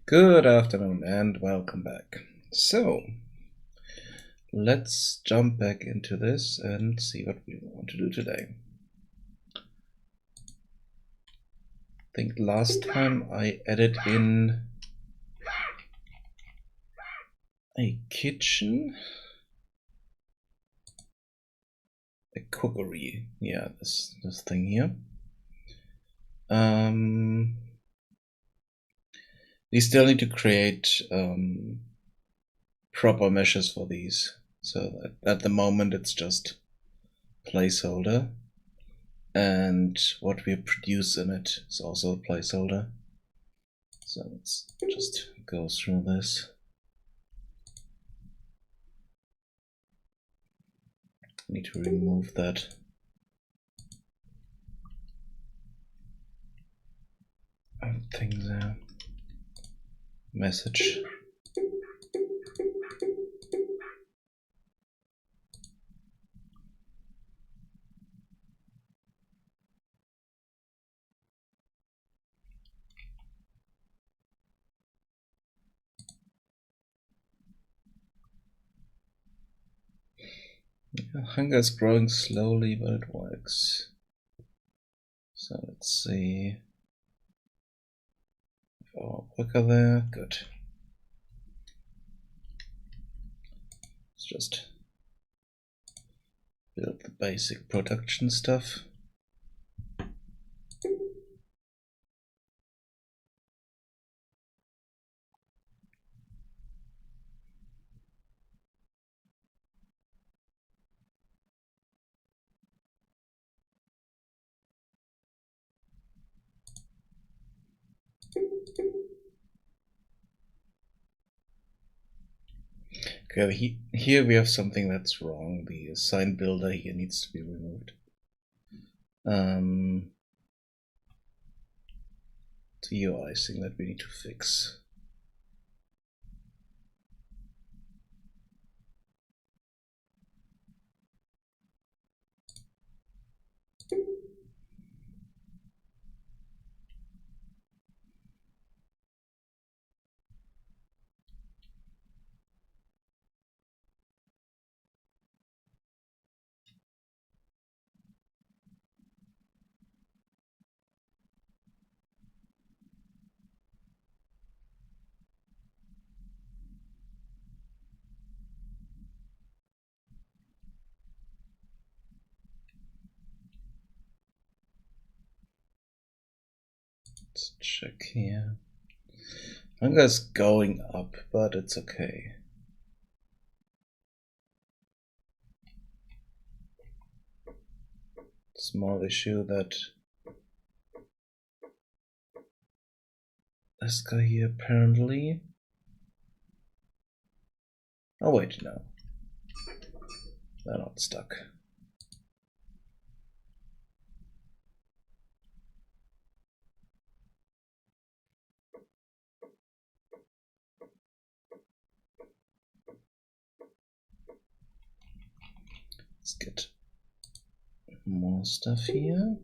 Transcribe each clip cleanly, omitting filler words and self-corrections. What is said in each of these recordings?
Good afternoon and welcome back. So, let's jump back into this and see what we want to do today. I think last time I added in a kitchen, a cookery. Yeah, this thing here. We still need to create proper meshes for these. So at the moment it's just placeholder, and what we produce in it is also a placeholder. So let's just go through this. Need to remove that. Thing there. Message. Yeah, hunger is growing slowly, but it works. So let's see. Our worker there, good. Let's just build the basic production stuff. Okay, here we have something that's wrong. The sign builder here needs to be removed. It's a UI thing that we need to fix. Let's check here. Hunger is going up, but it's okay. Small issue that this guy here apparently. Oh wait, no. They're not stuck. Let's get more stuff here.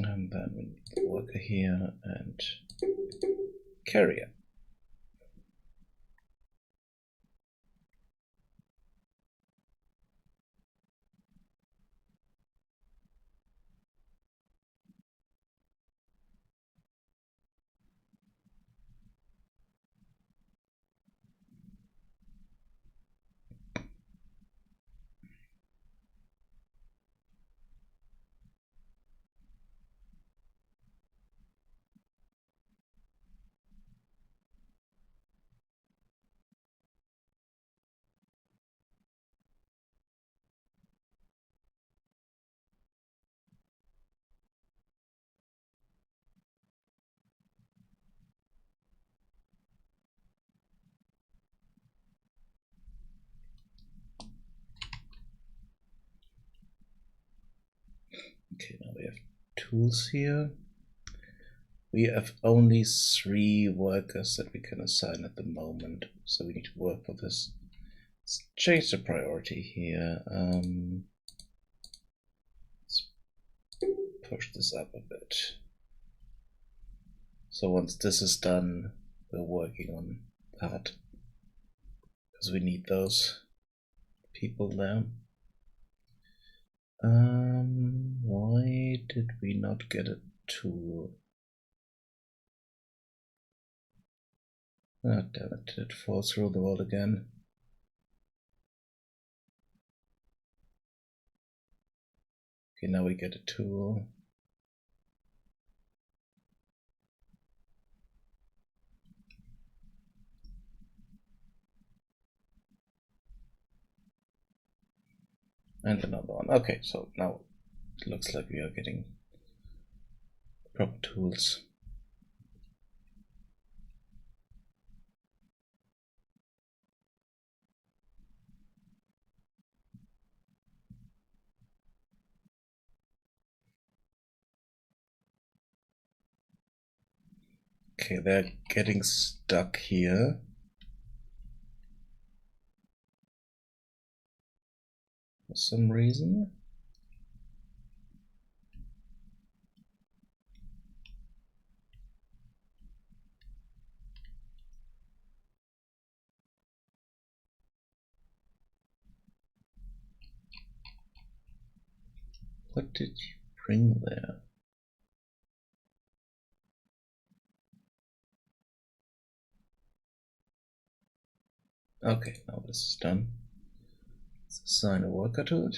And then we need the worker here and carrier. tools here. We have only 3 workers that we can assign at the moment, so we need to work for this. Let's change the priority here. Let's push this up a bit. So once this is done, we're working on that, because we need those people there. Why did we not get a tool? Ah, damn it, did it fall through the wall again? Okay, now we get a tool. And another one. Okay, so now it looks like we are getting proper tools. Okay, they're getting stuck here. For some reason. What did you bring there? Okay, now this is done. Let's assign a worker to it.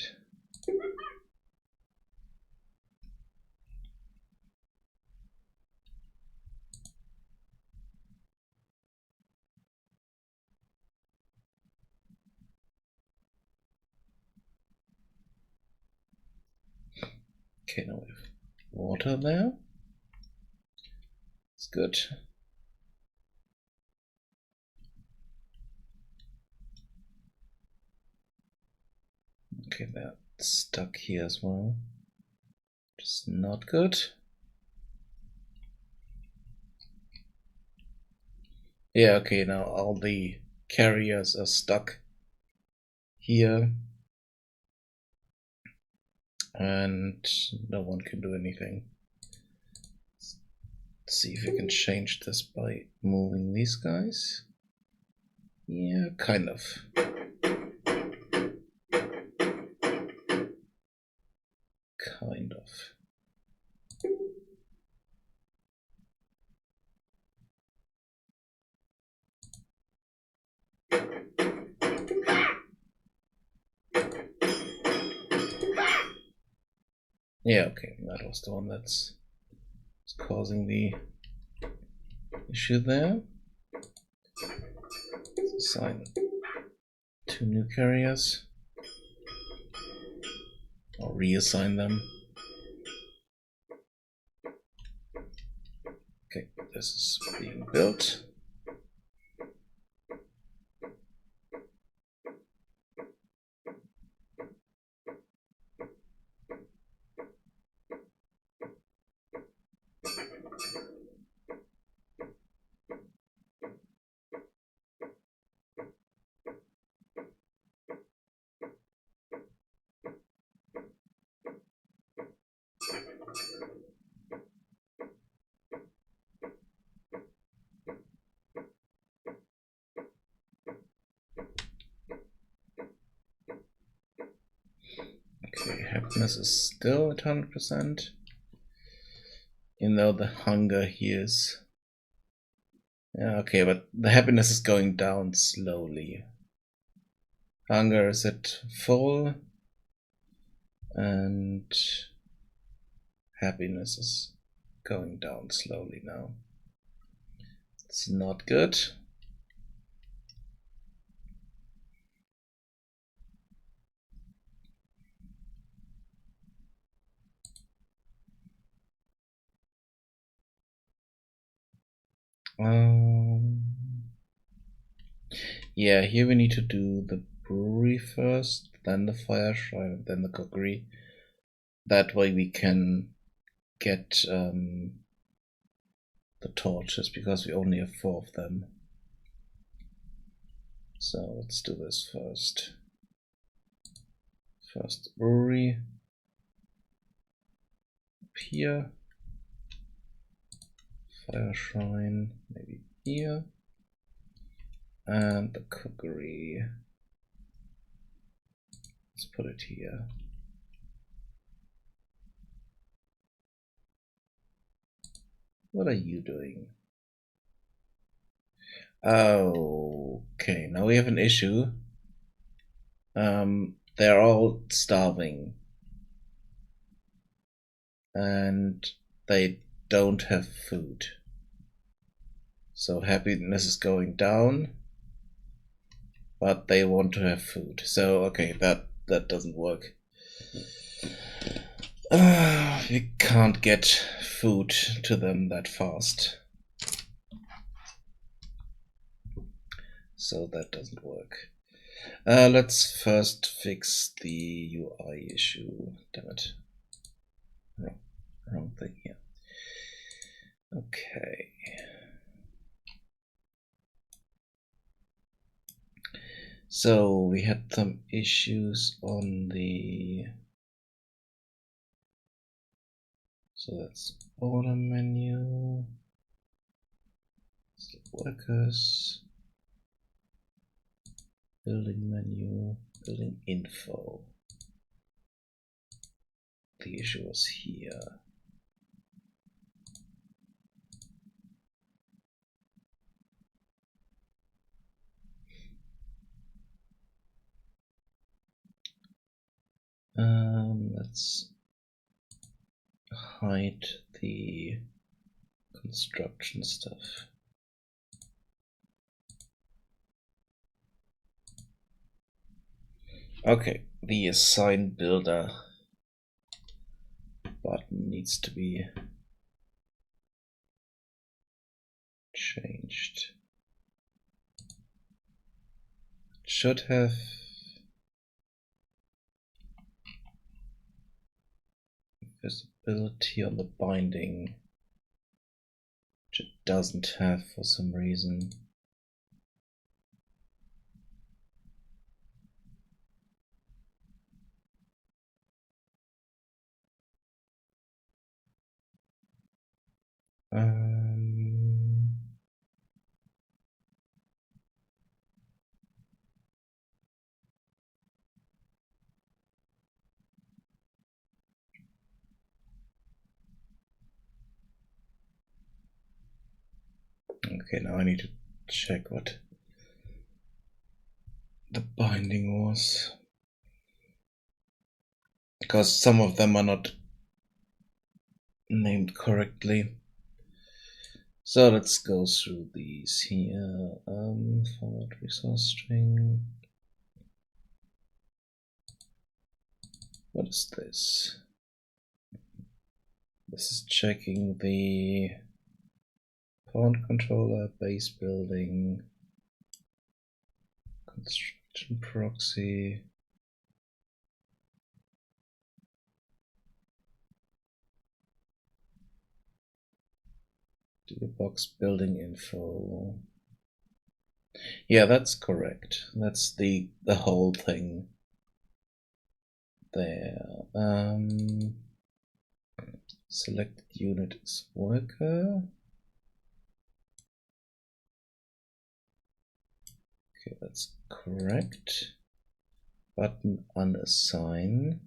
Okay, now we have water there. It's good. Okay, they're stuck here as well. Just not good. Yeah, okay, now all the carriers are stuck here. And no one can do anything. Let's see if we can change this by moving these guys. Yeah, kind of. Kind of. Yeah, okay, that was the one that's causing the issue there. Let's assign 2 new carriers. Or reassign them. Okay, this is being built. Okay, happiness is still at 100%. Even though the hunger here is... Yeah, okay, but the happiness is going down slowly. Hunger is at full. And happiness is going down slowly now. It's not good. Yeah, here we need to do the brewery first, then the fire shrine, then the cookery. That way we can get the torches because we only have 4 of them. So let's do this first. First brewery up here. Fire shrine maybe here. And the cookery. Let's put it here. What are you doing? Okay, now we have an issue. They're all starving. And they don't have food. So happiness is going down. But they want to have food. So okay, that doesn't work. We can't get food to them that fast. So that doesn't work. Let's first fix the UI issue. Damn it. Wrong thing here. Okay. So we had some issues on the... So that's order menu. Workers. Building menu. Building info. The issue was here. Let's hide the construction stuff. Okay, the assign builder button needs to be changed. It should have visibility on the binding, which it doesn't have for some reason. Okay, now I need to check what the binding was, because some of them are not named correctly. So let's go through these here. Format resource string. What is this? This is checking the pawn controller, base building, construction proxy. Box building info. Yeah, that's correct. That's the whole thing there. Selected unit is worker. Okay, that's correct. Button unassign.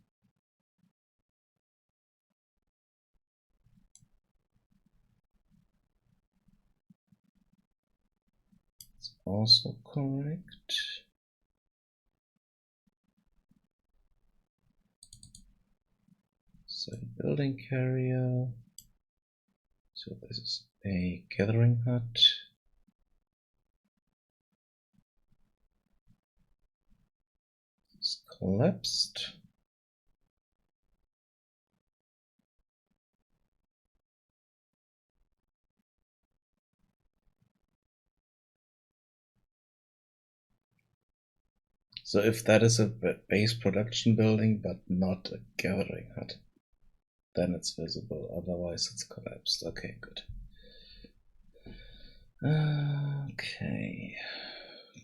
It's also correct. So building carrier. So this is a gathering hut. It's collapsed. So if that is a base production building but not a gathering hut, then it's visible, otherwise it's collapsed. Okay, good. Okay.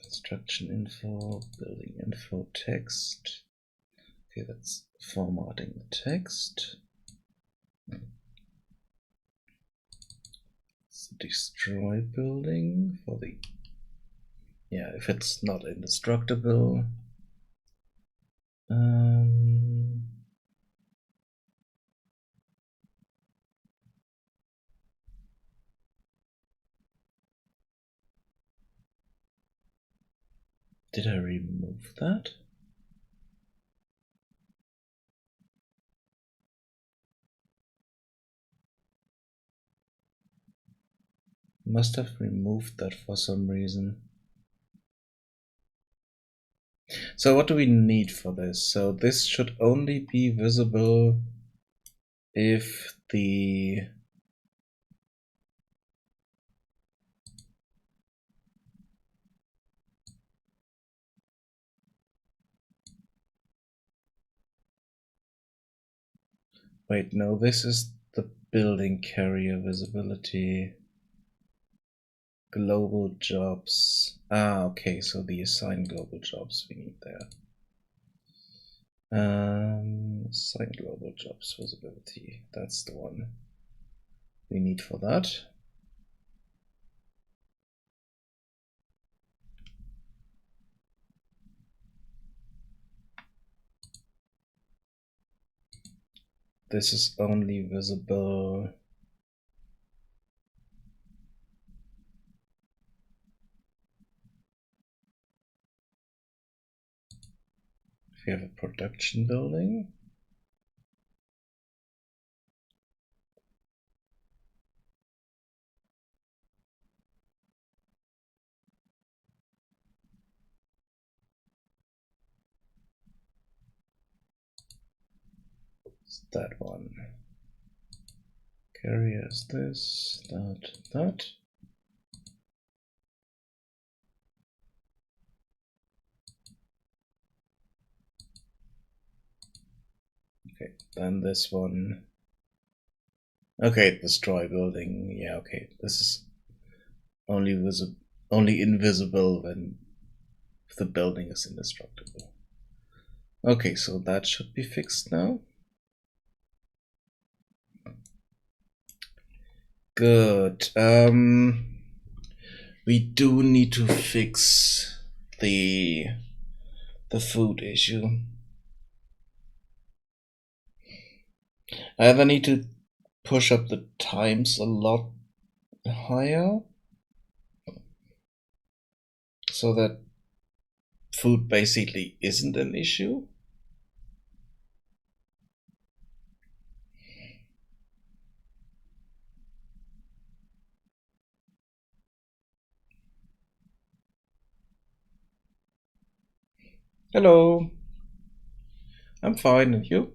Construction info, building info, text. Okay, that's formatting the text. It's destroy building for the, yeah, if it's not indestructible. Did I remove that? Must have removed that for some reason. So what do we need for this? So this should only be visible if the wait, no, this is the building carrier visibility. Global jobs. Ah, okay, so the assigned global jobs we need there. Assigned global jobs visibility. That's the one we need for that. This is only visible if you have a production building. It's that one. Carrier is this, that. Okay, then this one. Okay, destroy building. Yeah, okay. This is only invisible when the building is indestructible. Okay, so that should be fixed now. Good. We do need to fix the food issue. I either need to push up the times a lot higher so that food basically isn't an issue. Hello. I'm fine, and you?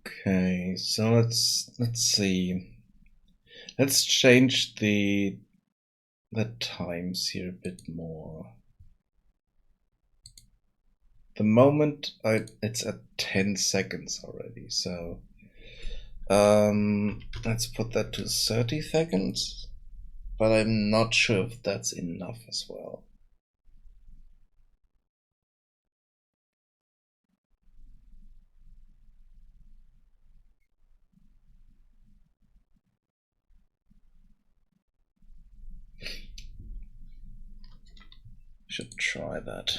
Okay, so let's see. Let's change the times here a bit more. The moment it's at 10 seconds already, so let's put that to 30 seconds, but I'm not sure if that's enough as well. Should try that.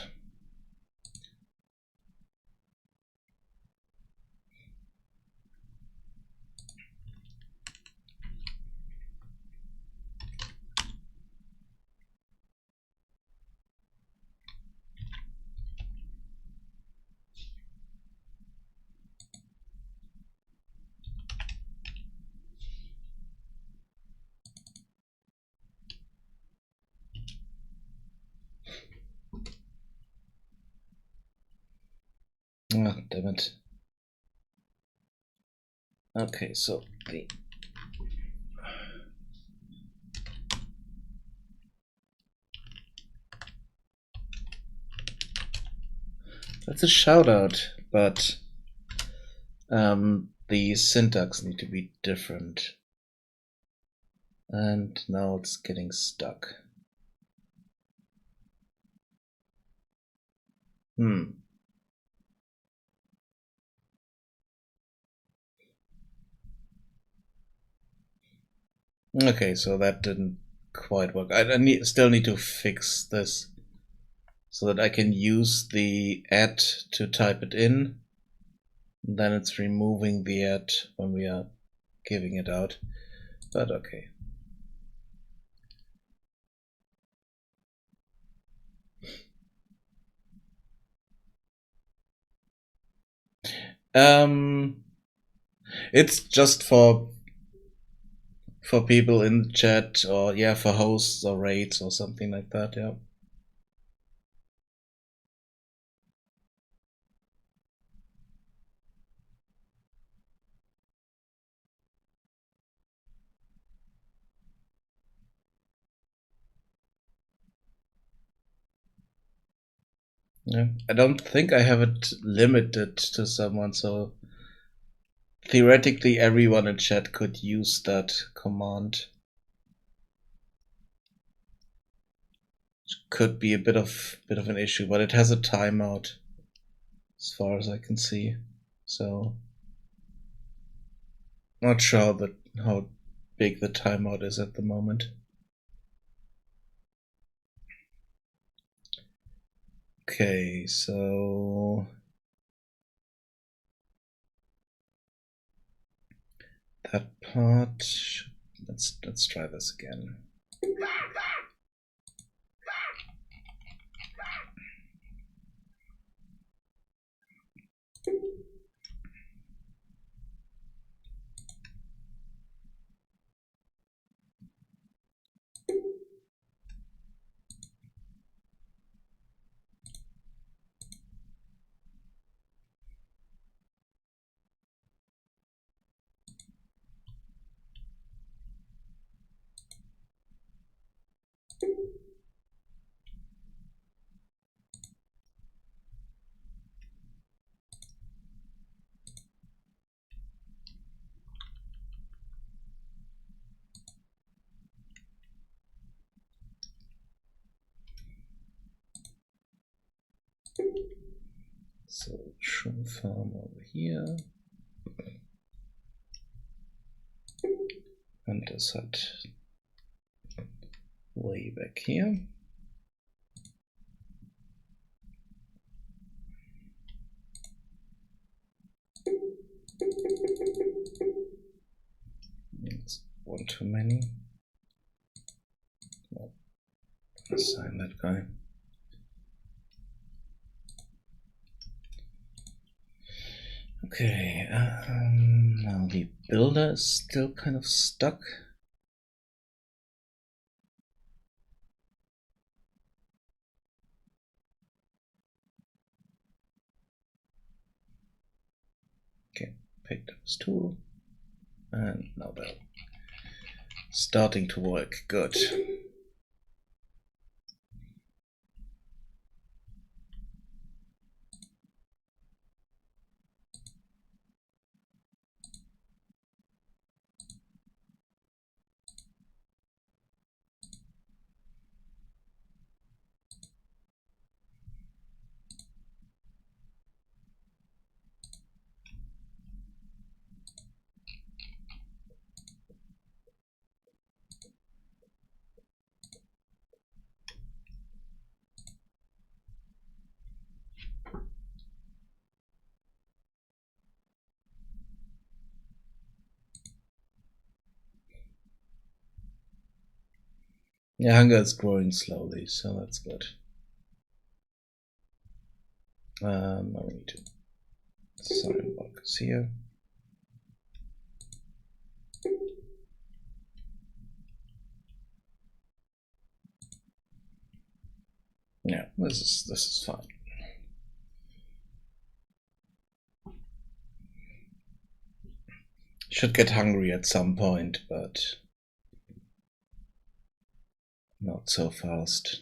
Ah, damn it. Okay, so that's a shout out, but the syntax need to be different. And now it's getting stuck. Okay, so that didn't quite work. I still need to fix this so that I can use the add to type it in. Then it's removing the add when we are giving it out. But okay. It's just for people in the chat, or yeah, for hosts or raids or something like that. Yeah. Yeah. I don't think I have it limited to someone, so theoretically everyone in chat could use that command. Could be a bit of an issue, but it has a timeout as far as I can see. So not sure how big the timeout is at the moment. Okay, so that part, let's try this again. So shroom farm over here. And this hat way back here. It's one too many. Well, assign that guy. Okay, now the builder is still kind of stuck. Okay, picked up his tool. And now they're starting to work. Good. Yeah, hunger is growing slowly, so that's good. Now we need to assign workers here. Yeah, this is fine. Should get hungry at some point, but not so fast.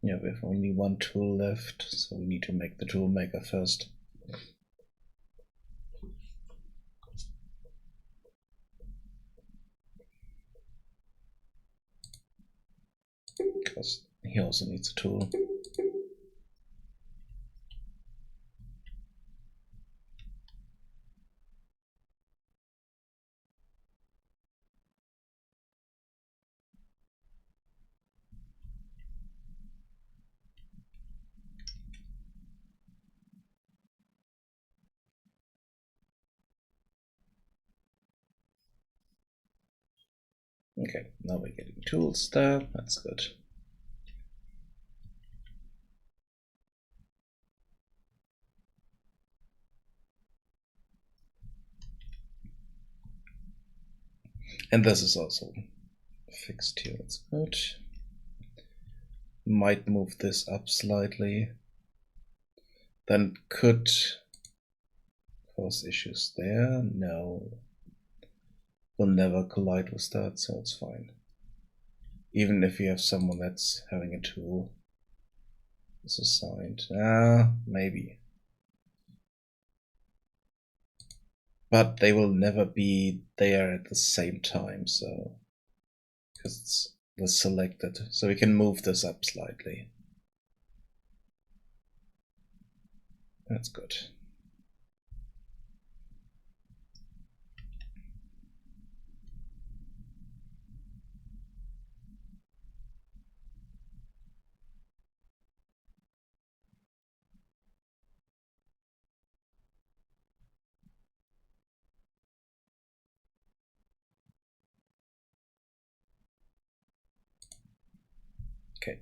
Yeah, we have only one tool left, so we need to make the tool maker first. Because he also needs a tool. Okay, now we're getting tools there, that's good. And this is also fixed here, that's good. Might move this up slightly. Then could cause issues there. No. Will never collide with that, so it's fine. Even if you have someone that's having a tool is assigned. Maybe. But they will never be there at the same time, so because it was selected. So we can move this up slightly. That's good. Okay.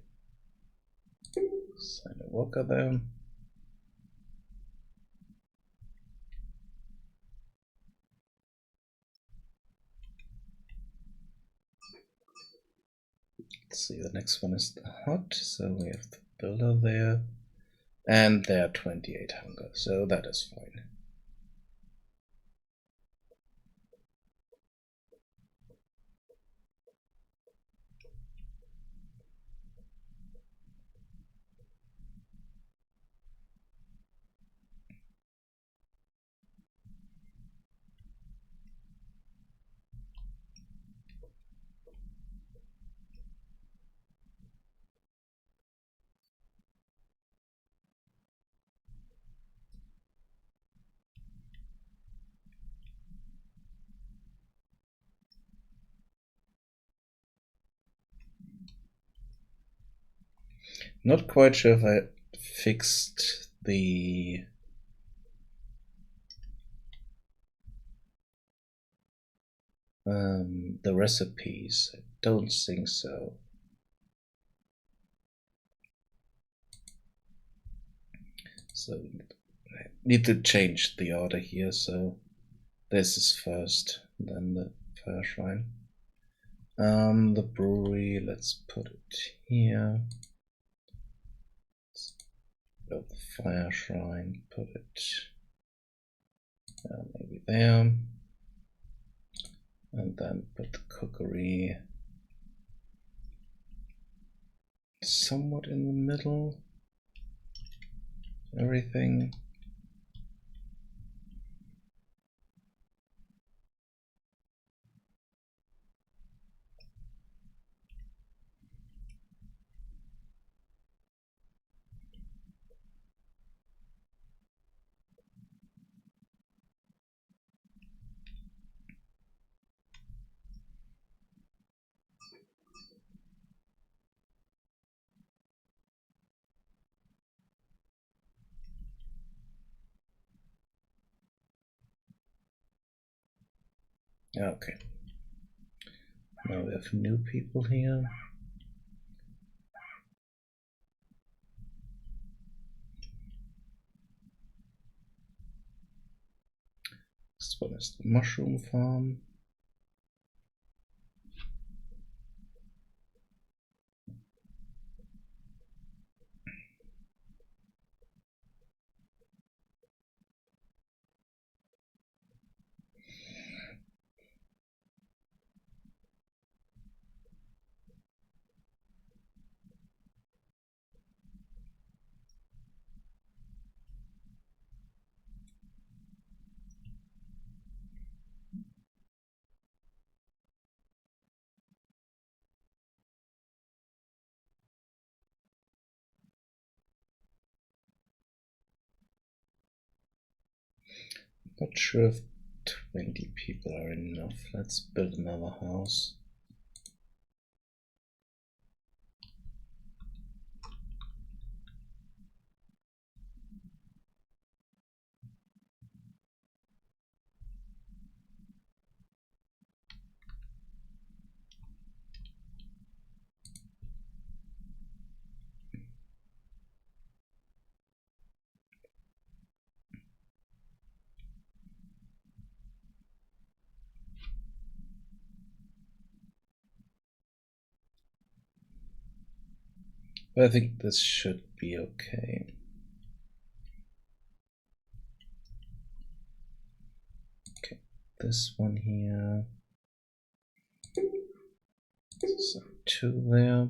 Sign a worker there. Let's see, the next one is the hut, so we have the builder there. And they are 28 hunger, so that is fine. Not quite sure if I fixed the recipes. I don't think so. So I need to change the order here. So this is first, then the fire shrine. The brewery. Let's put it here. Build the fire shrine. Put it maybe there. And then put the cookery somewhat in the middle. Everything. Okay. Now we have new people here. This one is the mushroom farm. Not sure if 20 people are enough. Let's build another house. But I think this should be okay. Okay, this one here. So 2 there.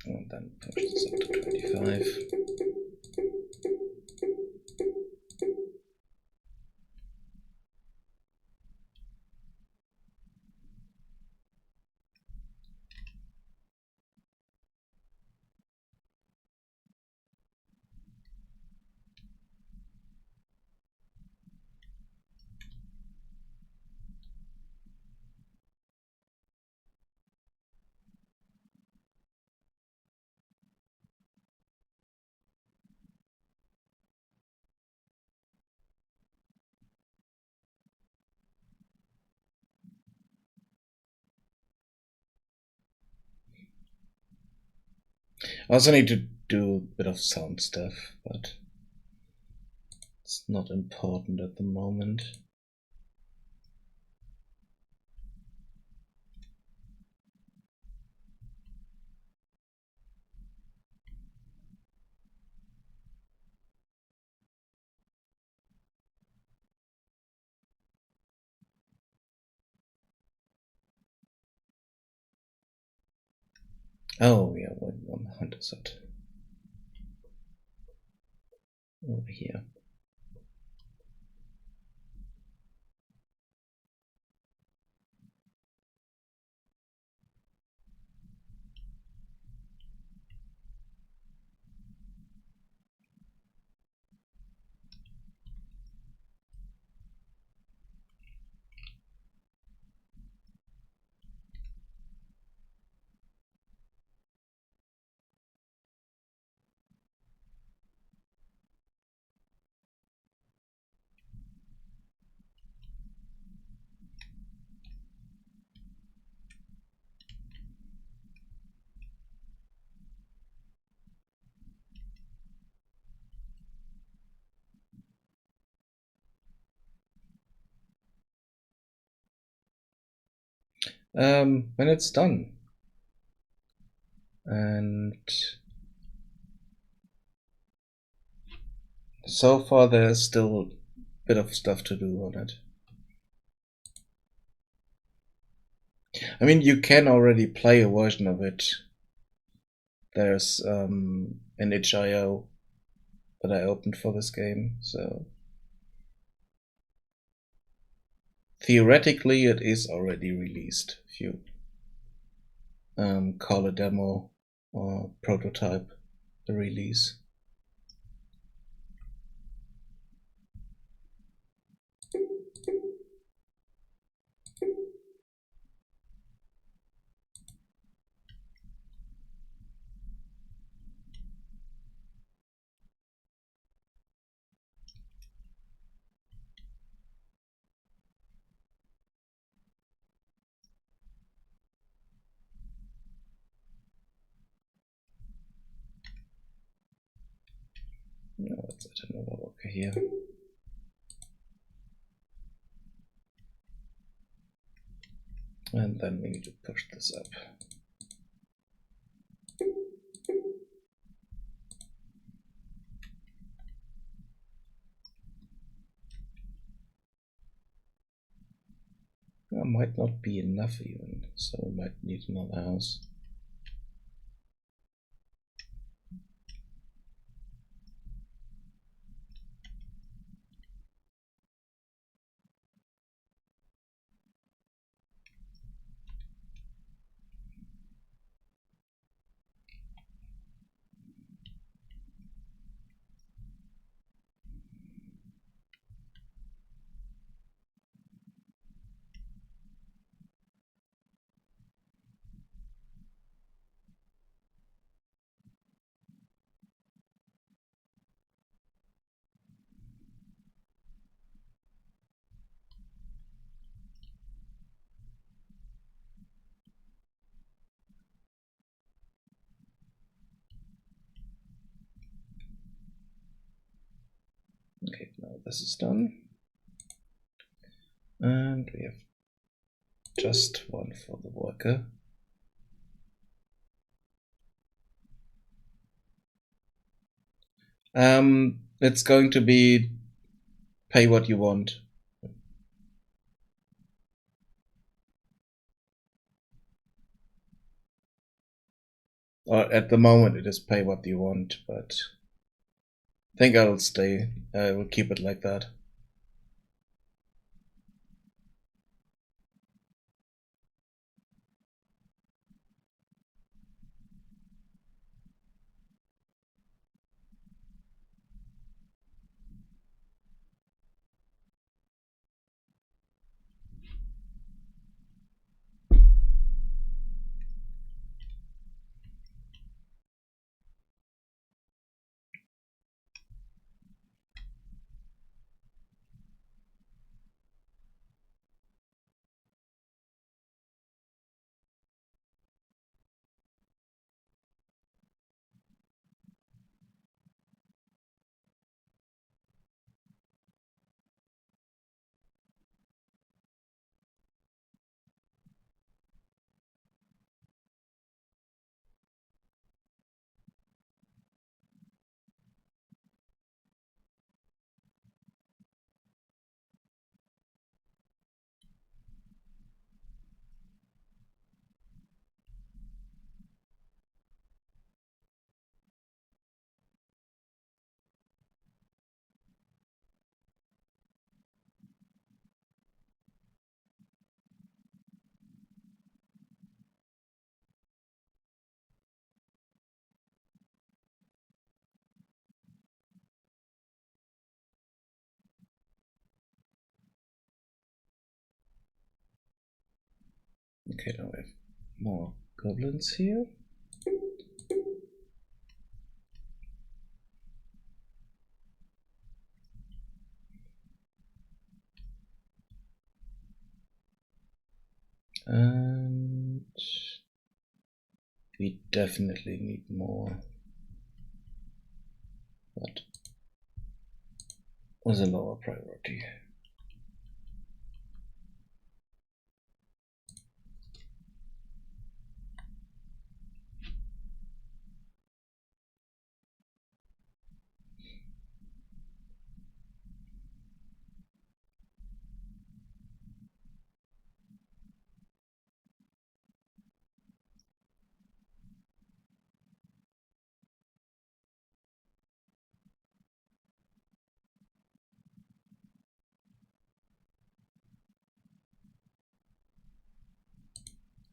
And then push this up to 25. I also need to do a bit of sound stuff, but it's not important at the moment. Oh yeah, one hunter set over here. When it's done. And so far there's still a bit of stuff to do on it. I mean, you can already play a version of it. There's an itch.io that I opened for this game, so theoretically it is already released if you call a demo or prototype. the release. No, let's add another worker here. And then we need to push this up. That might not be enough even, so we might need another house. Okay, now this is done. And we have just one for the worker. It's going to be pay what you want. Or at the moment it is pay what you want, but I think I'll stay. I will keep it like that. Okay, now we have more goblins here. And we definitely need more. But was a lower priority.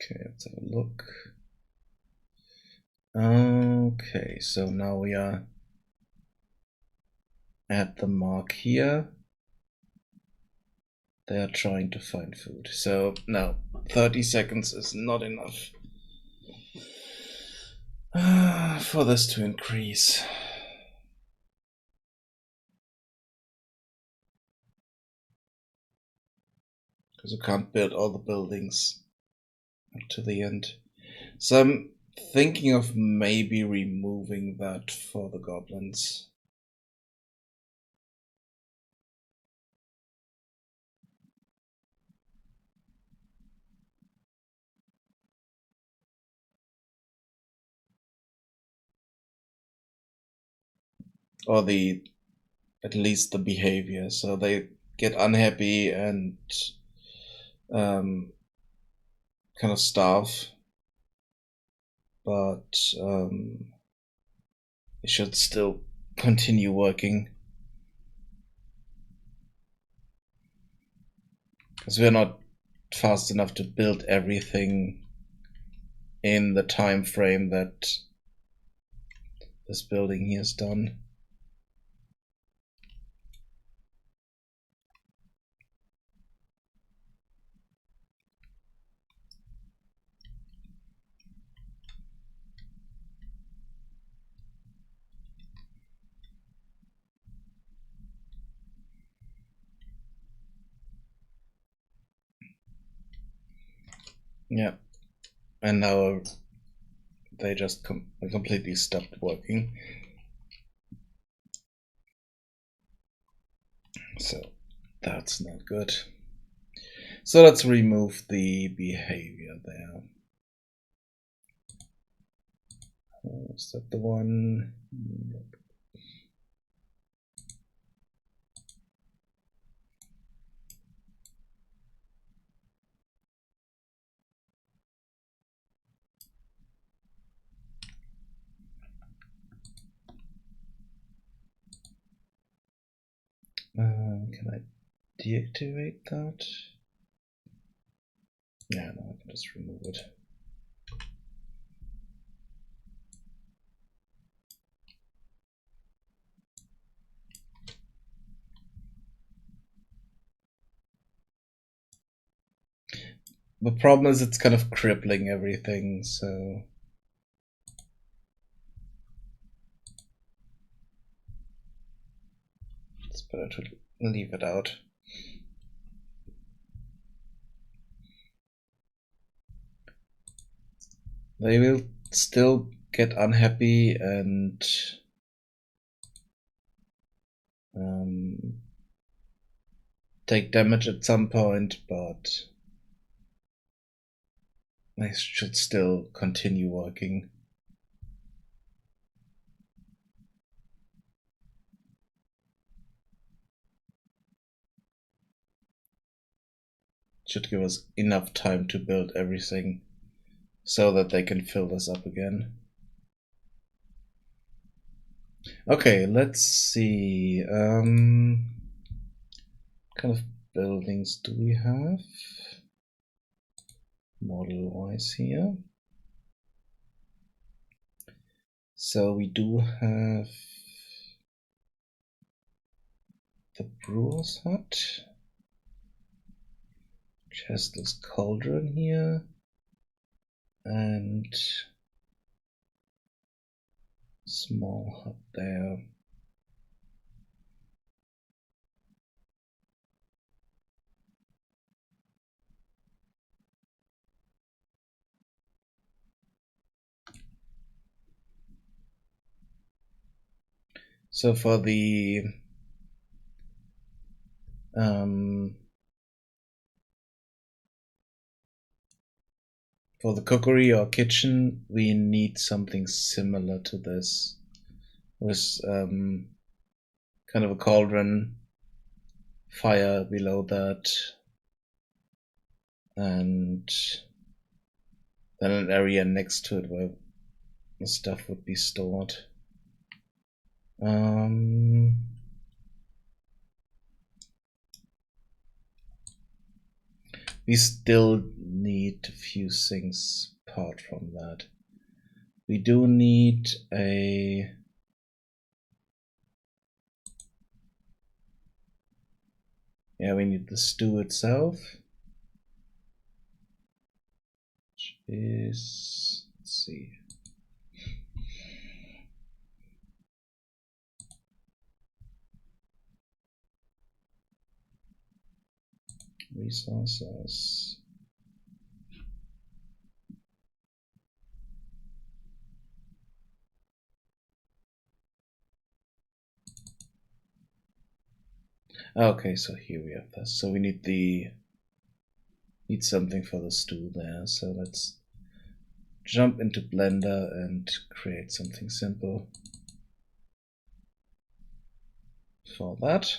Okay, let's have a look. Okay, so now we are at the mark here. They are trying to find food. So no, 30 seconds is not enough for this to increase. Because you can't build all the buildings to the end. So I'm thinking of maybe removing that for the goblins. Or at least the behavior. So they get unhappy and kind of starve. But they should still continue working. Because we're not fast enough to build everything in the time frame that this building here is done. Yeah, and now they just completely stopped working. So that's not good. So let's remove the behavior there. Is that the one? Can I deactivate that? Yeah, no, I can just remove it. The problem is it's kind of crippling everything, so it's better to leave it out. They will still get unhappy and take damage at some point, but they should still continue working. Should give us enough time to build everything so that they can fill this up again. Okay, let's see. What kind of buildings do we have? Model wise here. So we do have the brewer's hut, which has this cauldron here, and small hut there. So for the cookery or kitchen, we need something similar to this, with kind of a cauldron, fire below that, and then an area next to it where the stuff would be stored. We still need a few things apart from that. We do need a we need the stew itself, which is, let's see, resources. Okay, so here we have this. So we need something for the stew there. So let's jump into Blender and create something simple for that.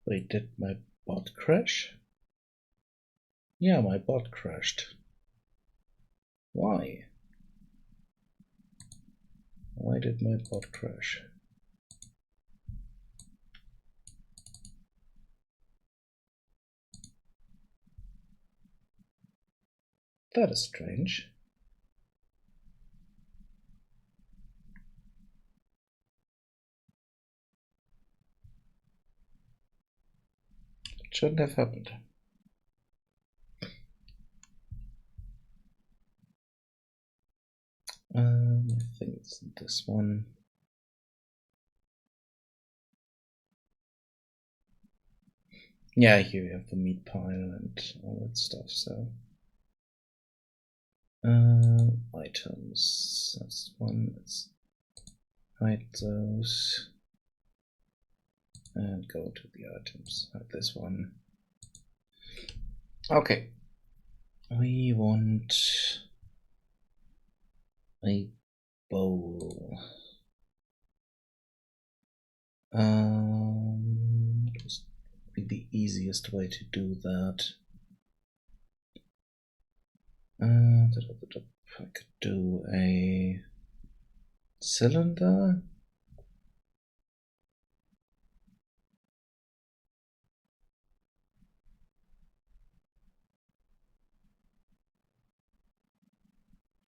Wait, did my bot crash? Yeah, my bot crashed. Why? Why did my bot crash? That is strange. It shouldn't have happened. I think it's this one. Yeah, here we have the meat pile and all that stuff, so. Items, that's one, let's hide those. And go to the items, hide this one. Okay. We want a bowl. Just be the easiest way to do that. I could do a cylinder.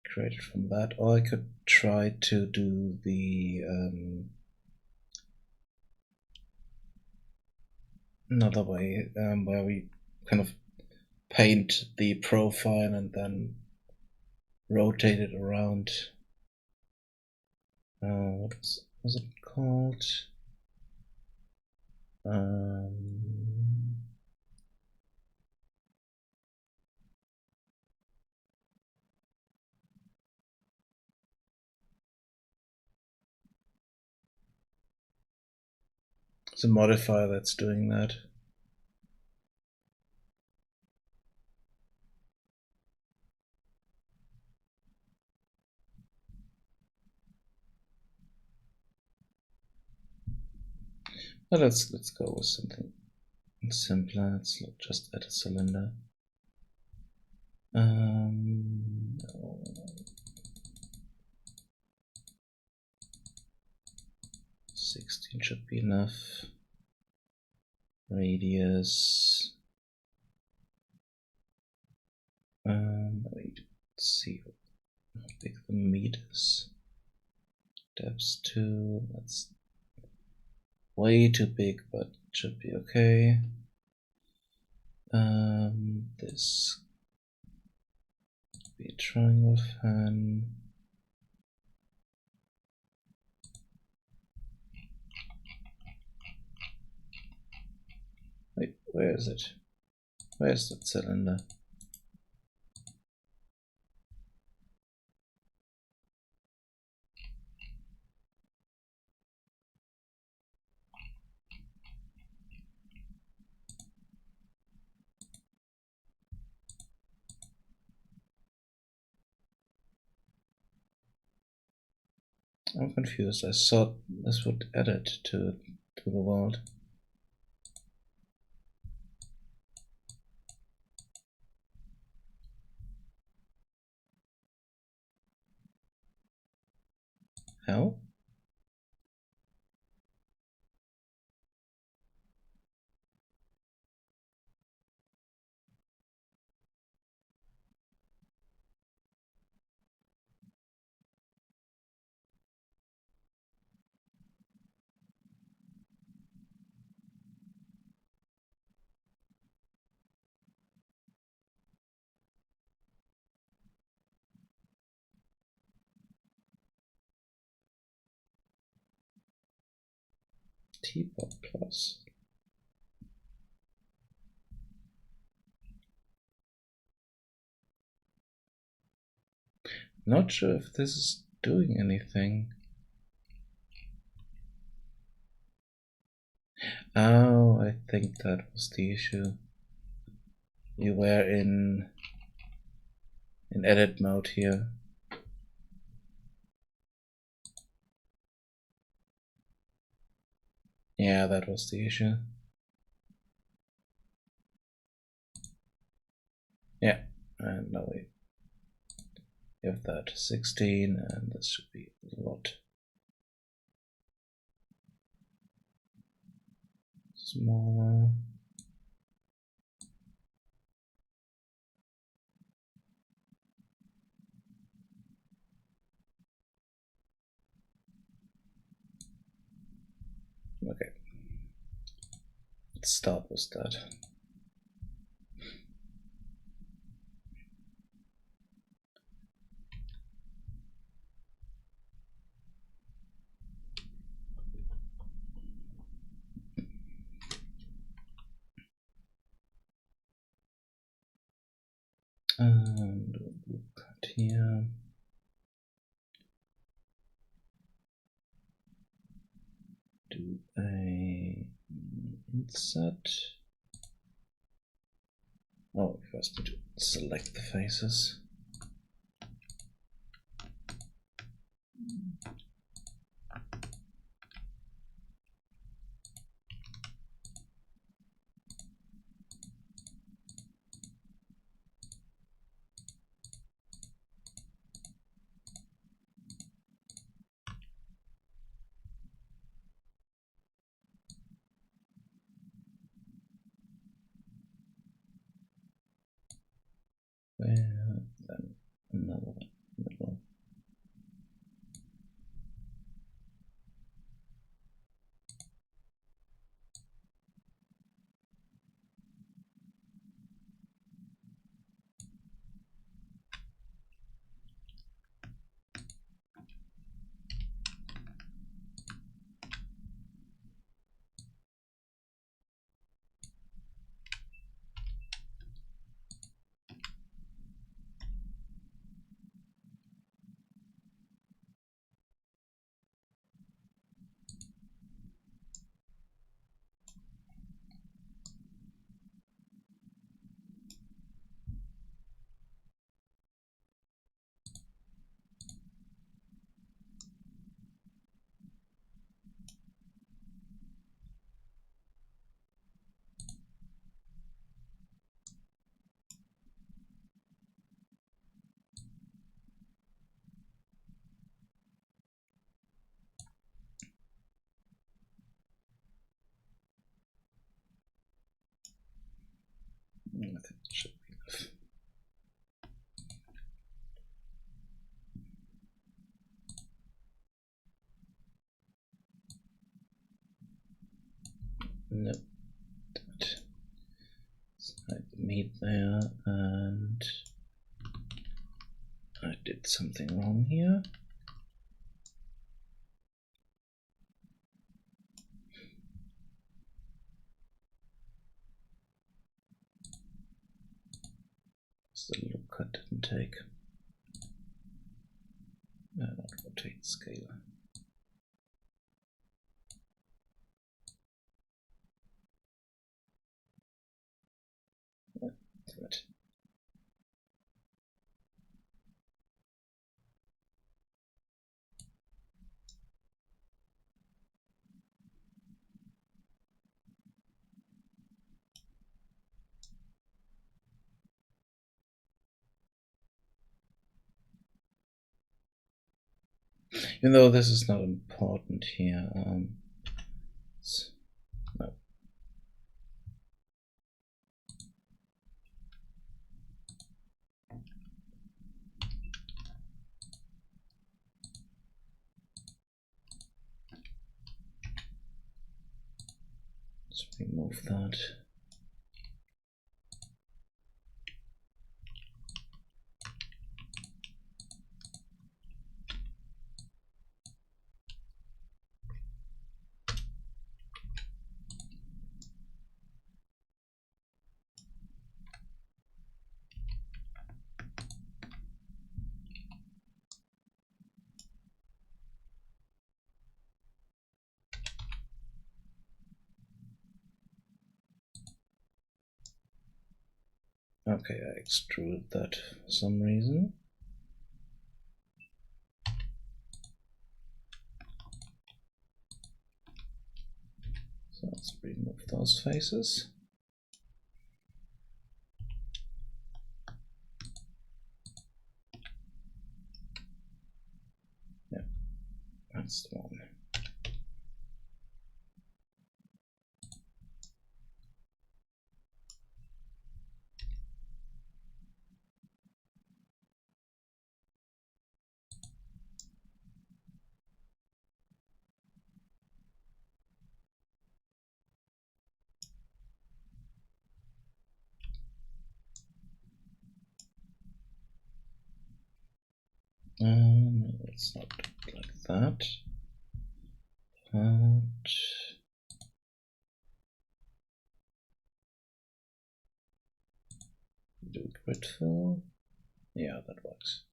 Create it from that, or I could try to do the another way where we kind of paint the profile and then rotate it around. What was it called? It's a modifier that's doing that. But let's go with something simpler. Let's just add a cylinder. No. 16 should be enough. Radius. Wait, let's see how big the meat is. Depth 2. That's way too big, but should be okay. This be a triangle fan. Wait, where is it? Where's that cylinder? I'm confused. I thought this would add it to the world. How? Teapot plus. Not sure if this is doing anything. Oh, I think that was the issue. You were in edit mode here. Yeah, that was the issue. Yeah, and now we have that 16, and this should be a lot smaller. Okay, let's start with that. And we'll cut here. Do a insert. Oh, first need to select the faces. Then another one. Middle. I think that should be enough. Nope. Hide the meat there, and I did something wrong here. The loop cut didn't take. Not rotate scaler. Damn it. Even though this is not important here. No. Let's remove that. Okay, I extruded that for some reason. So let's remove those faces. Yeah, that's the one. Let's not do it like that. But do grid fill. Yeah, that works.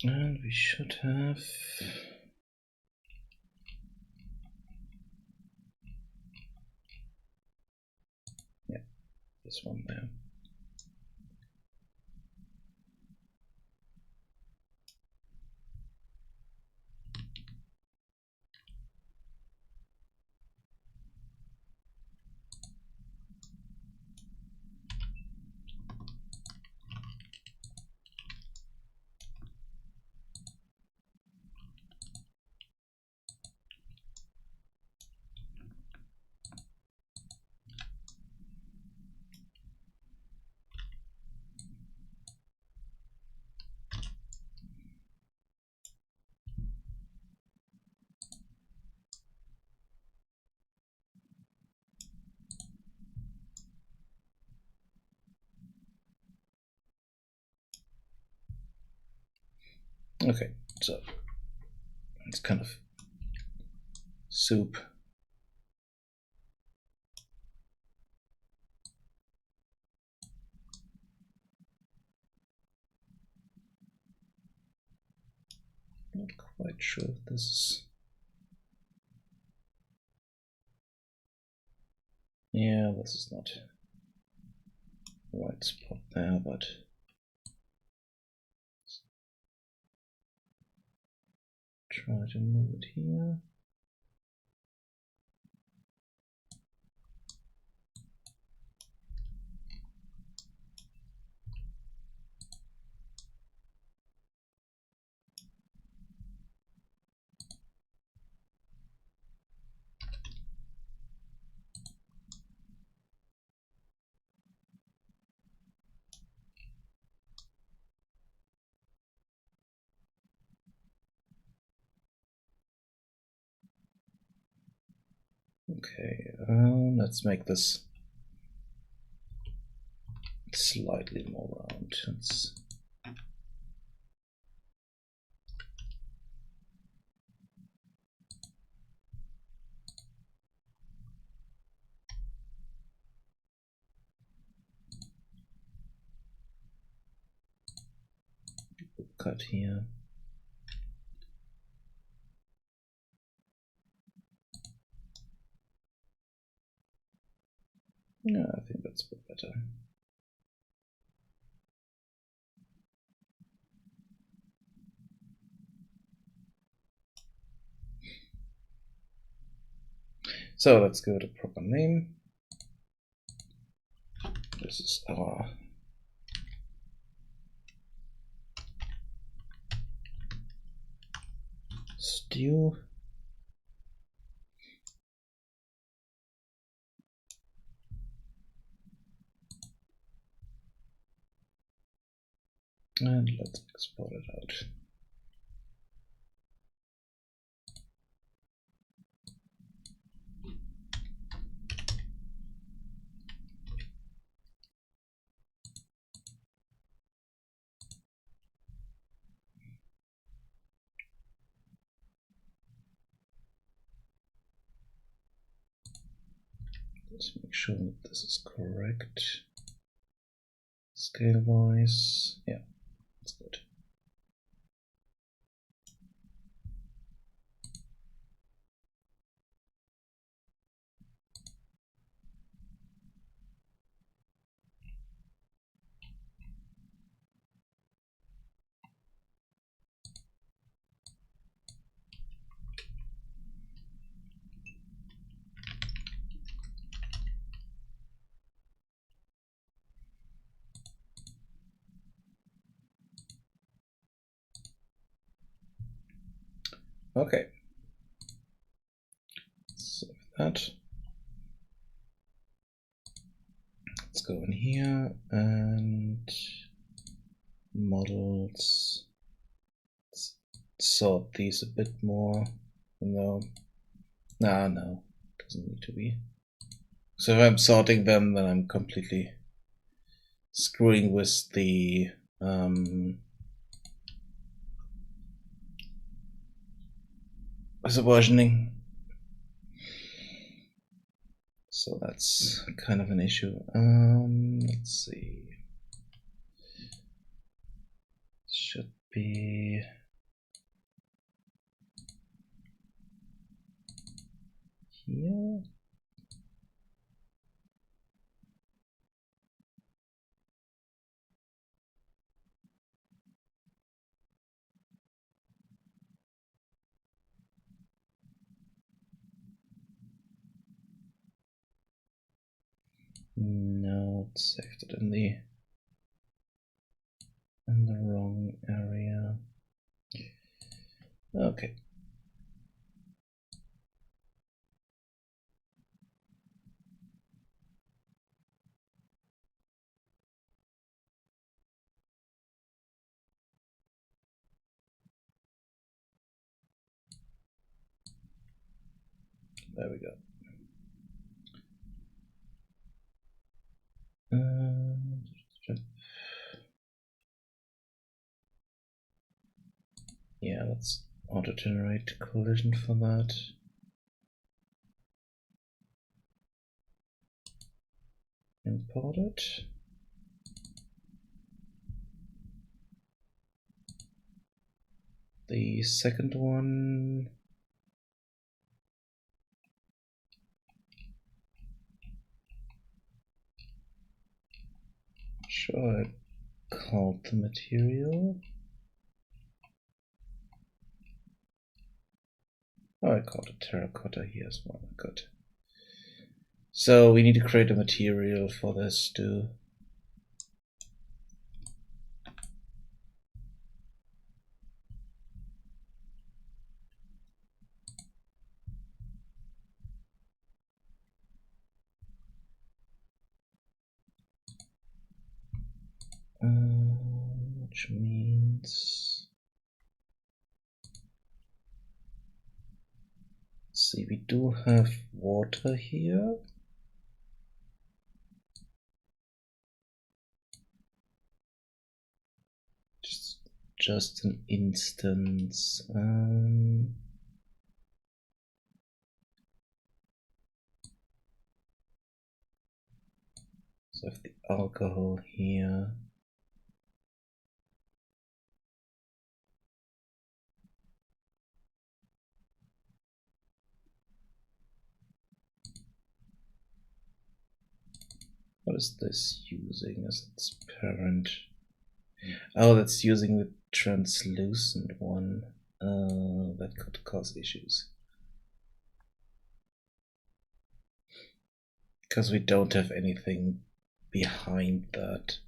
And we should have this one there. Okay, so it's kind of soup. Not quite sure if this is. Yeah, this is not the right spot there, but try to move it here. Okay, let's make this slightly more round. shortcut here. Yeah, I think that's a bit better. So let's give it a proper name. This is our stew. And let's export it out. Let's make sure that this is correct. Scale wise, yeah, that's good. Okay, save that. Let's go in here and models. Let's sort these a bit more. No, no, doesn't need to be. So if I'm sorting them, then I'm completely screwing with the versioning. So that's kind of an issue. Let's see. Should be here. No, it saved it in the wrong area. Okay. There we go. Yeah, let's auto-generate collision for that. Import it. The second one. Sure, I called the material. Oh, I called it terracotta here as well. Good. So we need to create a material for this too. Which means, let's see, we do have water here. Just an instance. So I have the alcohol here. What is this using as its parent? Oh, that's using the translucent one. That could cause issues. Because we don't have anything behind that.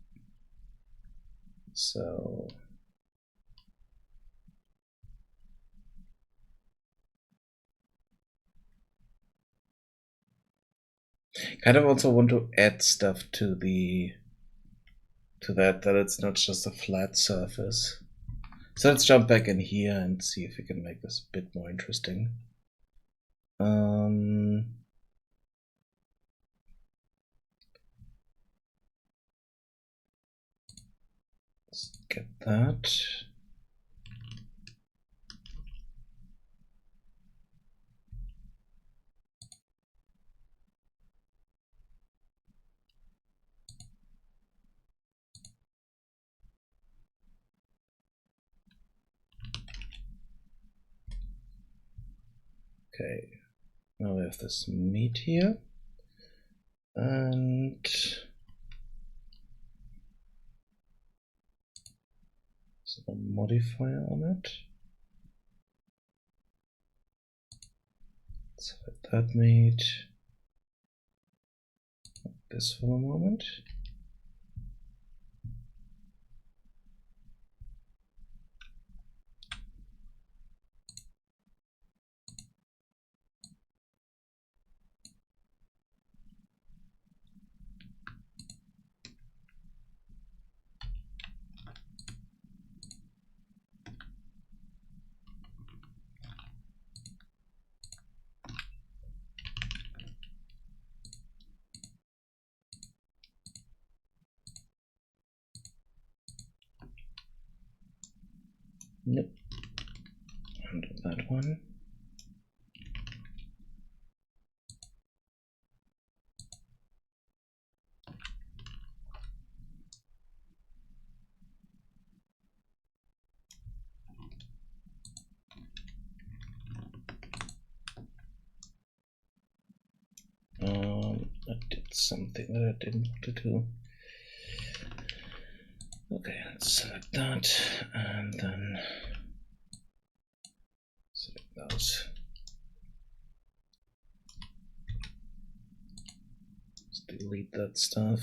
So kind of also want to add stuff to that it's not just a flat surface. So let's jump back in here and see if we can make this a bit more interesting. Let's get that. Okay, now we have this meat here, and there's a modifier on it. Let's hide that meat. This for a moment. Nope. Undo that one. I did something that I didn't want to do. Okay, let's select that and then select those. Let's delete that stuff.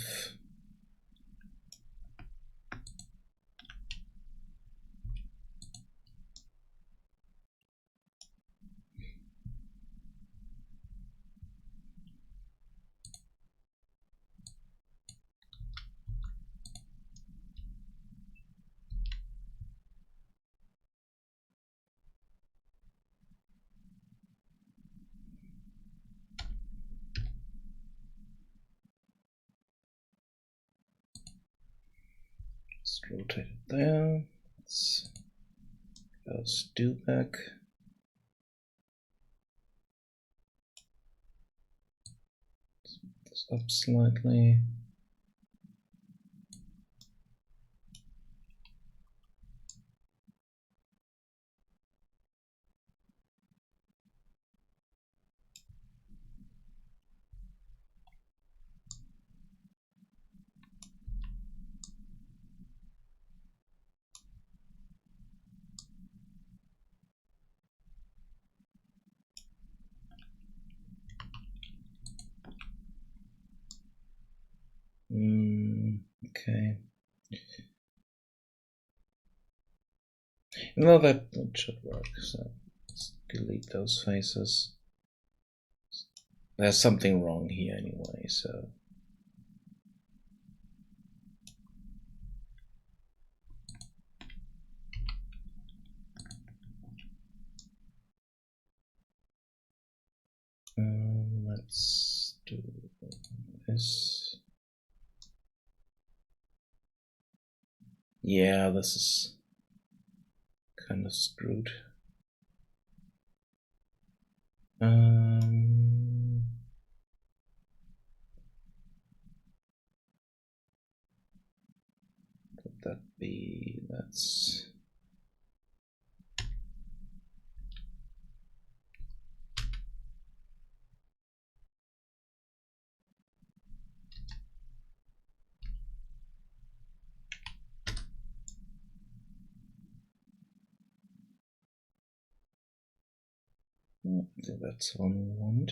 Let's rotate it there. Let's go stew back. Let's move this up slightly. Okay. No, that should work. So let's delete those faces. There's something wrong here anyway, so. Let's do this. Yeah, this is kind of screwed. Could that be? That's. So that's one we want.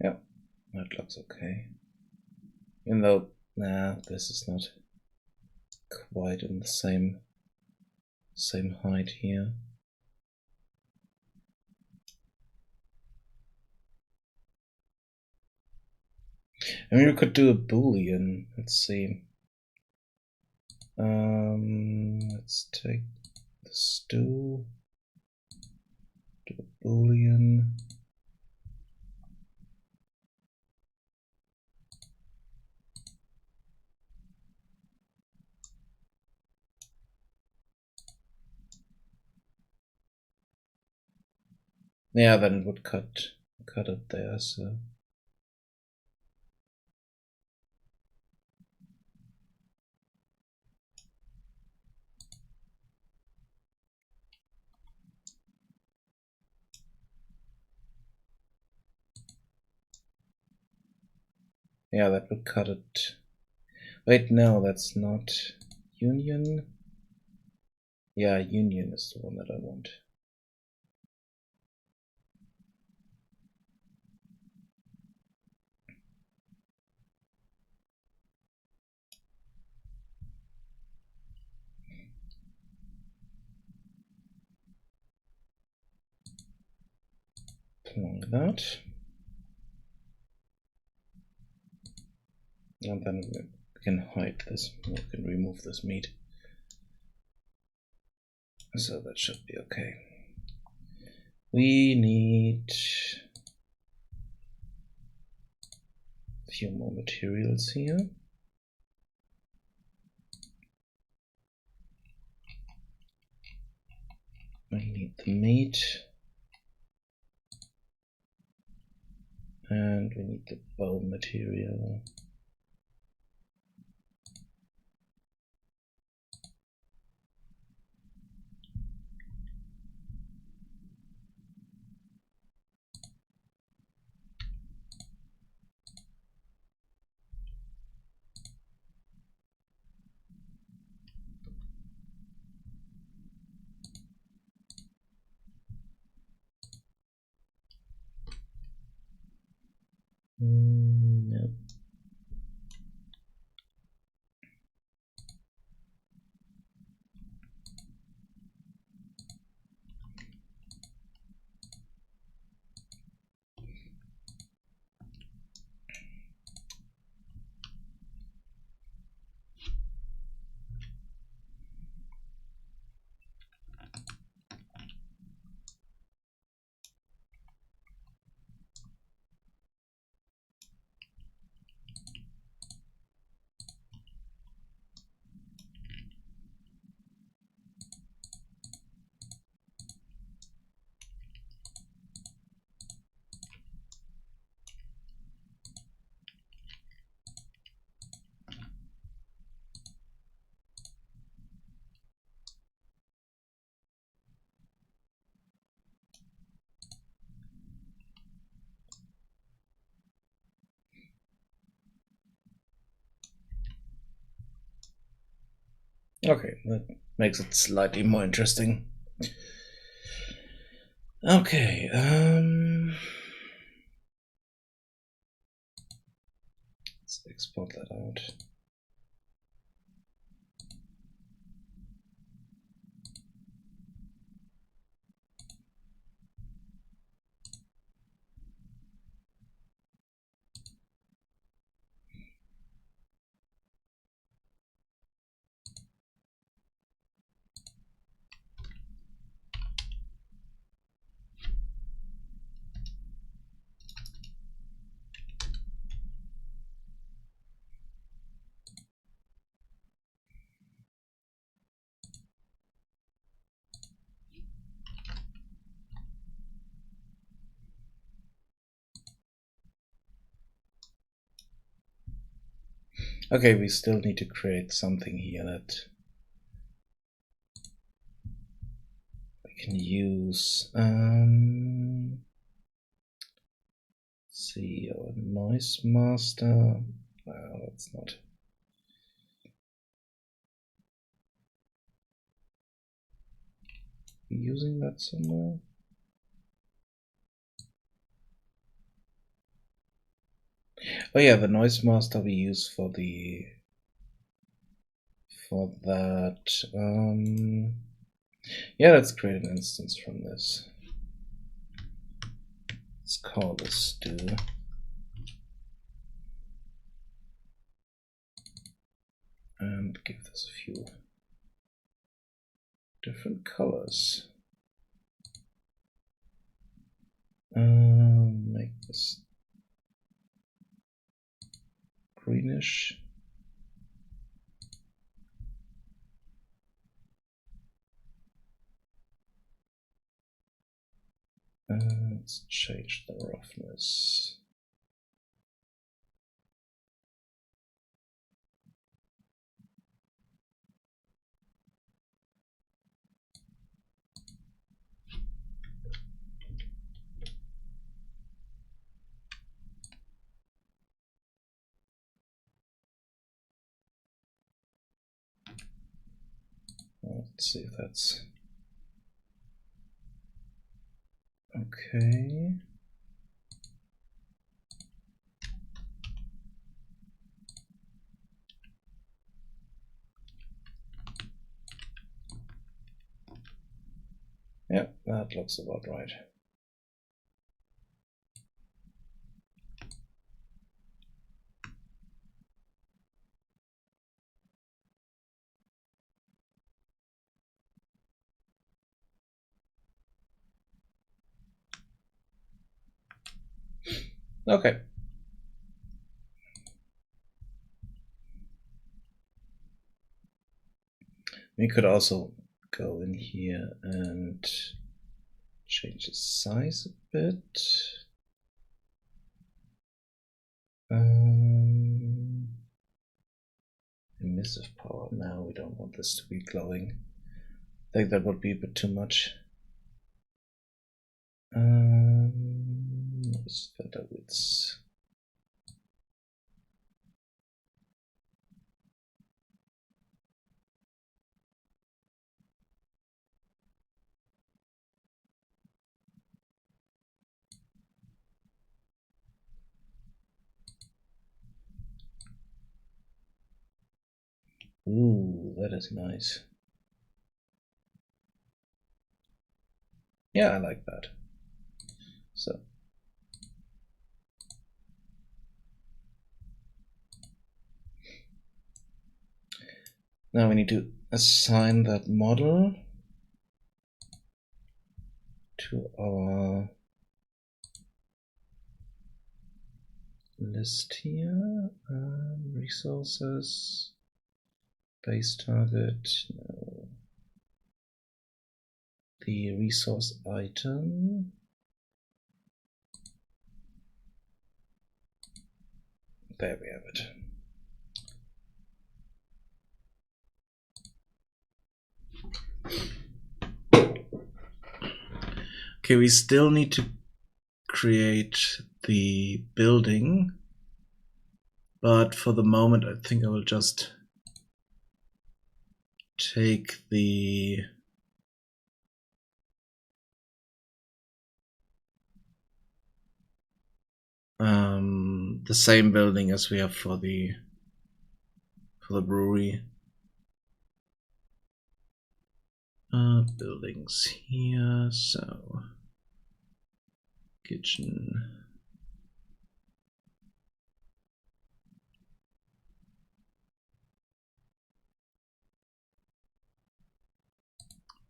Yeah, that looks okay. Even though, nah, this is not quite in the same height here. I mean, we could do a boolean. Let's see. Let's take the stew, do a boolean. Yeah, then it would cut it there, so. Yeah, that would cut it. Wait, no, that's not union. Yeah, union is the one that I want. Like that. And then we can hide this. We can remove this meat. So that should be okay. We need a few more materials here. We need the meat. And we need the bone material. Nope. Okay, that makes it slightly more interesting. Okay, let's export that out. Okay, we still need to create something here that we can use. Let's see, our noise master. That's not Using that somewhere? Oh yeah, the noise master we use for that. Yeah, let's create an instance from this. Let's call this stew. And give this a few different colors. Make this greenish. Let's change the roughness. Let's see if that's okay. Yep, that looks about right. Okay. We could also go in here and change the size a bit. Emissive power. Now we don't want this to be glowing. I think that would be a bit too much. Noise filter widths. Ooh, that is nice. Yeah, I like that. So now we need to assign that model to our list here. Resources, base target, no. The resource item. There we have it. Okay, we still need to create the building, but for the moment I think I will just take the same building as we have for the brewery. Buildings here, so kitchen.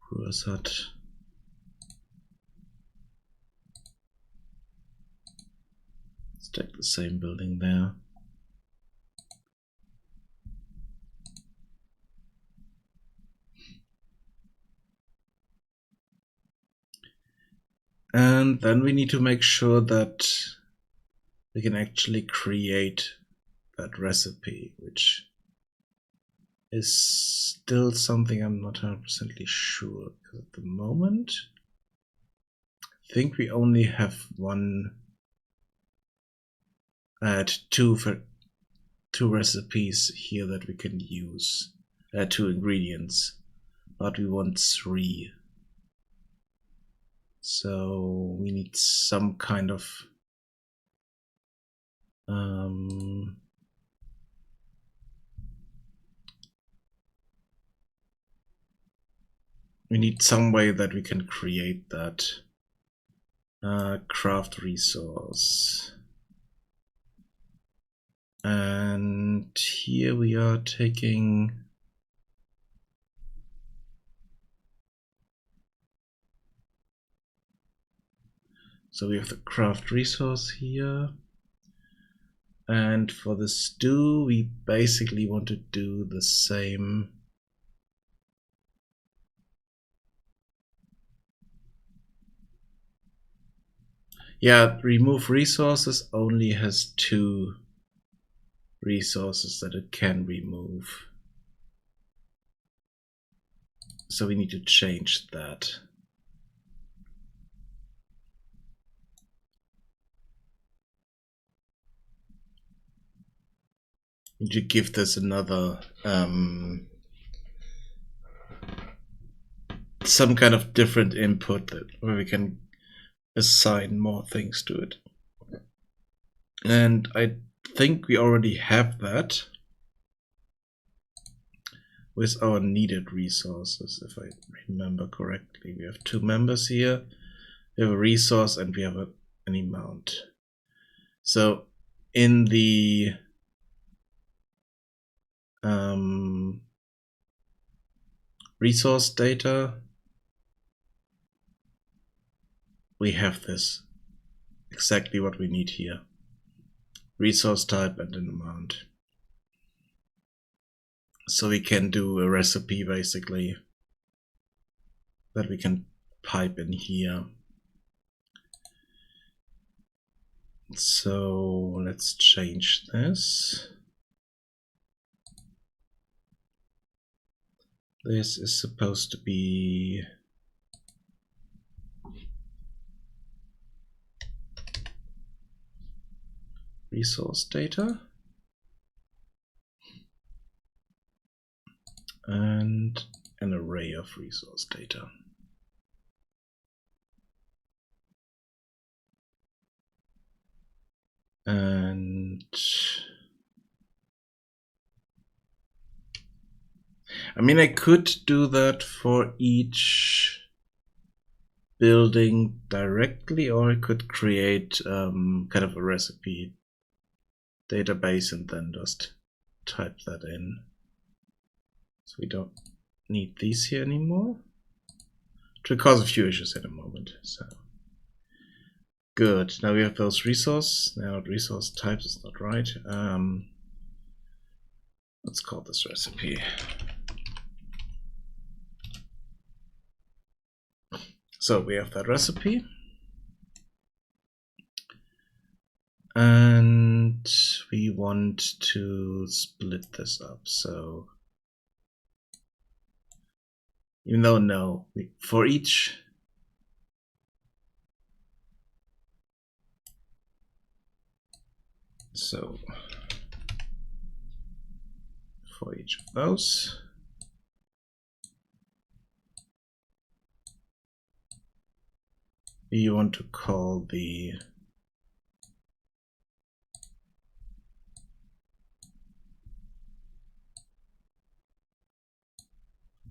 Brewer's hut. Let's take the same building there. And then we need to make sure that we can actually create that recipe, which is still something I'm not 100% sure, because at the moment I think we only have two recipes here that we can use, 2 ingredients, but we want 3. So we need some kind of we need some way that we can create that craft resource. And here we are taking so we have the craft resource here. And for the stew, we basically want to do the same. Yeah, remove resources only has 2 resources that it can remove. So we need to change that. Need to give this another some kind of different input where we can assign more things to it. And I think we already have that with our needed resources, if I remember correctly. We have 2 members here. We have a resource and we have an amount. So in the resource data, we have this, exactly what we need here. Resource type and an amount. So we can do a recipe basically that we can pipe in here. So let's change this. This is supposed to be resource data and an array of resource data. And I mean, I could do that for each building directly, or I could create kind of a recipe database and then just type that in. So we don't need these here anymore. It will cause a few issues in a moment. So good. Now we have those resource. Now resource types is not right. Let's call this recipe. So we have that recipe. And we want to split this up. So even though for each of those, you want to call the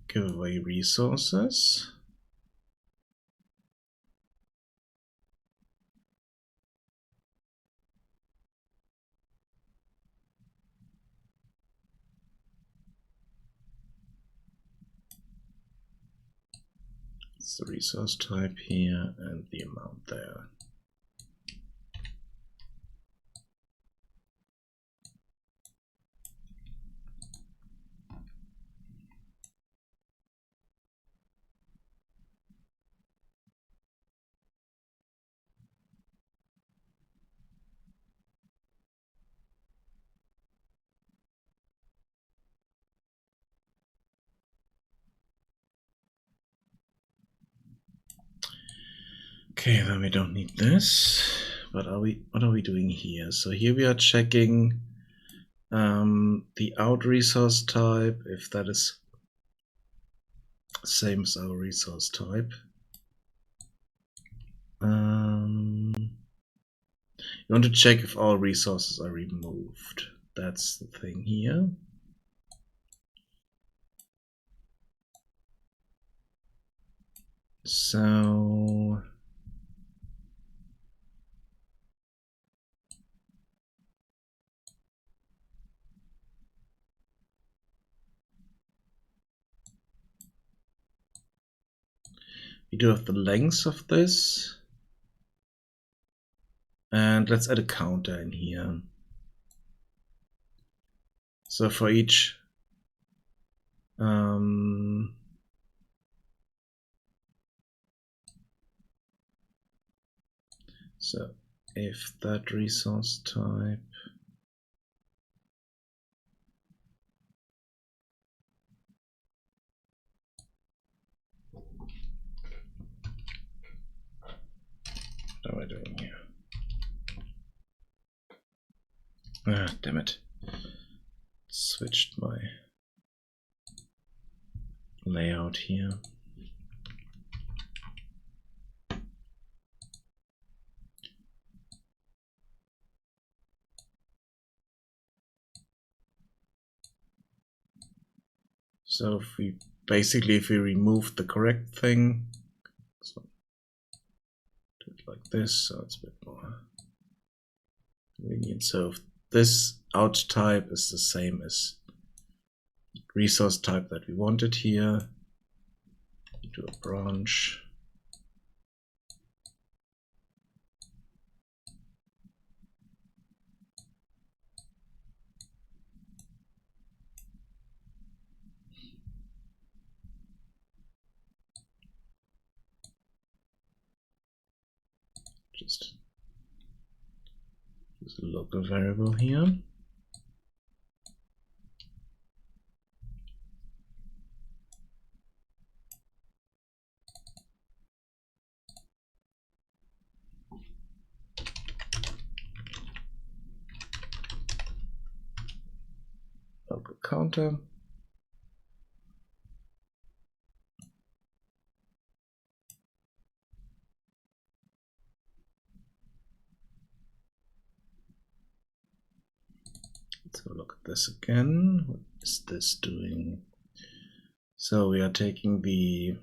giveaway resources. It's the resource type here and the amount there. Okay, then we don't need this. But what are we doing here? So here we are checking the out resource type, if that is same as our resource type. You want to check if all resources are removed. That's the thing here. So we do have the length of this. And let's add a counter in here. So for each so if that resource type what am I doing here? Ah, damn it. Switched my layout here. So if we remove the correct thing, so do it like this, so it's a bit more convenient. So if this out type is the same as resource type that we wanted here, do a branch. Just use a local variable here. Local counter. Let's have a look at this again. What is this doing? So we are taking the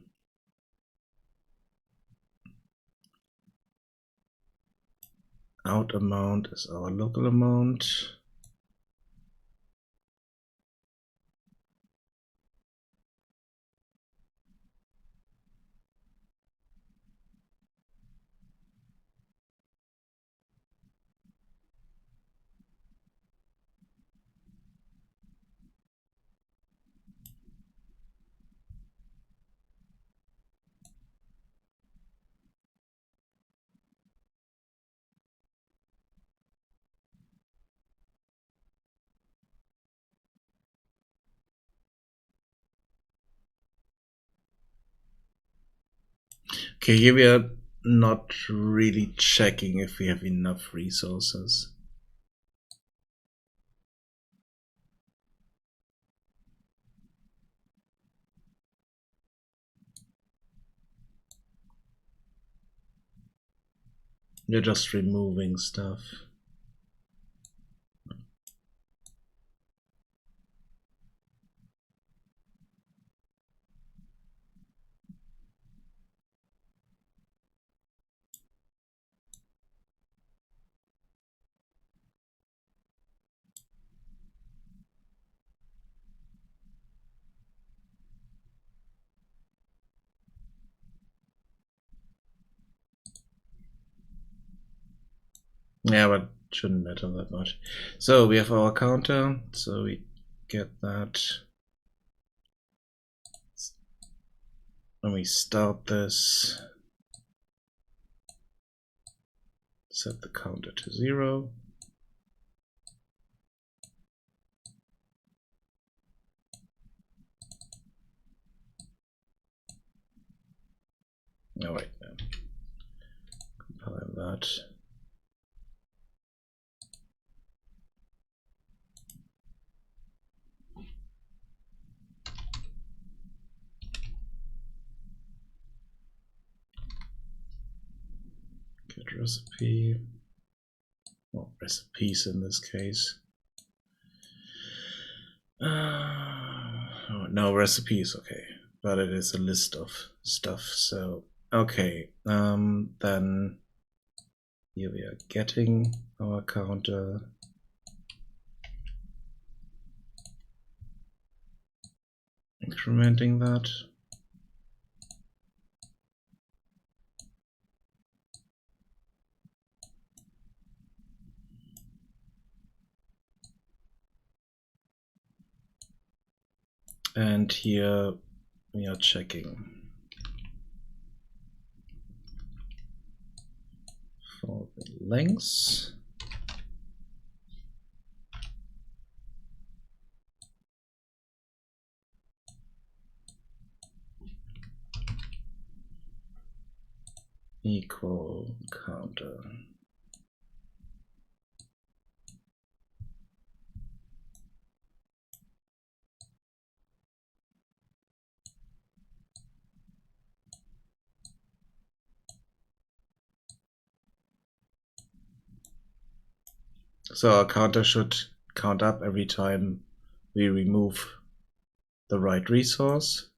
out amount as our local amount. Okay, here we are not really checking if we have enough resources. We're just removing stuff. Yeah, but shouldn't matter that much. So we have our counter, so we get that. When we start this, set the counter to 0. Oh wait, no. Compile that. Get recipe. Well, recipes in this case. Oh, no recipes, okay. But it is a list of stuff, so okay. Then here we are getting our counter. Incrementing that. And here we are checking for the lengths. Equal counter. So our counter should count up every time we remove the right resource.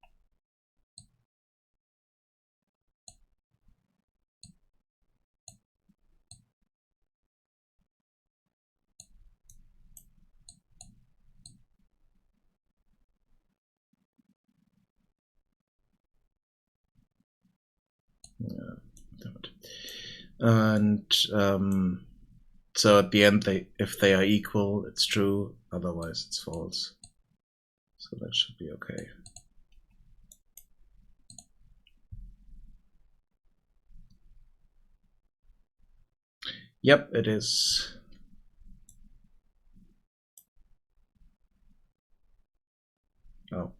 And so at the end, if they are equal, it's true. Otherwise, it's false. So that should be okay. Yep, it is. Oh,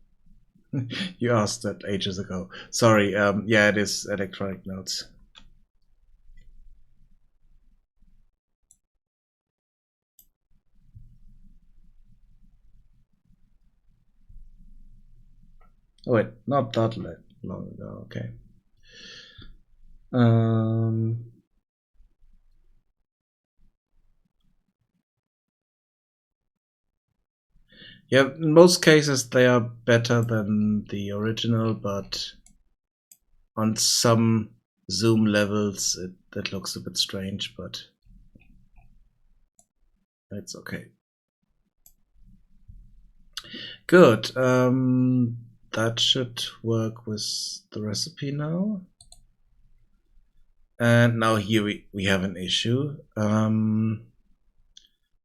you asked that ages ago. Sorry. Yeah, it is electronic notes. Oh wait, not that long ago. Okay. Yeah, in most cases they are better than the original, but on some zoom levels that looks a bit strange, but it's okay. Good. That should work with the recipe now. And now here we have an issue,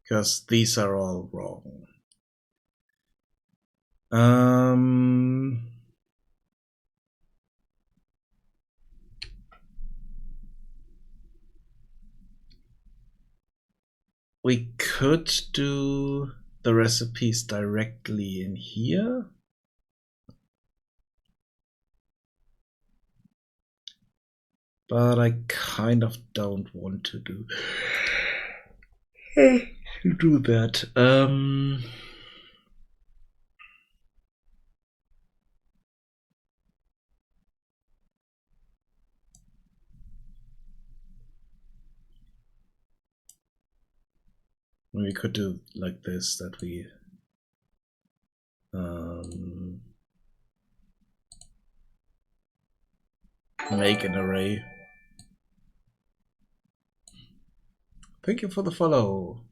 because these are all wrong. We could do the recipes directly in here. But I kind of don't want to do that. We could do like this, that we make an array. Thank you for the follow.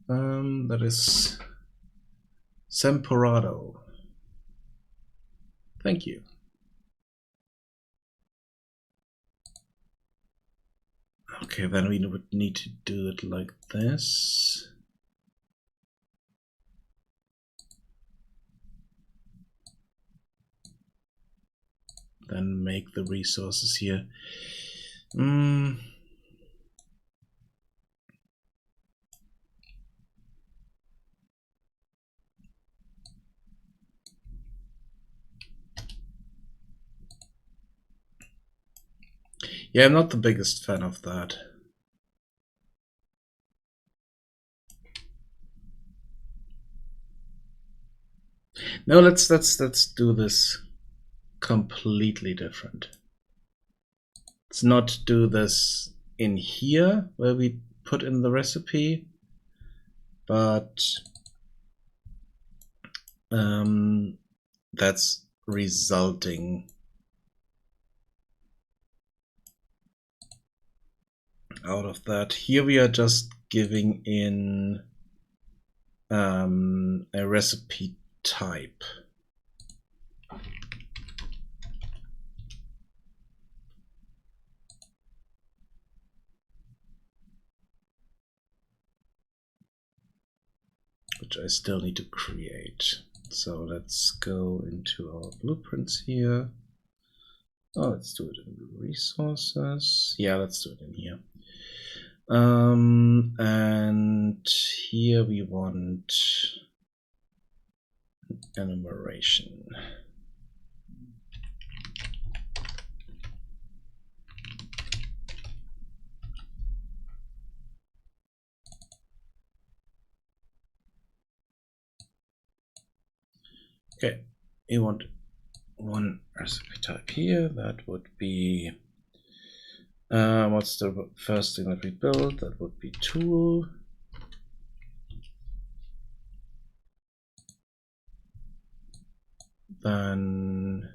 That is Semporado. Thank you. Okay, then we would need to do it like this. Then make the resources here. Yeah, I'm not the biggest fan of that. No, let's do this completely different. let's not do this in here where we put in the recipe, but that's resulting out of that. Here we are just giving in a recipe type. Which I still need to create. So let's go into our blueprints here. Oh, let's do it in resources. Yeah, let's do it in here. And here we want enumeration. Okay, you want one recipe type here. That would be what's the first thing that we build? That would be tool. Then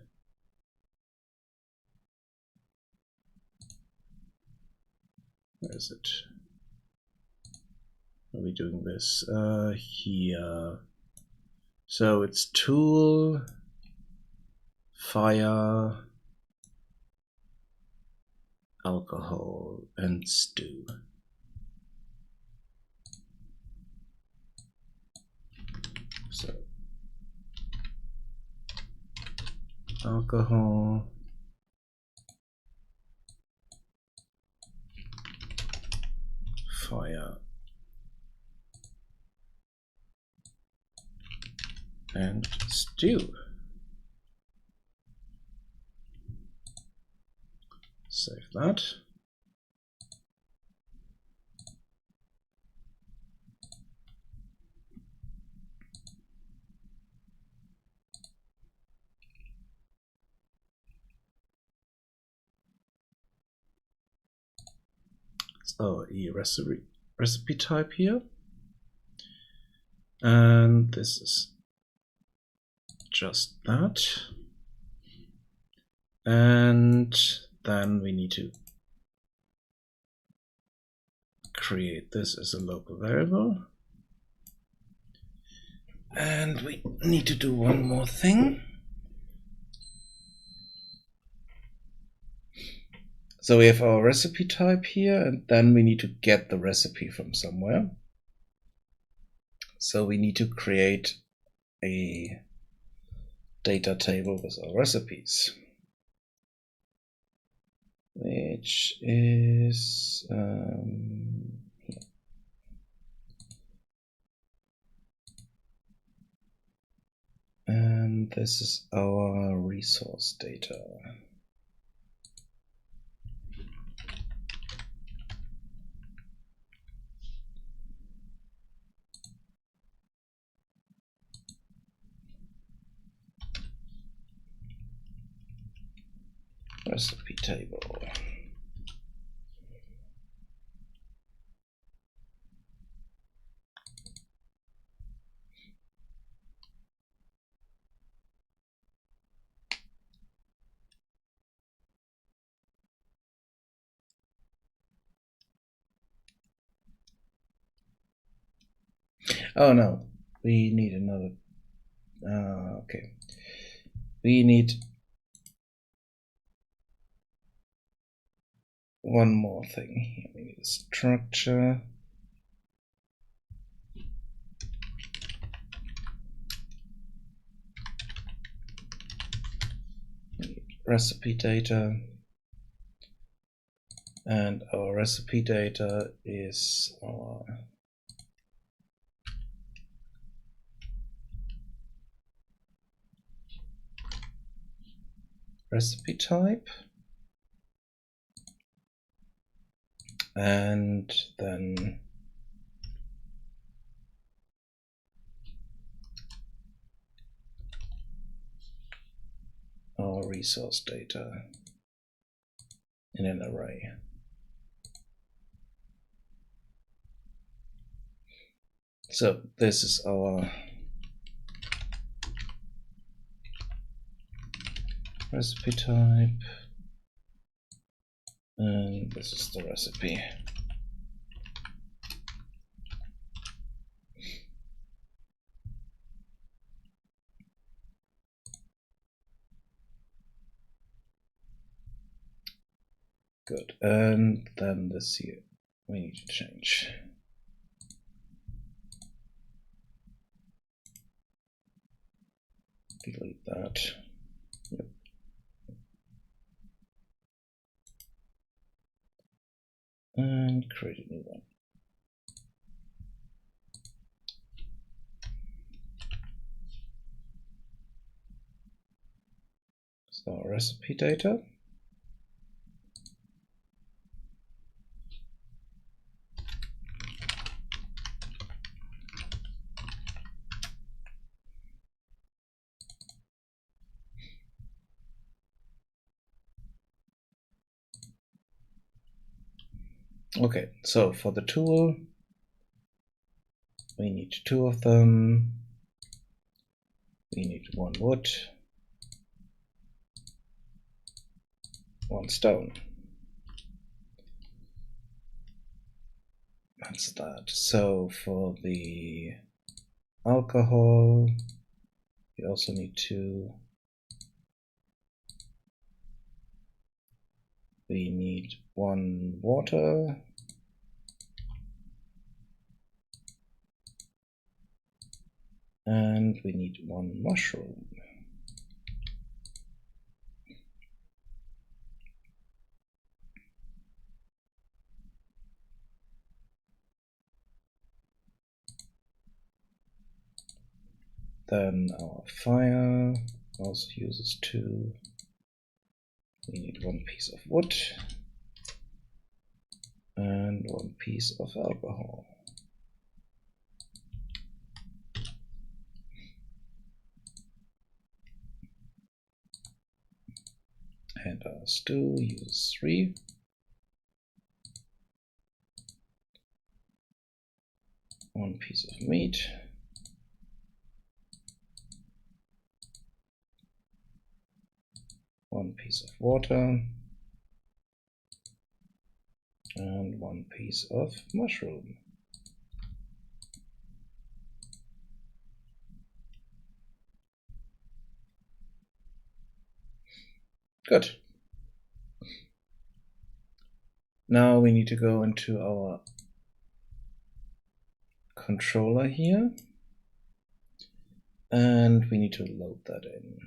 where is it? Are we doing this here? So it's tool, fire, alcohol, and stew. So alcohol, fire, and stew. Save that. So a recipe type here. And this is just that. And then we need to create this as a local variable. And we need to do one more thing. So we have our recipe type here, and then we need to get the recipe from somewhere. So we need to create a data table with our recipes, which is here. And this is our resource data. Recipe table. Oh no, we need another. Okay, we need one more thing here. We need a structure. Recipe data. And our recipe data is our recipe type. And then our resource data. in an array. So this is our recipe type, and this is the recipe. Good, and then this here we need to change. Delete that. Yep. And create a new one. So recipe data. Okay, so for the tool, we need 2 of them. We need 1 wood, 1 stone. That's that. So for the alcohol, we also need 2. We need 1 water. And we need 1 mushroom. Then our fire also uses 2. We need 1 piece of wood and 1 piece of alcohol. And our stew uses 3. One piece of meat. One piece of water. And 1 piece of mushroom. Good. Now we need to go into our controller here, and we need to load that in.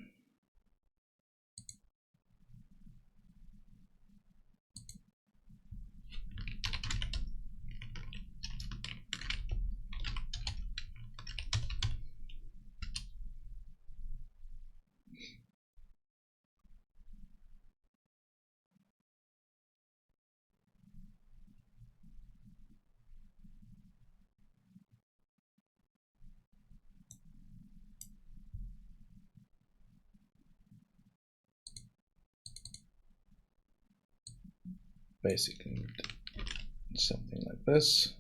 Basically something like this.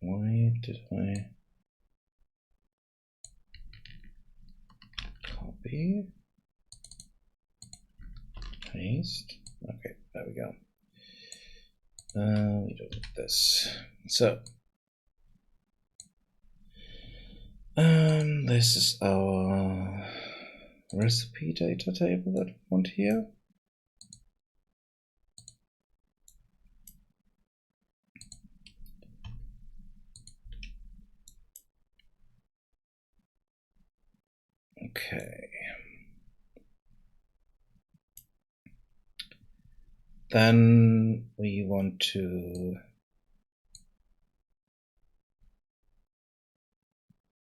Why did I copy, paste? Okay, there we go. We don't need this. So this is our recipe data table that we want here. Okay. Then we want to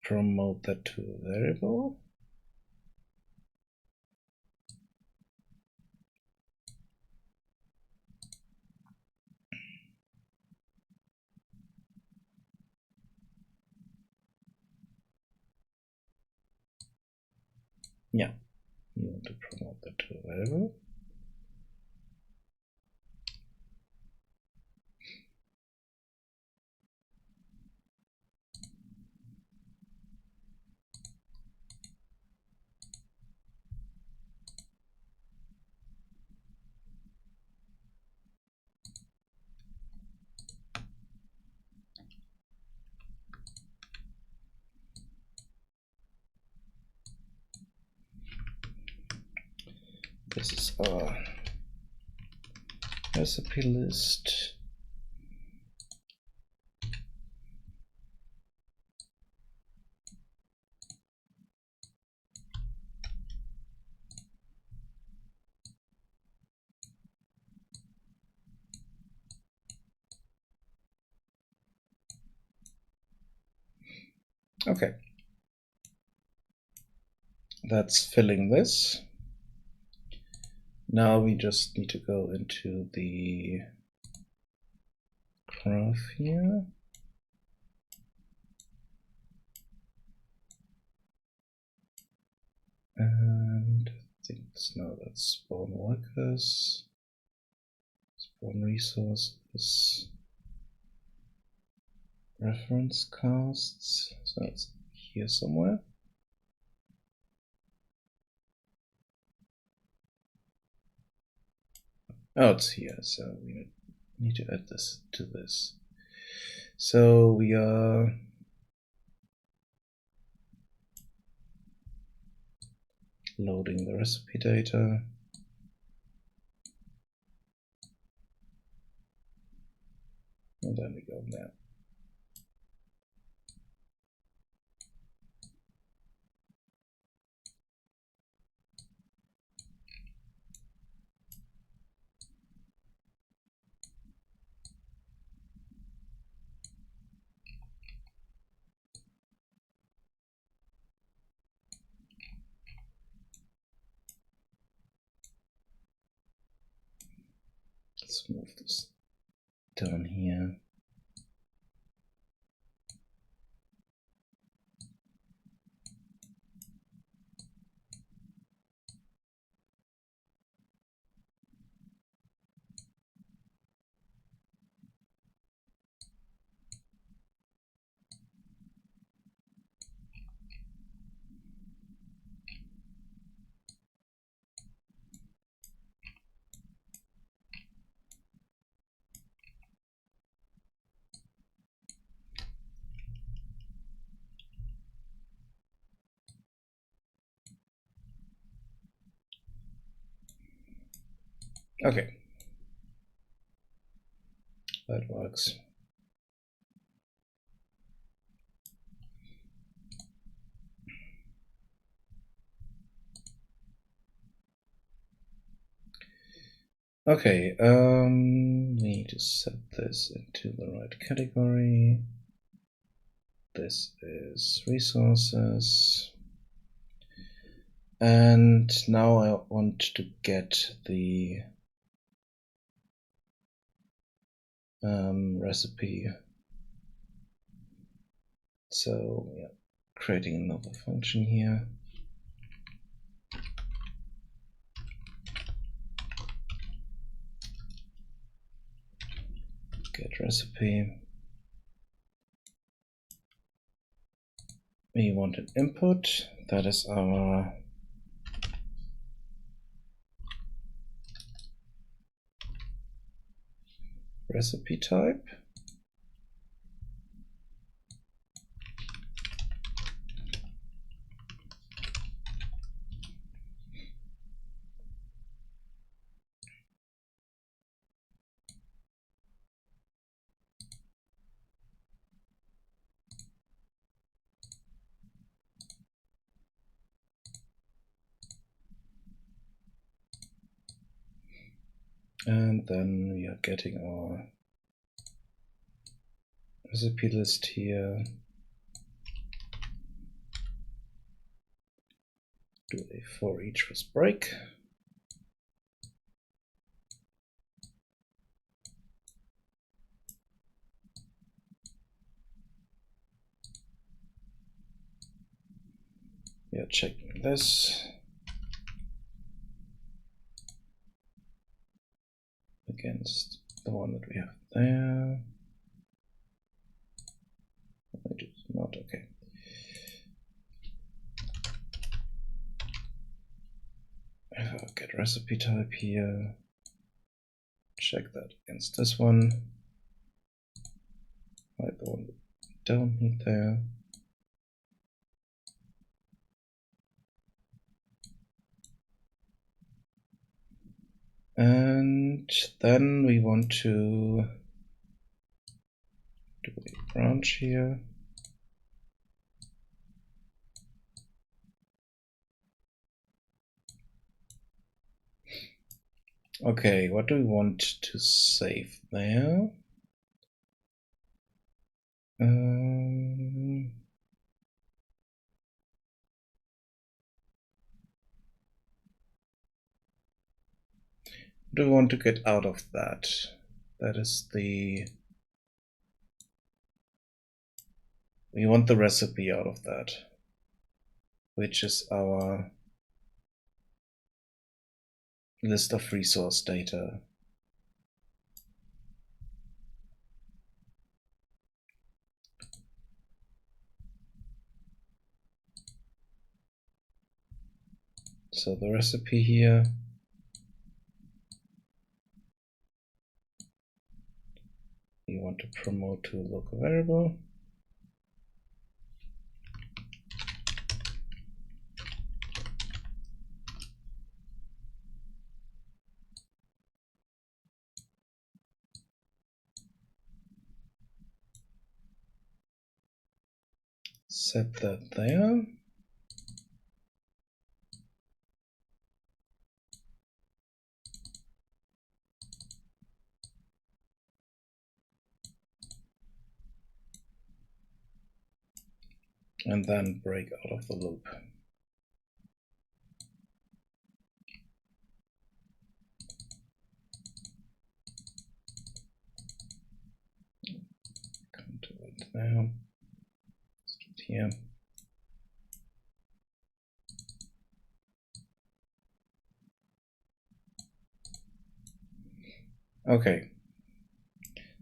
promote that to a variable. Yeah, you want to promote that to a variable. This is our recipe list. Okay, that's filling this. Now we just need to go into the graph here. And I think now that's spawn workers, spawn resources, reference casts. So it's here somewhere. Oh, it's here. So we need to add this to this. So we are loading the recipe data. And then we go there. Let's move this down here. Okay, that works. Okay, we need to set this into the right category. This is resources. And now I want to get the recipe. So yeah, creating another function here. Get recipe. We want an input. That is our recipe type. And then we are getting our recipe list here. Do a for each with break. We are checking this. against the one that we have there. Not okay. Get recipe type here. Check that against this one. Like the one we don't need there. And then we want to do a branch here. Okay, what do we want to save there? What do we want to get out of that? That is the... We want the recipe out of that, which is our list of resource data. So the recipe here, we want to promote to a local variable. Set that there. And then break out of the loop. Come to it now. Let's do it here. Okay.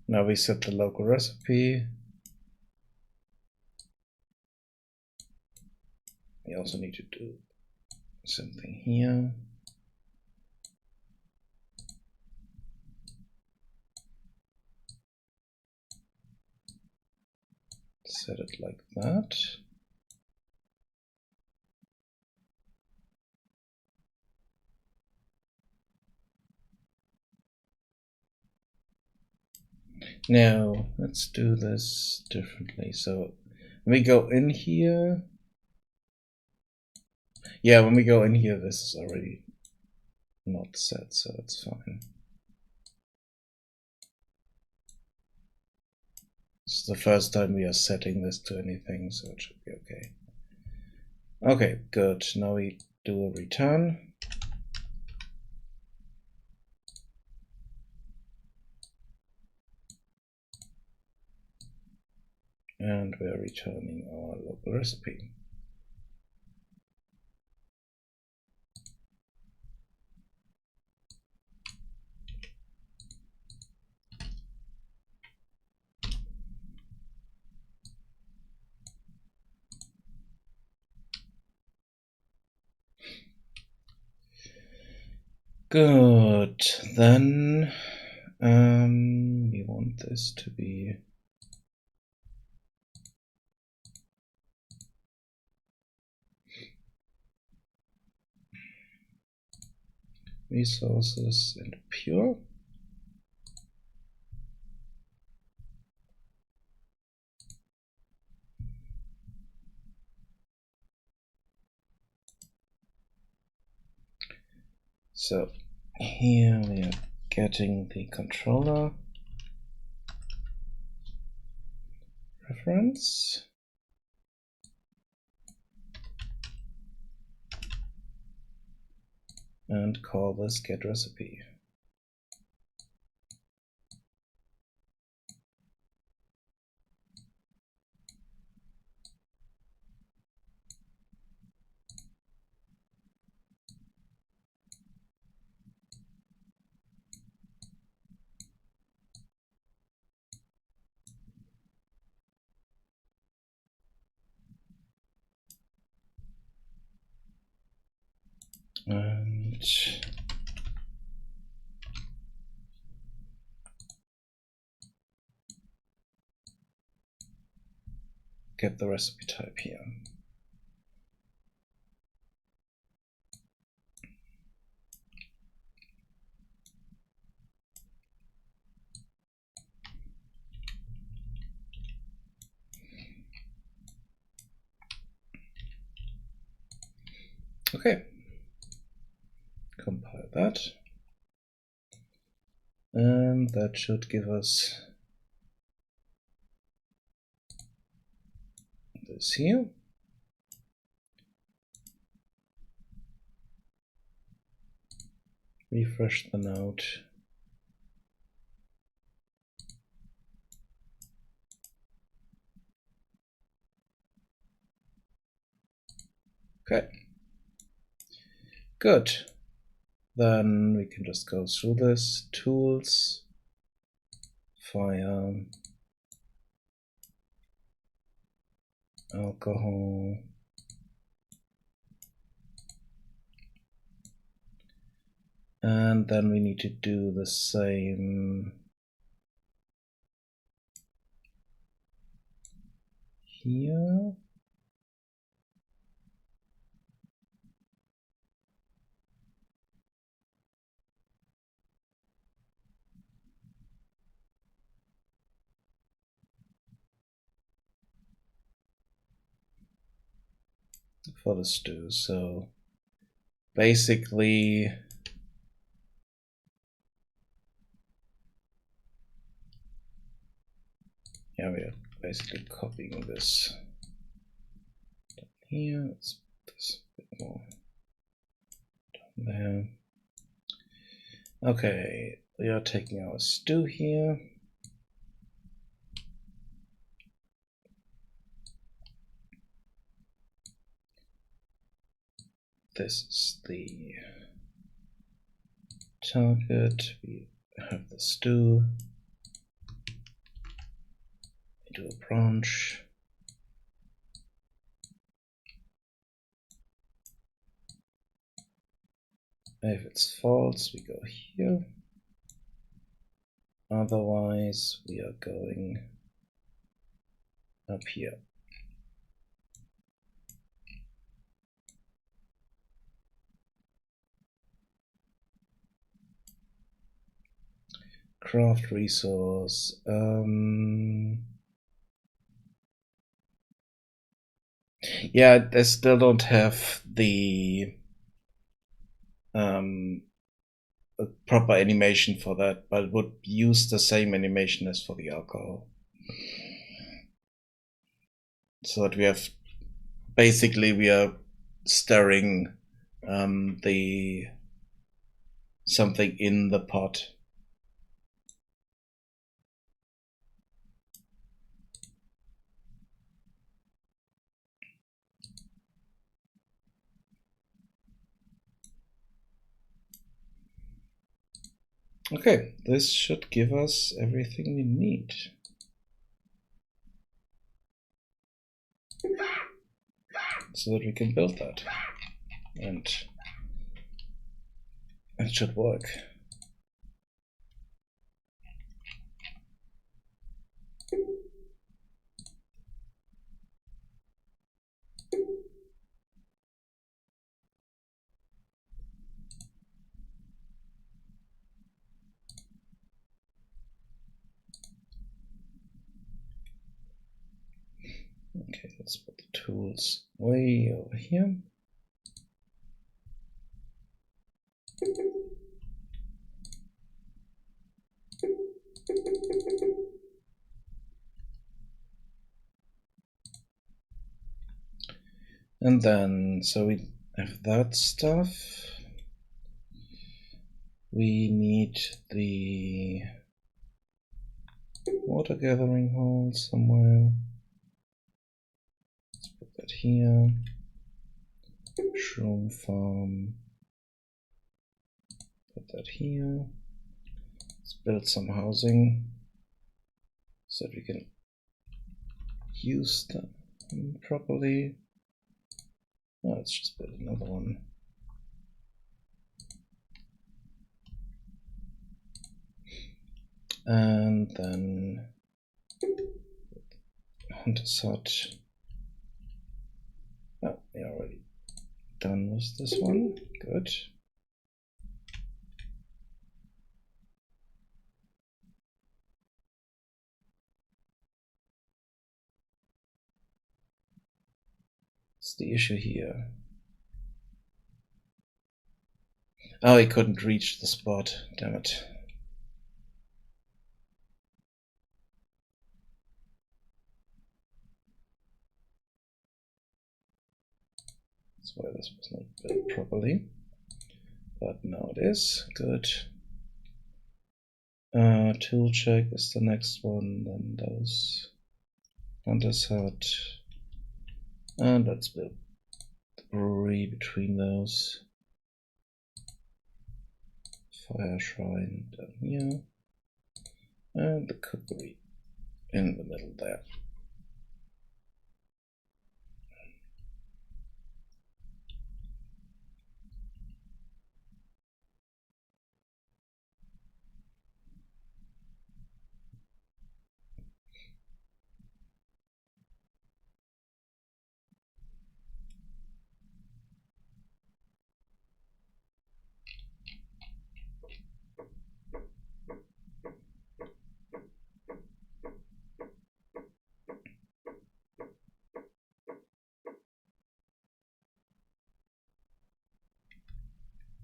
Now we set the local recipe. We also need to do something here. Set it like that. Now let's do this differently. So when we go in here, yeah, when we go in here, this is already not set, so it's fine. It's the first time we are setting this to anything, so it should be okay. Okay, good. Now we do a return. And we are returning our local recipe. Good. Then we want this to be resources and pure. So here we are getting the controller reference. And call this get recipe. And get the recipe type here. Okay, compile that. And that should give us this here. Refresh the node. Okay. Good. Then we can just go through this. Tools, fire, alcohol, and then we need to do the same here. For the stew. So basically we are basically copying this here. Let's put this a bit more down there. Okay, we are taking our stew here. This is the target. We have the stew. We do a branch. If it's false, we go here. Otherwise, we are going up here. Craft resource. Yeah, they still don't have the a proper animation for that, but it would use the same animation as for the alcohol. So that we have basically we are stirring the something in the pot. Okay, this should give us everything we need. So that we can build that. And it should work. Okay, let's put the tools way over here. And then, so we have that stuff. We need the water gathering hole somewhere. Let's put that here. Shroom farm. Put that here. Let's build some housing so that we can use them properly. Oh, let's just build another one. And then Hunter's Hut. Oh, we already done with this one. Good. What's the issue here? Oh, he couldn't reach the spot. Damn it. That's why this was not built properly. But now it is. Good. Tool check is the next one. Then those. Hunter's Hut. And let's build the brewery between those. Fire shrine down here. And the cookery in the middle there.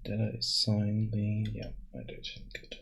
Did I assign the... yeah, I did. Good.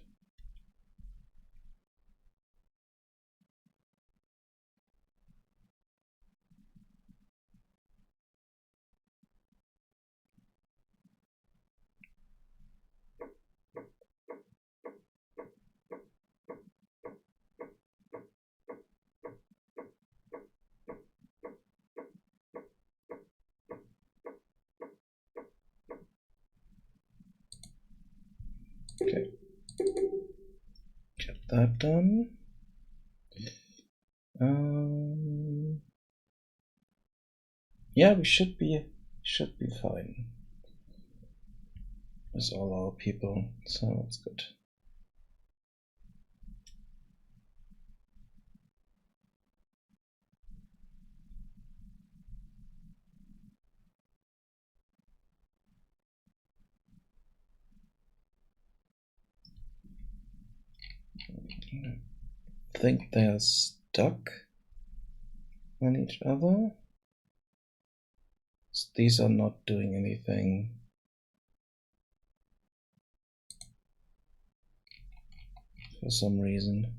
Okay. Get that done. Yeah, we should be fine with all our people, so that's good. I think they're stuck on each other. These are not doing anything. For some reason.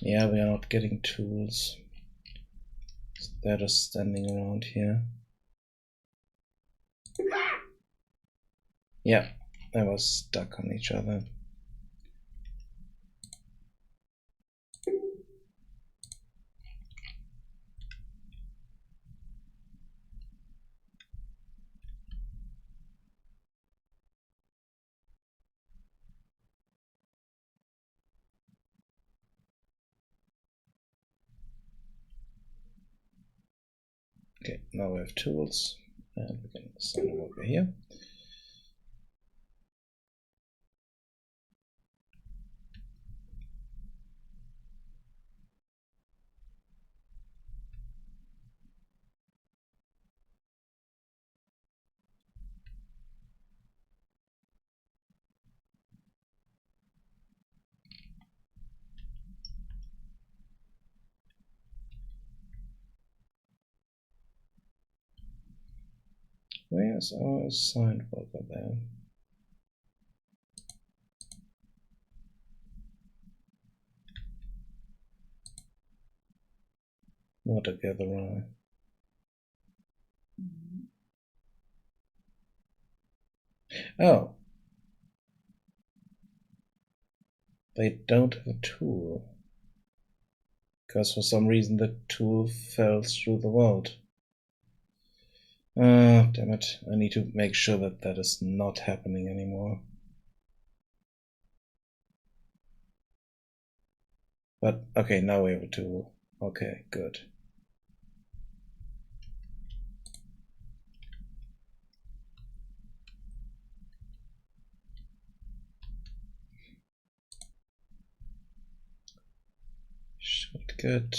Yeah, we are not getting tools. They're just standing around here. Yeah, they were stuck on each other. Okay, now we have tools, and we can assign them over here. Where's our assigned worker there? Water gatherer. Oh. They don't have a tool. Because for some reason the tool fell through the world. Ah, damn it. I need to make sure that that is not happening anymore. But, okay, now we have a tool. Okay, good. Should get...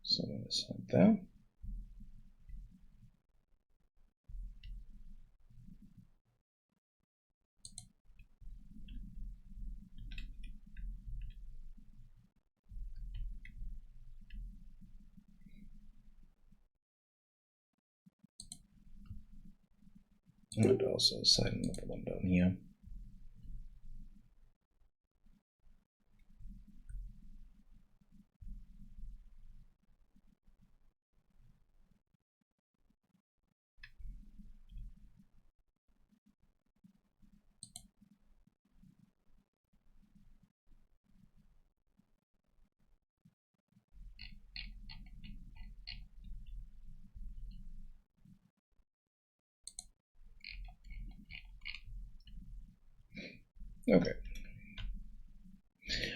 So it's right there. And also assign another one down here. Okay.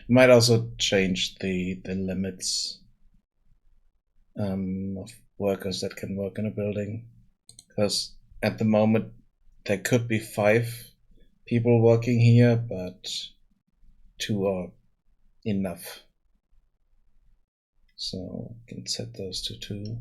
Might also change the limits of workers that can work in a building. Because at the moment there could be 5 people working here, but 2 are enough. So I can set those to 2.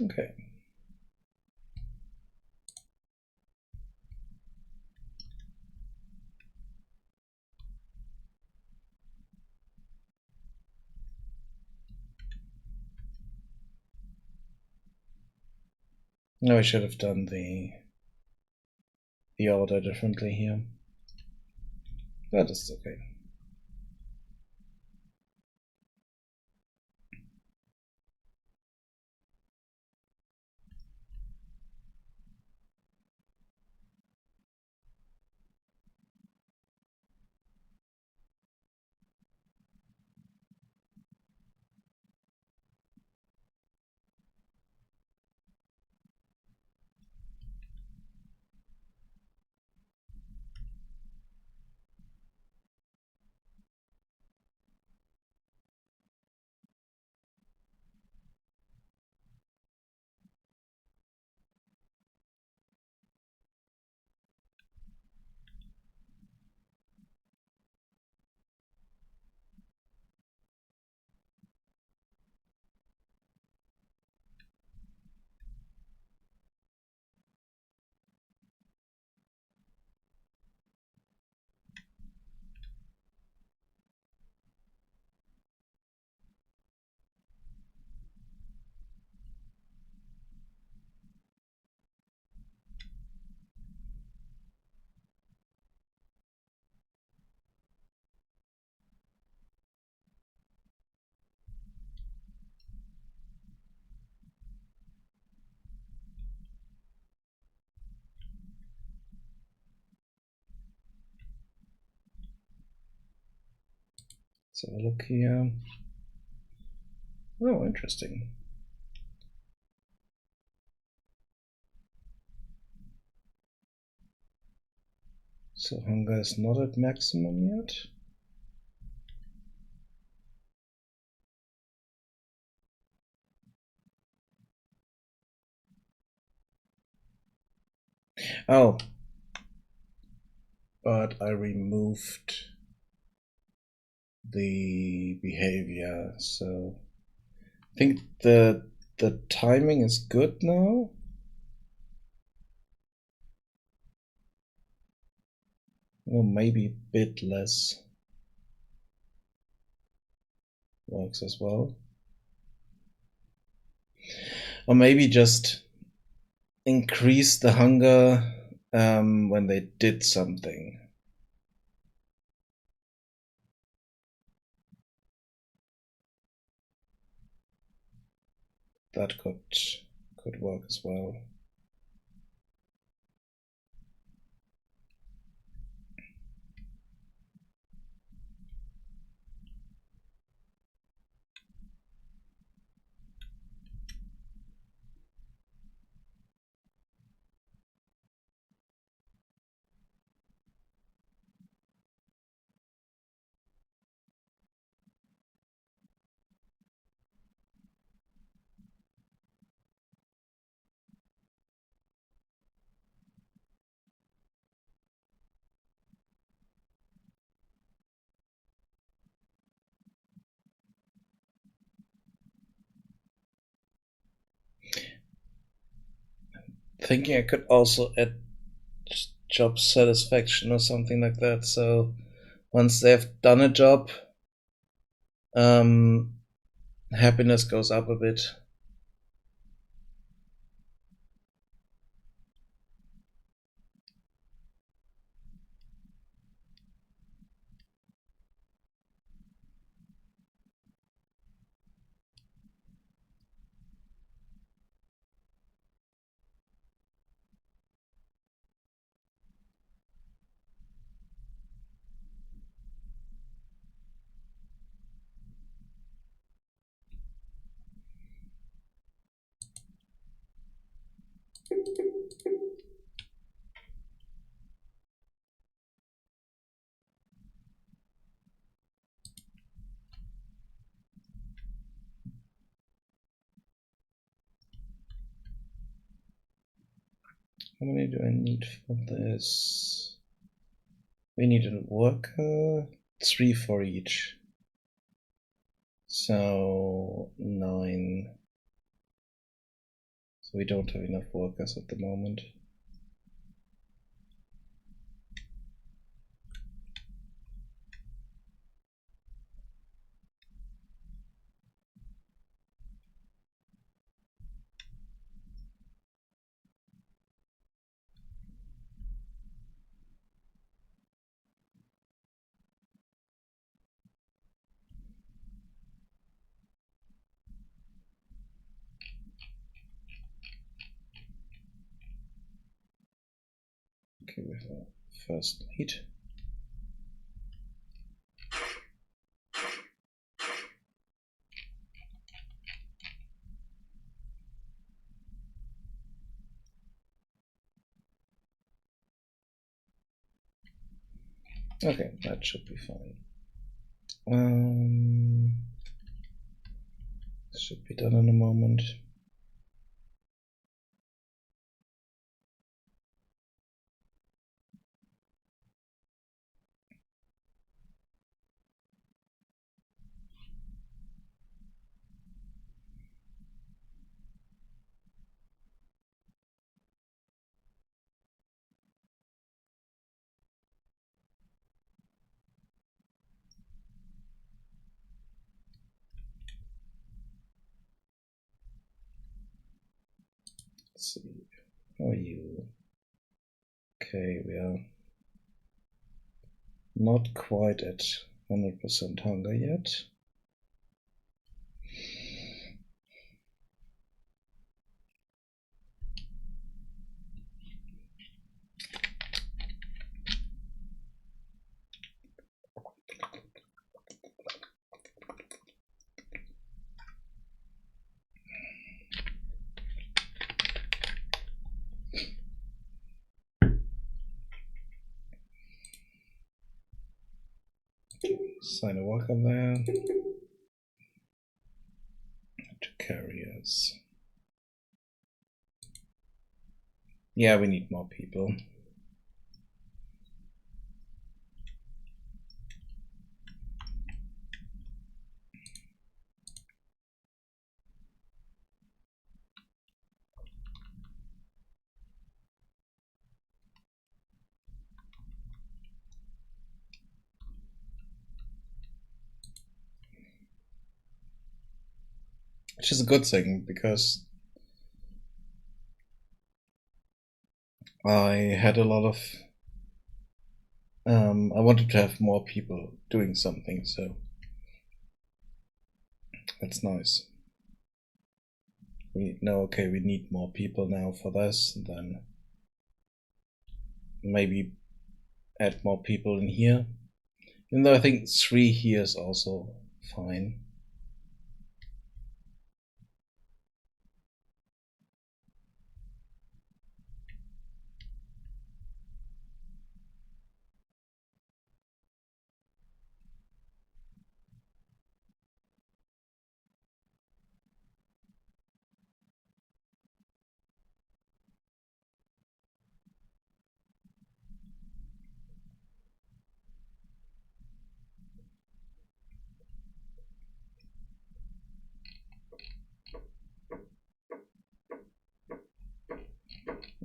Okay. No, I should have done the order differently here. That is okay. So look here. Oh, interesting. So hunger is not at maximum yet. Oh, but I removed the behavior, so I think the timing is good now. Or maybe a bit less works as well. Or maybe just increase the hunger when they did something. That could work as well. Thinking I could also add job satisfaction or something like that. So once they've done a job, happiness goes up a bit. How many do I need for this? We need a worker, 3 for each. So 9. So we don't have enough workers at the moment. Okay, we have a first need. Okay, that should be fine. Should be done in a moment. Let's see. How are you? Okay, we are not quite at 100% hunger yet. assign a worker there to carriers. Yeah, we need more people. Which is a good thing, because I had a lot of I wanted to have more people doing something, so that's nice. We know, okay, we need more people now for this, and then maybe add more people in here. Even though I think 3 here is also fine.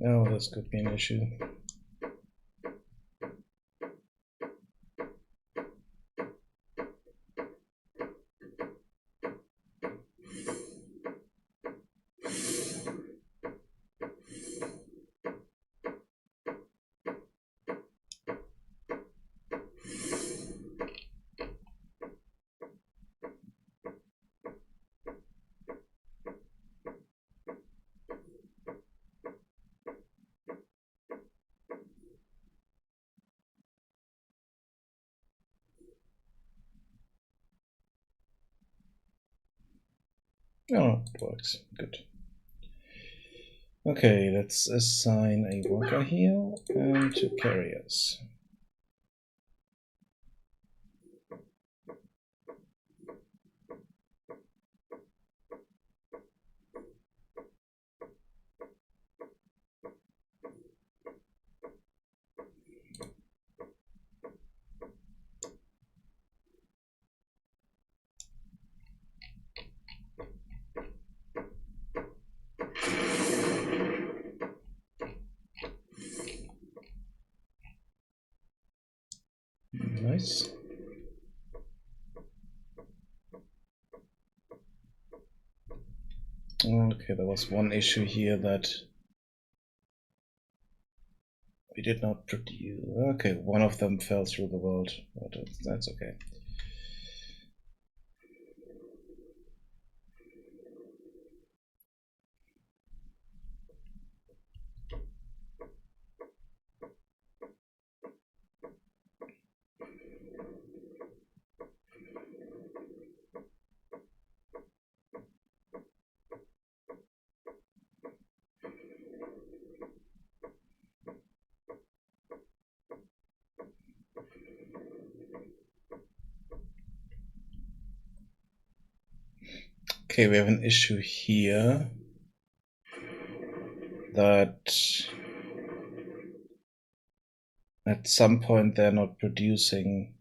Oh, this could be an issue. Oh, it works. Good. Okay, let's assign a worker here and 2 carriers. Nice. Okay, there was one issue here that we did not produce. Okay, one of them fell through the world, but that's okay. Okay, we have an issue here that at some point they're not producing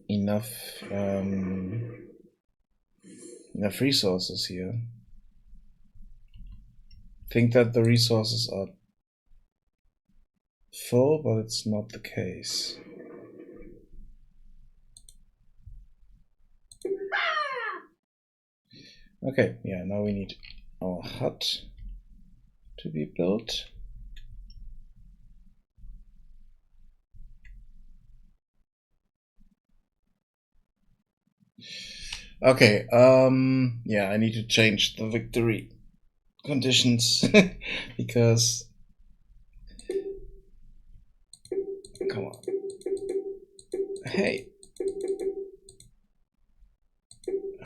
enough resources here. I think that the resources are full, but it's not the case. Okay, yeah, now we need our hut to be built. Okay, yeah, I need to change the victory conditions because come on. Hey.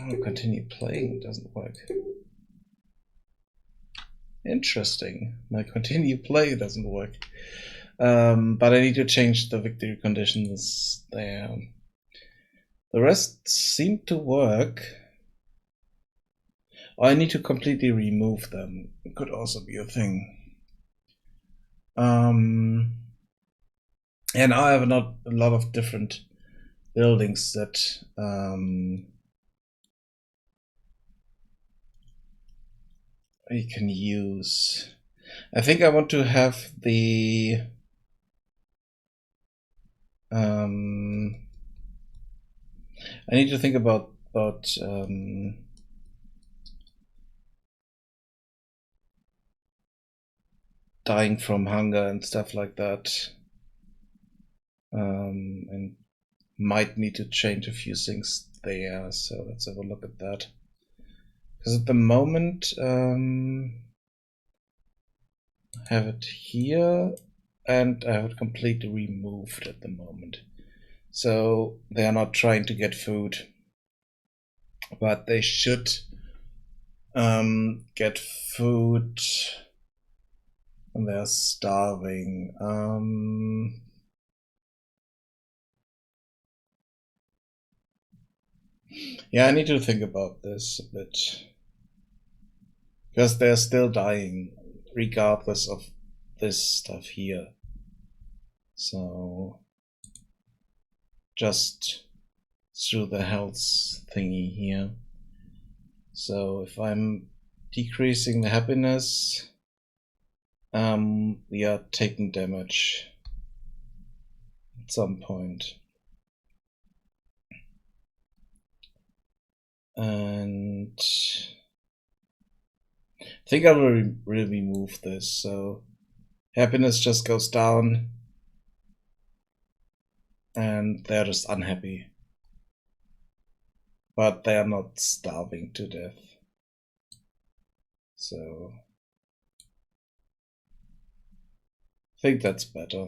Oh, continue playing doesn't work. Interesting. My continue play doesn't work. But I need to change the victory conditions there. The rest seem to work. Oh, I need to completely remove them. It could also be a thing. And I have not a lot of different buildings that we can use. I think I want to have the I need to think about dying from hunger and stuff like that. And might need to change a few things there, so let's have a look at that. Because at the moment, I have it here, and I have it completely removed at the moment. So they are not trying to get food, but they should get food when they're starving. Yeah, I need to think about this a bit. Because they're still dying, regardless of this stuff here. So, just through the health thingy here. So, if I'm decreasing the happiness, we are taking damage at some point. And I think I will really remove this. So happiness just goes down, and they're just unhappy. But they are not starving to death. So I think that's better.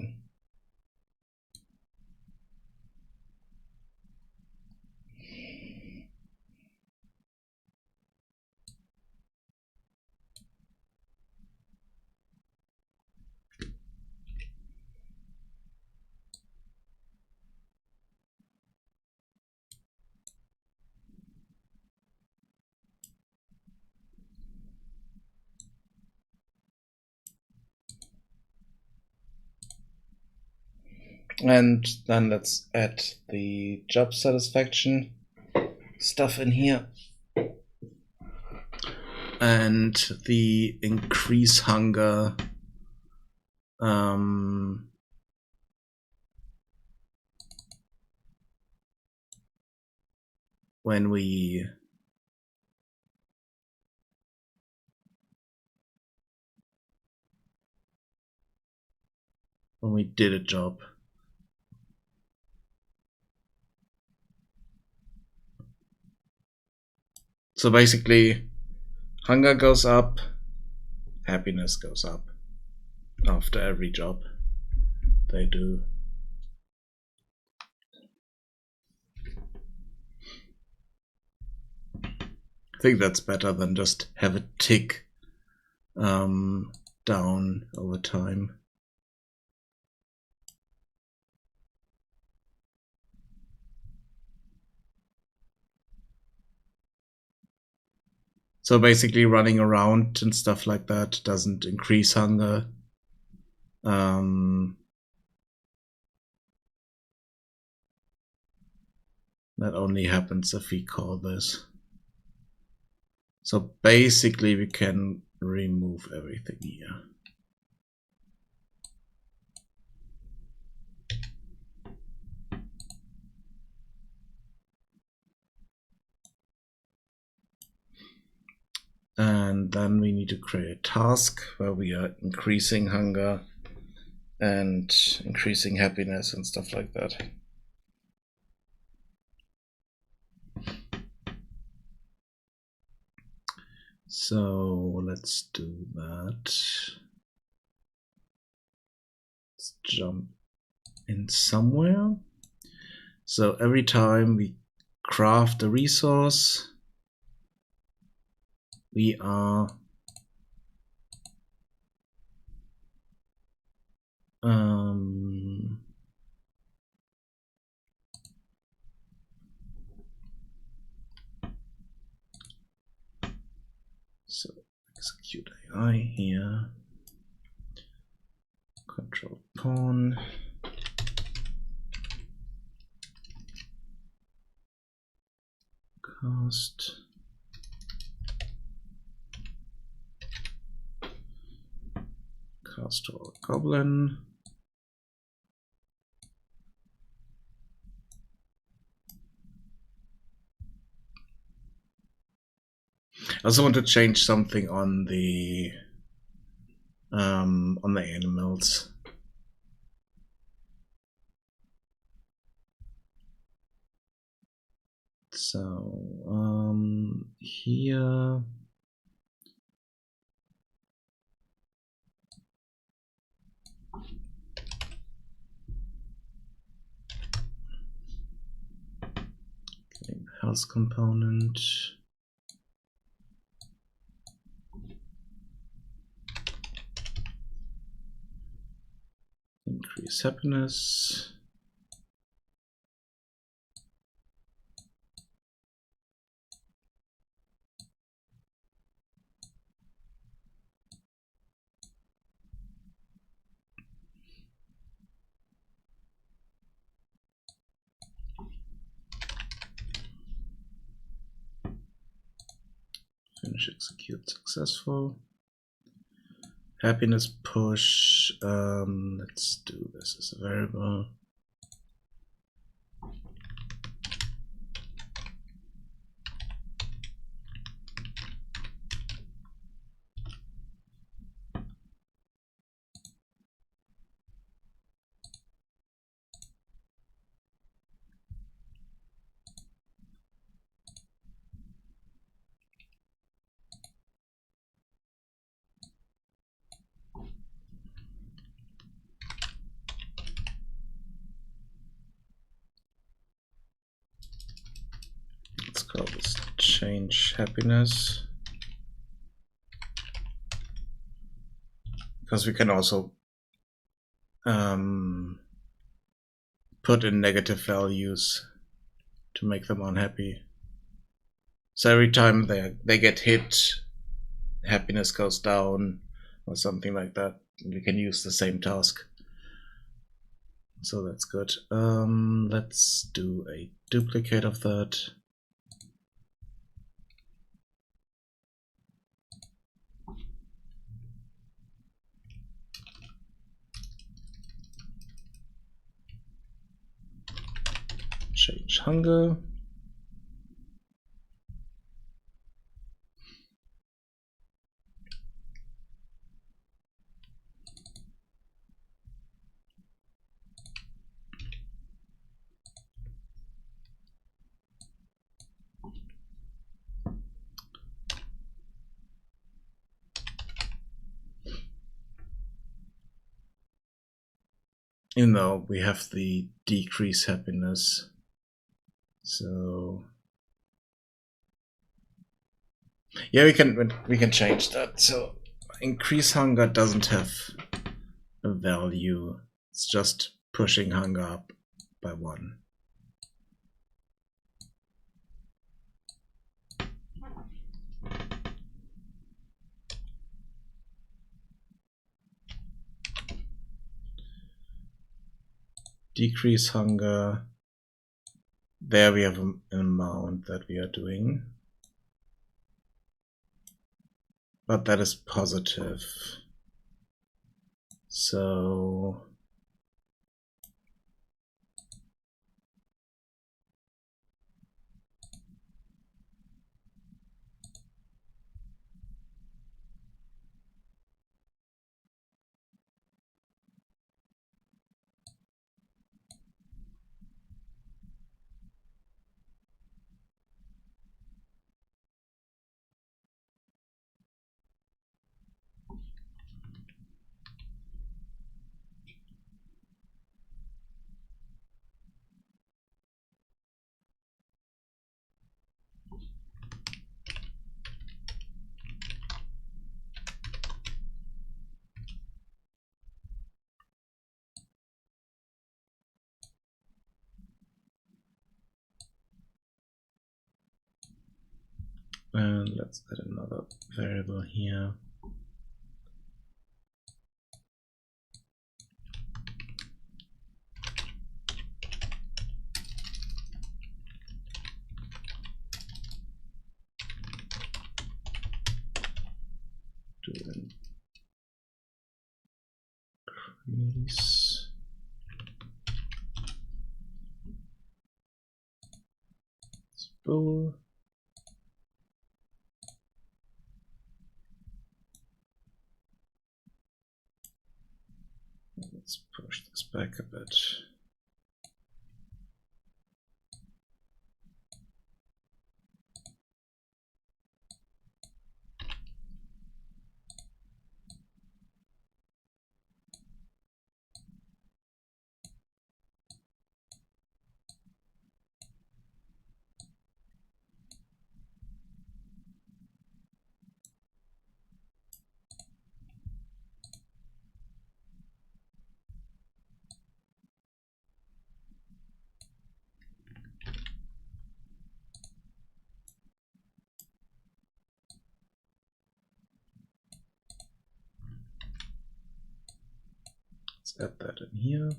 And then let's add the job satisfaction stuff in here. And the increase hunger when we did a job. So basically, hunger goes up, happiness goes up after every job they do. I think that's better than just have it tick down over time. So basically running around and stuff like that doesn't increase hunger. That only happens if we call this. So basically we can remove everything here. And then we need to create a task where we are increasing hunger and increasing happiness and stuff like that. So let's do that. Let's jump in somewhere. So every time we craft a resource, we are So execute AI here. Control pawn. Cast. Cast to our Goblin. I also want to change something on the animals. So here health component. Increase happiness. Finish execute successful. Happiness push. Let's do this as a variable. Let's call this change happiness. Because we can also put in negative values to make them unhappy. So every time they get hit, happiness goes down or something like that. And we can use the same task. So that's good. Let's do a duplicate of that. Change hunger. You know, we have the decrease happiness. So yeah, we can change that. So increase hunger doesn't have a value. It's just pushing hunger up by 1. Decrease hunger. There we have an amount that we are doing. But that is positive. So And let's add another variable here. To increase spool. Let's push this back a bit. Let's add that in here.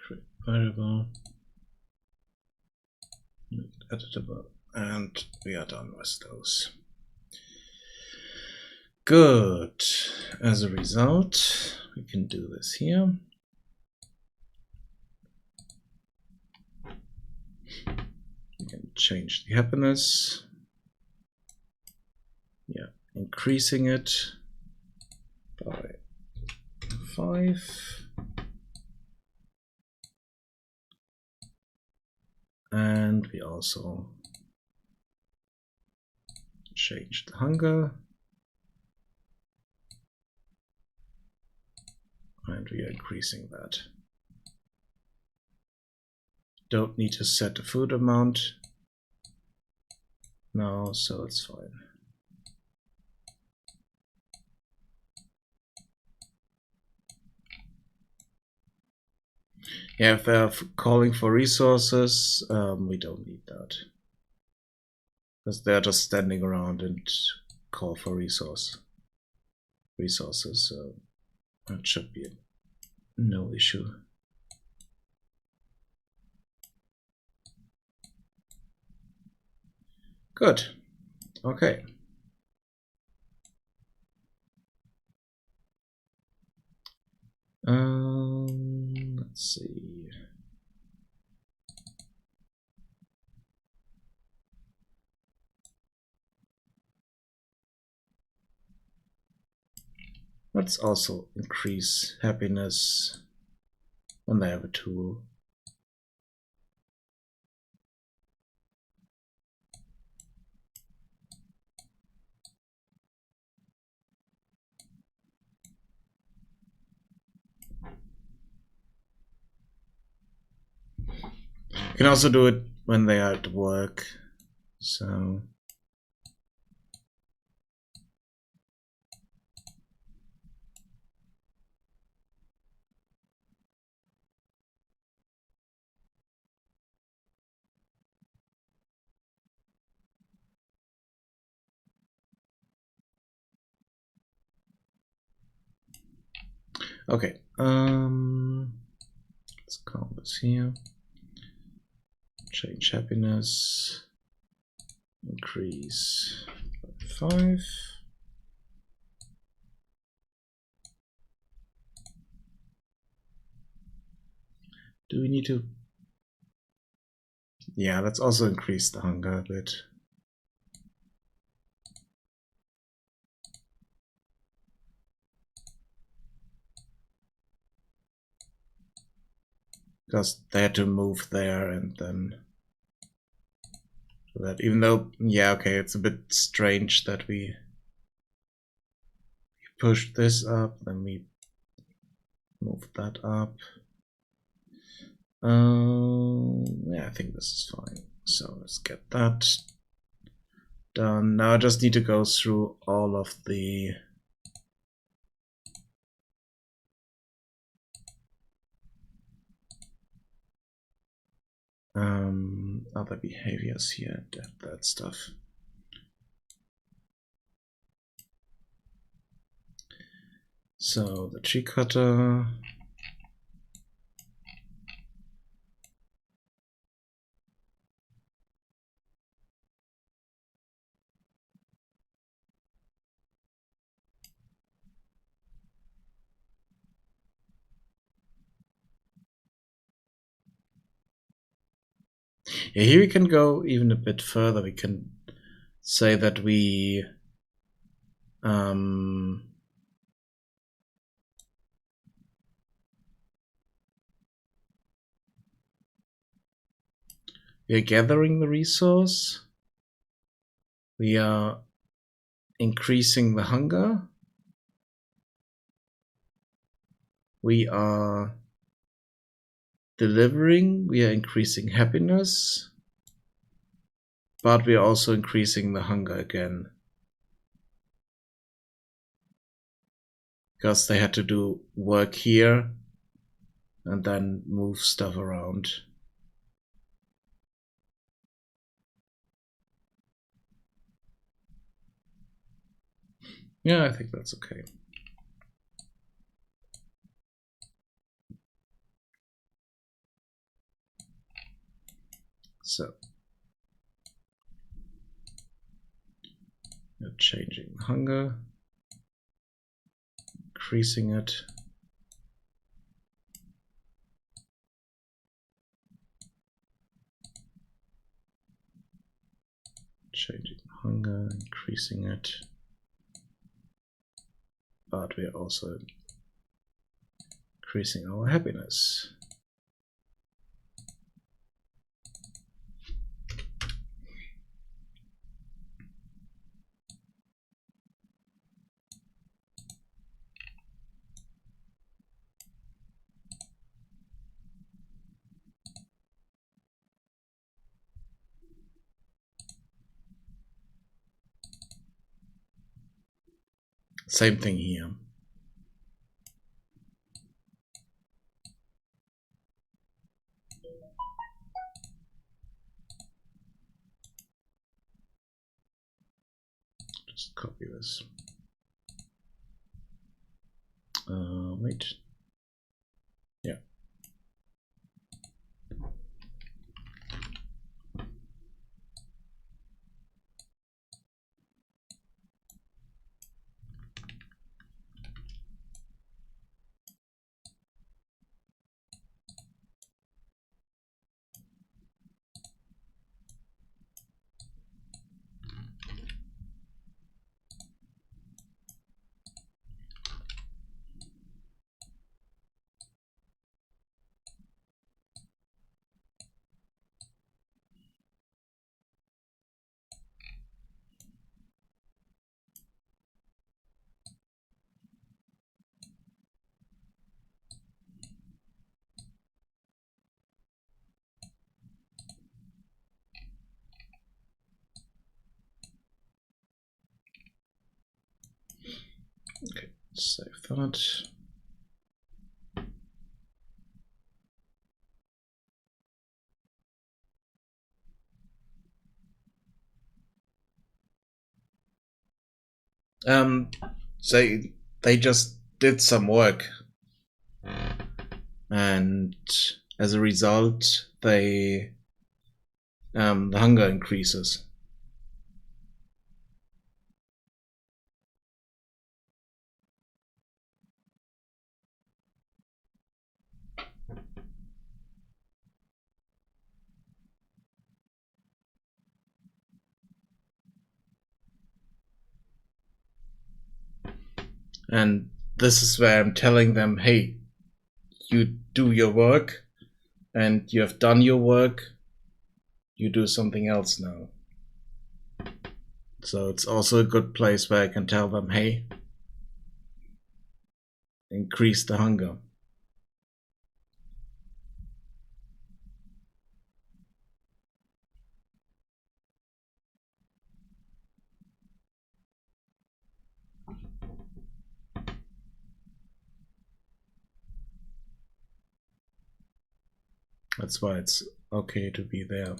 Create variable. Make it editable. And we are done with those. Good. As a result, we can do this here. We can change the happiness. Yeah, increasing it by 5. And we also change the hunger. And we are increasing that. Don't need to set the food amount now, so it's fine. Yeah, if they're calling for resources, we don't need that. Because they're just standing around and call for resources, so that should be no issue. Good. Okay. Let's see. Let's also increase happiness when they have a tool. You can also do it when they are at work. So okay, let's call this here. Change happiness, increase by 5. Do we need to? Yeah, let's also increase the hunger a bit. because they had to move there and then do that. Even though, yeah, okay, it's a bit strange that we pushed this up, then we moved that up. Yeah, I think this is fine. So let's get that done. Now I just need to go through all of the other behaviors here, that stuff. So the tree cutter. Yeah, here we can go even a bit further. We can say that we we are gathering the resource. We are increasing the hunger. We are delivering. We are increasing happiness. But we are also increasing the hunger again. Because they had to do work here and then move stuff around. Yeah, I think that's okay. So we're changing hunger, increasing it. Changing hunger, increasing it. But we are also increasing our happiness. Same thing here. Just copy this. Wait. Yeah. Okay, save that. They just did some work, and as a result, the hunger increases. And this is where I'm telling them, hey, you do your work, and you have done your work, you do something else now. So it's also a good place where I can tell them, hey, increase the hunger. That's why it's okay to be there.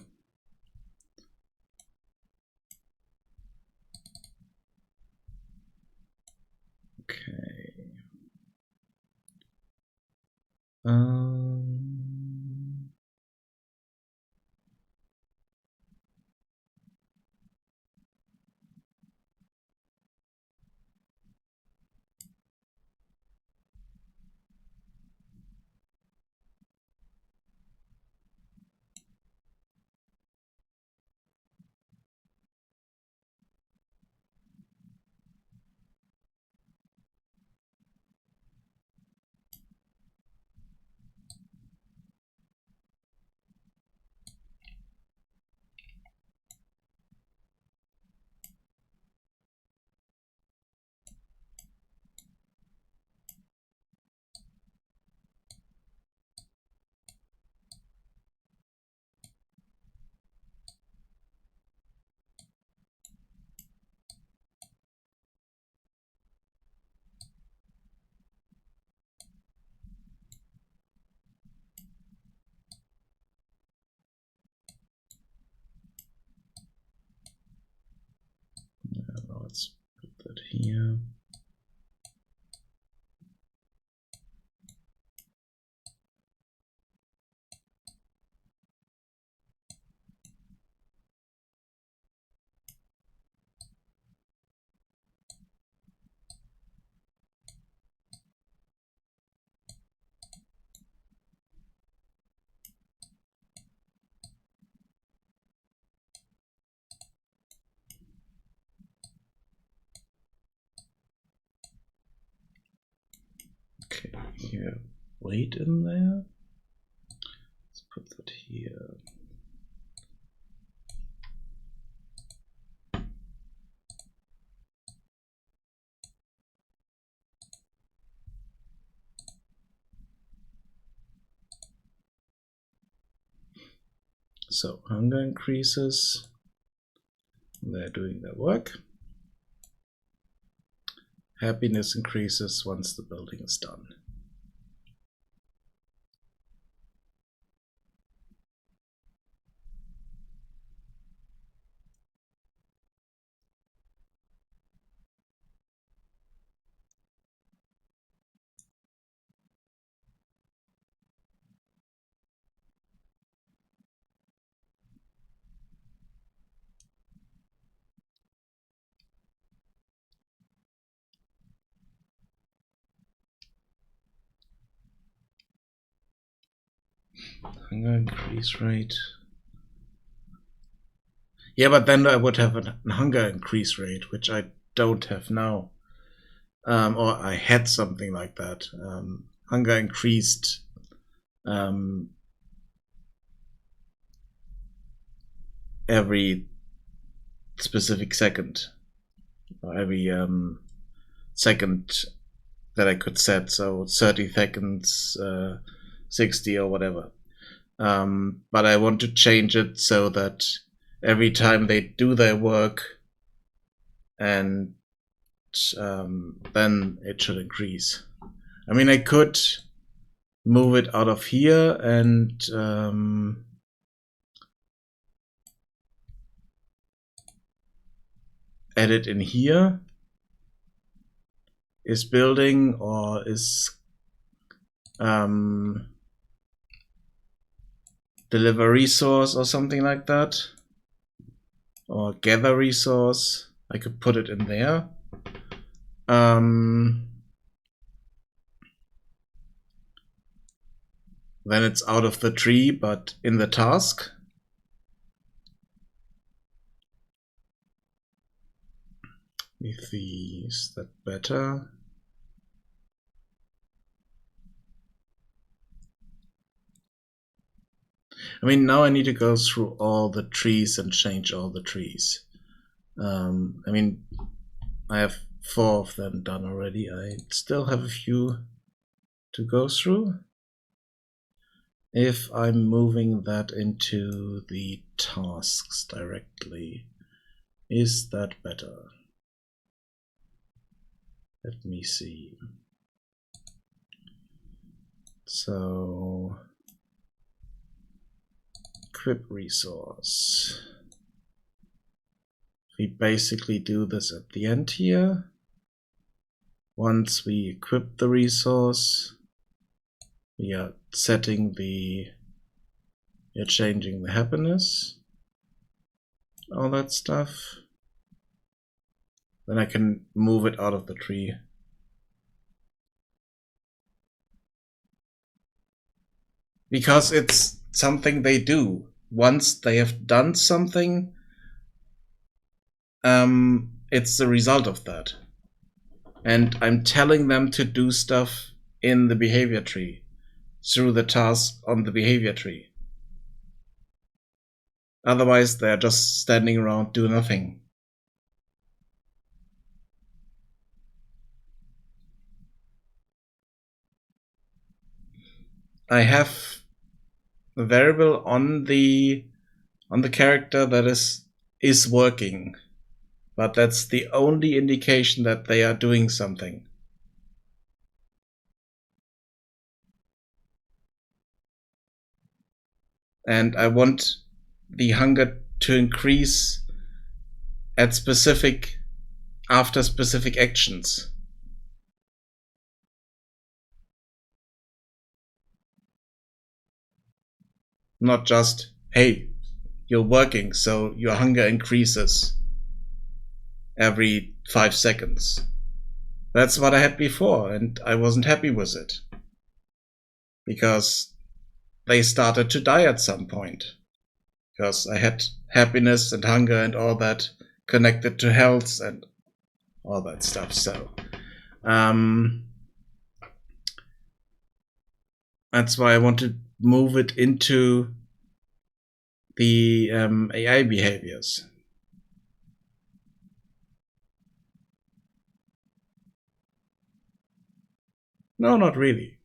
Okay. Let's put that here. Okay, here, weight in there. Let's put that here. So hunger increases. They're doing their work. Happiness increases once the building is done. Hunger increase rate. Yeah, but then I would have a hunger increase rate, which I don't have now. Or I had something like that. Hunger increased every specific second, or every second that I could set. So 30 seconds, 60 or whatever. But I want to change it so that every time they do their work, and then it should increase. I mean, I could move it out of here and add it in here. Is building or is deliver resource or something like that, or gather resource. I could put it in there. Then it's out of the tree, but in the task. Is that better? I mean, now I need to go through all the trees and change all the trees. I mean, I have 4 of them done already. I still have a few to go through. If I'm moving that into the tasks directly, is that better? Let me see. So, equip resource. We basically do this at the end here. Once we equip the resource, we are changing the happiness, all that stuff. Then I can move it out of the tree. Because it's something they do. Once they have done something, it's the result of that. And I'm telling them to do stuff in the behavior tree through the task on the behavior tree. Otherwise, they're just standing around doing nothing. I have a variable on the character that is working, but that's the only indication that they are doing something. And I want the hunger to increase after specific actions. Not just, hey, you're working, so your hunger increases every 5 seconds. That's what I had before, and I wasn't happy with it. Because they started to die at some point. Because I had happiness and hunger and all that connected to health and all that stuff. So that's why I want to move it into the AI behaviors. No, not really.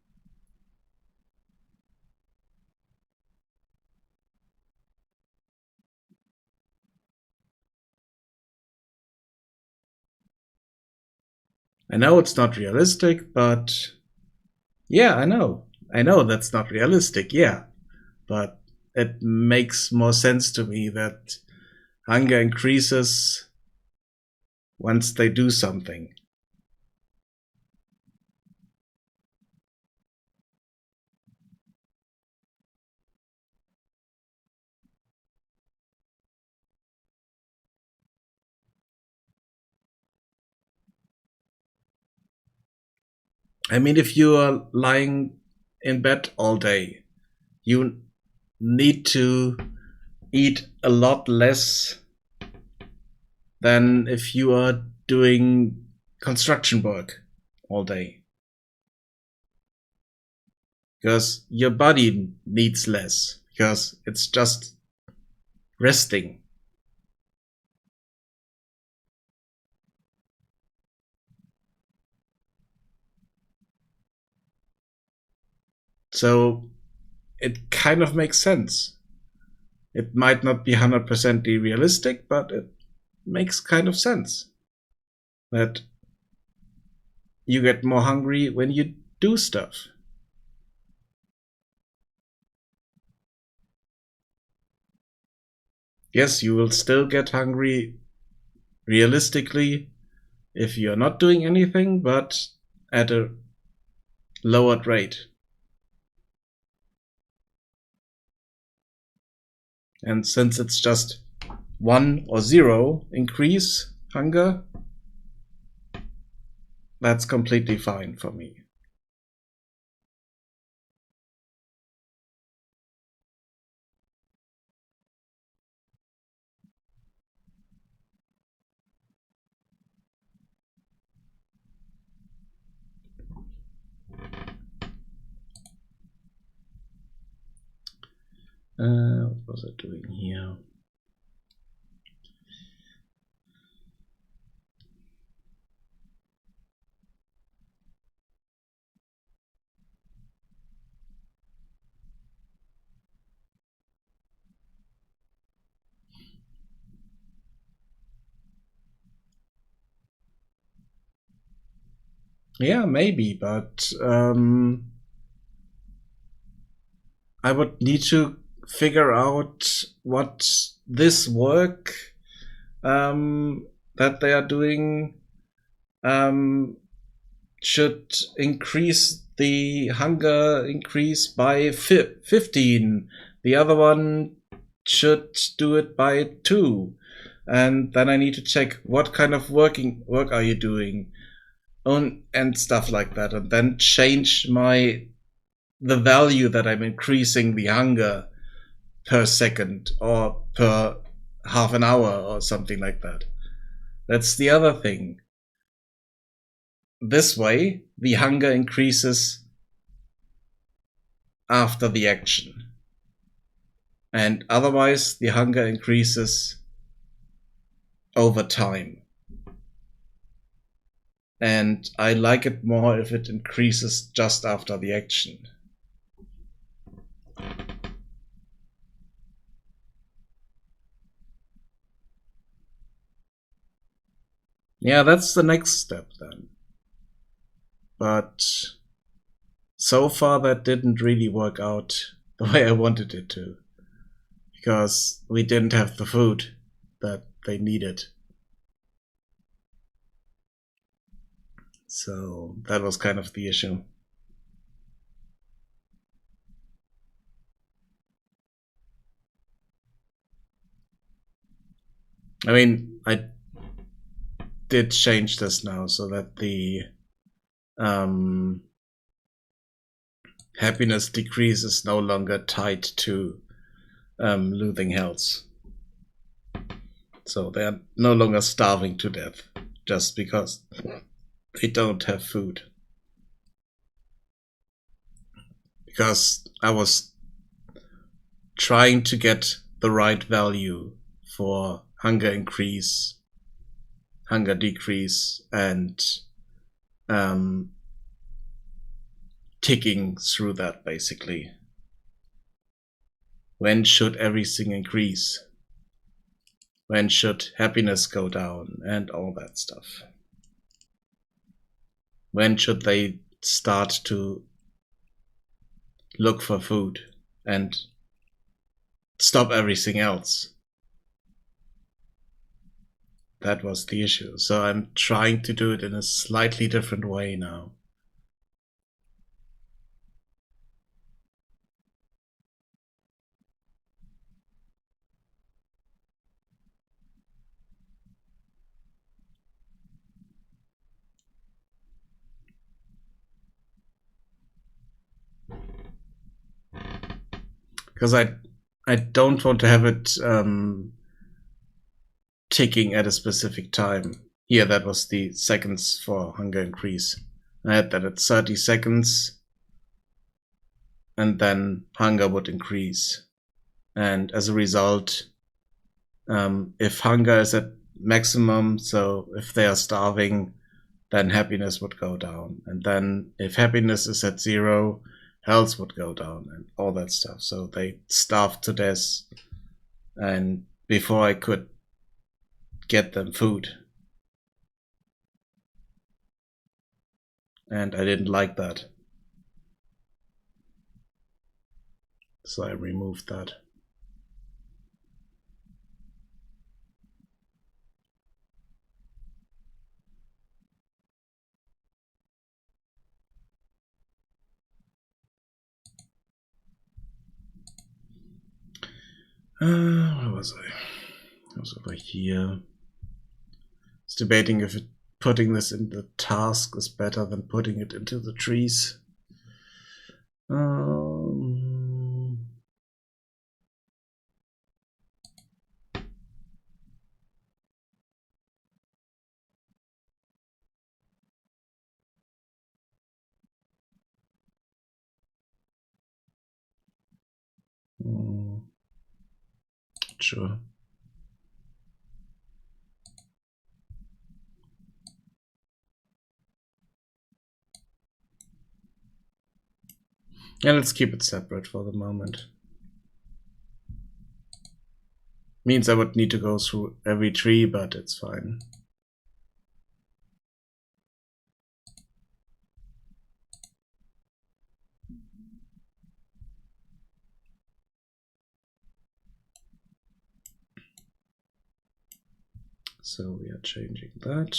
I know it's not realistic, but yeah, I know that's not realistic, yeah. But it makes more sense to me that hunger increases once they do something. I mean, if you are lying in bed all day, you need to eat a lot less than if you are doing construction work all day. Because your body needs less, because it's just resting. So it kind of makes sense. It might not be 100% realistic, but it makes kind of sense that you get more hungry when you do stuff. Yes, you will still get hungry realistically if you're not doing anything, but at a lowered rate. And since it's just 1 or 0 increase hunger, that's completely fine for me. What was I doing here? Yeah, maybe, but I would need to figure out what this work that they are doing should increase the hunger increase by 15. The other one should do it by 2. And then I need to check what kind of work are you doing and stuff like that, and then change the value that I'm increasing the hunger per second or per half an hour or something like that. That's the other thing. This way, the hunger increases after the action. And otherwise, the hunger increases over time. And I like it more if it increases just after the action. Yeah, that's the next step then. But so far, that didn't really work out the way I wanted it to. Because we didn't have the food that they needed. So that was kind of the issue. I mean, I did change this now so that the happiness decrease is no longer tied to losing health. So they are no longer starving to death just because they don't have food. Because I was trying to get the right value for hunger increase, hunger decrease, and ticking through that basically. When should everything increase? When should happiness go down and all that stuff? When should they start to look for food and stop everything else? That was the issue. So I'm trying to do it in a slightly different way now. Because I don't want to have it ticking at a specific time. Here, that was the seconds for hunger increase. I had that at 30 seconds, and then hunger would increase. And as a result, if hunger is at maximum, so if they are starving, then happiness would go down. And then if happiness is at 0, health would go down and all that stuff. So they starved to death, and before I could get them food. And I didn't like that. So I removed that. Where was I? I was over here. I was debating if putting this in the task is better than putting it into the trees. Where Sure. Yeah, let's keep it separate for the moment. Means I would need to go through every tree, but it's fine. So we are changing that.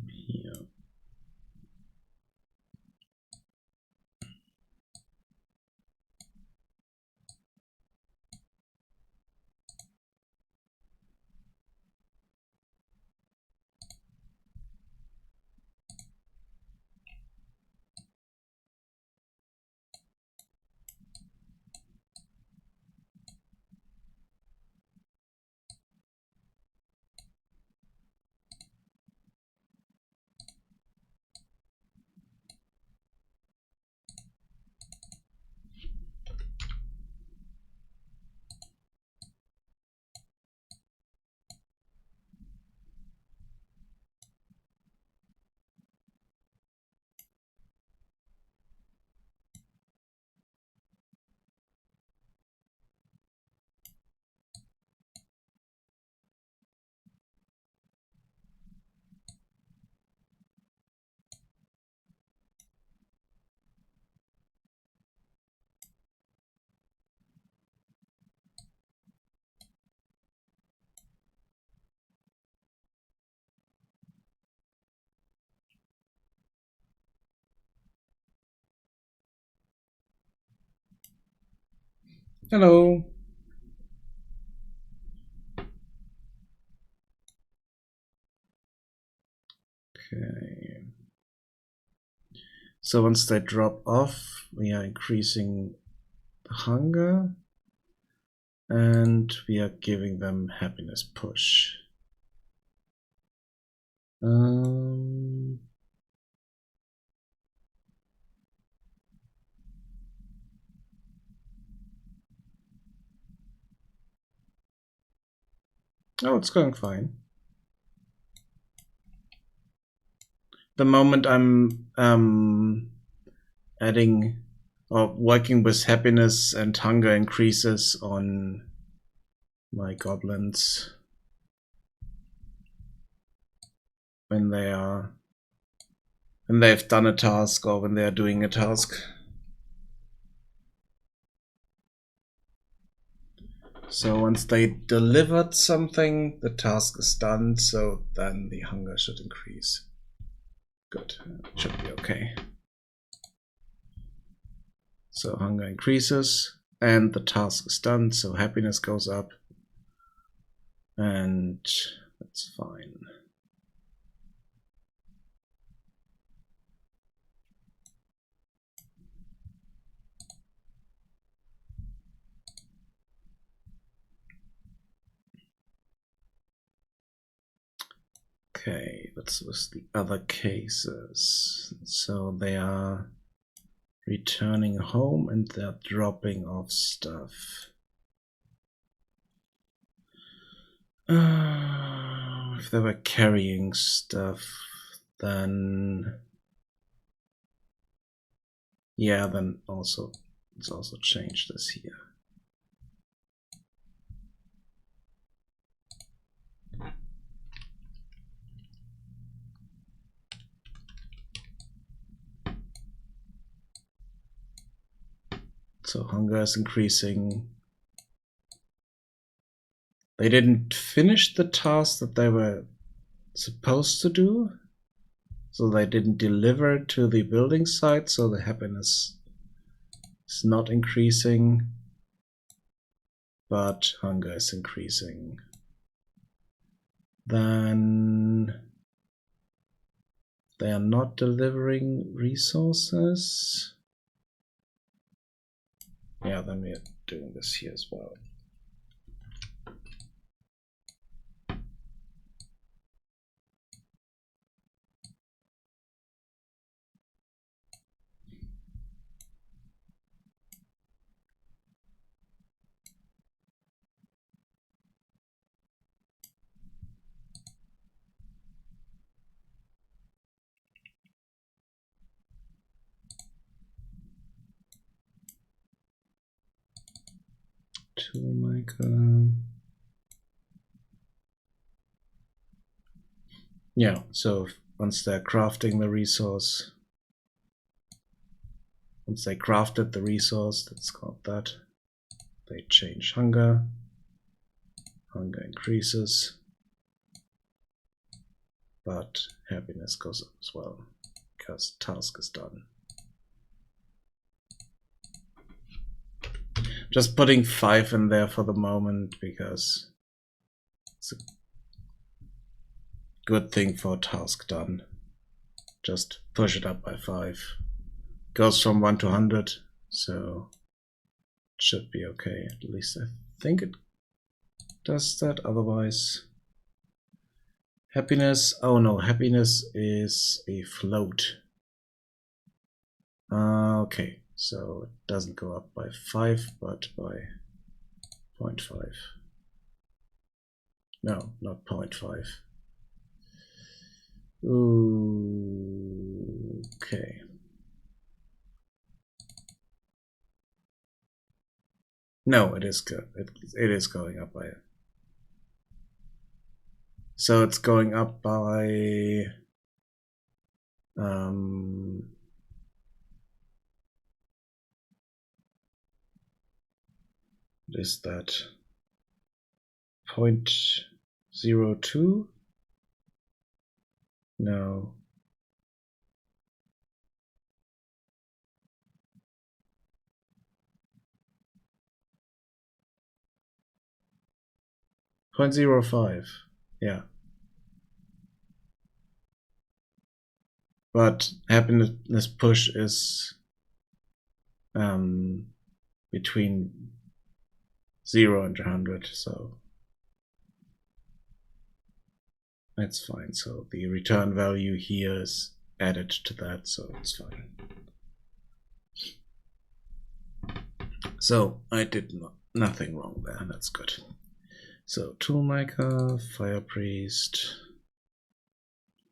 Here. Hello. Okay. So once they drop off, we are increasing the hunger and we are giving them happiness push. Oh, it's going fine. The moment I'm adding or working with happiness and hunger increases on my goblins when they've done a task or when they are doing a task. So once they delivered something, the task is done, so then the hunger should increase. Good, should be okay. So hunger increases and the task is done, so happiness goes up, and that's fine. Okay, that's with the other cases. So they are returning home and they're dropping off stuff. If they were carrying stuff, then yeah, then also let's also change this here. So hunger is increasing. They didn't finish the task that they were supposed to do. So they didn't deliver to the building site, so the happiness is not increasing, but hunger is increasing. Then they are not delivering resources. Yeah, then we are doing this here as well. Toolmaker. Yeah, so once they're crafting the resource, once they crafted the resource, let's call it that, they change hunger. Hunger increases, but happiness goes up as well because task is done. Just putting 5 in there for the moment because it's a good thing for task done. Just push it up by 5. Goes from 1 to 100, so it should be okay. At least I think it does that. Otherwise, happiness. Oh no, happiness is a float. Okay, so it doesn't go up by 5, but by 0.5. No, not 0.5. Okay. No, it is good. It is going up by. So it's going up by. What is that? 0.02? No. .05. Yeah. But happiness push is between 0 and 100, so that's fine. So the return value here is added to that, so it's fine. So I did nothing wrong there, that's good. So toolmaker, fire priest.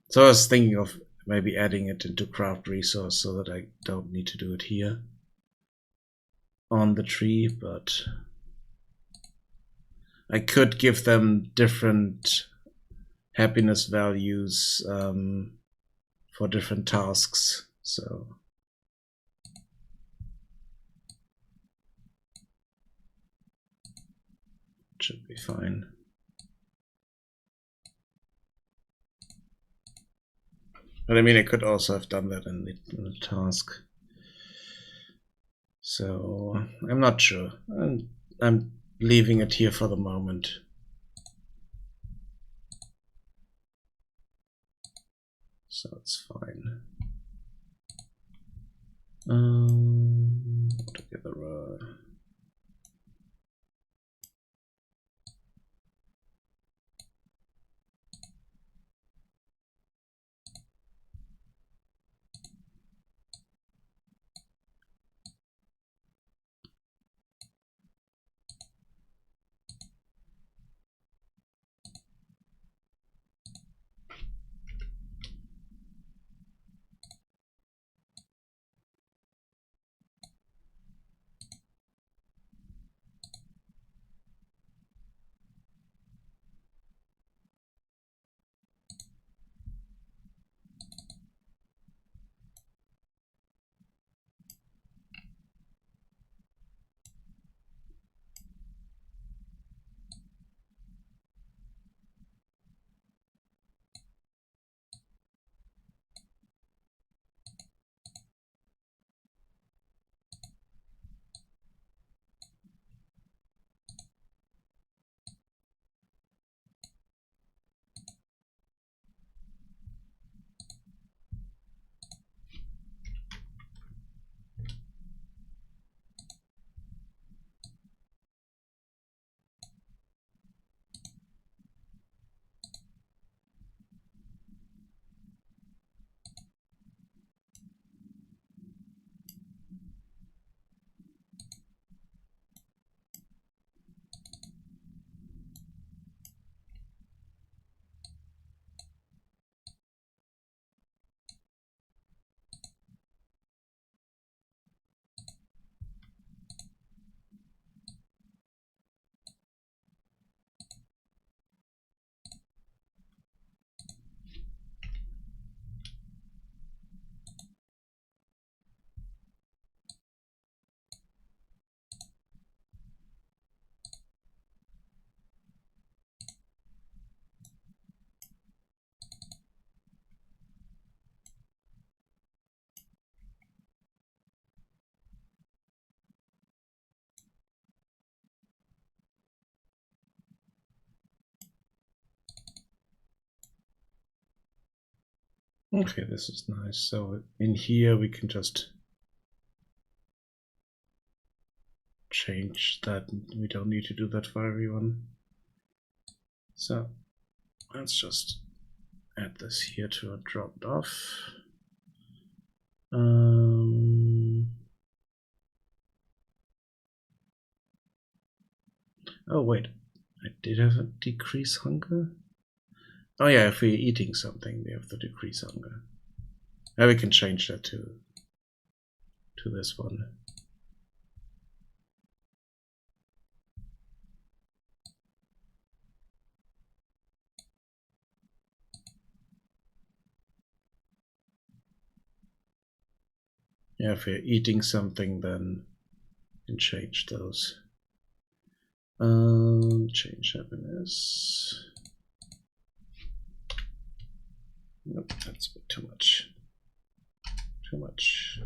So I was thinking of maybe adding it into craft resource so that I don't need to do it here on the tree, but I could give them different happiness values for different tasks, so it should be fine. But I mean, I could also have done that in the task. So I'm not sure. I'm leaving it here for the moment. So it's fine. Together. Okay, this is nice. So in here we can just change that. We don't need to do that for everyone. So let's just add this here to a dropped off. Oh wait, I did have a decrease hunger. Oh yeah, if we're eating something, we have to decrease hunger. Now we can change that to this one. Yeah, if we're eating something, then we can change those. Change happiness. Nope, that's a bit too much. Too much.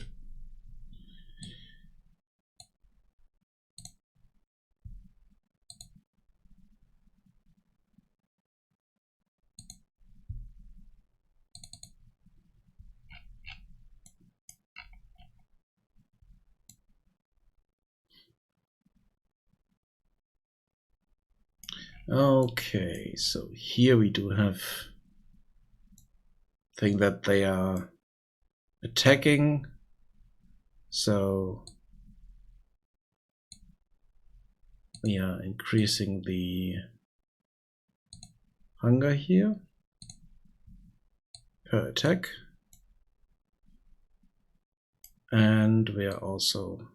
Okay, so here we do have thing that they are attacking. So we are increasing the hunger here per attack. And we are also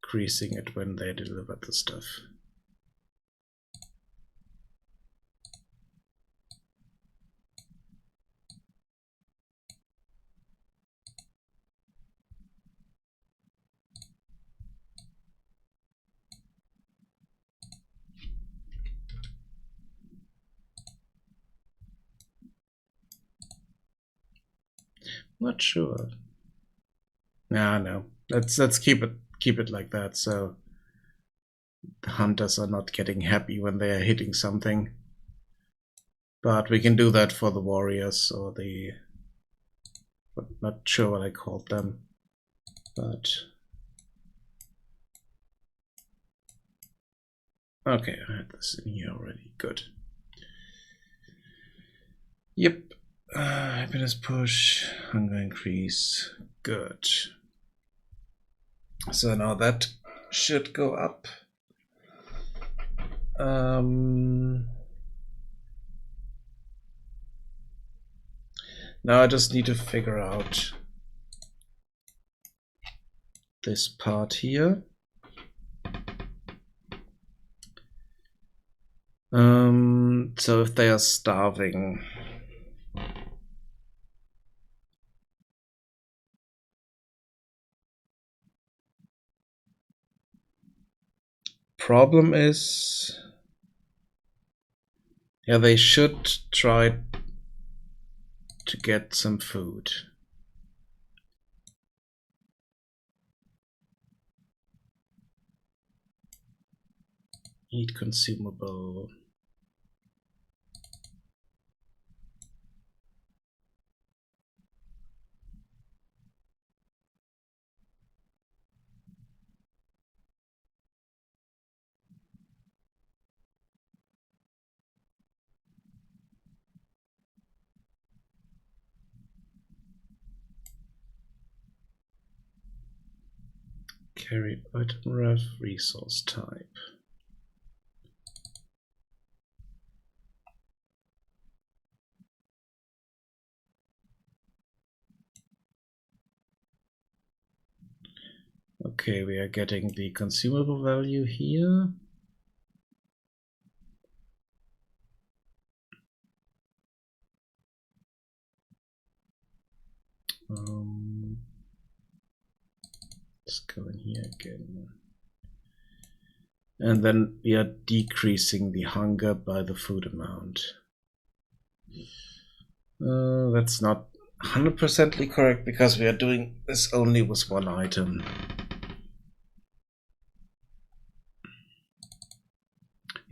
increasing it when they deliver the stuff. Not sure. No. Let's keep it like that. So the hunters are not getting happy when they are hitting something. But we can do that for the warriors or the. But not sure what I called them. But okay, I had this in here already. Good. Yep. Happiness push, hunger increase. Good. So now that should go up. Now I just need to figure out this part here. So if they are starving, problem is, yeah, they should try to get some food. Eat consumable. Carry item ref, resource type. Okay, we are getting the consumable value here. Let's go in here again. And then we are decreasing the hunger by the food amount. That's not 100% correct because we are doing this only with one item.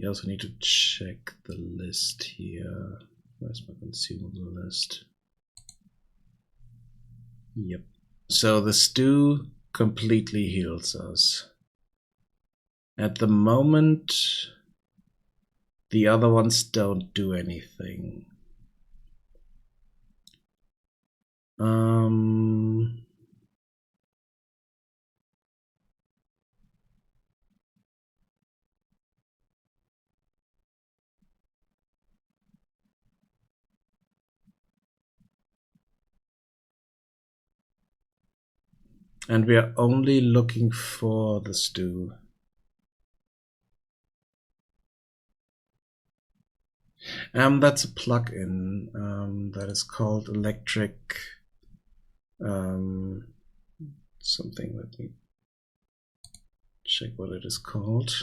We also need to check the list here. Where's my consumable list? Yep. So the stew completely heals us. At the moment, the other ones don't do anything. And we are only looking for the stew. That's a plugin that is called electric something. Let me check what it is called.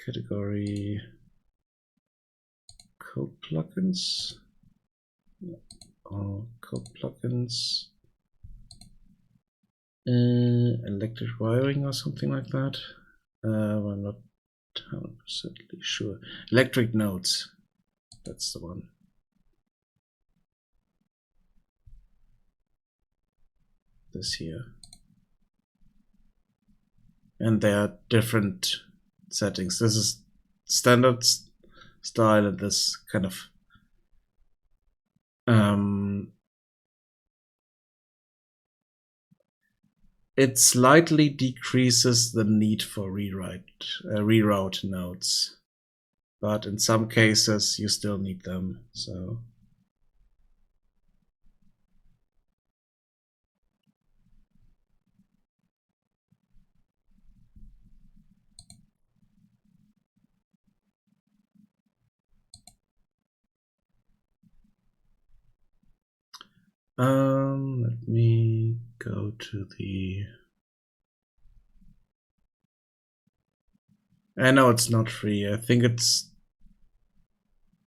Category code plugins. Code plugins. Electric wiring or something like that. I'm not 100% sure. Electric nodes. That's the one. This here. And there are different settings. This is standard style, and this kind of it slightly decreases the need for reroute nodes, but in some cases you still need them. So let me go to the. I know it's not free. I think it's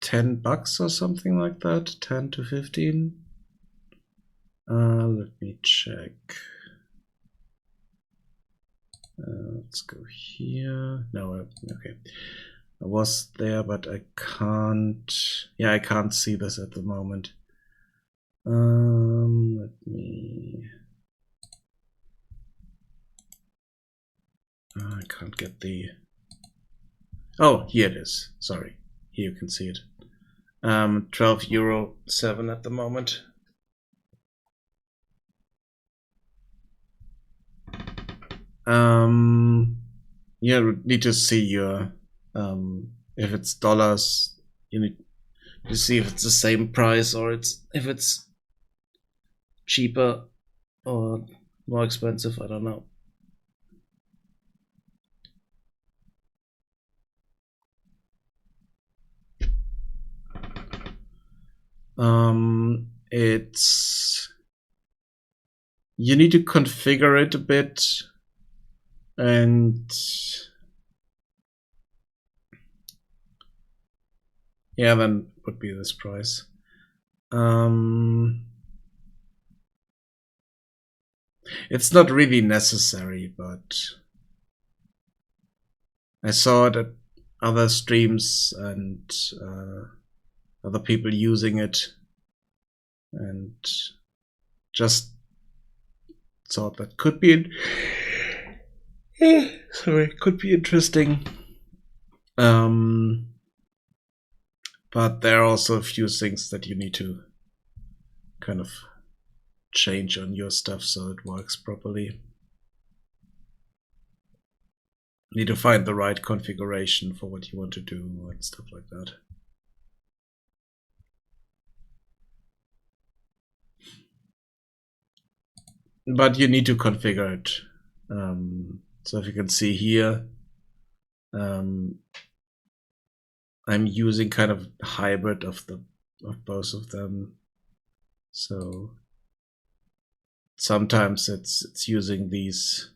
$10 or something like that. 10 to 15. Let me check. Let's go here. No, okay. I was there, but I can't. Yeah, I can't see this at the moment. Let me. I can't get the. Oh, here it is. Sorry, here you can see it. €12.07 at the moment. You need to see your if it's dollars. You need to see if it's the same price or if it's cheaper or more expensive. I don't know. It's you need to configure it a bit, and yeah, then it would be this price. It's not really necessary, but I saw it at other streams and other people using it, and just thought that could be could be interesting. But there are also a few things that you need to kind of change on your stuff so it works properly. You need to find the right configuration for what you want to do and stuff like that. But you need to configure it. So if you can see here, I'm using kind of a hybrid of both of them. So sometimes it's using these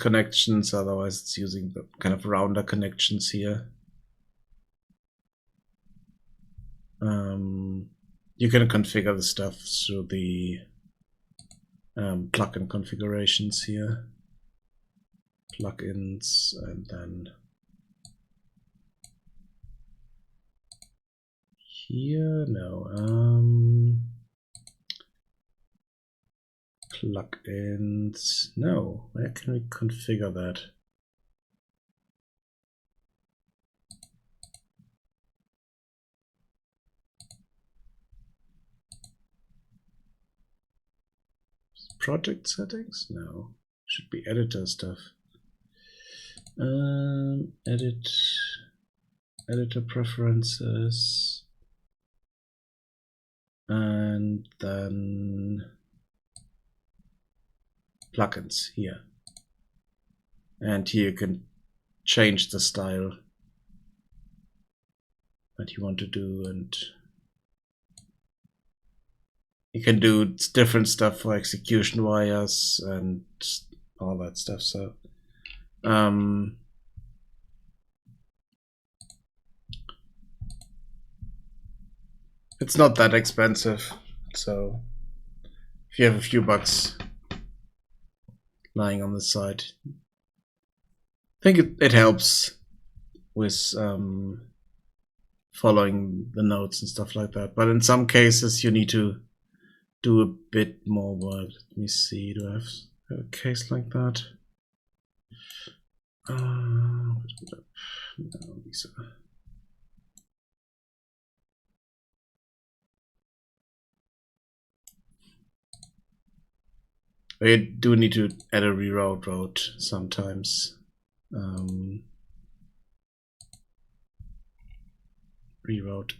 connections, otherwise it's using the kind of rounder connections here. You can configure the stuff through the plugin configurations here, plugins, and then here? No. Plugins. No. Where can we configure that? Project settings? No. Should be editor stuff. Edit. Editor preferences. And then plugins here. And here you can change the style that you want to do, and you can do different stuff for execution wires and all that stuff. So it's not that expensive. So if you have a few bucks lying on the side, I think it helps with following the notes and stuff like that. But in some cases, you need to do a bit more work. Let me see. Do I have a case like that? No, these are... I do need to add a reroute route sometimes. Reroute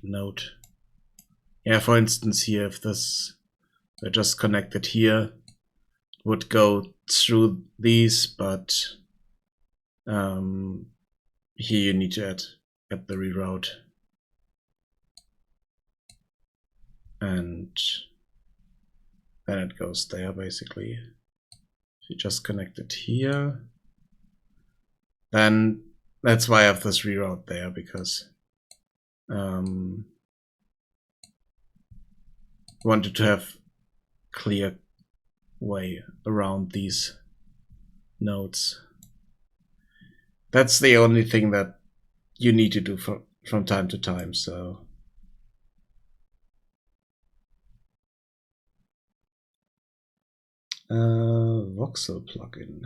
node. Yeah, for instance, here, if this were just connected here, it would go through these, but here you need to add the reroute. And then it goes there, basically. If you just connect it here, then that's why I have this reroute there, because wanted to have clear way around these nodes. That's the only thing that you need to do from time to time. So voxel plugin.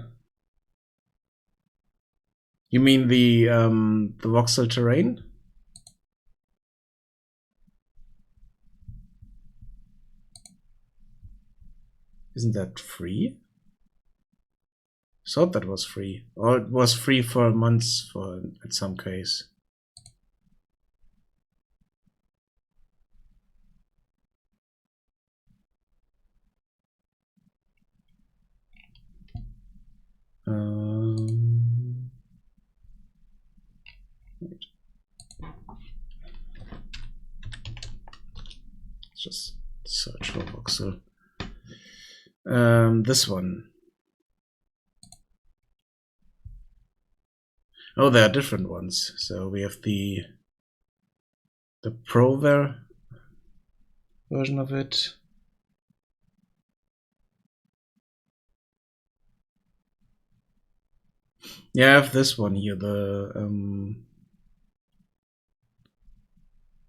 You mean the voxel terrain? Isn't that free? I thought that was free, or it was free for months in some case. Let's just search for voxel. This one. Oh, there are different ones. So we have the Pro version of it. Yeah, I have this one here, the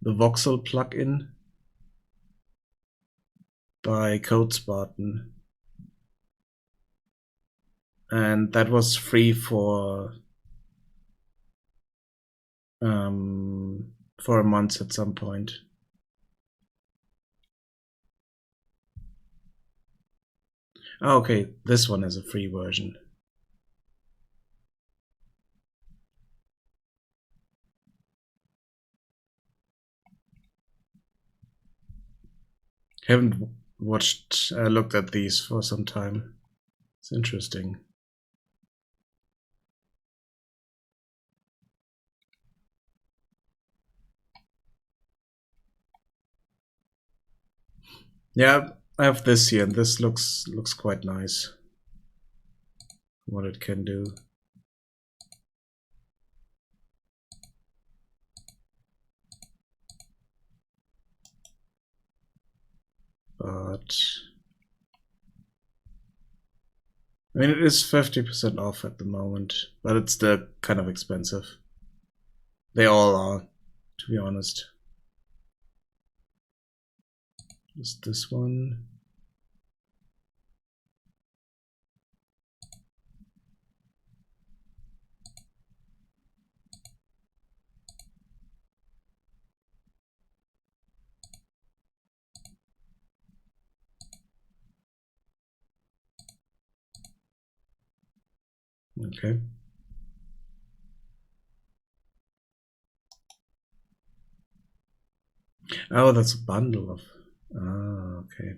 voxel plugin by CodeSpartan. And that was free for a month at some point. Oh, okay, this one is a free version. Haven't looked at these for some time. It's interesting. Yeah, I have this here, and this looks quite nice. What it can do. But I mean, it is 50% off at the moment, but it's still kind of expensive. They all are, to be honest. Just this one. Okay. Oh, that's a bundle of... Ah, okay.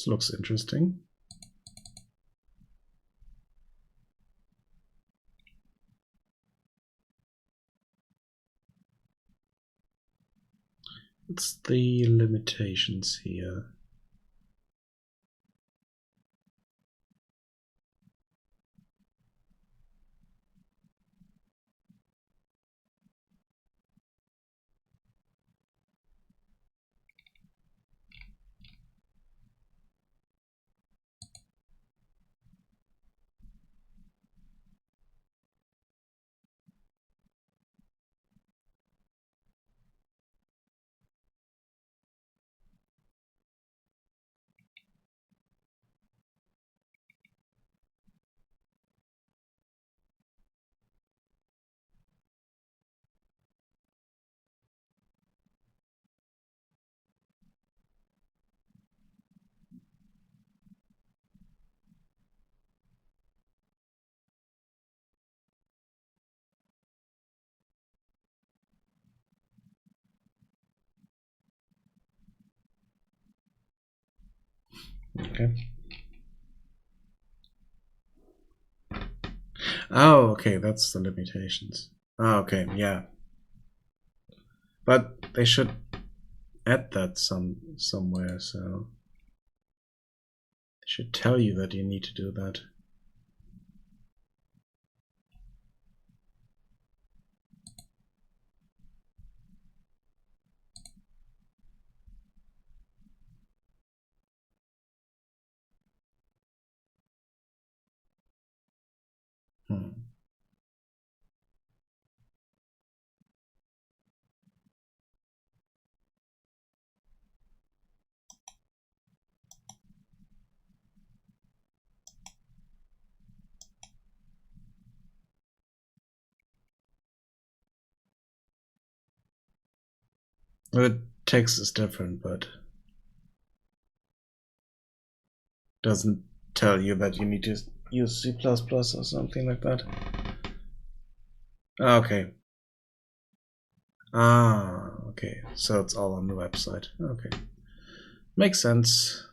This looks interesting. What's the limitations here? Okay. Oh, okay, that's the limitations. Oh, okay, yeah. But they should add that somewhere, so they should tell you that you need to do that. Hmm. The text is different, but doesn't tell you that you need to use C++ or something like that. Okay. Ah, okay. So it's all on the website. Okay. Makes sense.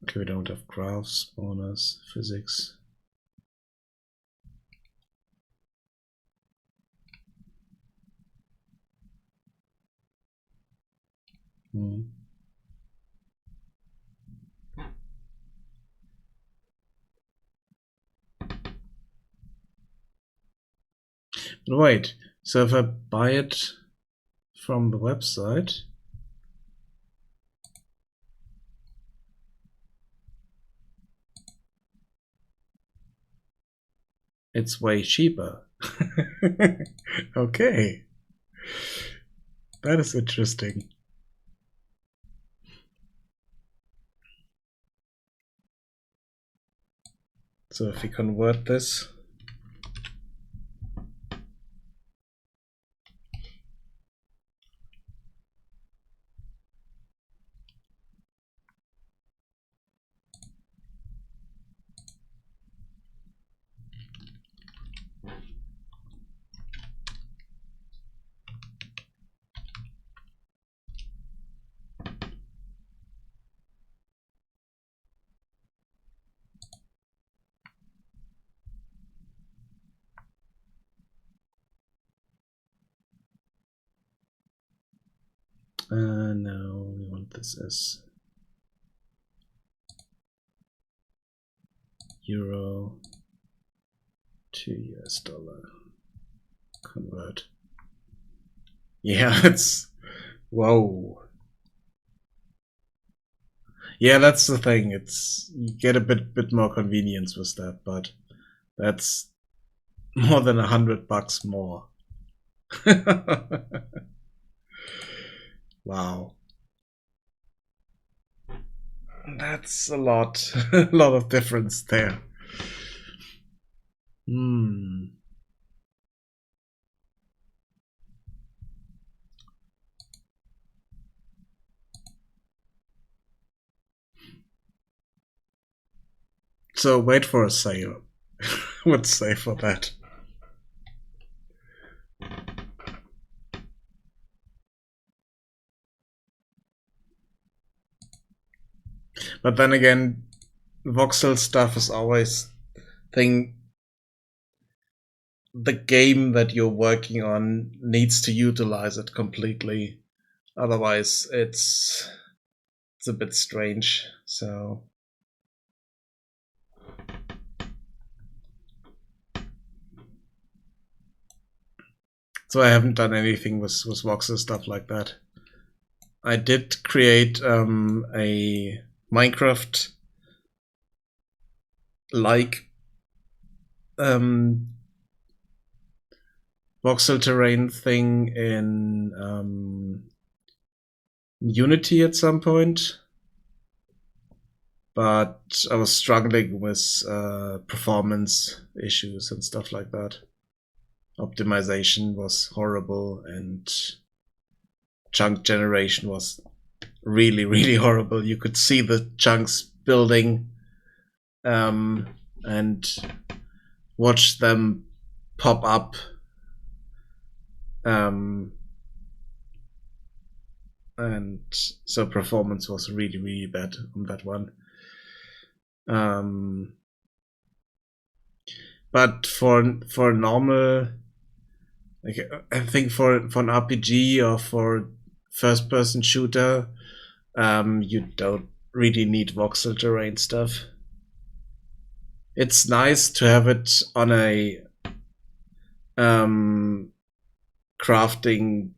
Okay, we don't have graphs, spawners, physics. Hmm. But wait, so if I buy it from the website, it's way cheaper. Okay. That is interesting. So if we convert this, no, we want this as euro to US dollar. Convert. Yeah, it's whoa. Yeah, that's the thing. It's you get a bit more convenience with that, but that's more than $100 more. Wow, that's a lot, a lot of difference there. So wait for a sale. Would say for that. But then again, voxel stuff is always thing. The game that you're working on needs to utilize it completely. Otherwise, it's a bit strange. So I haven't done anything with voxel stuff like that. I did create a Minecraft like voxel terrain thing in Unity at some point, but I was struggling with performance issues and stuff like that. Optimization was horrible, and chunk generation was really, really horrible. You could see the chunks building and watch them pop up. And so performance was really, really bad on that one. But for normal, like I think for an RPG or for first person shooter, you don't really need voxel terrain stuff. It's nice to have it on a crafting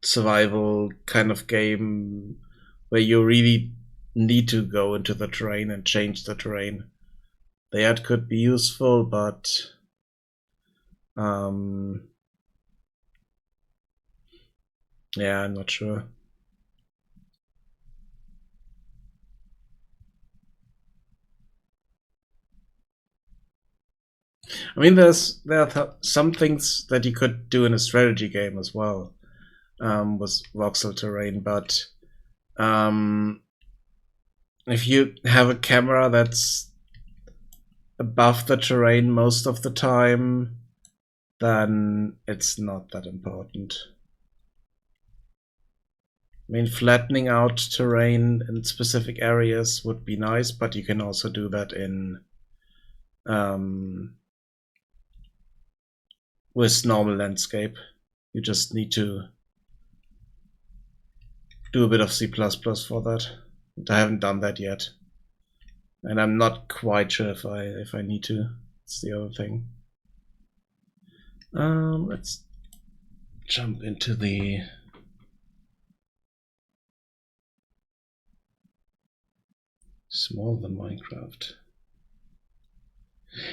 survival kind of game where you really need to go into the terrain and change the terrain. The ad could be useful, but yeah, I'm not sure. I mean, there are some things that you could do in a strategy game as well with voxel terrain, but if you have a camera that's above the terrain most of the time, then it's not that important. I mean, flattening out terrain in specific areas would be nice, but you can also do that in with normal landscape. You just need to do a bit of C++ for that. I haven't done that yet, and I'm not quite sure if I need to. It's the other thing. Let's jump into the smaller than Minecraft.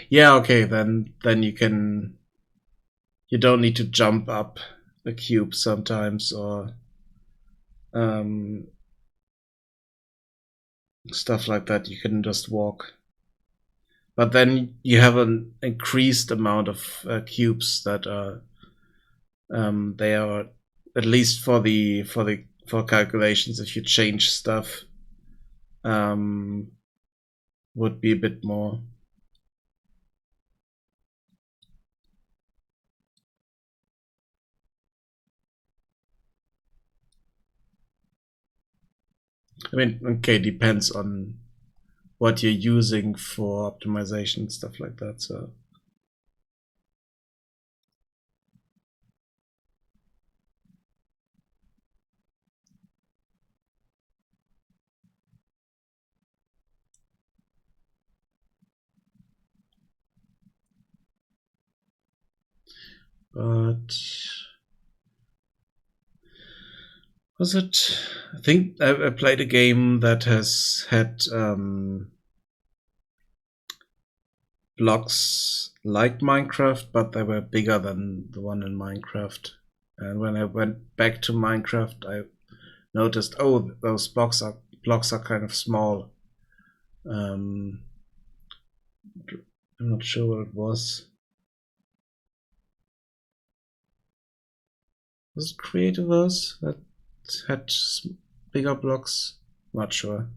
Yeah, okay, then you don't need to jump up a cube sometimes or stuff like that. You can just walk. but then you have an increased amount of cubes that are they are, at least for calculations, if you change stuff, would be a bit more. I mean, okay, depends on what you're using for optimization and stuff like that. So but was it? I think I played a game that has had blocks like Minecraft, but they were bigger than the one in Minecraft. And when I went back to Minecraft, I noticed, oh, those blocks are kind of small. I'm not sure what it was. Was it Creativerse that had bigger blocks? Not sure.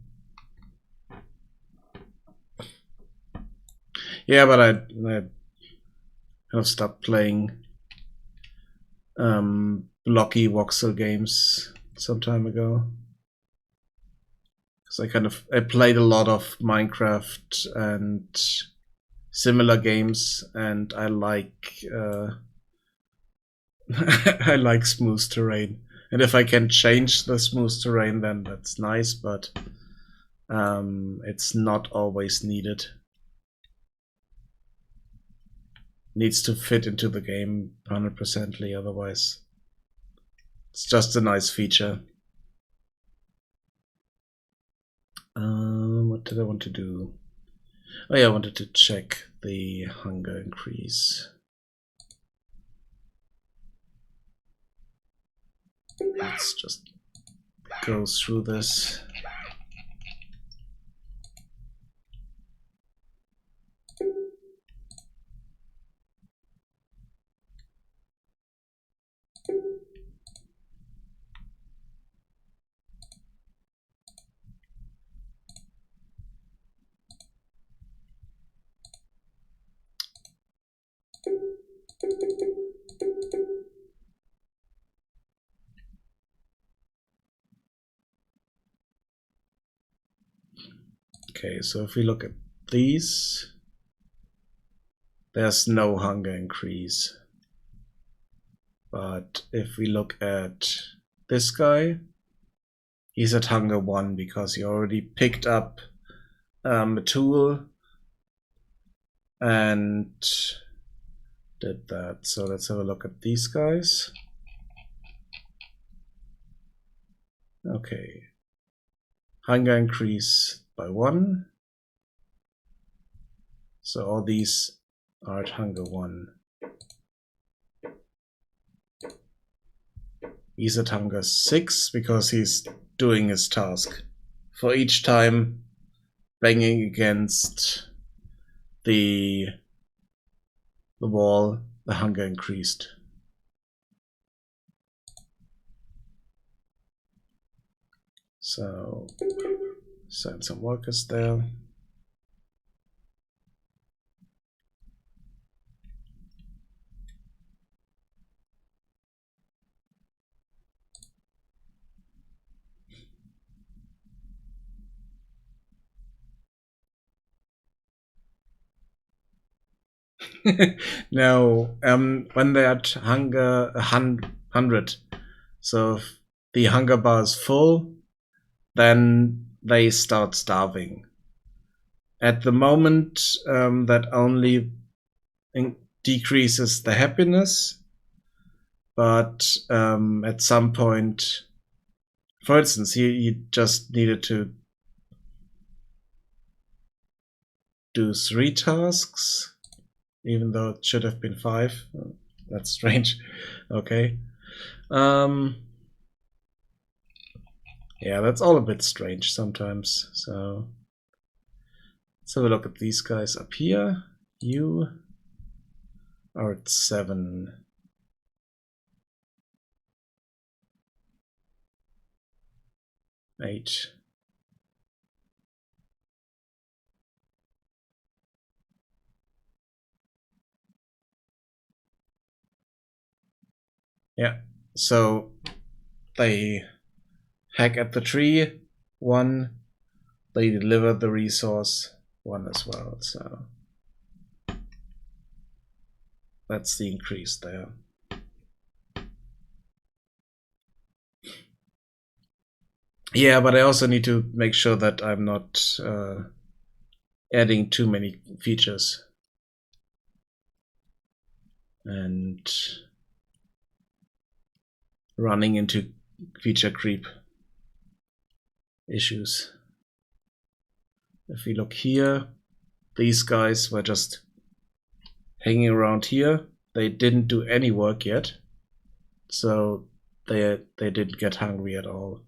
Yeah, but I kind of stopped playing blocky voxel games some time ago. Because I played a lot of Minecraft and similar games, and I like I like smooth terrain. And if I can change the smooth terrain, then that's nice, but it's not always needed. Needs to fit into the game 100%ly, otherwise it's just a nice feature. What did I want to do? Oh yeah, I wanted to check the hunger increase. Let's just go through this. Okay, so if we look at these, there's no hunger increase. But if we look at this guy, he's at hunger 1 because he already picked up a tool and did that. So let's have a look at these guys. Okay. Hunger increase by 1. So all these are at hunger 1. He's at hunger 6 because he's doing his task. For each time banging against the wall, the hunger increased. So send some workers there. No, when they're at hunger 100, so if the hunger bar is full, then they start starving. At the moment, that only decreases the happiness, but at some point, for instance, he just needed to do 3 tasks, even though it should have been 5. That's strange. Okay. Yeah, that's all a bit strange sometimes. So Let's have a look at these guys up here. You are at 7. Eight. Yeah, so they hack at the tree, 1. They deliver the resource, 1 as well. So that's the increase there. Yeah, but I also need to make sure that I'm not adding too many features. And running into feature creep issues. If we look here, these guys were just hanging around here. They didn't do any work yet, so they didn't get hungry at all.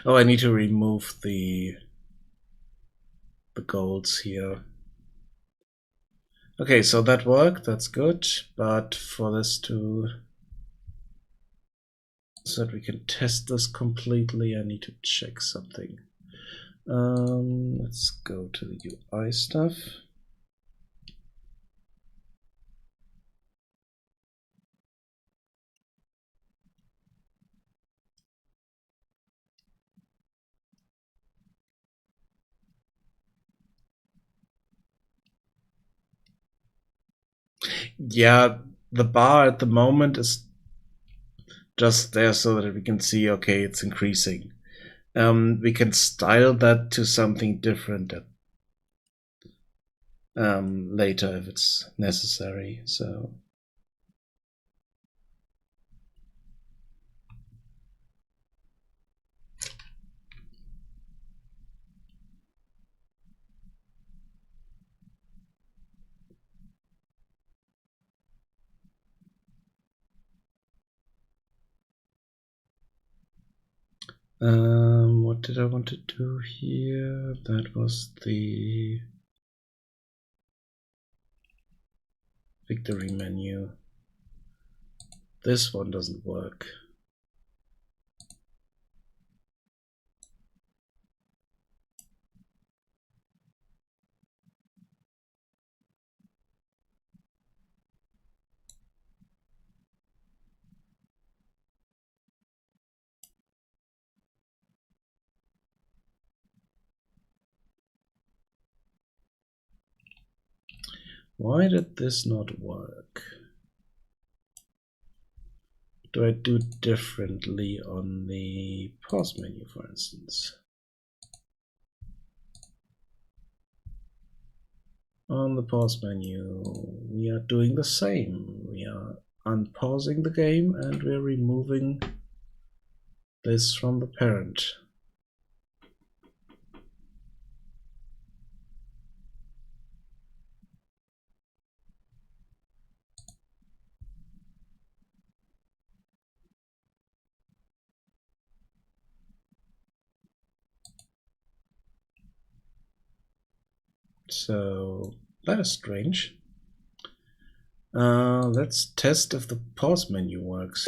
Oh, I need to remove the golds here. Okay, so that worked, that's good, but for this to, so that we can test this completely, I need to check something. Let's go to the UI stuff. Yeah, the bar at the moment is just there so that we can see, okay, it's increasing. We can style that to something different later if it's necessary. So what did I want to do here? That was the victory menu. This one doesn't work. Why did this not work? Do I do differently on the pause menu, for instance? On the pause menu, we are doing the same. We are unpausing the game and we're removing this from the parent. So that is strange. Let's test if the pause menu works.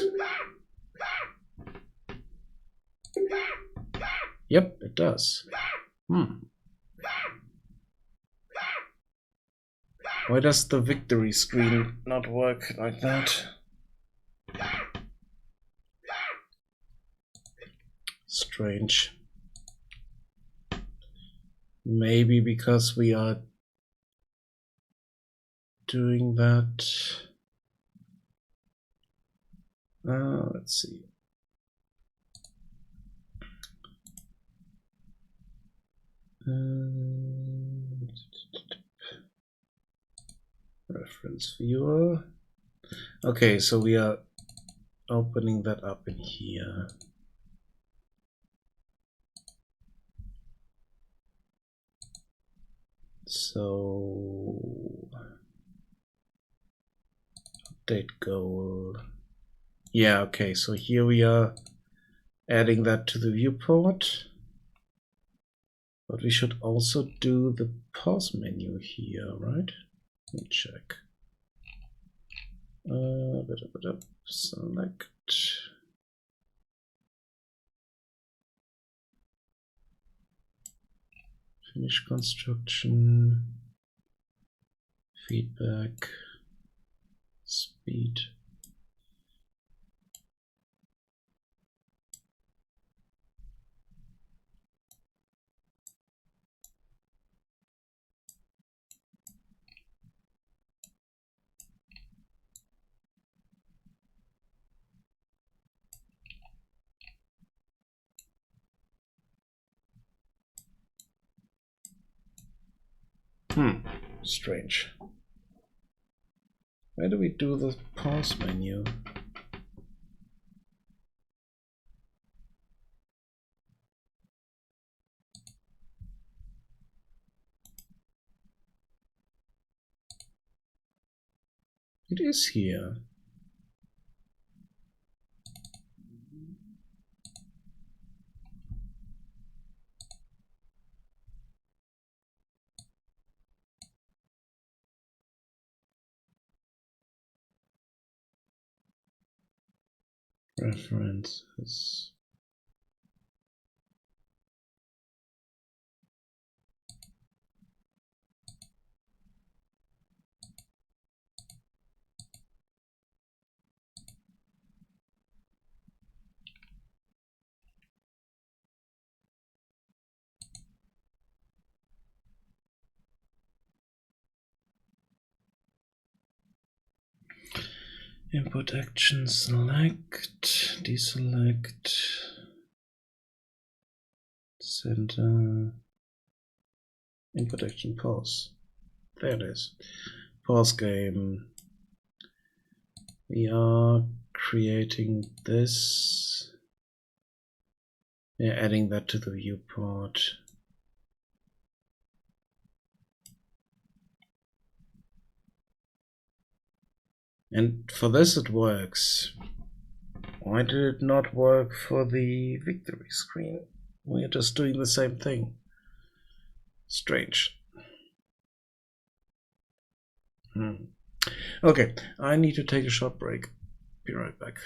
Yep, it does. Why does the victory screen not work like that? Strange. Maybe because we are doing that. Let's see. reference viewer. Okay, so we are opening that up in here. So update goal. Yeah, okay, so here we are adding that to the viewport. But we should also do the pause menu here, right? Let me check. Select. Finish construction. Feedback. Speed. Strange. Where do we do the pause menu? It is here. References. Input action select, deselect, center, input action pause. There it is. Pause game. We are creating this. We're adding that to the viewport. And for this it works. Why did it not work for the victory screen? We're just doing the same thing. Strange. Okay, I need to take a short break. Be right back.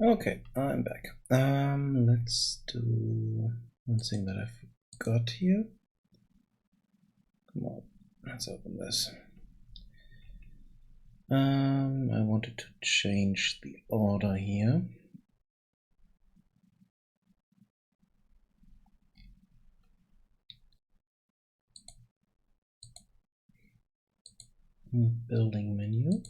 Okay, I'm back. Let's do one thing that I forgot here. Come on, let's open this. I wanted to change the order here. Building menu.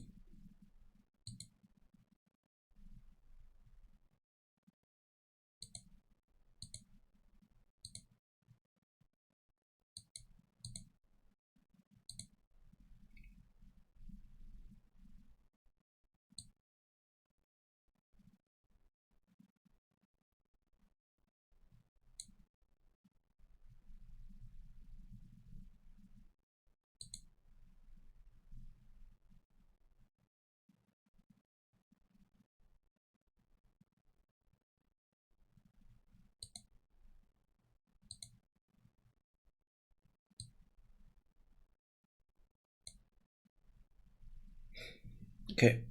Okay,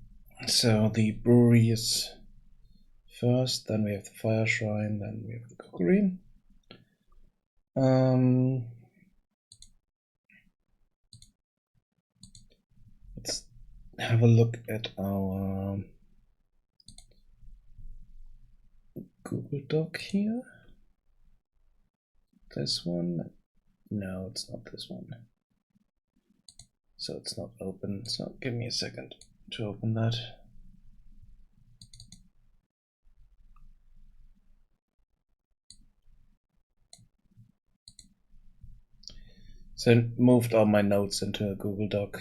so the brewery is first, then we have the fire shrine, then we have the cookery. Let's have a look at our Google Doc here. This one? No, it's not this one. So it's not open. So give me a second to open that. So I moved all my notes into a Google Doc.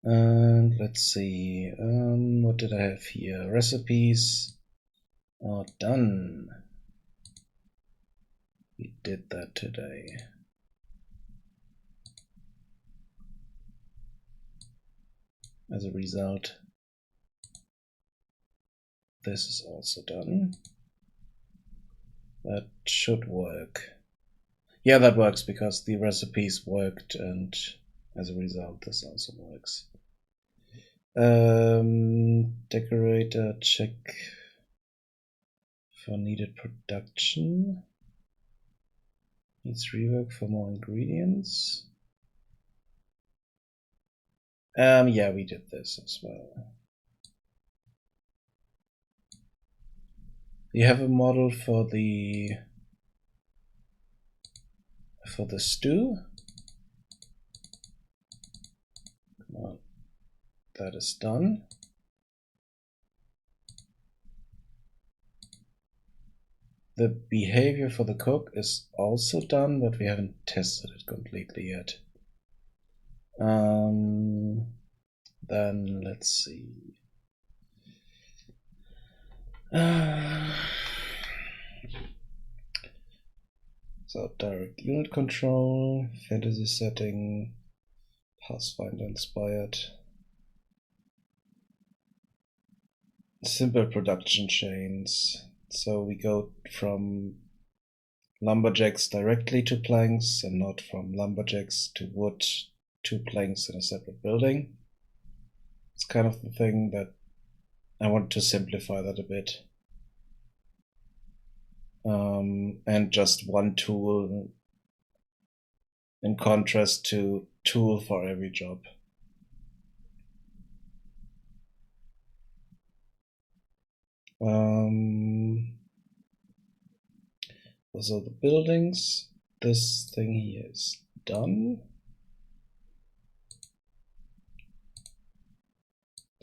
And let's see, what did I have here? Recipes are done. We did that today. As a result, this is also done. That should work. Yeah, that works because the recipes worked, and as a result, this also works. Decorator, check for needed production. Needs rework for more ingredients. Yeah, we did this as well. You have a model for the stew. Come on, that is done. The behavior for the cook is also done, but we haven't tested it completely yet. Then let's see. So direct unit control, fantasy setting, Pathfinder inspired. Simple production chains. So we go from lumberjacks directly to planks and not from lumberjacks to wood to planks in a separate building. It's kind of the thing that I want to simplify that a bit. And just one tool in contrast to tool for every job. Those are the buildings. This thing here is done.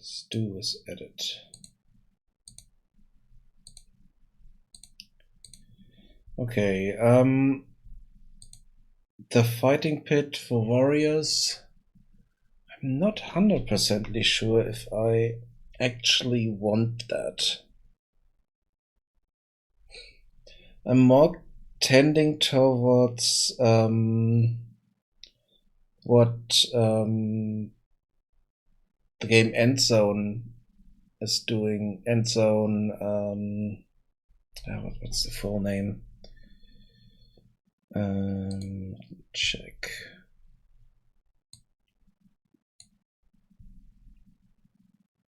Stew is added. Okay, the fighting pit for warriors. I'm not 100% sure if I actually want that. I'm more tending towards what the game Endzone is doing. Endzone, what's the full name? Check.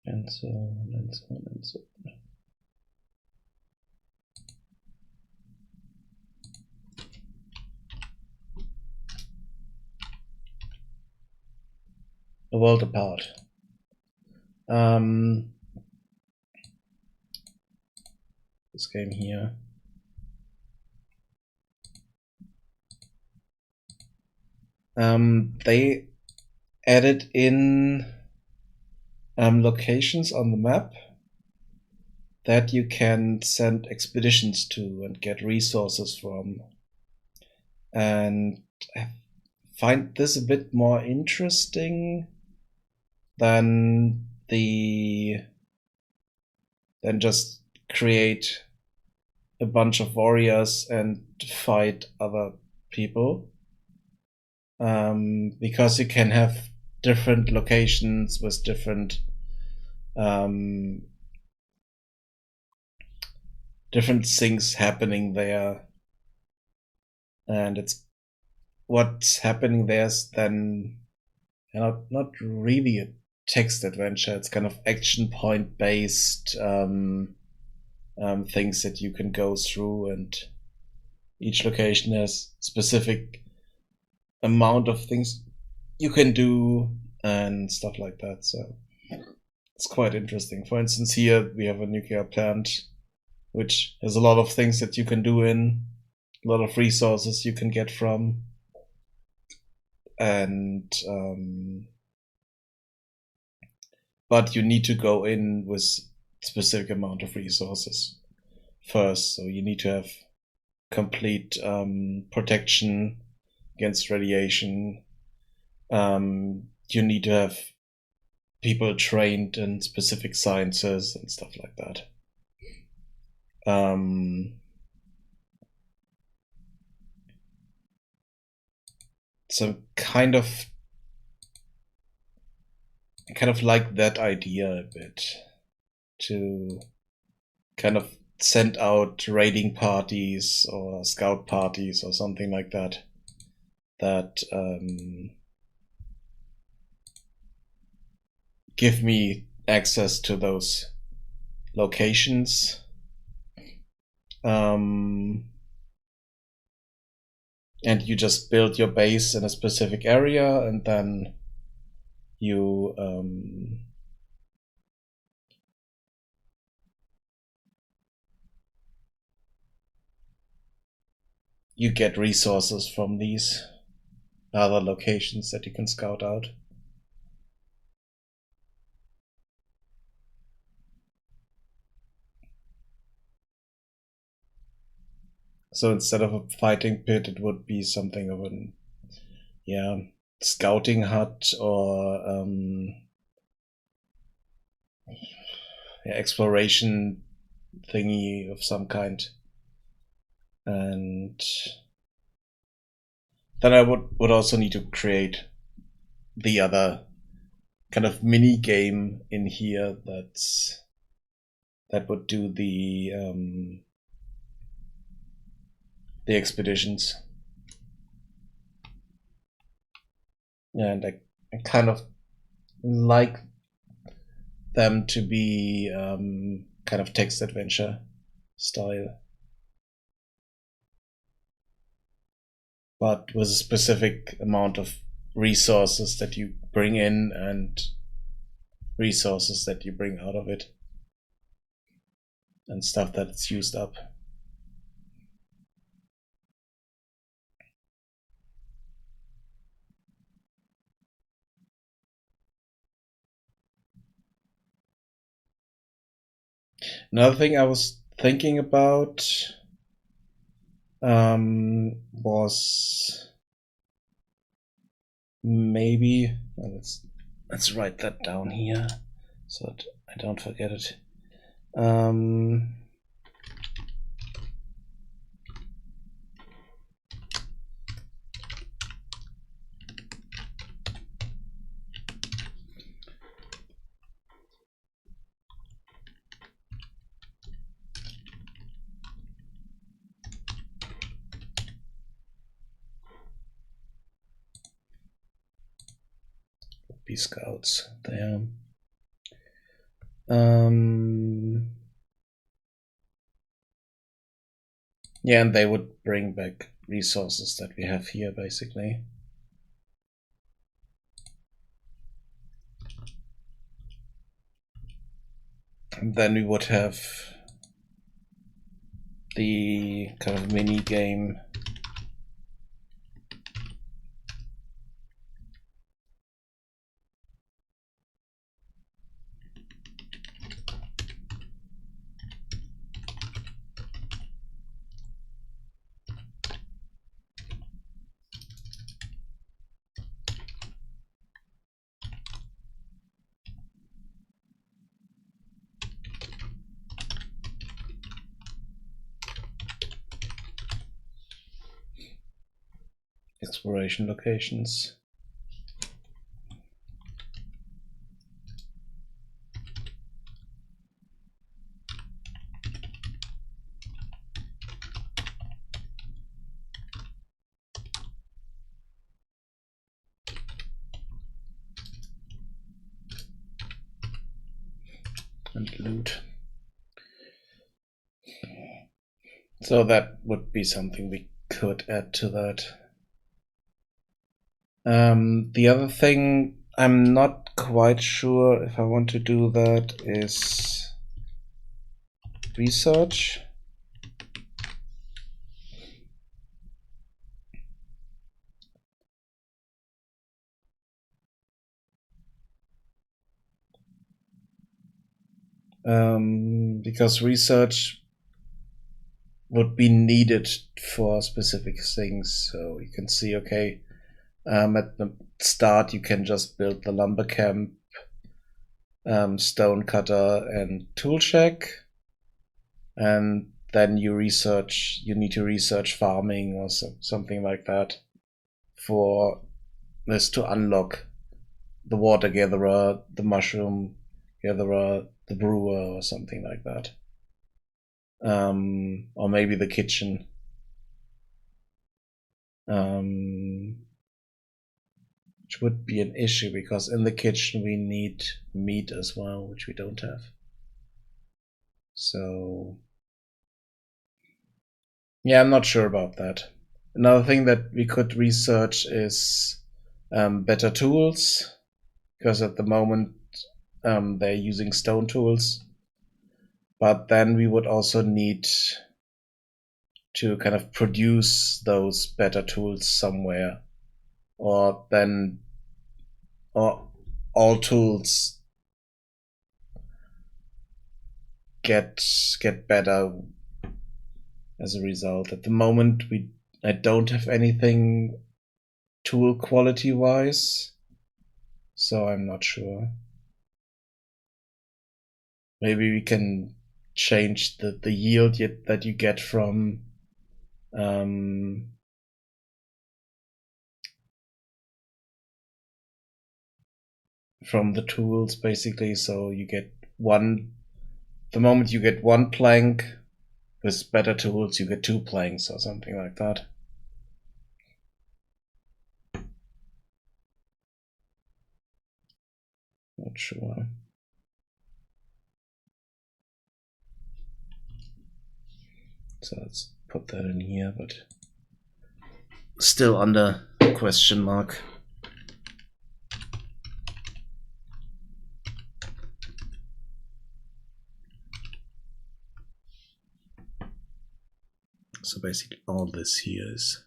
Endzone. a world apart. This game here. They added in locations on the map that you can send expeditions to and get resources from. And I find this a bit more interesting than just create a bunch of warriors and fight other people. Because you can have different locations with different different things happening there, and it's what's happening there is then not really a text adventure. It's kind of action point based things that you can go through, and each location has specific amount of things you can do and stuff like that. So it's quite interesting. For instance, here we have a nuclear plant which has a lot of things that you can do in, a lot of resources you can get from, and but you need to go in with specific amount of resources first. So you need to have complete protection against radiation. You need to have people trained in specific sciences and stuff like that. So kind of like that idea a bit, to kind of send out raiding parties or scout parties or something like that give me access to those locations. And you just build your base in a specific area, and then you you get resources from these other locations that you can scout out. So instead of a fighting pit, it would be something of an scouting hut or exploration thingy of some kind. And then I would also need to create the other kind of mini game in here that would do the expeditions. And I kind of like them to be kind of text adventure style, but with a specific amount of resources that you bring in and resources that you bring out of it, and stuff that's used up. Another thing I was thinking about was maybe, let's write that down here so that I don't forget it. Be scouts there. Yeah, and they would bring back resources that we have here, basically. And then we would have the kind of mini game. Exploration locations. And loot. So that would be something we could add to that. The other thing, I'm not quite sure if I want to do that, is research. Because research would be needed for specific things. So you can see, okay, at the start you can just build the lumber camp, stone cutter, and tool shack, and then you need to research farming or something like that for this to unlock the water gatherer, the mushroom gatherer, the brewer, or something like that. Or maybe the kitchen. Which would be an issue because in the kitchen we need meat as well, which we don't have. So yeah, I'm not sure about that. Another thing that we could research is better tools, because at the moment they're using stone tools. But then we would also need to kind of produce those better tools somewhere, or all tools get better as a result. At the moment, I don't have anything tool quality wise, so I'm not sure. Maybe we can change the yield that you get from the tools, basically. So you get the moment you get one plank with better tools, you get 2 planks or something like that. Not sure. So let's put that in here, but still under question mark. So basically all this here is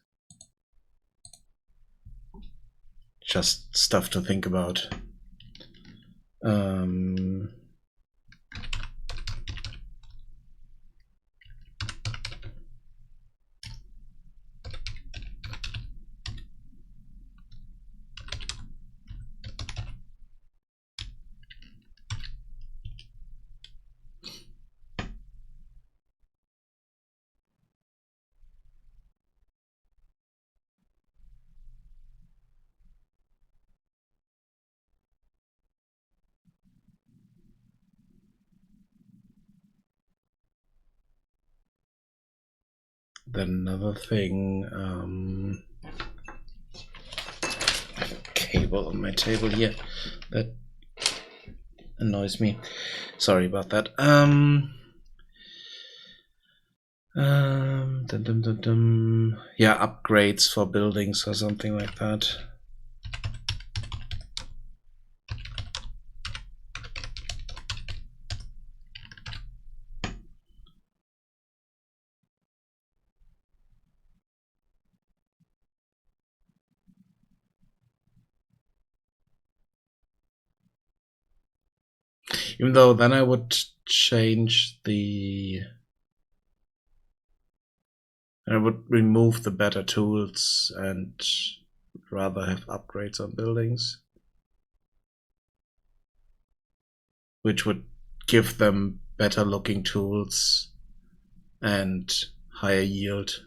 just stuff to think about. Then another thing, cable on my table here that annoys me. Sorry about that. Yeah, upgrades for buildings or something like that. Even though then I would change the... I would remove the better tools and rather have upgrades on buildings, which would give them better looking tools and higher yield.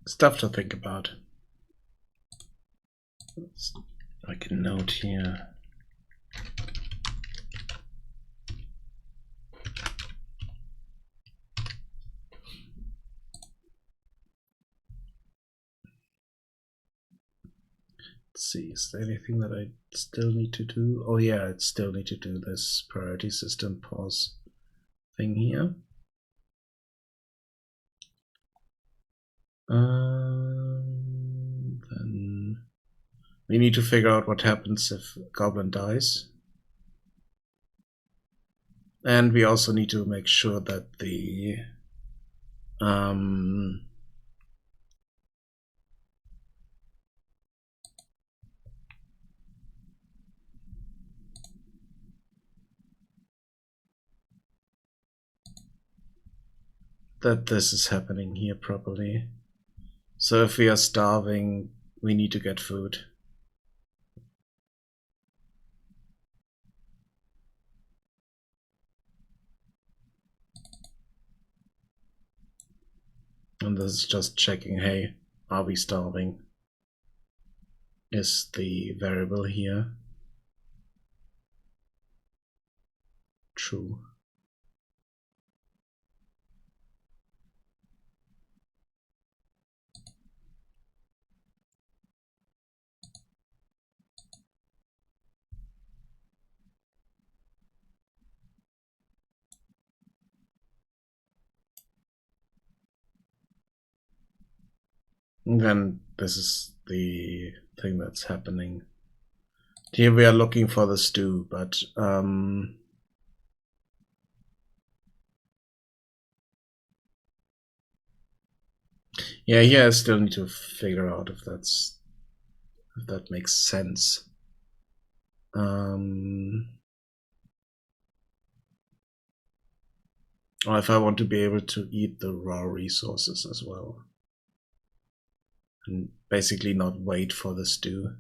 Stuff to think about. Let's make a note here. Let's see, is there anything that I still need to do? Oh yeah, I still need to do this priority system pause thing here. Then we need to figure out what happens if Goblin dies. And we also need to make sure that the that this is happening here properly. So if we are starving, we need to get food. And this is just checking, hey, are we starving? Is the variable here true? And then this is the thing that's happening. Here we are looking for the stew, but yeah, here I still need to figure out if that makes sense. Or if I want to be able to eat the raw resources as well. And basically not wait for the stew.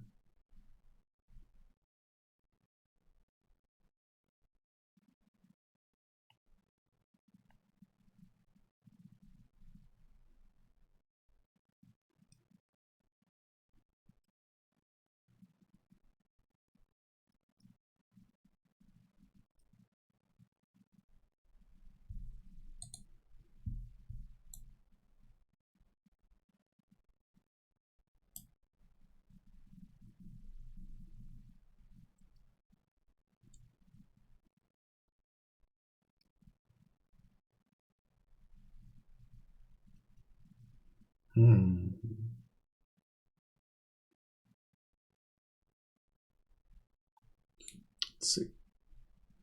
Let's see.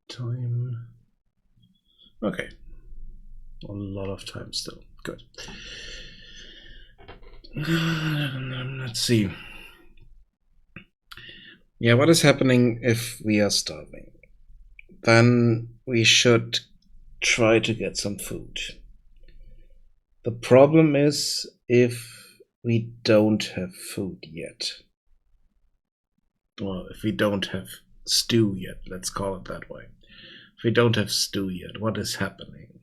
Time. Okay. A lot of time still. Good. Let's see. Yeah, what is happening if we are starving? Then we should try to get some food. The problem is if we don't have food yet. Well, if we don't have stew yet, let's call it that way. If we don't have stew yet, what is happening?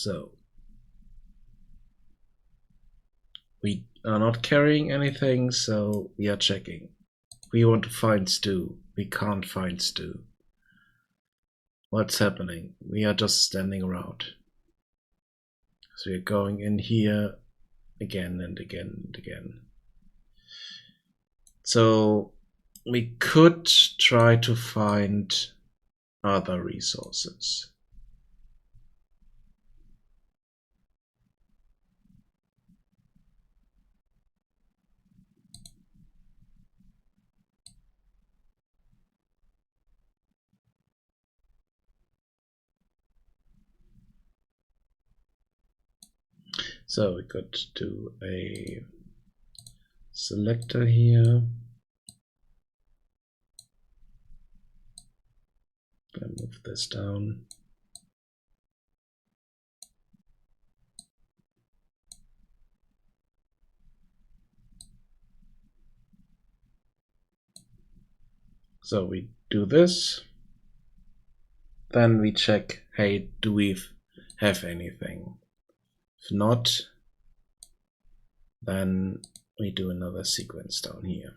So we are not carrying anything, so we are checking. We want to find stew. We can't find stew. What's happening? We are just standing around. So we're going in here again and again and again. So we could try to find other resources. So we could do a selector here. Then move this down. So we do this. Then we check, hey, do we have anything? If not, then we do another sequence down here.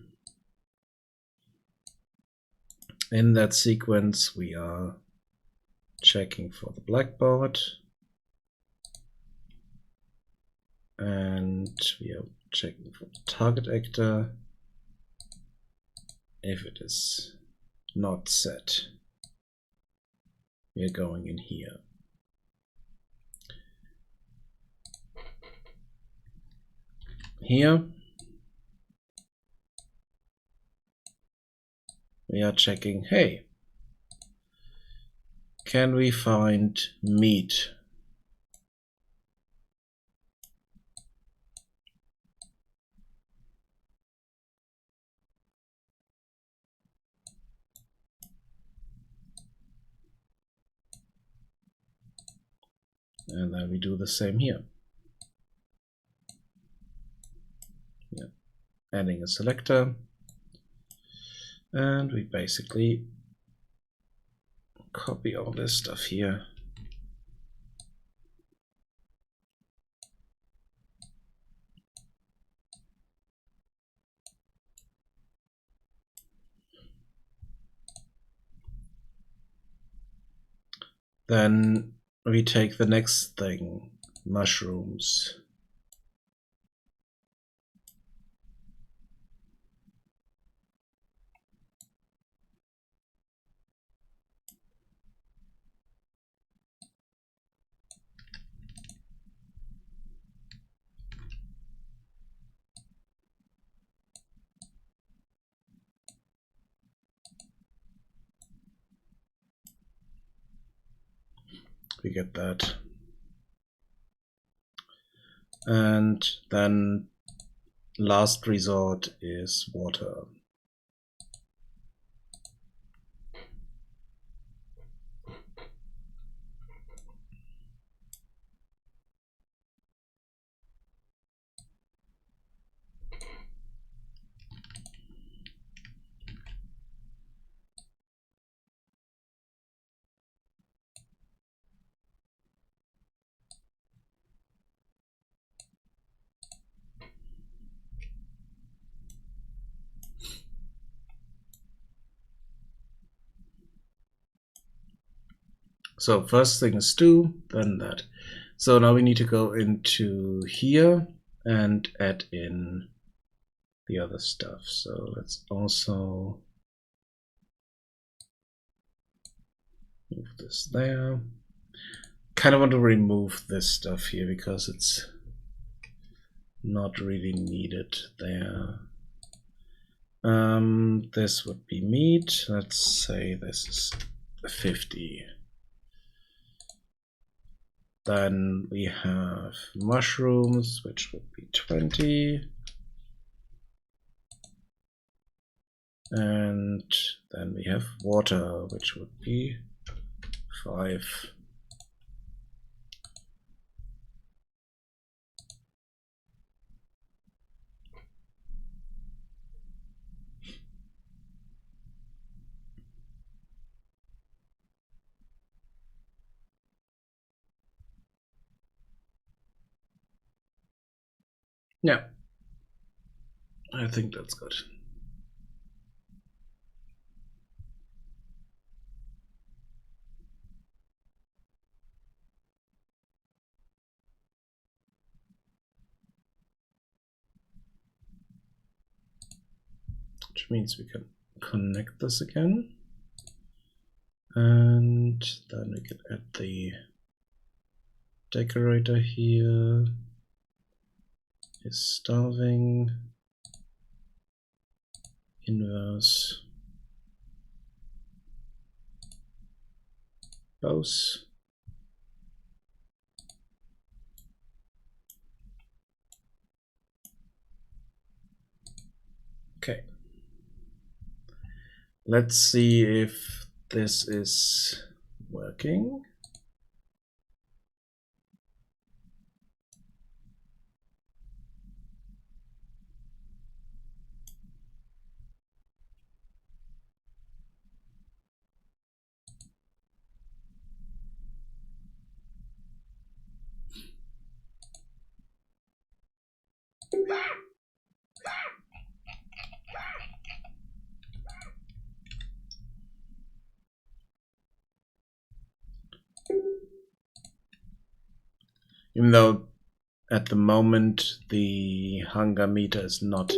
In that sequence, we are checking for the blackboard. And we are checking for the target actor. If it is not set, we are going in here. Here, we are checking, hey, can we find meat? And then we do the same here. Yeah. Adding a selector. And we basically copy all this stuff here. Then we take the next thing, mushrooms. We get that. And then last resort is water. So first thing is stew, then that. So now we need to go into here and add in the other stuff. So let's also move this there. Kind of want to remove this stuff here because it's not really needed there. This would be meat. Let's say this is 50. Then we have mushrooms, which would be 20. And then we have water, which would be 5. Yeah, I think that's good. Which means we can connect this again. And then we can add the decorator here. Is starving. Inverse. Both. Okay. Let's see if this is working. Even though at the moment the hunger meter is not.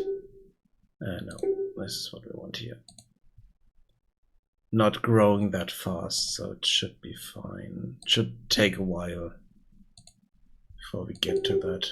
No, this is what we want here. Not growing that fast, so it should be fine. It should take a while before we get to that.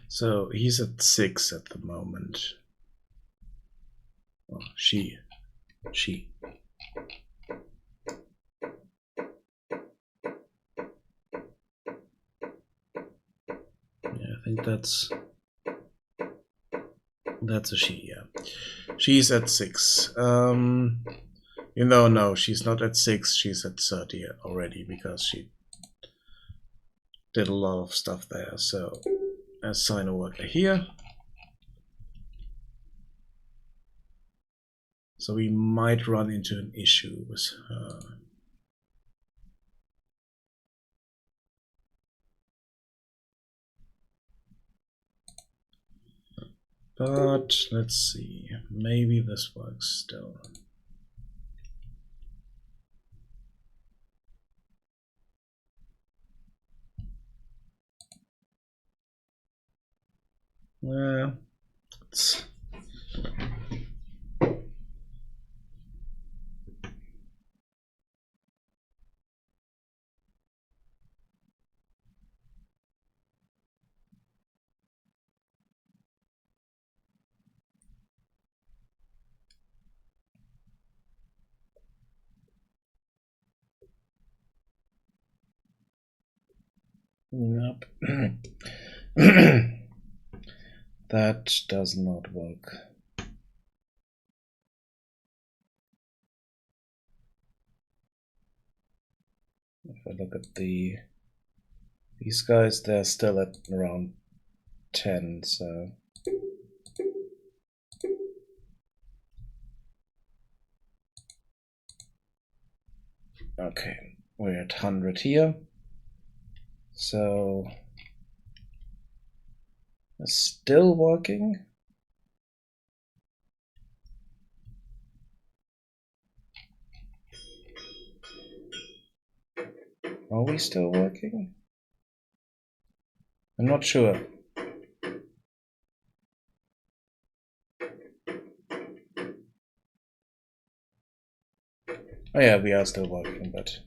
So he's at 6 at the moment. Oh, she. Yeah, I think that's a she, yeah. She's at 6. You know, no, she's not at 6, she's at 30 already because she did a lot of stuff there. So assign a worker here. So we might run into an issue with her. But let's see, maybe this works still. Well, it's nope. That does not work. If I look at these guys, they're still at around 10, so okay, we're at 100 here. So it's still working. Are we still working? I'm not sure. Oh yeah, we are still working, but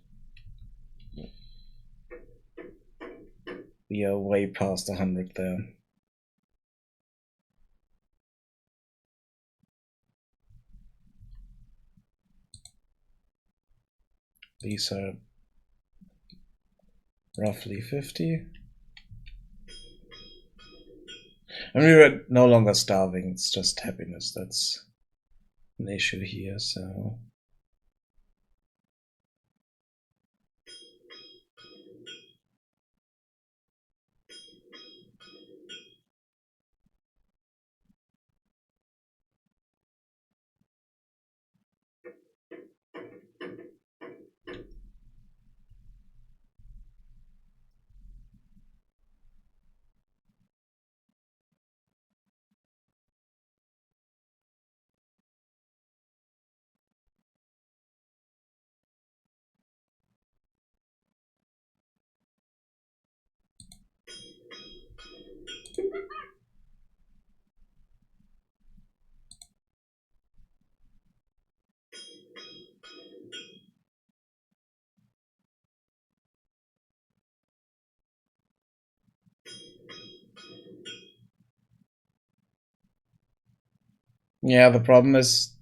we are way past 100 there. These are roughly 50. And we're no longer starving, it's just happiness. That's an issue here, so. Yeah, the problem is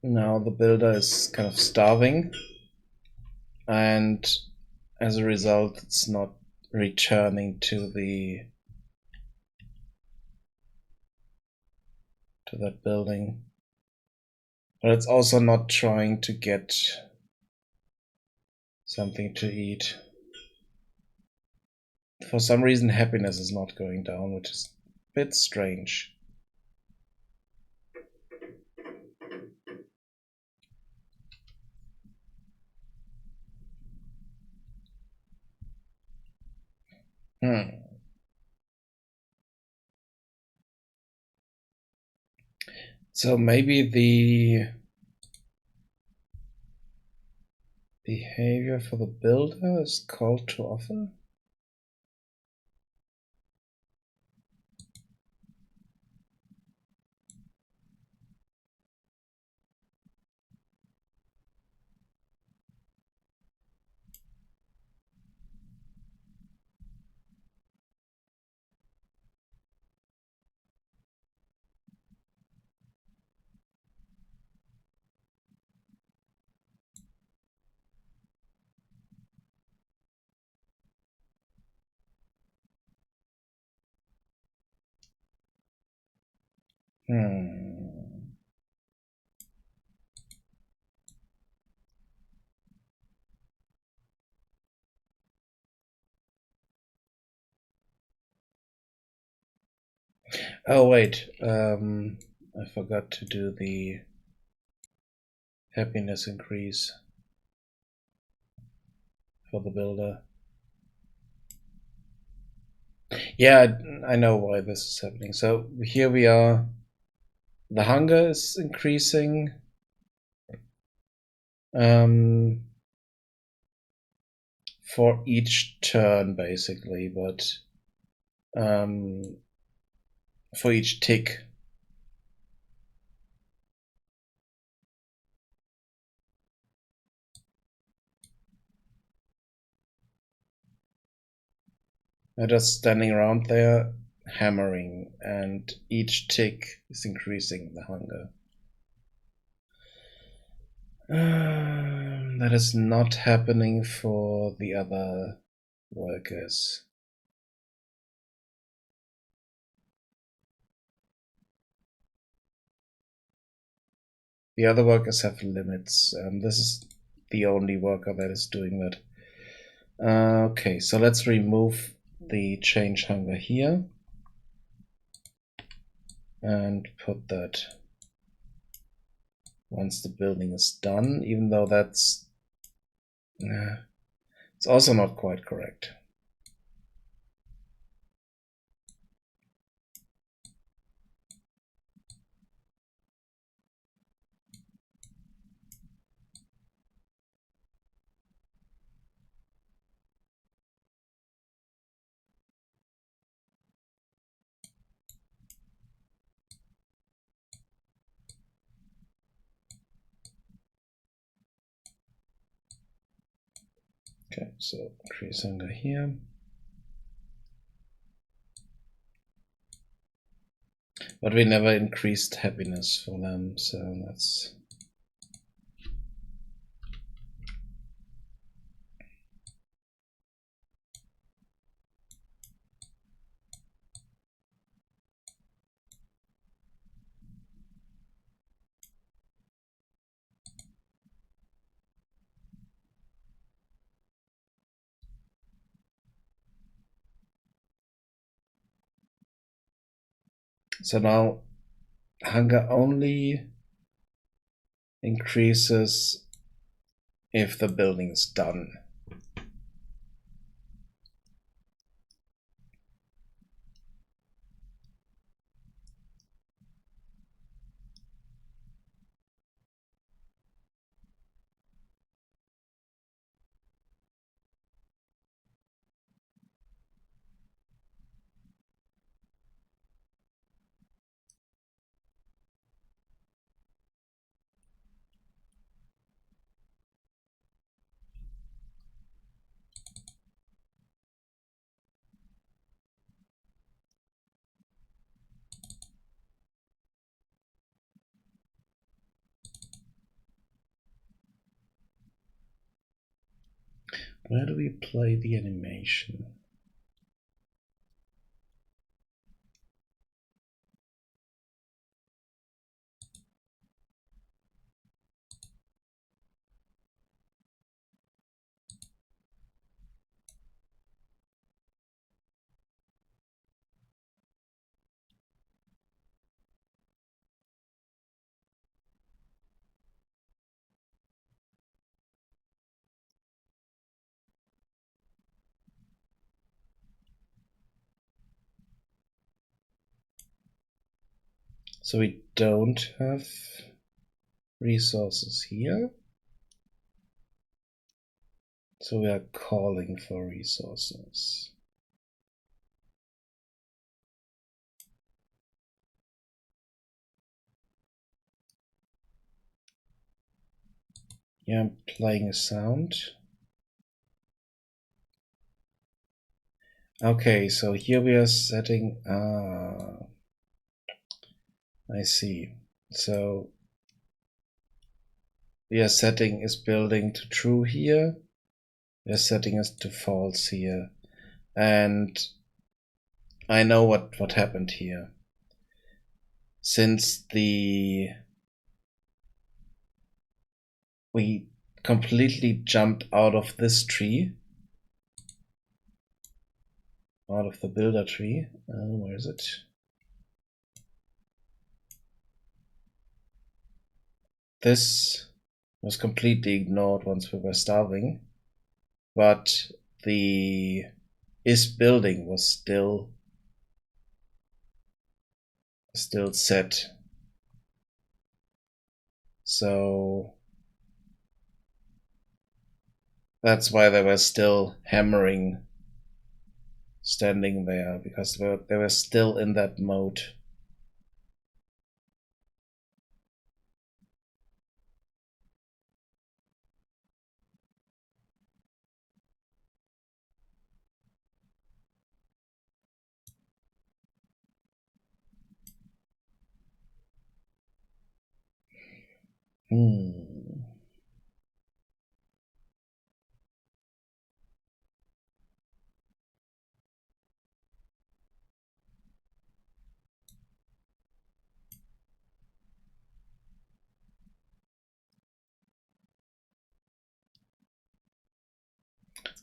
now the builder is kind of starving, and as a result, it's not returning to that building. But it's also not trying to get something to eat. For some reason, happiness is not going down, which is a bit strange. So maybe the behavior for the builder is called to offer? Oh wait, I forgot to do the happiness increase for the builder. Yeah, I know why this is happening. So here we are. The hunger is increasing. For each turn, basically, but for each tick. I'm just standing around there hammering, and each tick is increasing the hunger. That is not happening for the other workers. The other workers have limits. This is the only worker that is doing that. Okay, so let's remove the change hunger here and put that once the building is done, even though that's it's also not quite correct. Okay, so increase hunger here. But we never increased happiness for them, so that's So now hunger only increases if the building is done. Where do we play the animation? So we don't have resources here. So we are calling for resources. Yeah, I'm playing a sound. Okay, so here we are setting. I see. So we are setting is building to true here. We are setting is to false here. And I know what happened here. Since we completely jumped out of this tree, out of the builder tree. Where is it? This was completely ignored once we were starving, but the is building was still set. So that's why they were still hammering standing there, because they were still in that mode.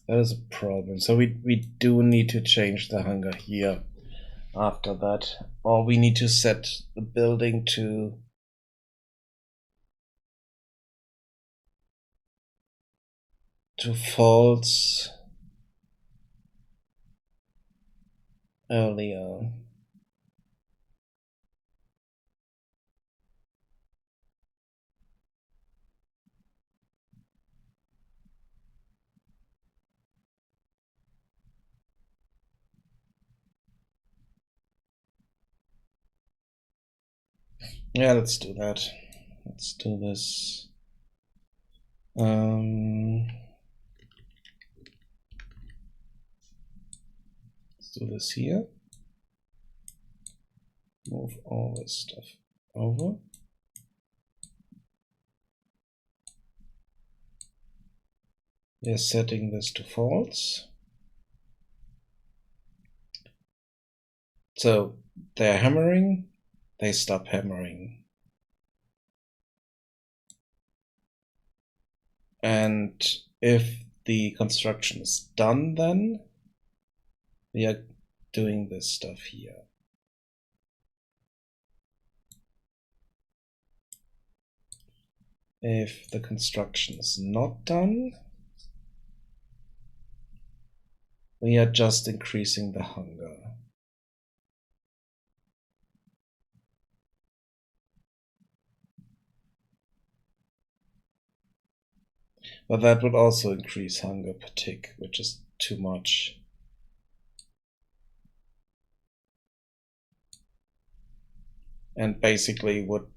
That is a problem. So we do need to change the hunger here after that. Or we need to set the building to false earlier. Yeah, let's do that. Let's do this. Let's do this here. Move all this stuff over. We're setting this to false. So they're hammering, they stop hammering. And if the construction is done, then we are doing this stuff here. If the construction is not done, we are just increasing the hunger. But that would also increase hunger per tick, which is too much. And basically would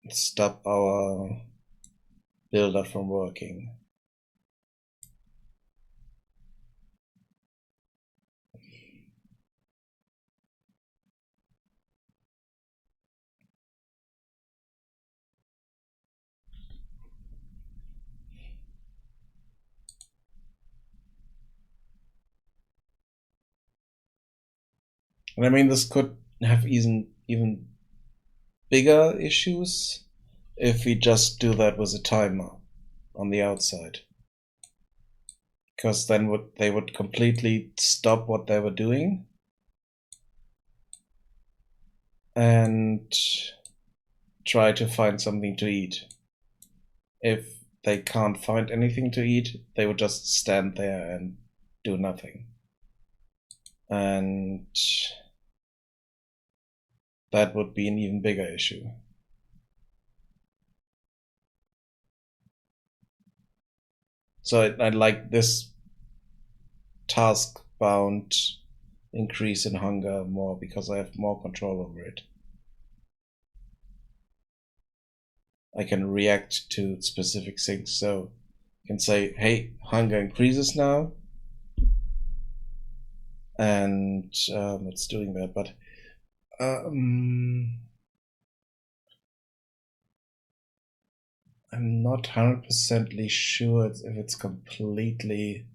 stop our builder from working. And I mean, this could have even bigger issues if we just do that with a timer on the outside. Because then they would completely stop what they were doing and try to find something to eat. If they can't find anything to eat, they would just stand there and do nothing. And that would be an even bigger issue. So I like this task-bound increase in hunger more because I have more control over it. I can react to specific things. So I can say, hey, hunger increases now. And it's doing that. But I'm not 100% sure if it's completely...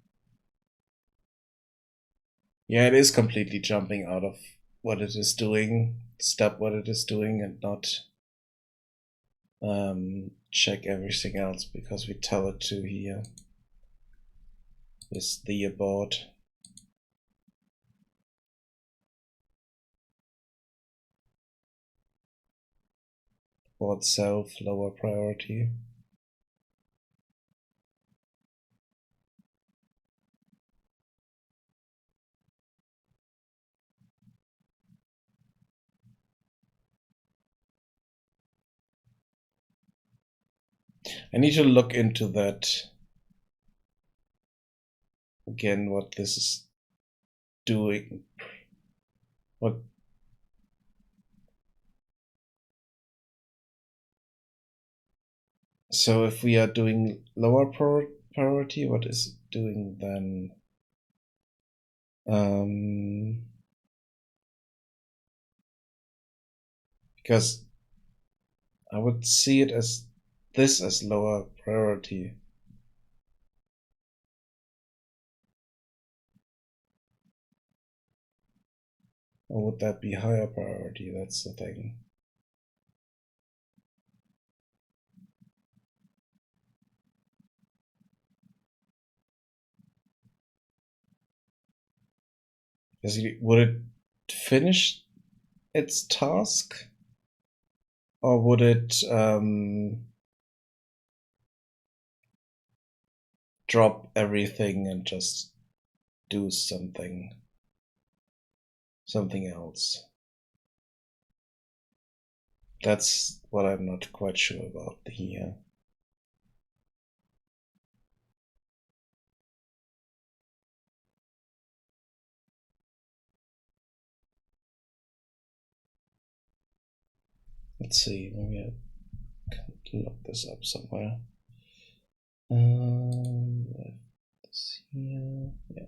Yeah, it is completely jumping out of what it is doing, stop what it is doing, and not check everything else because we tell it to here. Is the abort. Abort self, lower priority. I need to look into that again, what this is doing. What? So if we are doing lower priority, what is it doing then? Because I would see it as this as lower priority. Or would that be higher priority? That's the thing. Would it finish its task? Or would it drop everything and just do something else? That's what I'm not quite sure about here. Let's see, maybe I can look this up somewhere. This here, yeah.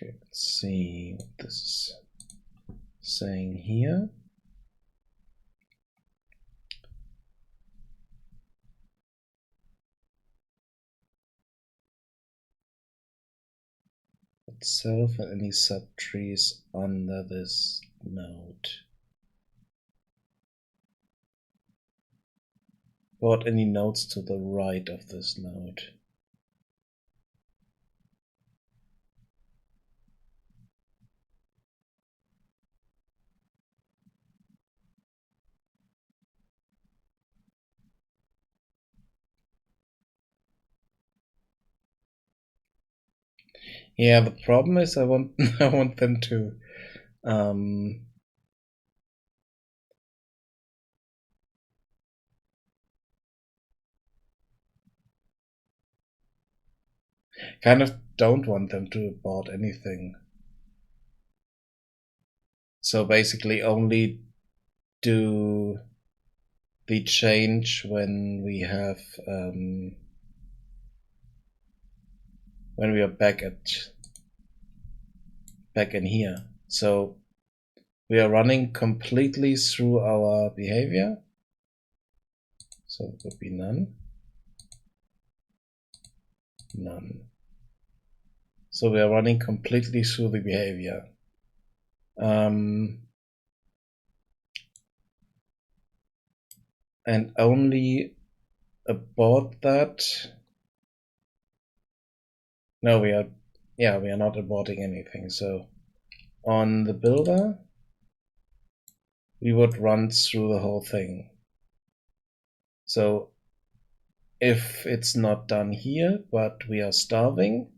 Okay, let's see what this is saying here. Itself and any subtrees under this node. Board any nodes to the right of this node. Yeah, the problem is I want I want them to kind of don't want them to abort anything. So basically only do the change when we have when we are back in here. So we are running completely through our behavior. So it would be none. None. So we are running completely through the behavior. And only abort that. No, we are not aborting anything. So on the builder, we would run through the whole thing. So if it's not done here, but we are starving,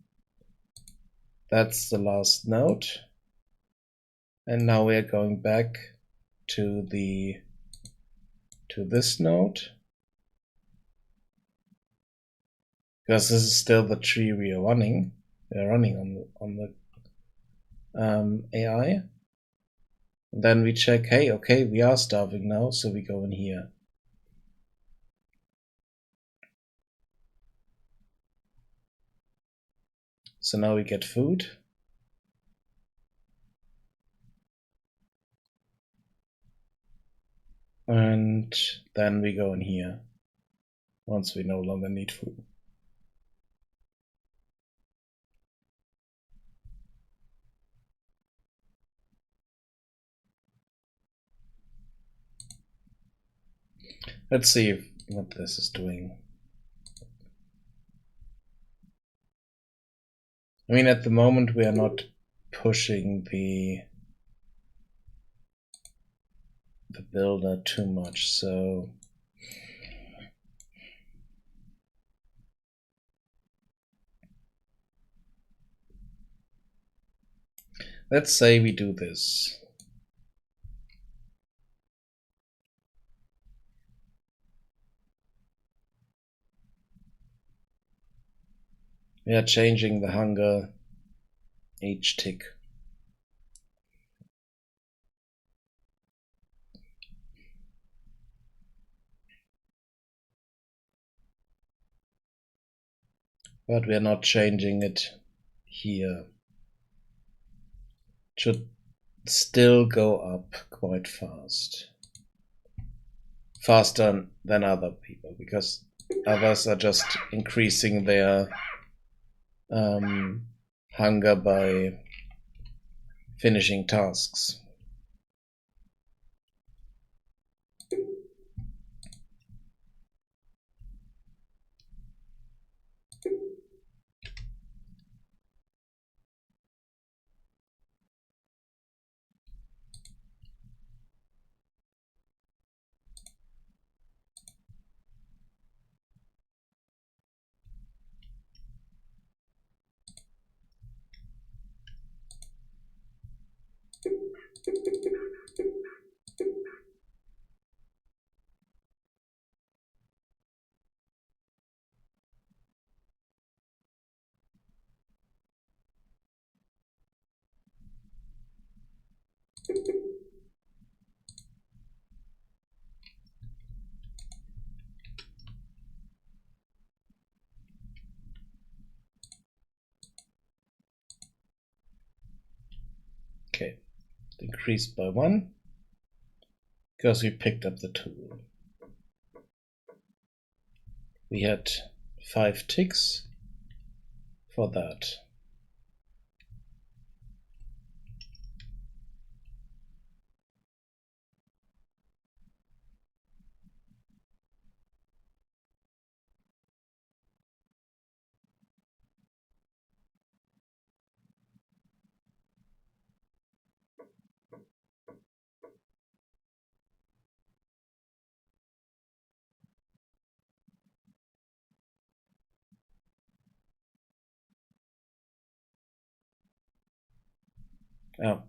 that's the last node. And now we are going back to this node, because this is still the tree we are running. We are running on the AI. And then we check, hey, okay, we are starving now, so we go in here. So now we get food. And then we go in here once we no longer need food. Let's see what this is doing. I mean, at the moment we are not pushing the builder too much, so let's say we do this. We are changing the hunger each tick. But we are not changing it here. It should still go up quite fast. Faster than other people, because others are just increasing their hunger by finishing tasks. increased by 1 because we picked up the tool. We had 5 ticks for that. Oh.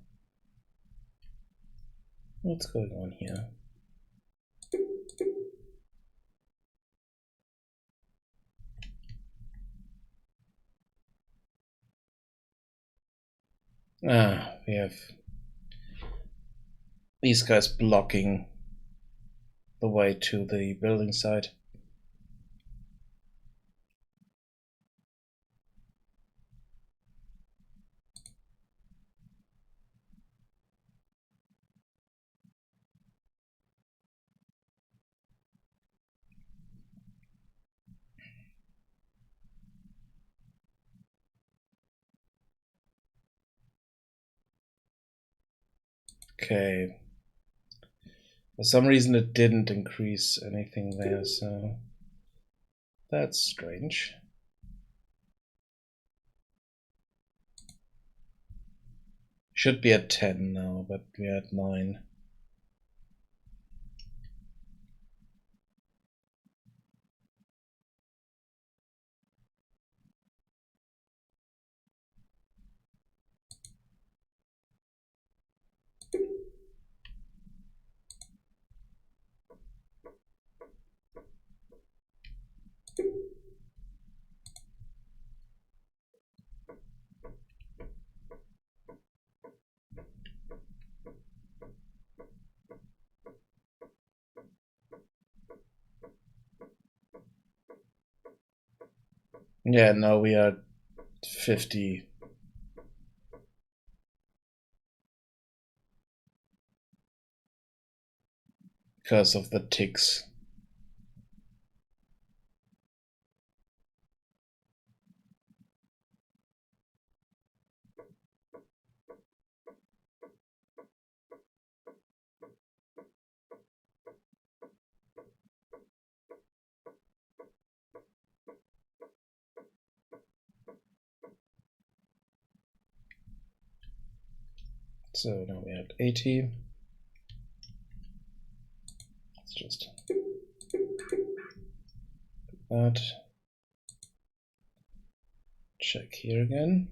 What's going on here? We have these guys blocking the way to the building site. Okay. For some reason it didn't increase anything there, so that's strange. Should be at 10 now, but we're at 9. Yeah, now we are 50. Because of the ticks. So now we're at 80. Let's just that. Check here again.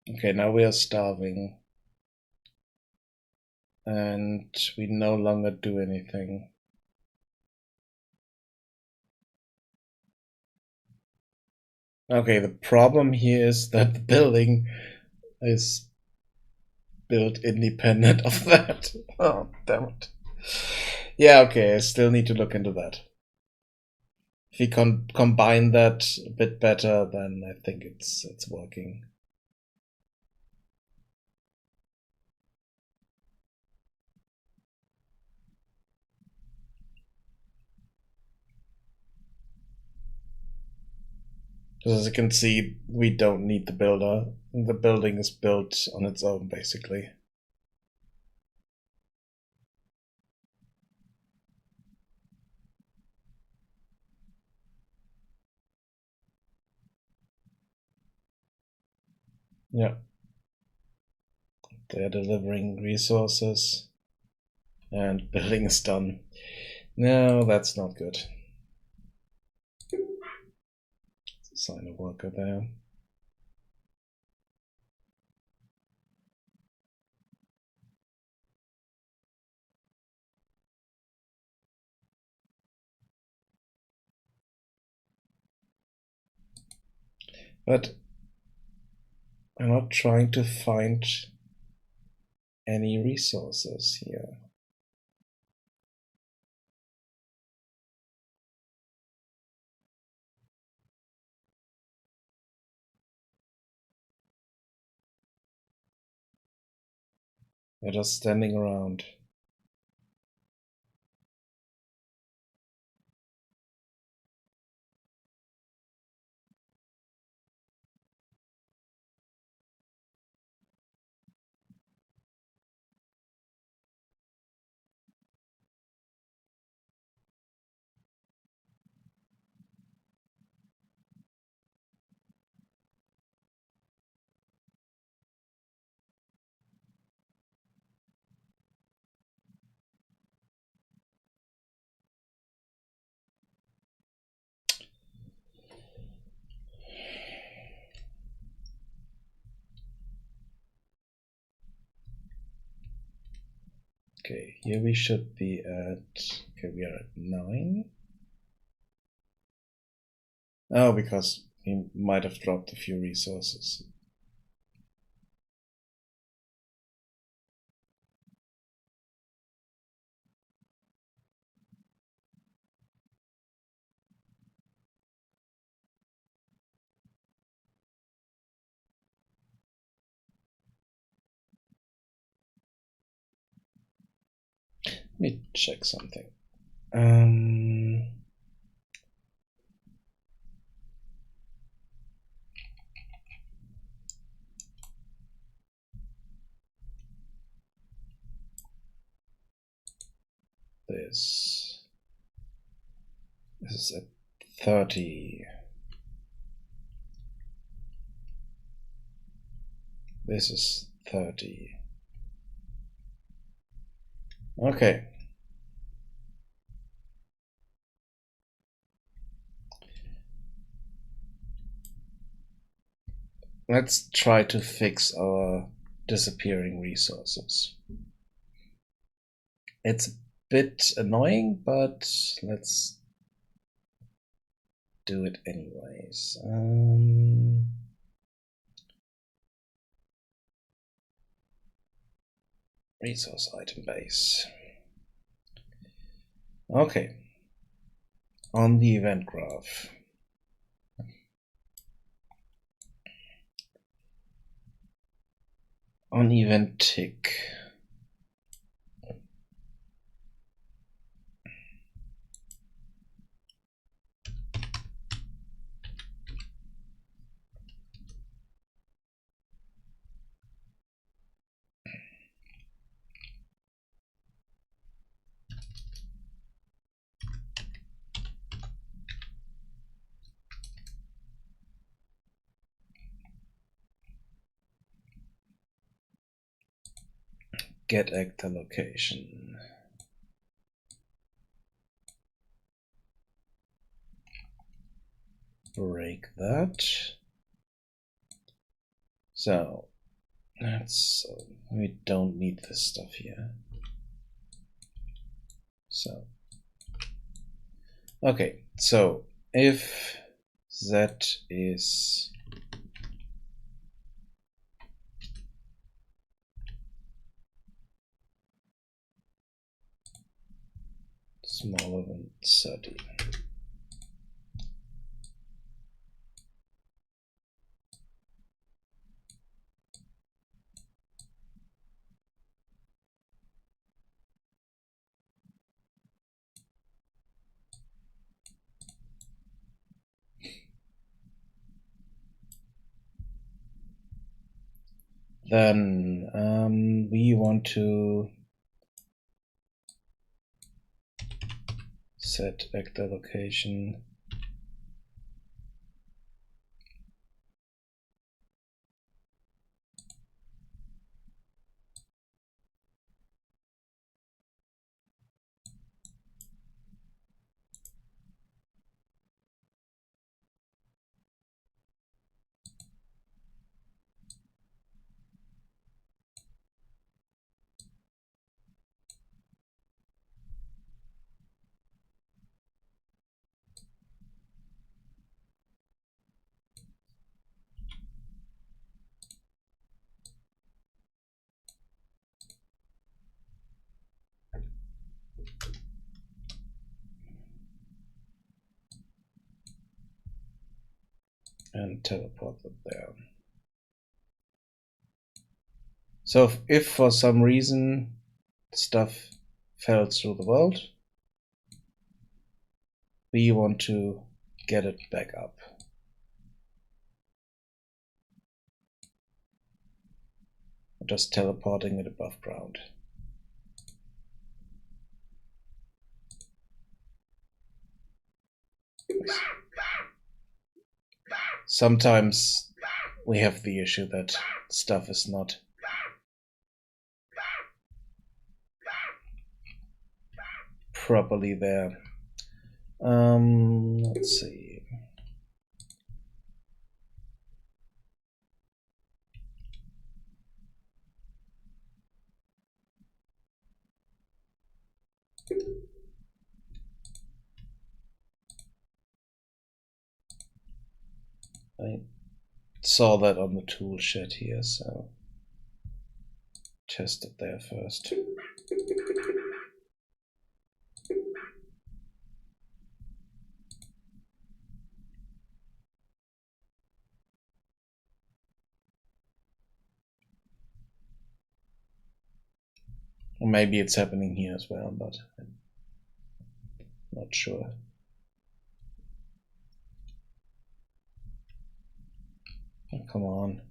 Okay, now we are starving. And we no longer do anything. Okay, the problem here is that the building is built independent of that. Oh, damn it. Yeah, okay, I still need to look into that. If we combine that a bit better, then I think it's working. As you can see, we don't need the builder. The building is built on its own, basically. Yeah. They're delivering resources. And building is done. No, that's not good. Assign a worker there. But I'm not trying to find any resources here. They're just standing around. Okay, here we should be at, okay, we are at 9. Oh, because we might have dropped a few resources. Let me check something. This is at 30. This is 30. Okay. Let's try to fix our disappearing resources. It's a bit annoying, but let's do it anyways. Resource item base. Okay. On the event graph. On event tick. Get actor location. Break that. So that's, we don't need this stuff here. So okay, so if z is smaller than 30, then we want to set actor location and teleport them there. So if for some reason stuff fell through the world, we want to get it back up. Just teleporting it above ground. Sometimes we have the issue that stuff is not properly there. Let's see. I saw that on the tool shed here, so test it there first. Or maybe it's happening here as well, but I'm not sure. Oh, come on.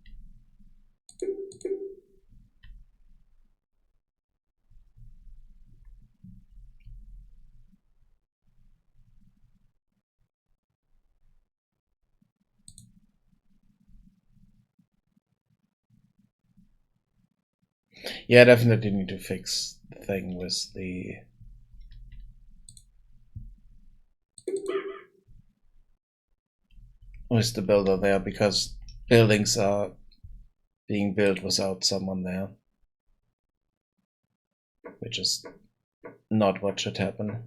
Yeah, I definitely need to fix the thing with the builder there, because buildings are being built without someone there, which is not what should happen.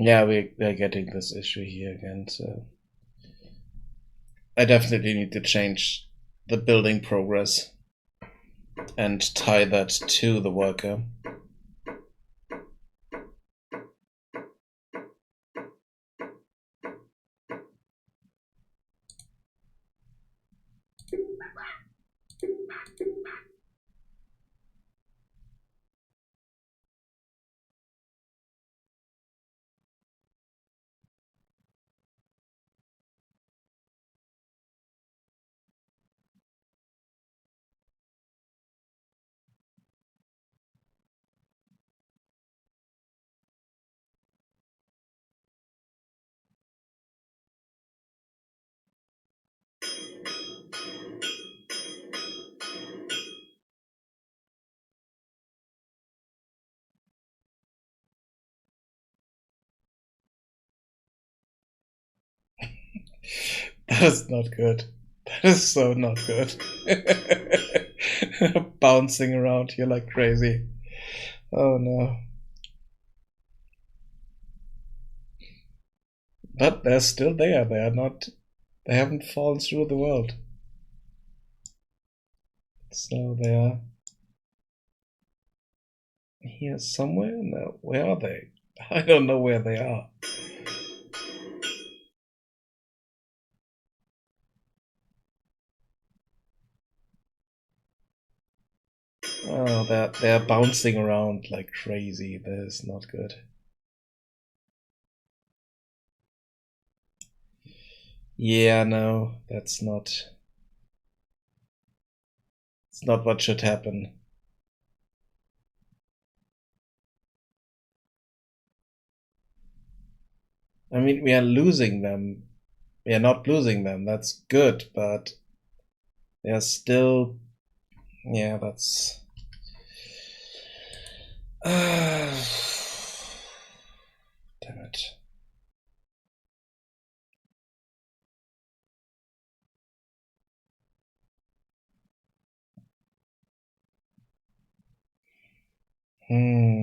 Yeah, we're getting this issue here again, so I definitely need to change the building progress and tie that to the worker. That is not good. That is so not good. Bouncing around here like crazy. Oh no. But they're still there. They are not. They haven't fallen through the world. So they are here somewhere. No, where are they? I don't know where they are. Oh, they're bouncing around like crazy. That is not good. Yeah, no, that's not. It's not what should happen. I mean, we are losing them. We are not losing them. That's good, but they're still. Yeah, that's. Damn it. Hmm.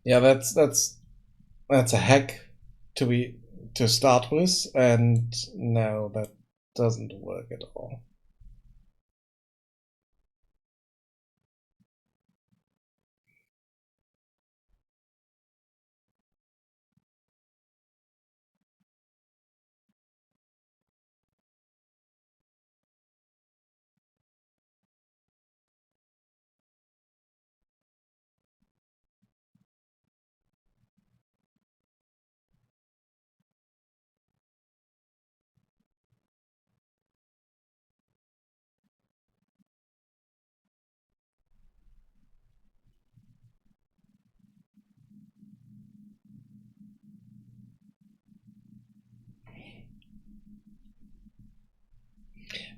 Yeah, that's a hack to start with, and no, that doesn't work at all.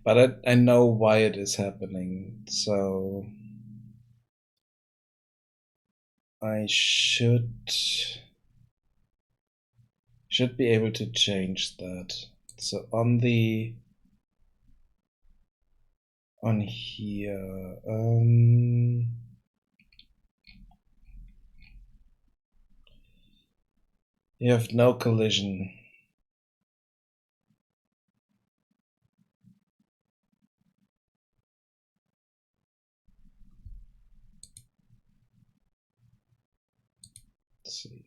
But I know why it is happening, so I should be able to change that. So on here, you have no collision. Let's see.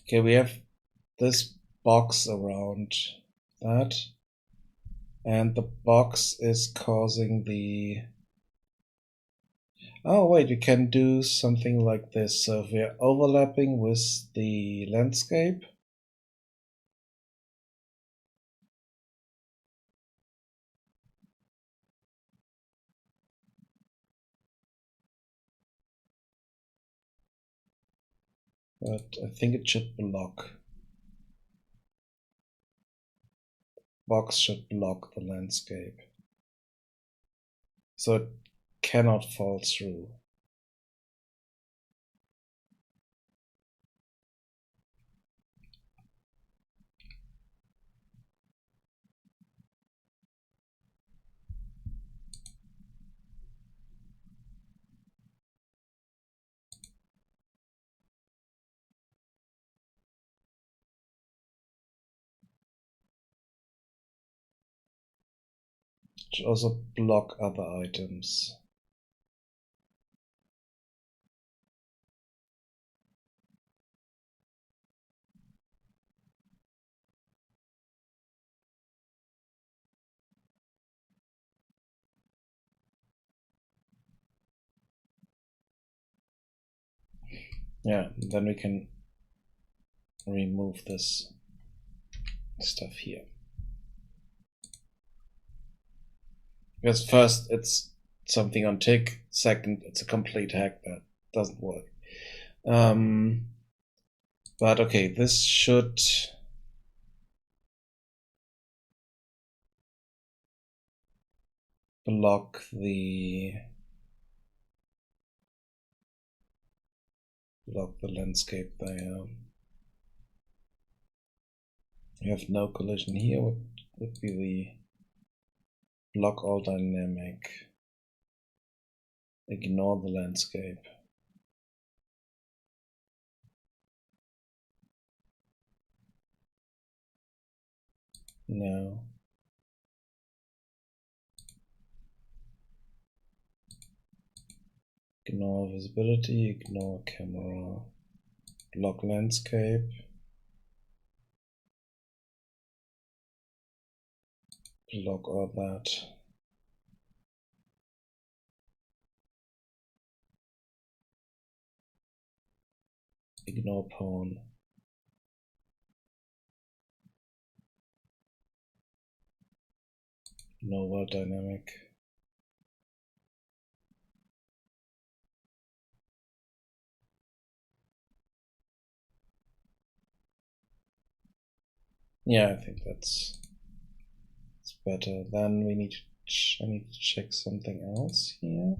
Okay, we have this box around that, and the box is causing the. Oh wait, we can do something like this. So if we're overlapping with the landscape, but I think it should block. Box should block the landscape, so it cannot fall through. It should also block other items. Yeah, then we can remove this stuff here. Because first it's something on tick, second it's a complete hack that doesn't work. But okay, this should block the landscape there. You have no collision here. What would be the block all dynamic? Ignore the landscape. No. Ignore visibility, ignore camera. Block landscape. Block all that. Ignore pawn. No world dynamic. Yeah, I think that's better. Then we need to I need to check something else here.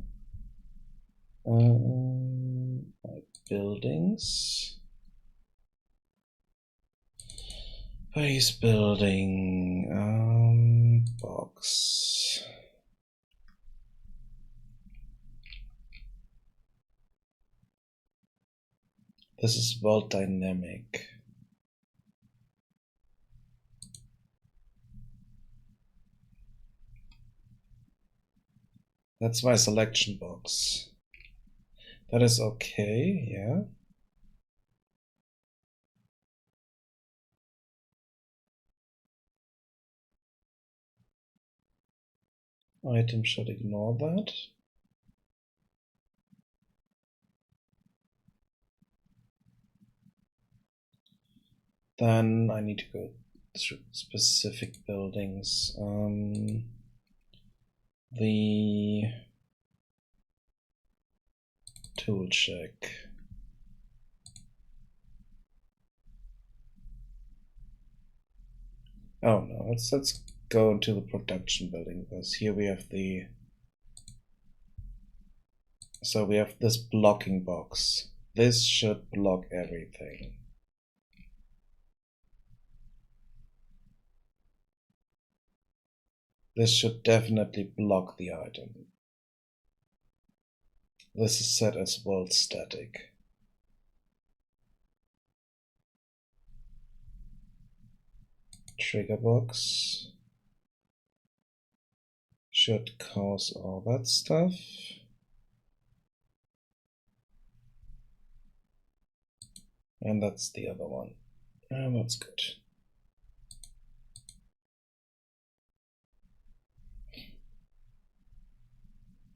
My buildings. Base building. Box. This is world dynamic. That's my selection box. That is okay, yeah. Item should ignore that. Then I need to go through specific buildings. The tool check. Oh no, let's go into the production building, because here we have the, so we have this blocking box. This should block everything. This should definitely block the item. This is set as world static. Trigger box should cause all that stuff. And that's the other one. And that's good.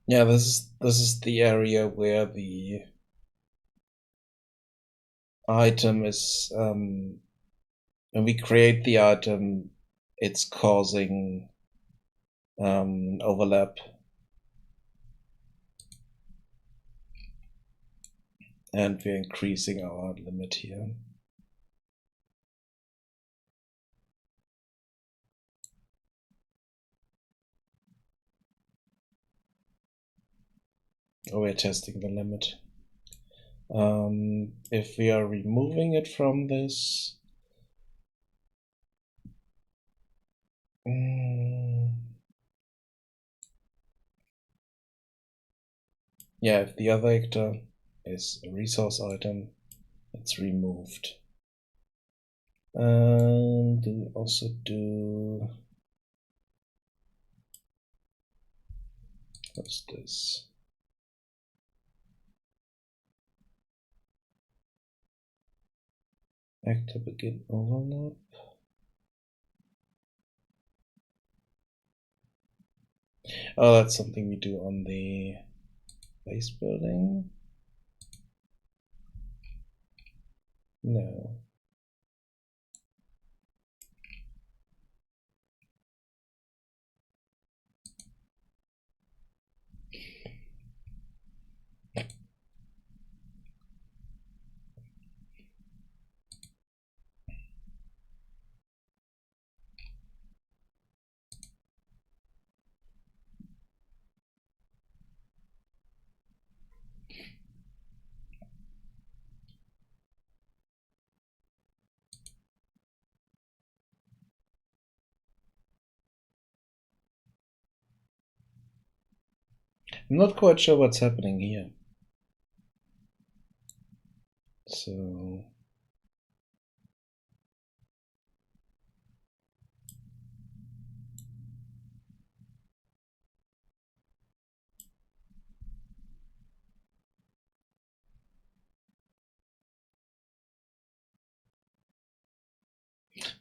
Yeah, this is the area where the item is, when we create the item, it's causing overlap. And we're increasing our limit here. Oh, we're testing the limit. If we are removing it from this, yeah, if the other actor is a resource item, it's removed. And we also do, what's this? Actor begin overlap. Oh, that's something we do on the base building. No. I'm not quite sure what's happening here. So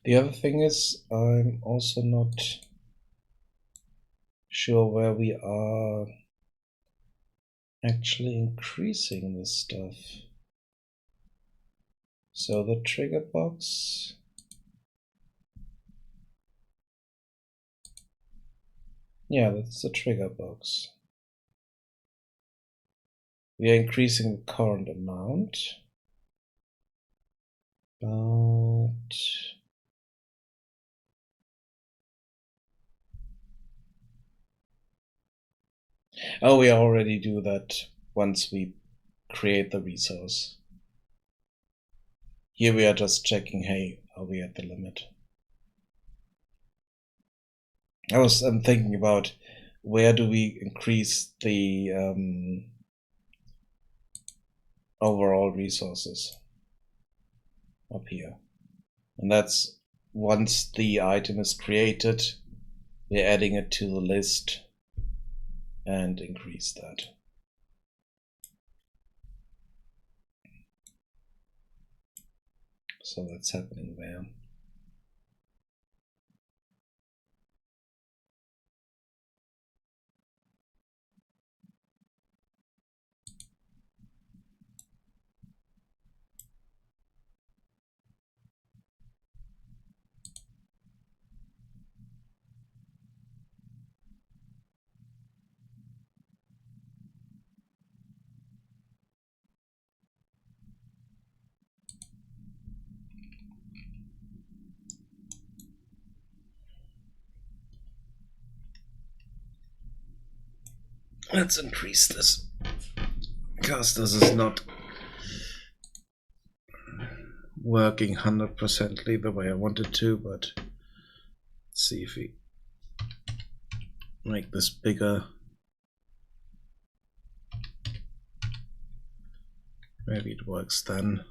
The other thing is, I'm also not sure where we are actually increasing this stuff. So the trigger box. Yeah, that's the trigger box. We are increasing the current amount. But oh, we already do that once we create the resource. Here we are just checking, hey, are we at the limit? I'm thinking about where do we increase the overall resources up here. And that's once the item is created, we're adding it to the list and increase that. So that's happening there. Let's increase this, because this is not working 100% the way I wanted to, but let's see if we make this bigger. Maybe it works then.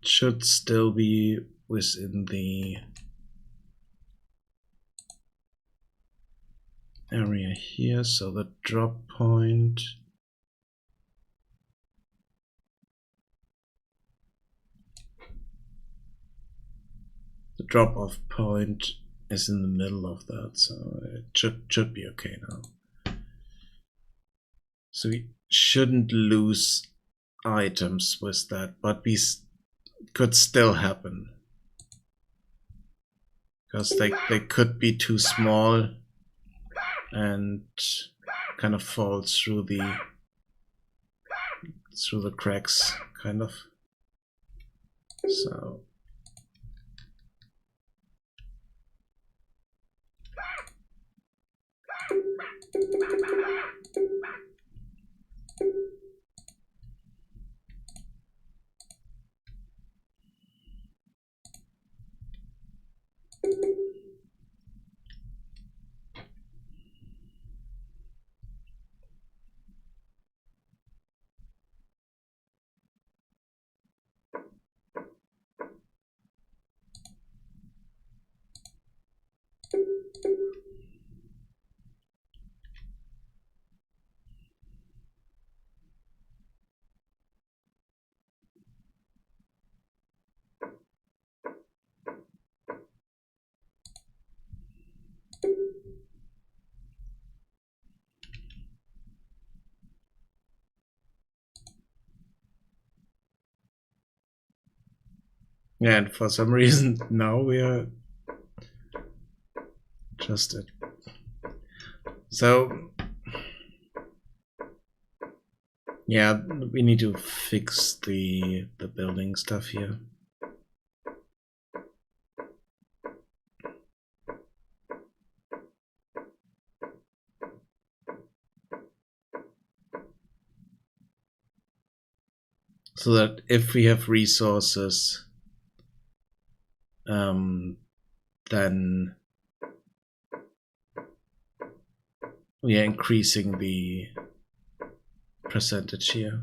It should still be within the area here, so the drop point the drop-off point is in the middle of that, so it should be okay now. So we shouldn't lose items with that, but we could still happen, because they could be too small and kind of fall through the cracks, kind of. So yeah, and for some reason now we are adjusted. So yeah, we need to fix the building stuff here. So that if we have resources, then we are increasing the percentage here.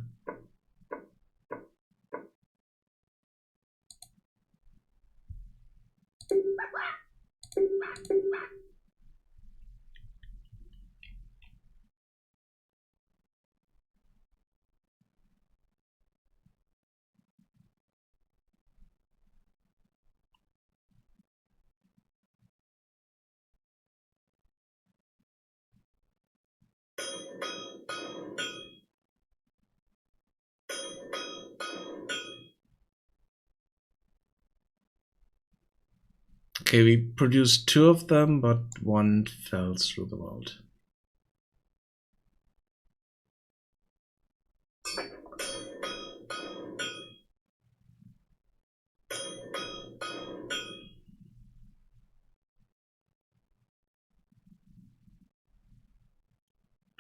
Okay, we produced 2 of them, but 1 fell through the vault.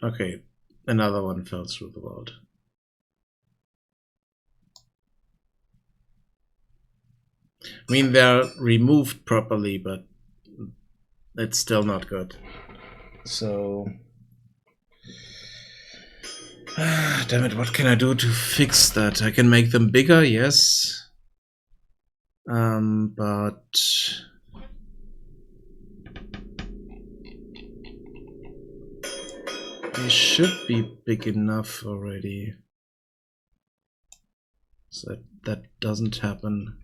Okay, another 1 fell through the vault. I mean, they're removed properly, but it's still not good. So, damn it, what can I do to fix that? I can make them bigger, yes. But they should be big enough already. So that doesn't happen.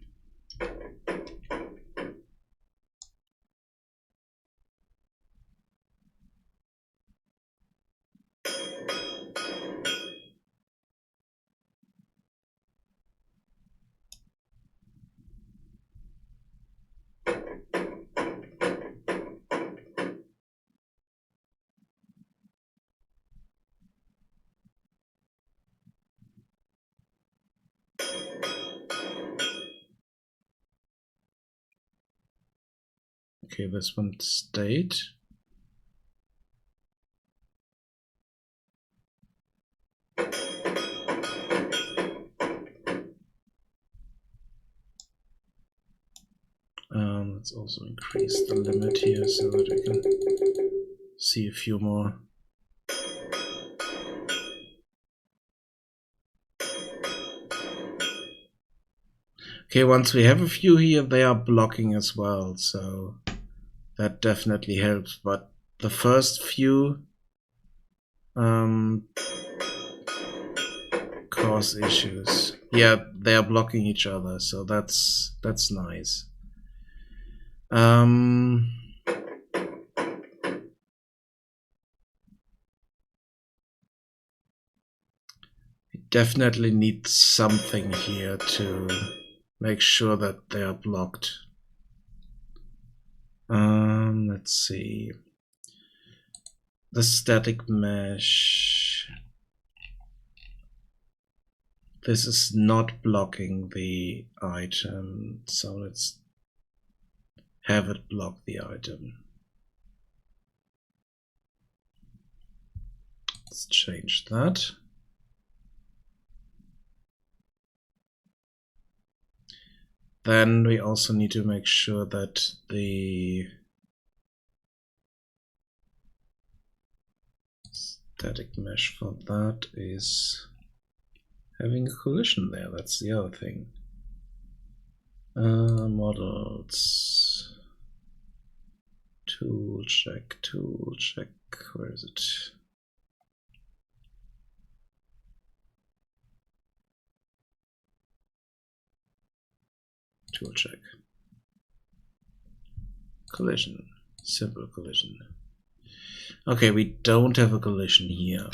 Okay, this one stayed. Let's also increase the limit here so that we can see a few more. Okay, once we have a few here, they are blocking as well, so that definitely helps. But the first few cause issues. Yeah, they are blocking each other, so that's nice. We definitely need something here to make sure that they are blocked. Let's see. The static mesh. This is not blocking the item, so let's have it block the item. Let's change that. Then we also need to make sure that the static mesh for that is having a collision there. That's the other thing. Models. Tool check. Where is it? Tool check. Collision. Simple collision. Okay, we don't have a collision here.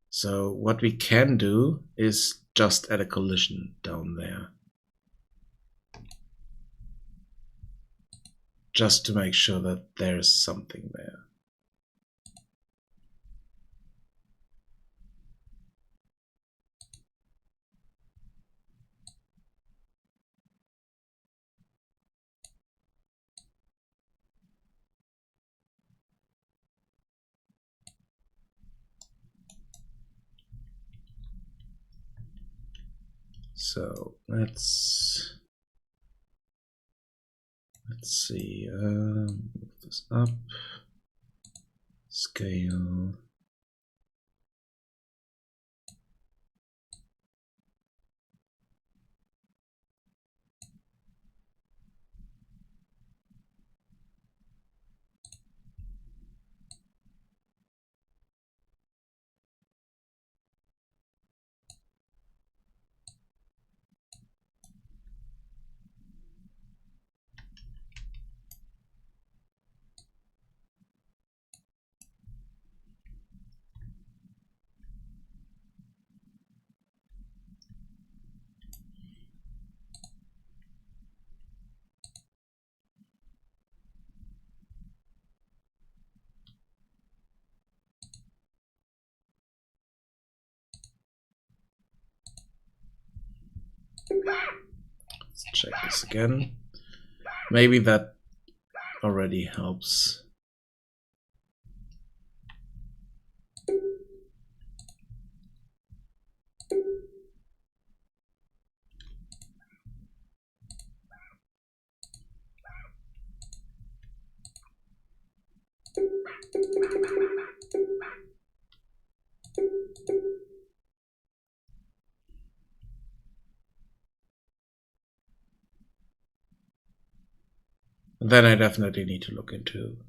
So what we can do is just add a collision down there. Just to make sure that there's something there. So let's see, move this up, scale. Let's check this again. Maybe that already helps. Then I definitely need to look into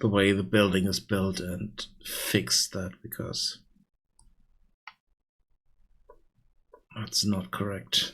the way the building is built and fix that, because that's not correct.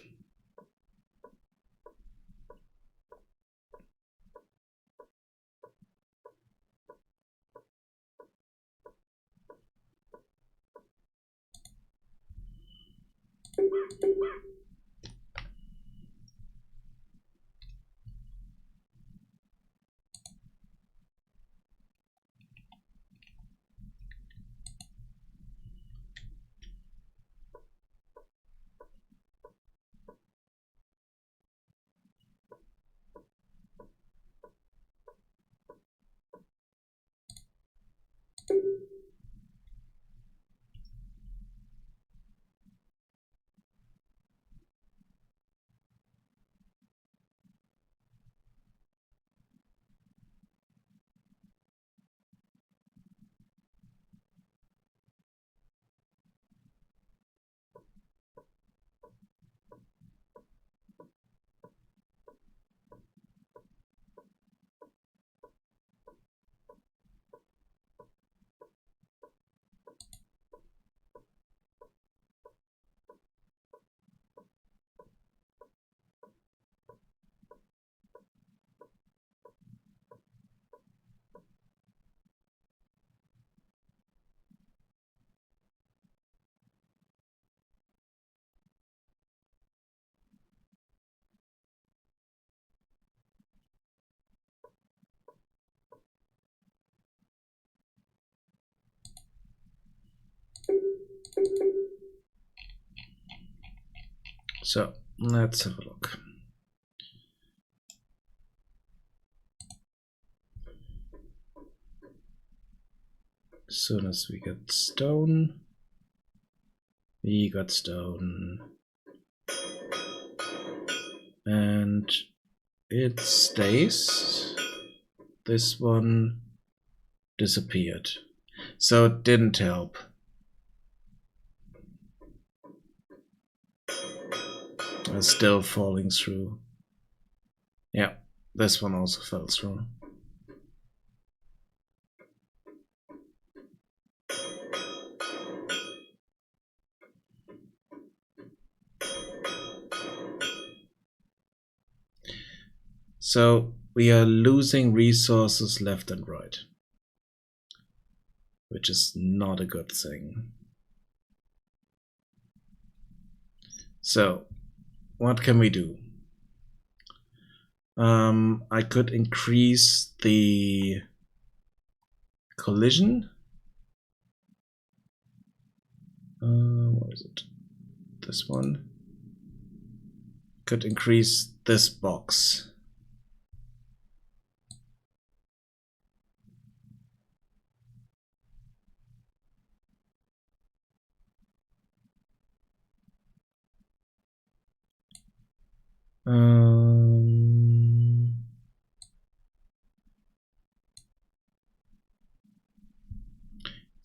So let's have a look. As soon as we get stone, we got stone. And it stays. This one disappeared. So it didn't help. It's still falling through. Yeah, this one also fell through. So we are losing resources left and right, which is not a good thing. So what can we do? I could increase the collision. What is it? This one. Could increase this box.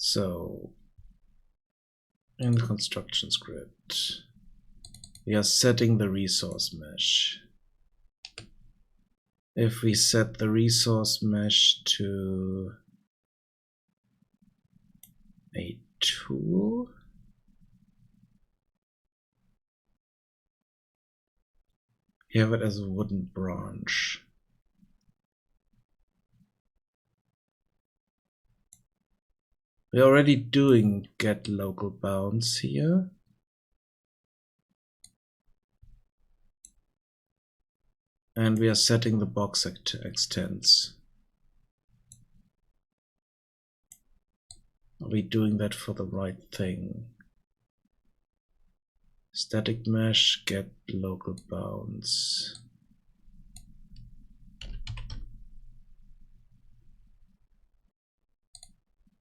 So in the construction script, we are setting the resource mesh. If we set the resource mesh to a tool, you have it as a wooden branch. We're already doing get local bounds here. And we are setting the box extents. Are we doing that for the right thing? Static mesh, get local bounds.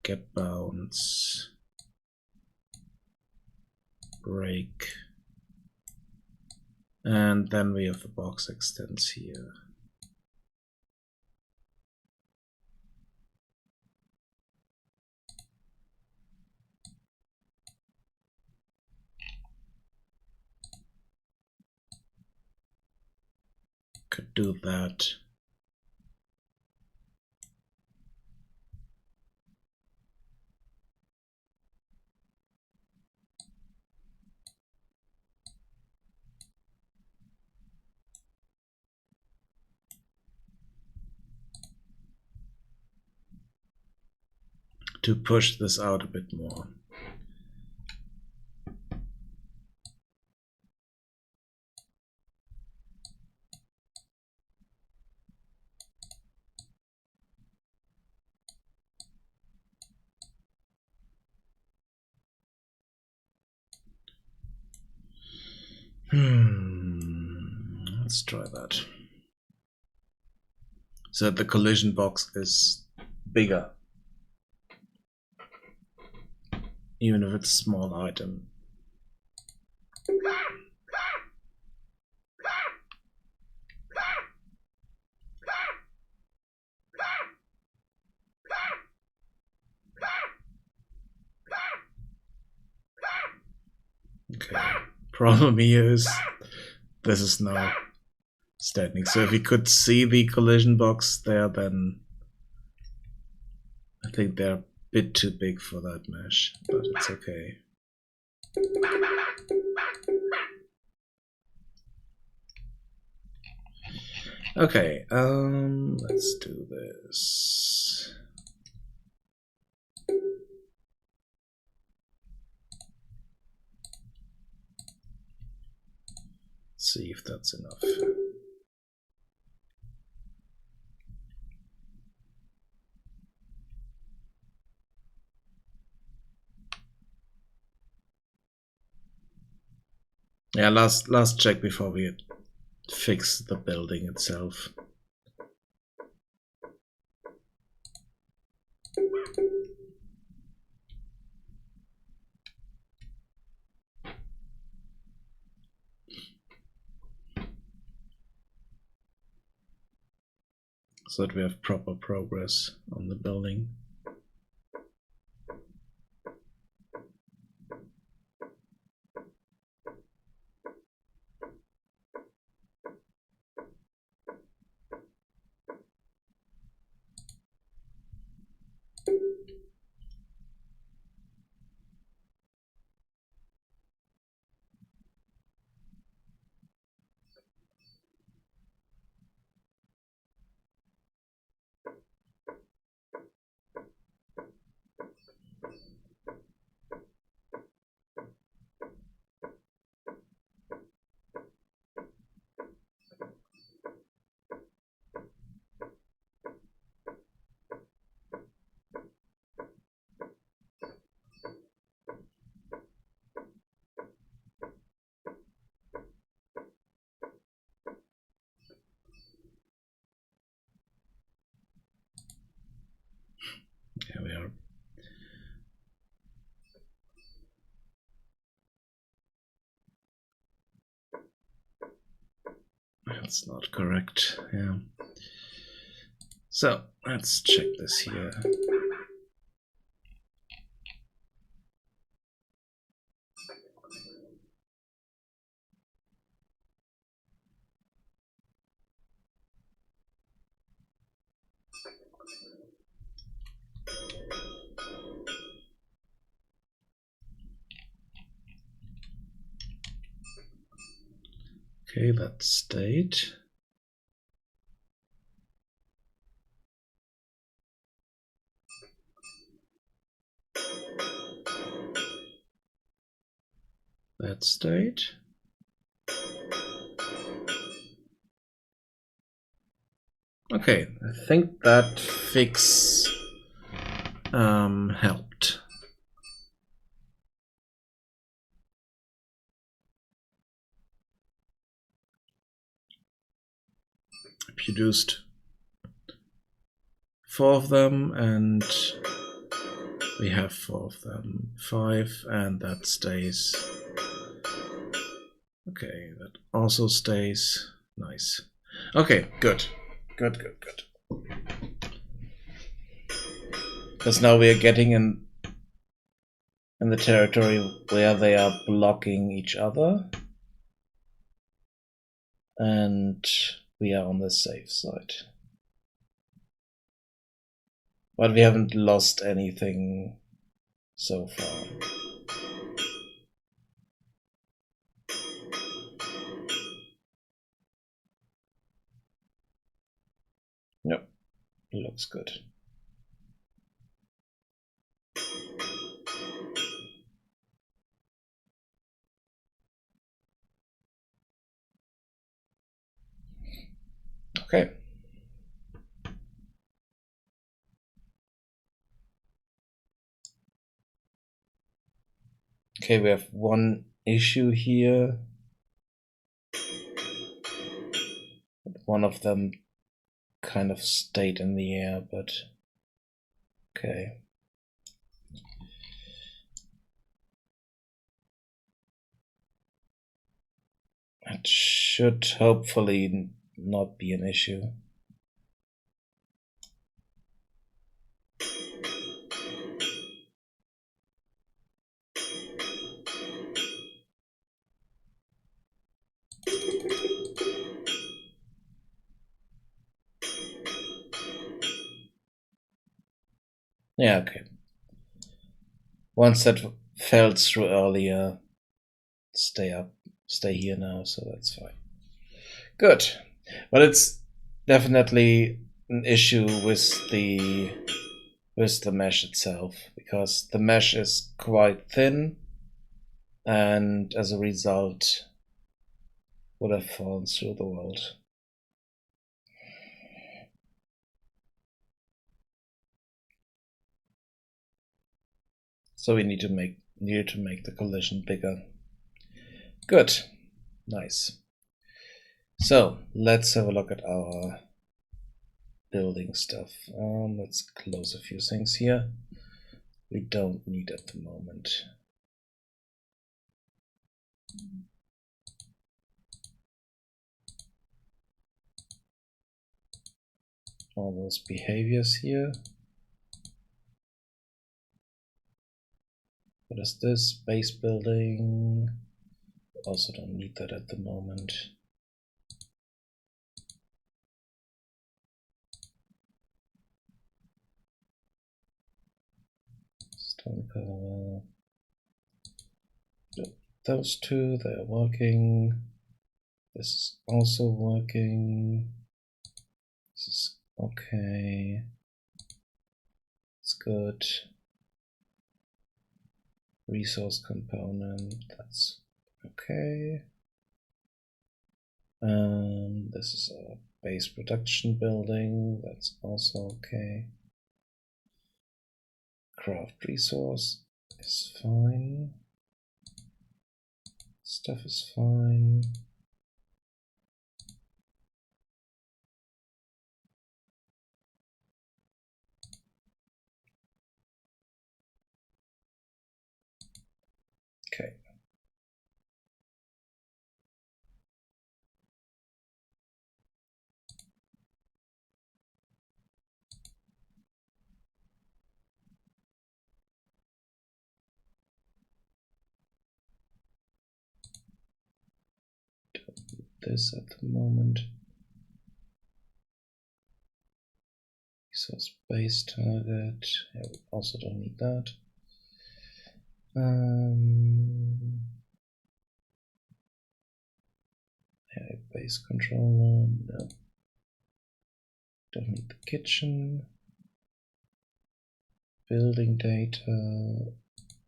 Get bounds. Break. And then we have the box extends here. Could do that. To push this out a bit more. Let's try that. So the collision box is bigger, even if it's a small item. Okay. Problem here is this is now standing. So if you could see the collision box there, then I think they're a bit too big for that mesh, but it's okay. Okay, let's do this. See if that's enough. Yeah, last check before we fix the building itself. So that we have proper progress on the building. Here we are. That's not correct. Yeah. So let's check this here. Okay, that stayed. That stayed. Okay, I think that fix helped. produced 4 of them, and we have 4 of them. 5, and that stays. Okay, that also stays. Nice. Okay, good. Good. Because now we are getting in the territory where they are blocking each other. And we are on the safe side. But we haven't lost anything so far. Nope, it looks good. Okay. Okay, we have one issue here. One of them kind of stayed in the air, but okay. It should hopefully not be an issue. Yeah, okay. Once that fell through earlier, stay here now, so that's fine. Good. But it's definitely an issue with the mesh itself, because the mesh is quite thin, and as a result would have fallen through the world. So we need to make the collision bigger. Good. Nice. So let's have a look at our building stuff. Let's close a few things here we don't need at the moment. All those behaviors here. What is this? Base building. Also don't need that at the moment. Stone parallel. Those two, they are working. This is also working. This is okay. It's good. Resource component, that's okay. This is a base production building, that's also okay. Craft resource is fine. Stuff is fine. Okay. This at the moment. Resource base target. Yeah, we also don't need that. Yeah, base controller. No. Don't need the kitchen. Building data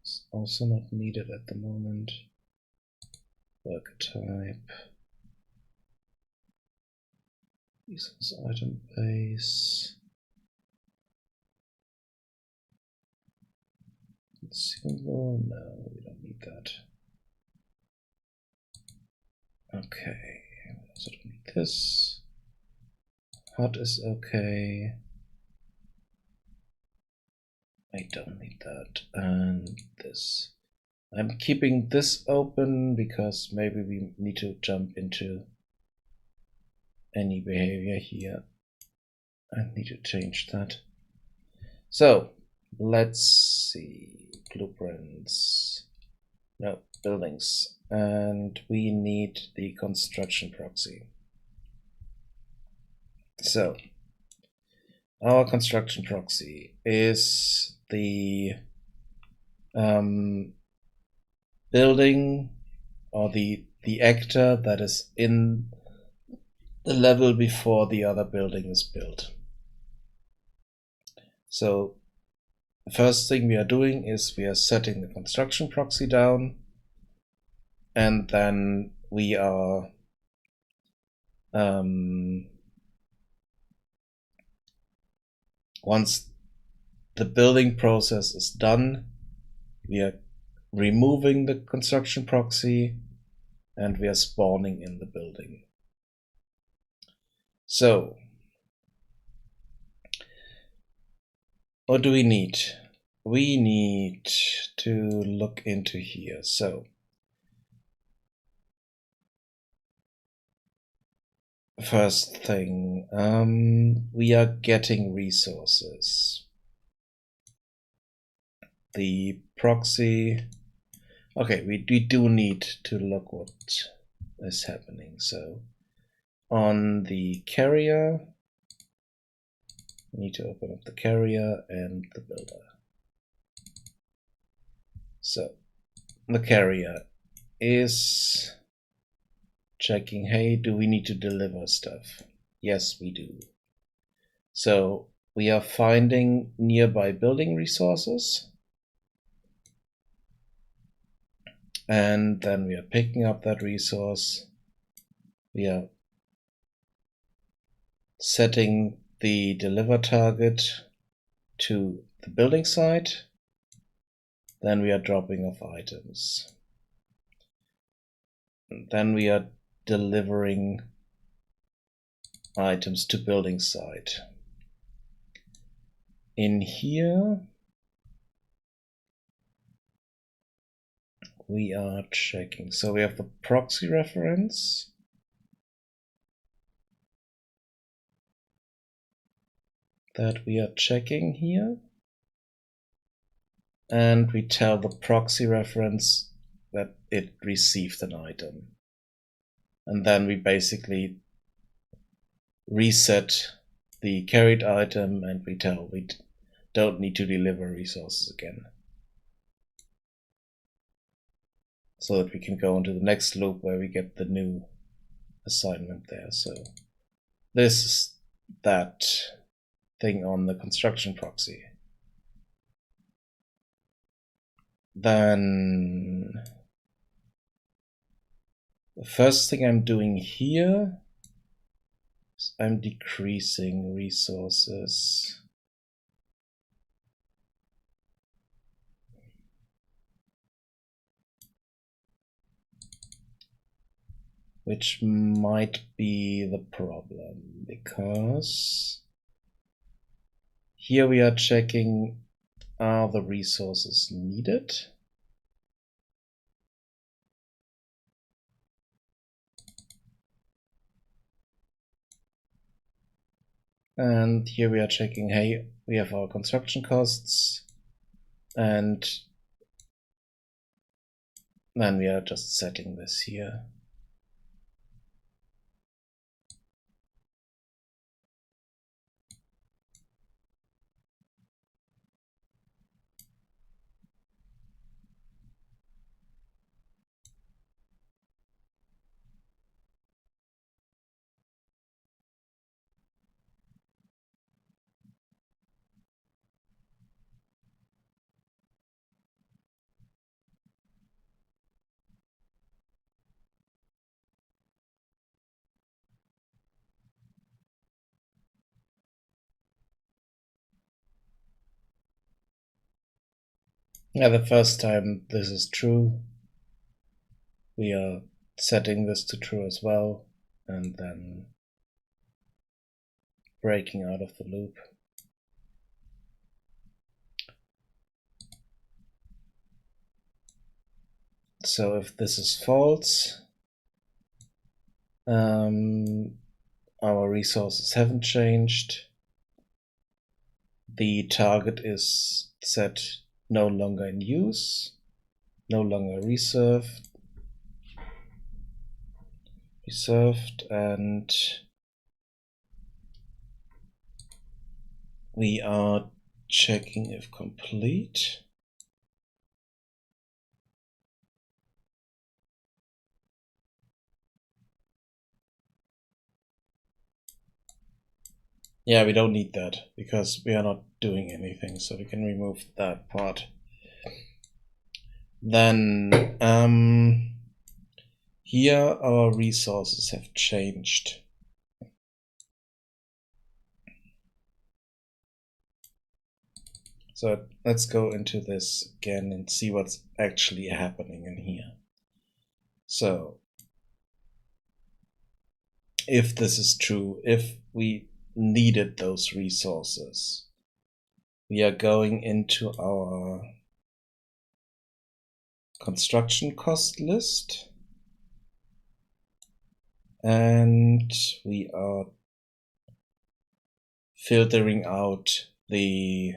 is also not needed at the moment. Worker type. Resource item base. Consumable? No, we don't need that. Okay, we also don't need this. Hot is okay. I don't need that. And this. I'm keeping this open because maybe we need to jump into any behavior here. I need to change that. So let's see. Blueprints. No, buildings. And we need the construction proxy. So our construction proxy is the building or the actor that is in the level before the other building is built. So the first thing we are doing is we are setting the construction proxy down, and then we are once the building process is done, we are removing the construction proxy and we are spawning in the building. So what do we need? We need to look into here. So first thing, we are getting resources. The proxy. Okay, we do need to look what is happening. So on the carrier, we need to open up the carrier and the builder. So the carrier is checking, hey, do we need to deliver stuff? Yes, we do. So we are finding nearby building resources. And then we are picking up that resource. We are setting the deliver target to the building site. Then we are dropping off items. And then we are delivering items to building site. In here, we are checking. So we have the proxy reference. That we are checking here. And we tell the proxy reference that it received an item. And then we basically reset the carried item and we tell we don't need to deliver resources again. So that we can go into the next loop where we get the new assignment there. So this is that thing on the construction proxy. Then the first thing I'm doing here is I'm decreasing resources. Which might be the problem, because here we are checking, are the resources needed? And here we are checking, hey, we have our construction costs, and then we are just setting this here. Yeah, the first time this is true, we are setting this to true as well, and then breaking out of the loop. So if this is false, our resources haven't changed. The target is set no longer in use, no longer reserved, and we are checking if complete. Yeah, we don't need that because we are not doing anything, so we can remove that part. Then here our resources have changed. So let's go into this again and see what's actually happening in here. So if this is true, if we needed those resources, we are going into our construction cost list and we are filtering out the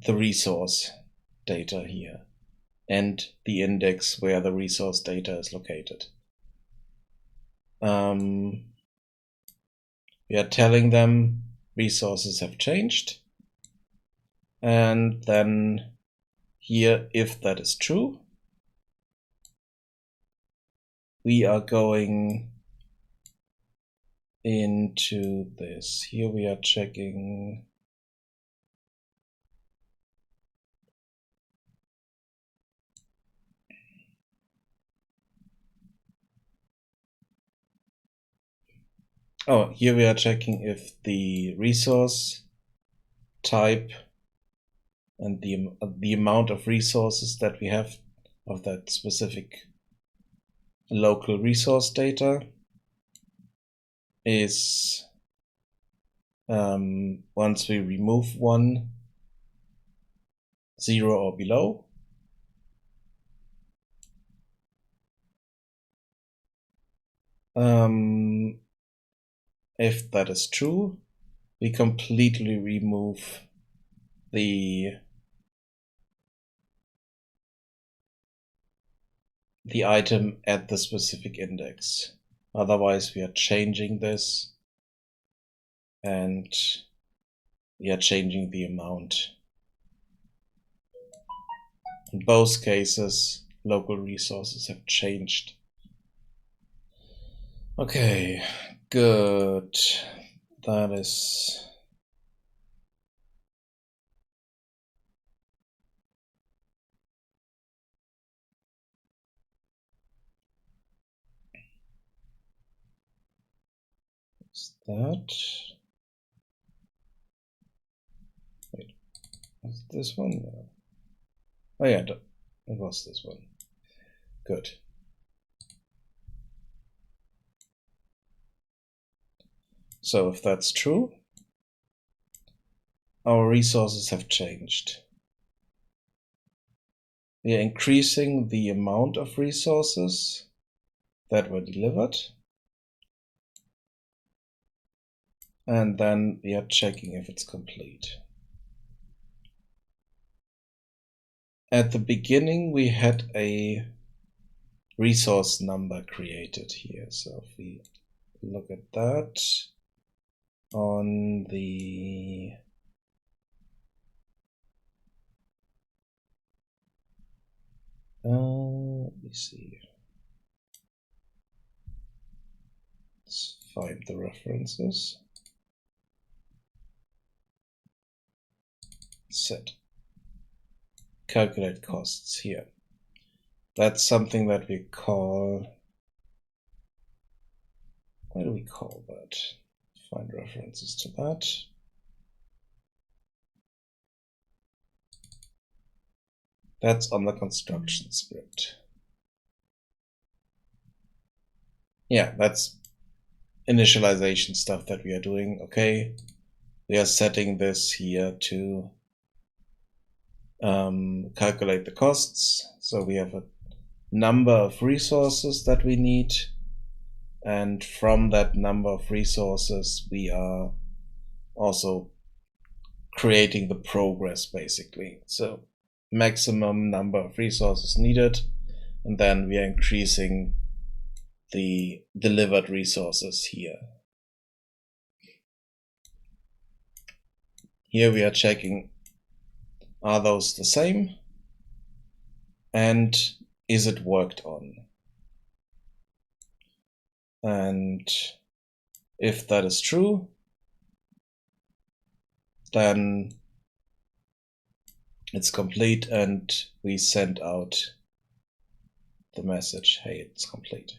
resource data here and the index where the resource data is located. We are telling them resources have changed, and then here, if that is true, we are going into this. Here we are checking here we are checking if the resource type and the amount of resources that we have of that specific local resource data is once we remove 1, 0 or below. If that is true, we completely remove the item at the specific index. Otherwise, we are changing this and we are changing the amount. In both cases, local resources have changed. Okay, good. That is that. Wait, was it this one? No. Oh yeah, it was this one. Good. So if that's true, our resources have changed. We are increasing the amount of resources that were delivered. And then we are checking if it's complete. At the beginning, we had a resource number created here. So if we look at that on the let me see. Let's find the references. Set. Calculate costs here. That's something that we call. What do we call that? Find references to that. That's on the construction script. yeah, that's initialization stuff that we are doing. Okay, we are setting this here to calculate the costs. So we have a number of resources that we need, and from that number of resources we are also creating the progress, basically. So maximum number of resources needed, and then we are increasing the delivered resources here. Here we are checking, are those the same, and is it worked on? And if that is true, then it's complete and we send out the message, hey, it's complete.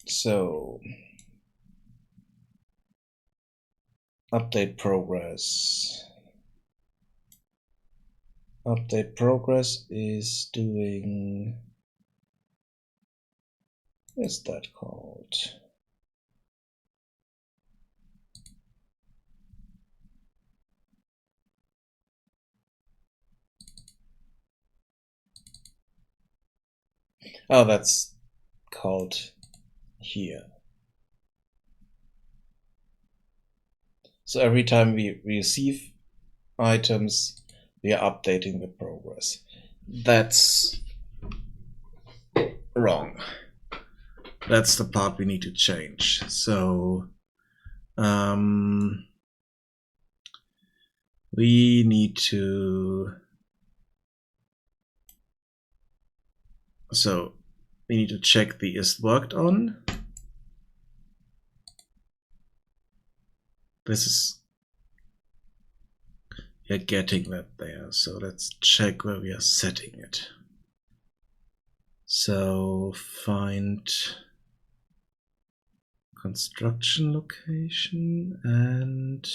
So update progress. Update progress is doing, what's that called? Oh, that's called here. So every time we receive items, we are updating the progress. That's wrong. That's the part we need to change. So we need to check the is worked on. This is, we are getting that there. So let's check where we are setting it. So find construction location and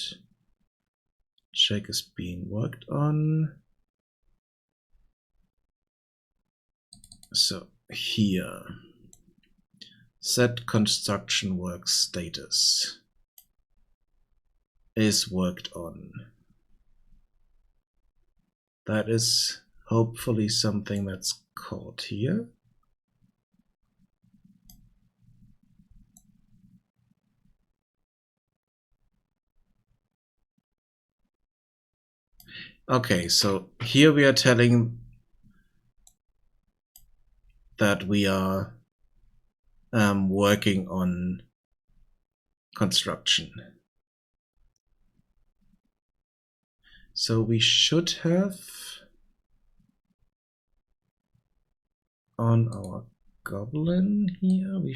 check is being worked on. So here, set construction work status is worked on. That is hopefully something that's called here. Okay, so here we are telling that we are working on construction. So we should have on our Goblin here, we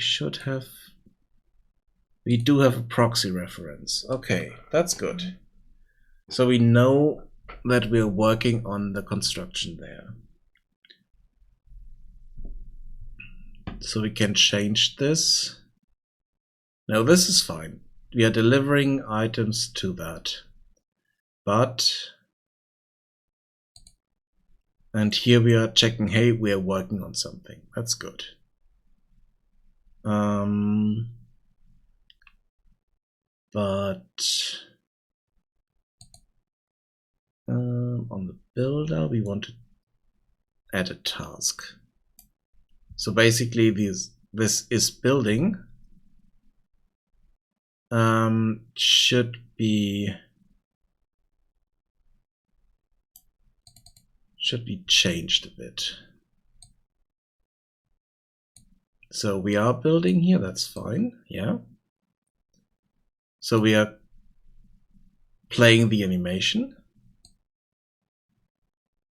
do have a proxy reference. Okay, that's good. So we know that we're working on the construction there. So we can change this. No, this is fine. We are delivering items to that. But, and here we are checking, hey, we are working on something. That's good. But on the builder, we want to add a task. So basically, this is building should be changed a bit. So we are building here, that's fine, yeah. So we are playing the animation,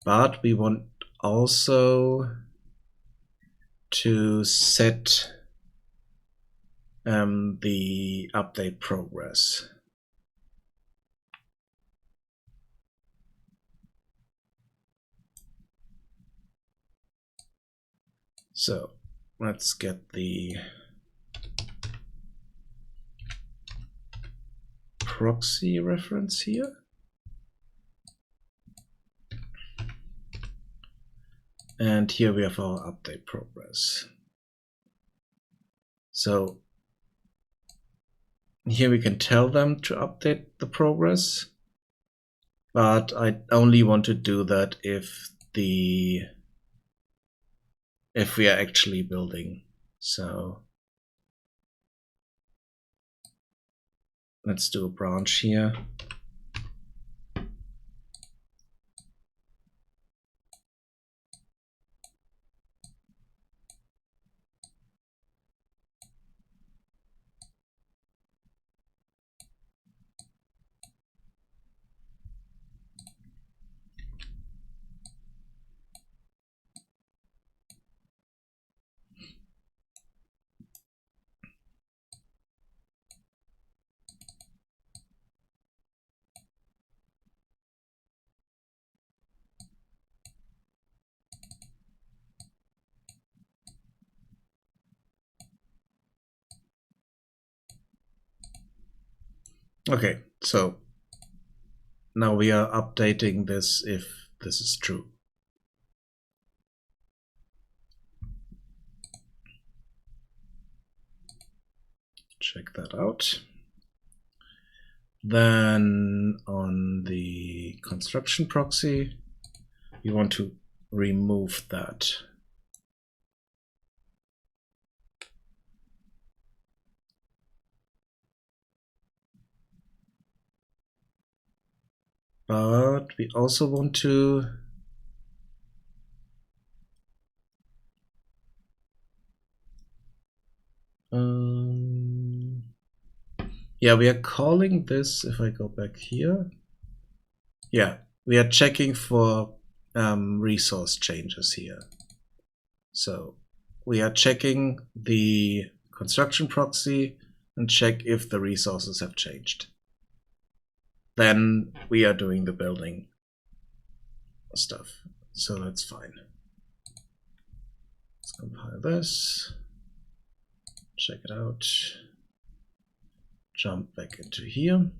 but we want also to set the update progress. So let's get the proxy reference here. And here we have our update progress. So here we can tell them to update the progress, but I only want to do that if we are actually building. So let's do a branch here. Okay, so now we are updating this if this is true. Check that out. Then on the construction proxy, we want to remove that. But we also want to yeah, we are calling this, if I go back here, yeah, we are checking for resource changes here. So we are checking the construction proxy and check if the resources have changed. Then we are doing the building stuff. So that's fine. Let's compile this, check it out, jump back into here.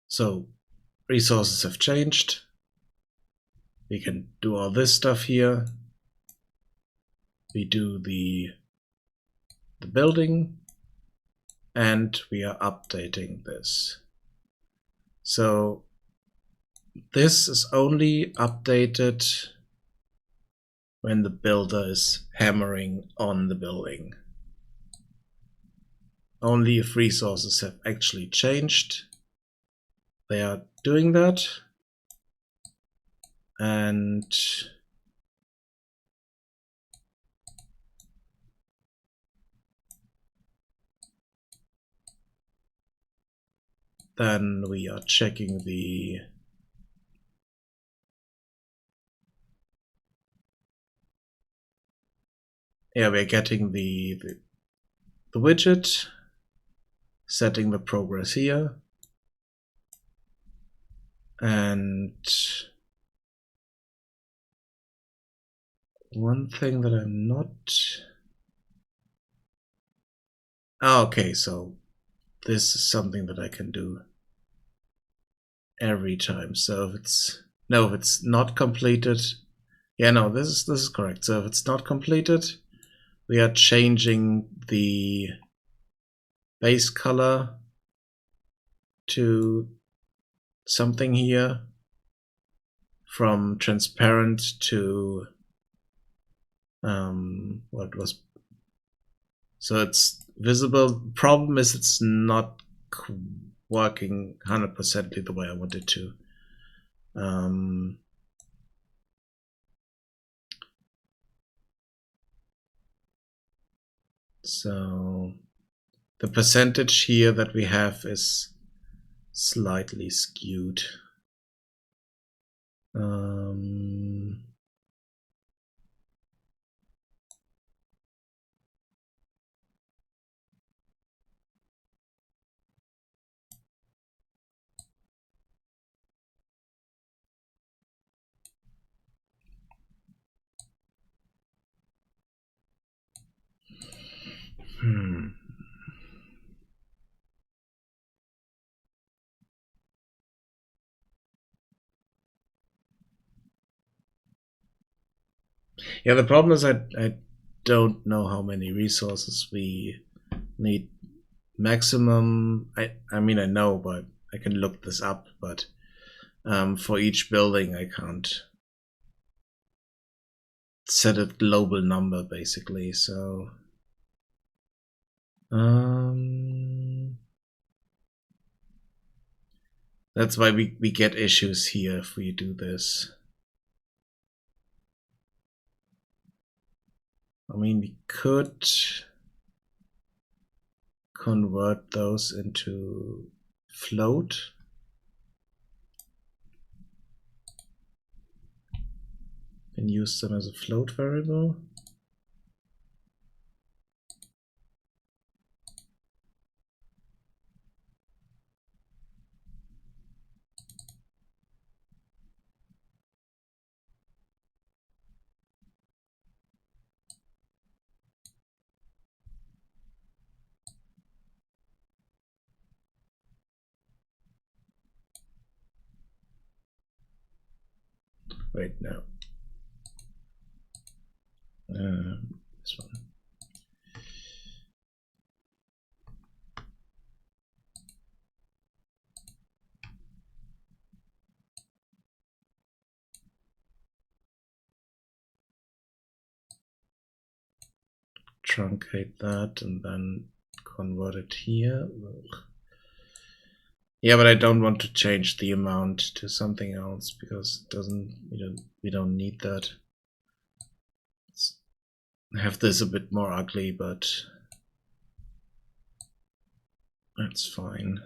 So resources have changed. We can do all this stuff here. We do the building, and we are updating this. So this is only updated when the builder is hammering on the building. Only if resources have actually changed, they are doing that. And then we are checking the we're getting the widget, setting the progress here, and one thing that I'm not okay, so this is something that I can do every time. So if it's not completed, this is correct. So if it's not completed, we are changing the base color to something here, from transparent to what was, so it's visible. Problem is it's not working 100% the way I want it to. So the percentage here that we have is slightly skewed. Yeah, the problem is I don't know how many resources we need maximum. I mean I know, but I can look this up, but for each building I can't set a global number basically. So that's why we get issues here if we do this. I mean, we could convert those into float. And use them as a float variable. Wait, no. This one. Truncate that and then convert it here. Yeah, but I don't want to change the amount to something else because it doesn't. We don't need that. Let's have this a bit more ugly, but that's fine.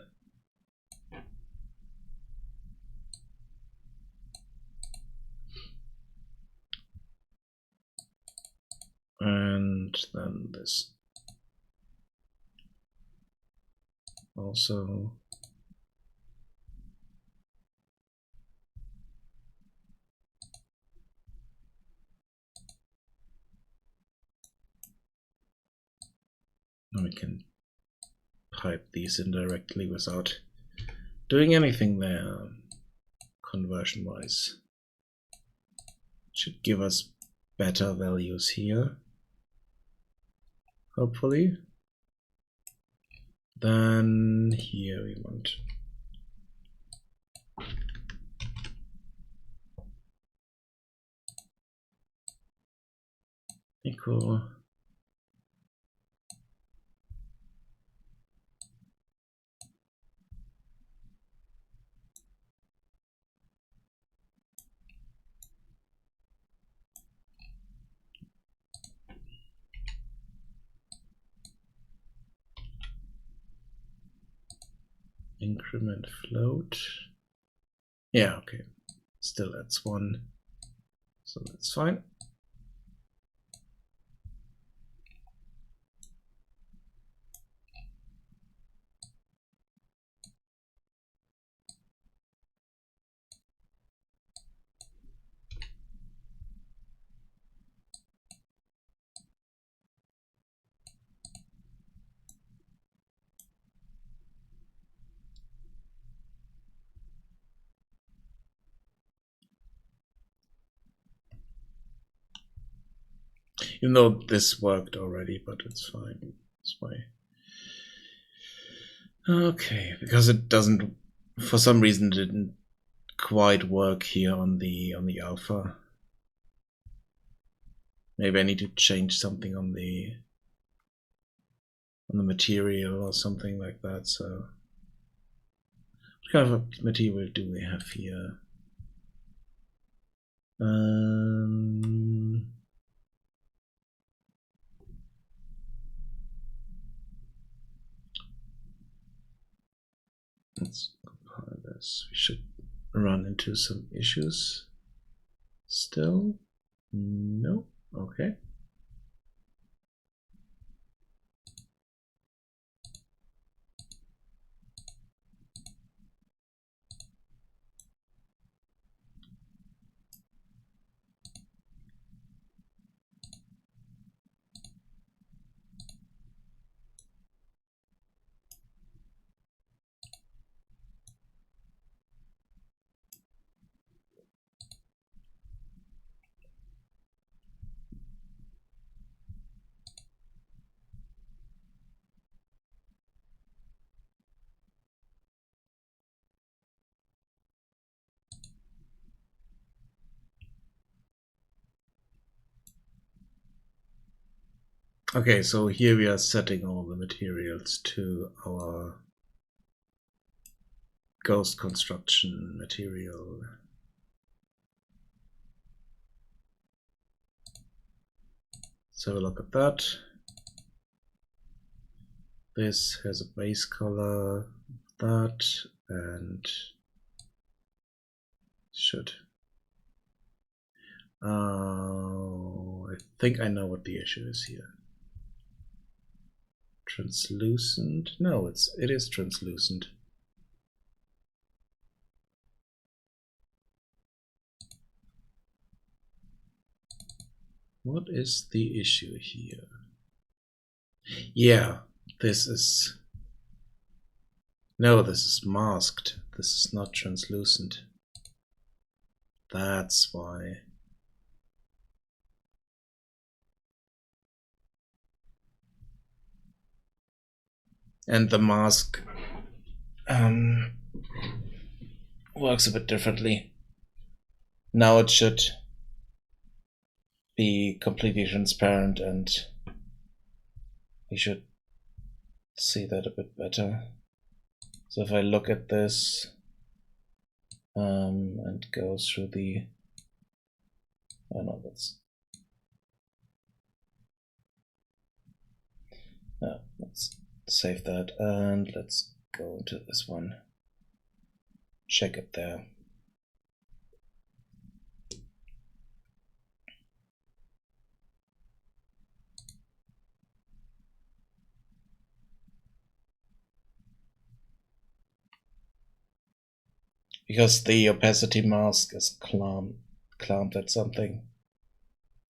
And then this also. We can pipe these in directly without doing anything there, conversion wise. Should give us better values here, hopefully. Then here we want equal increment float. Yeah, okay. Still that's 1. So that's fine. Even though this worked already, but it's fine. This way. Okay, because it doesn't, for some reason, didn't quite work here on the alpha. Maybe I need to change something on the material or something like that. So, what kind of a material do we have here? Let's compile this. We should run into some issues still. No. Okay. Okay, so here we are setting all the materials to our ghost construction material. Let's have a look at that. This has a base color, that, and should. I think I know what the issue is here. Translucent? No, it is translucent. What is the issue here? Yeah, this is... No, this is masked. This is not translucent. That's why. And the mask works a bit differently. Now it should be completely transparent and we should see that a bit better. So if I look at this and go through the... Oh no, that's... No, let's save that and let's go into this one. Check it there. Because the opacity mask is clamped at something.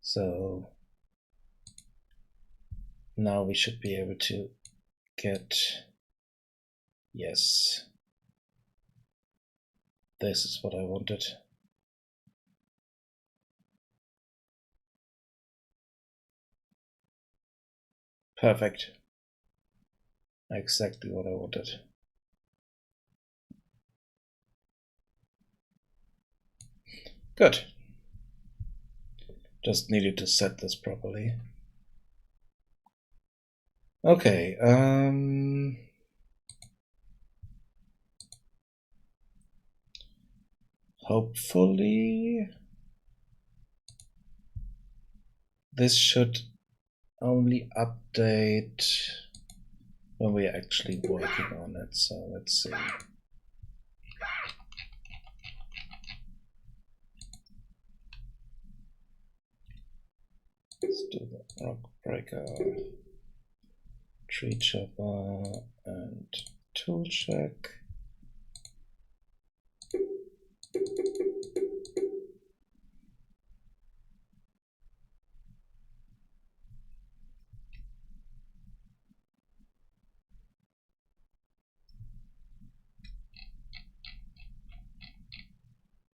So now we should be able to get... Yes. This is what I wanted. Perfect. Exactly what I wanted. Good. Just needed to set this properly. Okay, hopefully this should only update when we're actually working on it. So let's see. Let's do the rock breaker, tree chopper, and tool check.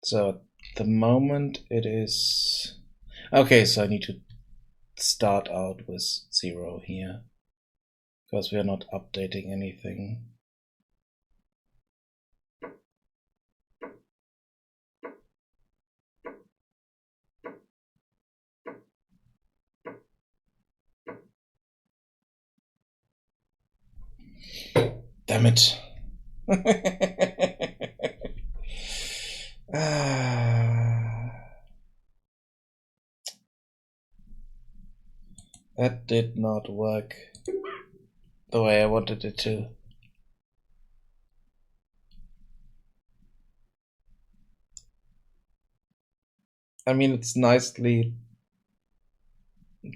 So at the moment it is... Okay, so I need to start out with 0 here because we are not updating anything. Damn it. That did not work the way I wanted it to. I mean, it's nicely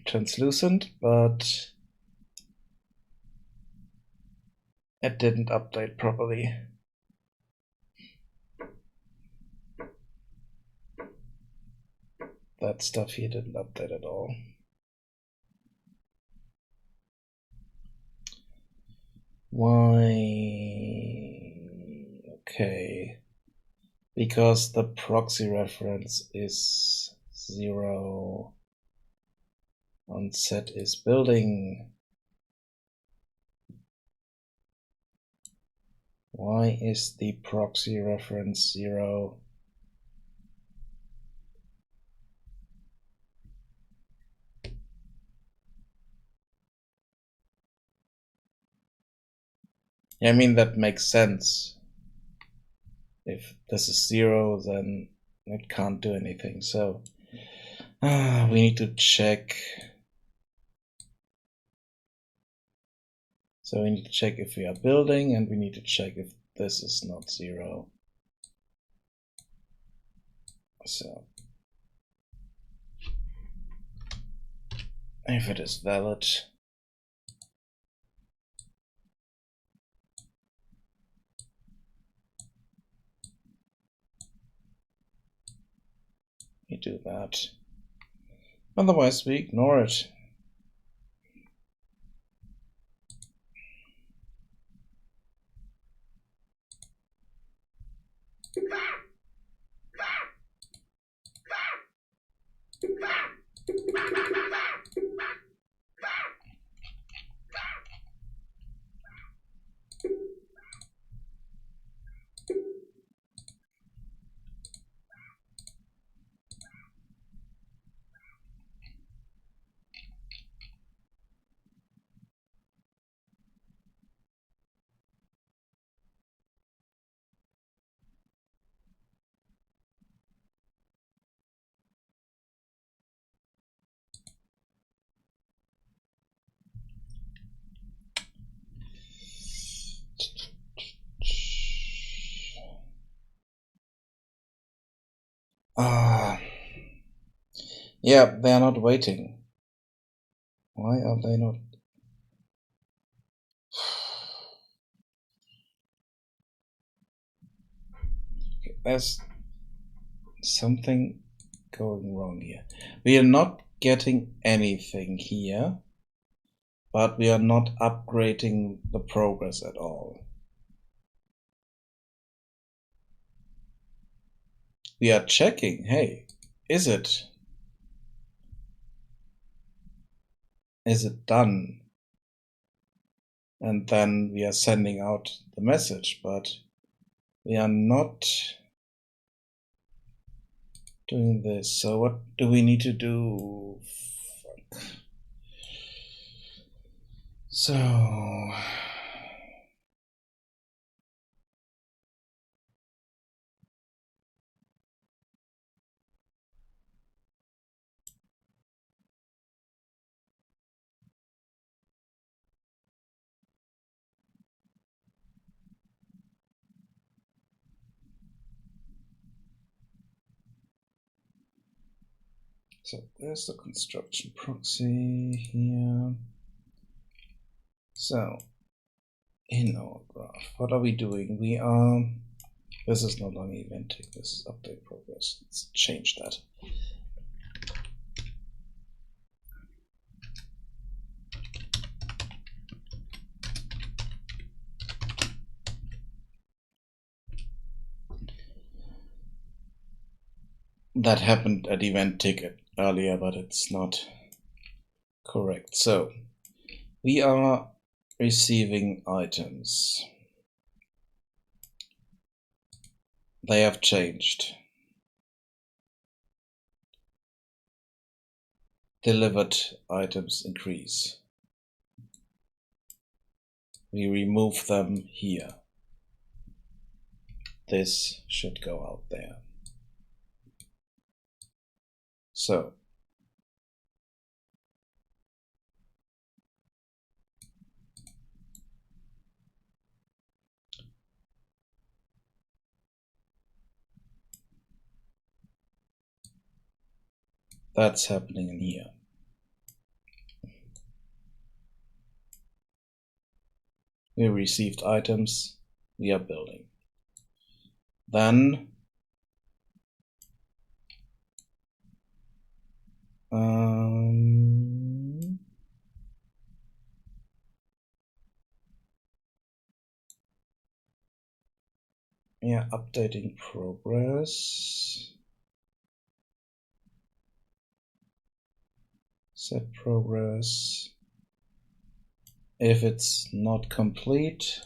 translucent, but it didn't update properly. That stuff here didn't update at all. Why? Okay. Because the proxy reference is 0 on set is building. Why is the proxy reference 0? I mean, that makes sense. If this is 0, then it can't do anything. So we need to check. So we need to check if we are building, and we need to check if this is not 0. So if it is valid, we do that. Otherwise, we ignore it. Yeah, they are not waiting. Why are they not? There's something going wrong here. We are not getting anything here, but we are not upgrading the progress at all. We are checking, hey, is it done? And then we are sending out the message, but we are not doing this. So what do we need to do? Fuck. So there's the construction proxy here. So in our graph, what are we doing? We are, this is not only eventing, this is update progress. Let's change that. That happened at event ticket earlier, but it's not correct. So we are receiving items. They have changed. Delivered items increase. We remove them here. This should go out there. So that's happening in here. We received items, we are building. Then yeah, updating progress. Set progress. If it's not complete,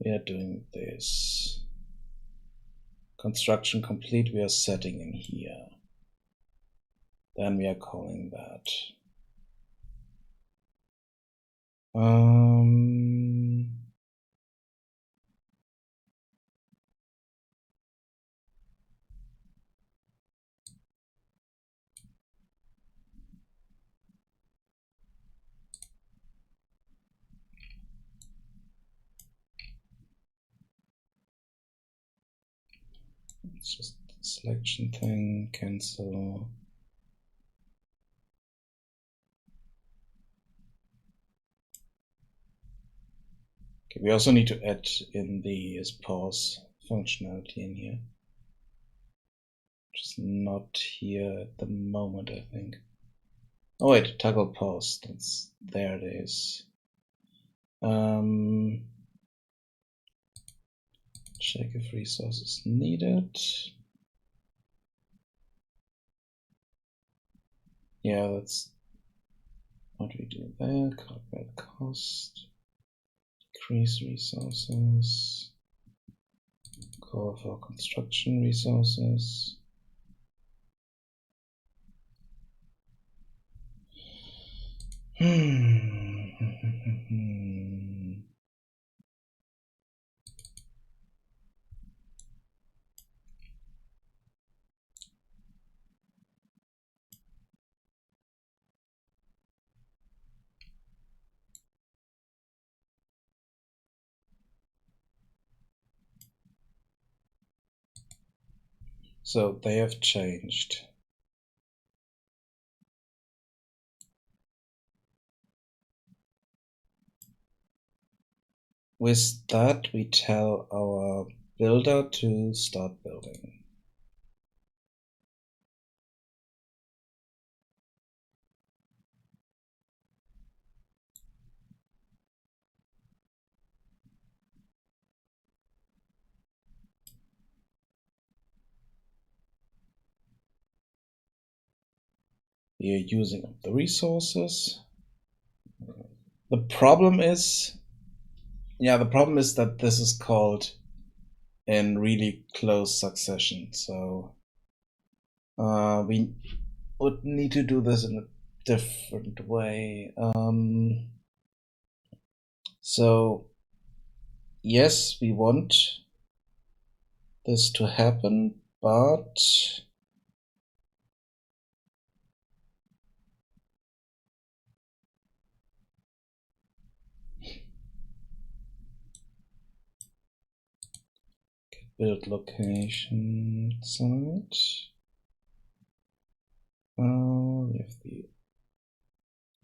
we are doing this. Construction complete, we are setting in here. Then we are calling that. It's just a selection thing, cancel. Okay, we also need to add in the pause functionality in here. Which is not here at the moment, I think. Oh wait, toggle pause. There it is. Check if resources needed. Yeah, that's what we do there. Calculate cost. Decrease resources. Call for construction resources. So they have changed. With that, we tell our builder to start building. We are using up the resources. The problem is that this is called in really close succession. So we would need to do this in a different way. So yes, we want this to happen, but build location site. We have the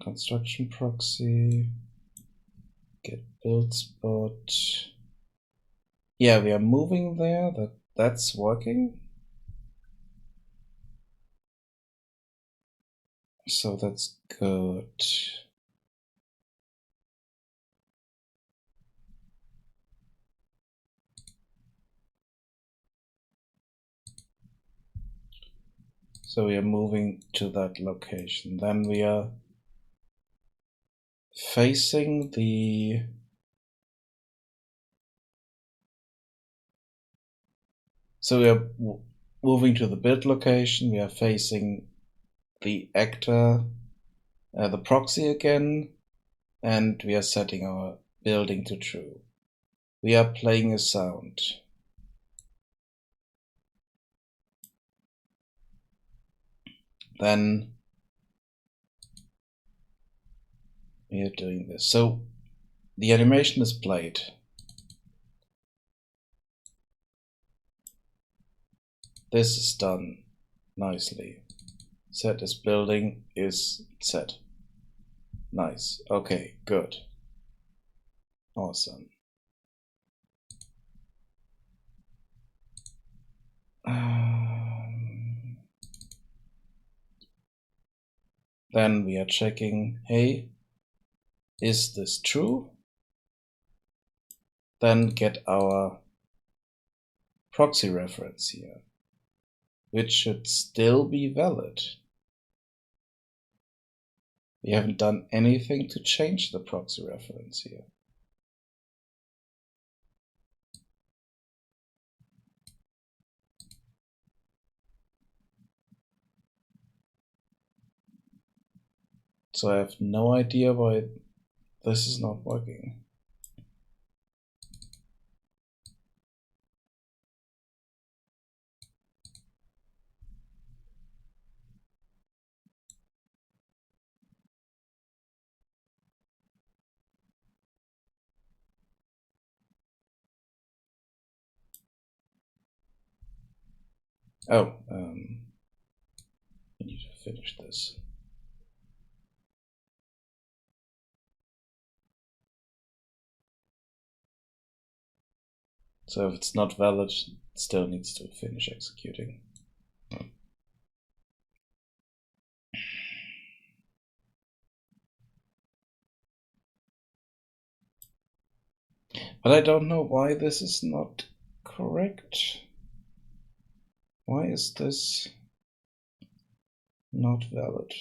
construction proxy. Get build spot. Yeah, we are moving there. That's working. So that's good. So we are moving to that location. Then we are facing the so we are moving to the build location. We are facing the actor, the proxy again, and we are setting our building to true. We are playing a sound. Then we are doing this. So the animation is played. This is done nicely. Set is building is set. Nice. Okay, good. Awesome. Then we are checking, hey, is this true? Then get our proxy reference here, which should still be valid. We haven't done anything to change the proxy reference here. So I have no idea why this is not working. Oh, I need to finish this. So if it's not valid, it still needs to finish executing. But I don't know why this is not correct. Why is this not valid?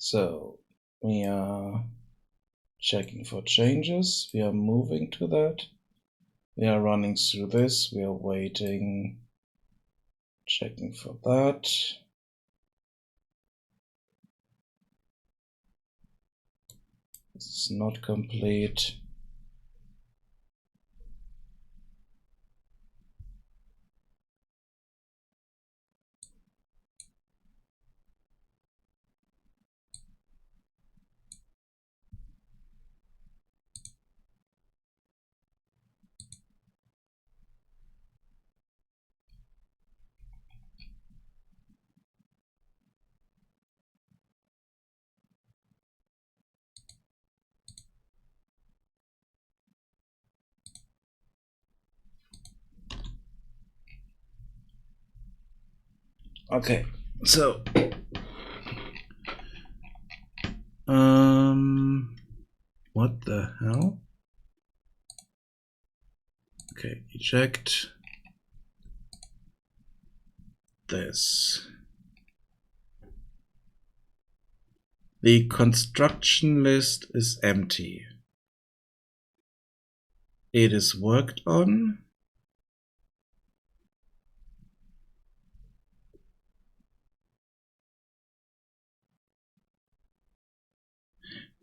So we are checking for changes. We are moving to that. We are running through this. We are waiting, checking for that. This is not complete. Okay, so what the hell? Okay, eject this. The construction list is empty. It is worked on.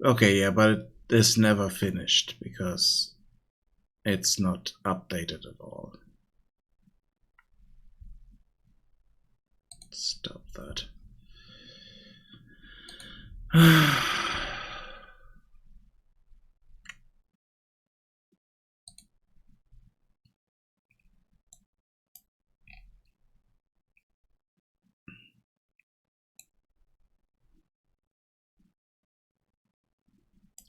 Okay, yeah, but it is never finished because it's not updated at all. Stop that.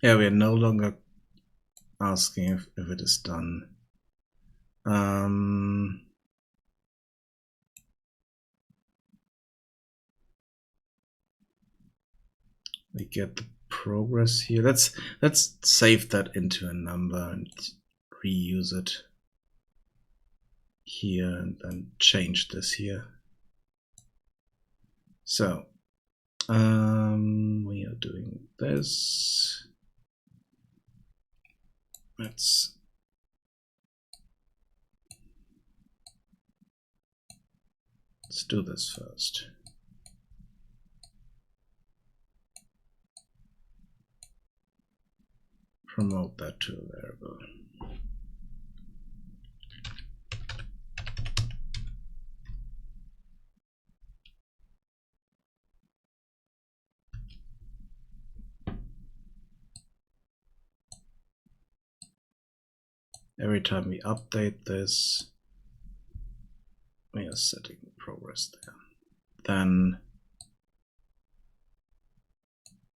Yeah, we are no longer asking if it is done. We get the progress here. Let's save that into a number and reuse it here and then change this here. So we are doing this. Let's do this first. Promote that to a variable. Every time we update this, we are setting the progress there. Then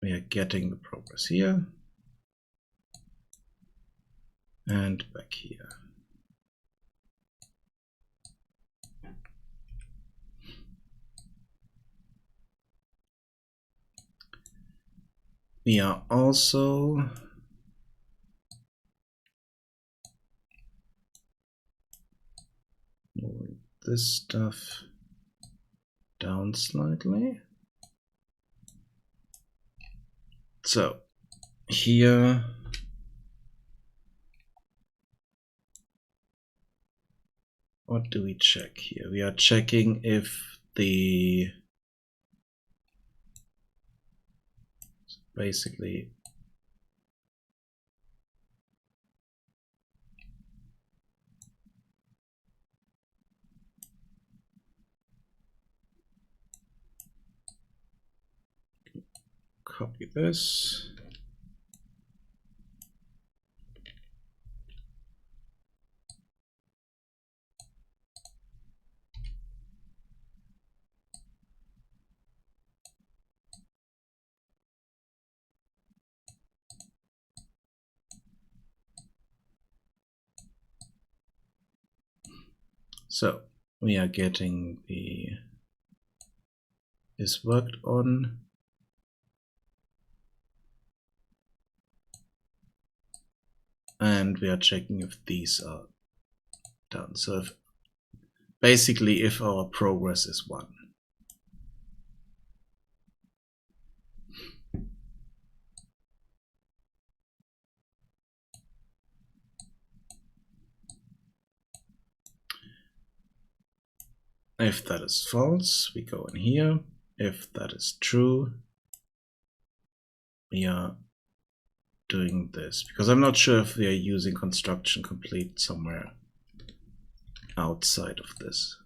we are getting the progress here and back here. we are also moving this stuff down slightly. So here what do we check here? We are checking if the basically copy this. So we are getting the is worked on. And we are checking if these are done. So if, basically if our progress is 1. If that is false, we go in here. If that is true, we are doing this. Because I'm not sure if we are using construction complete somewhere outside of this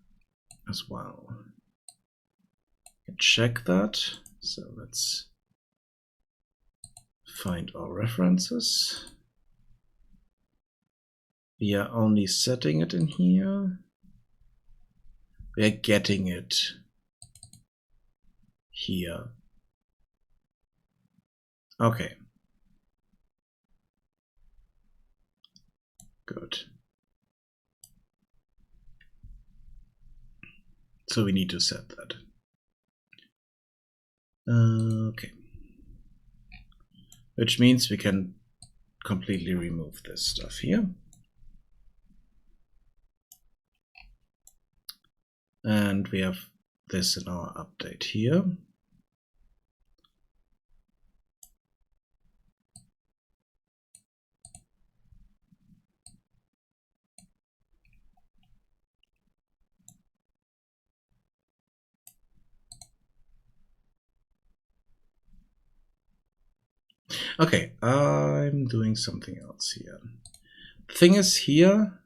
as well. Check that. So let's find our references. We are only setting it in here. We are getting it here. Okay. Good. So we need to set that. Okay. Which means we can completely remove this stuff here. And we have this in our update here. Okay, I'm doing something else here. The thing is here,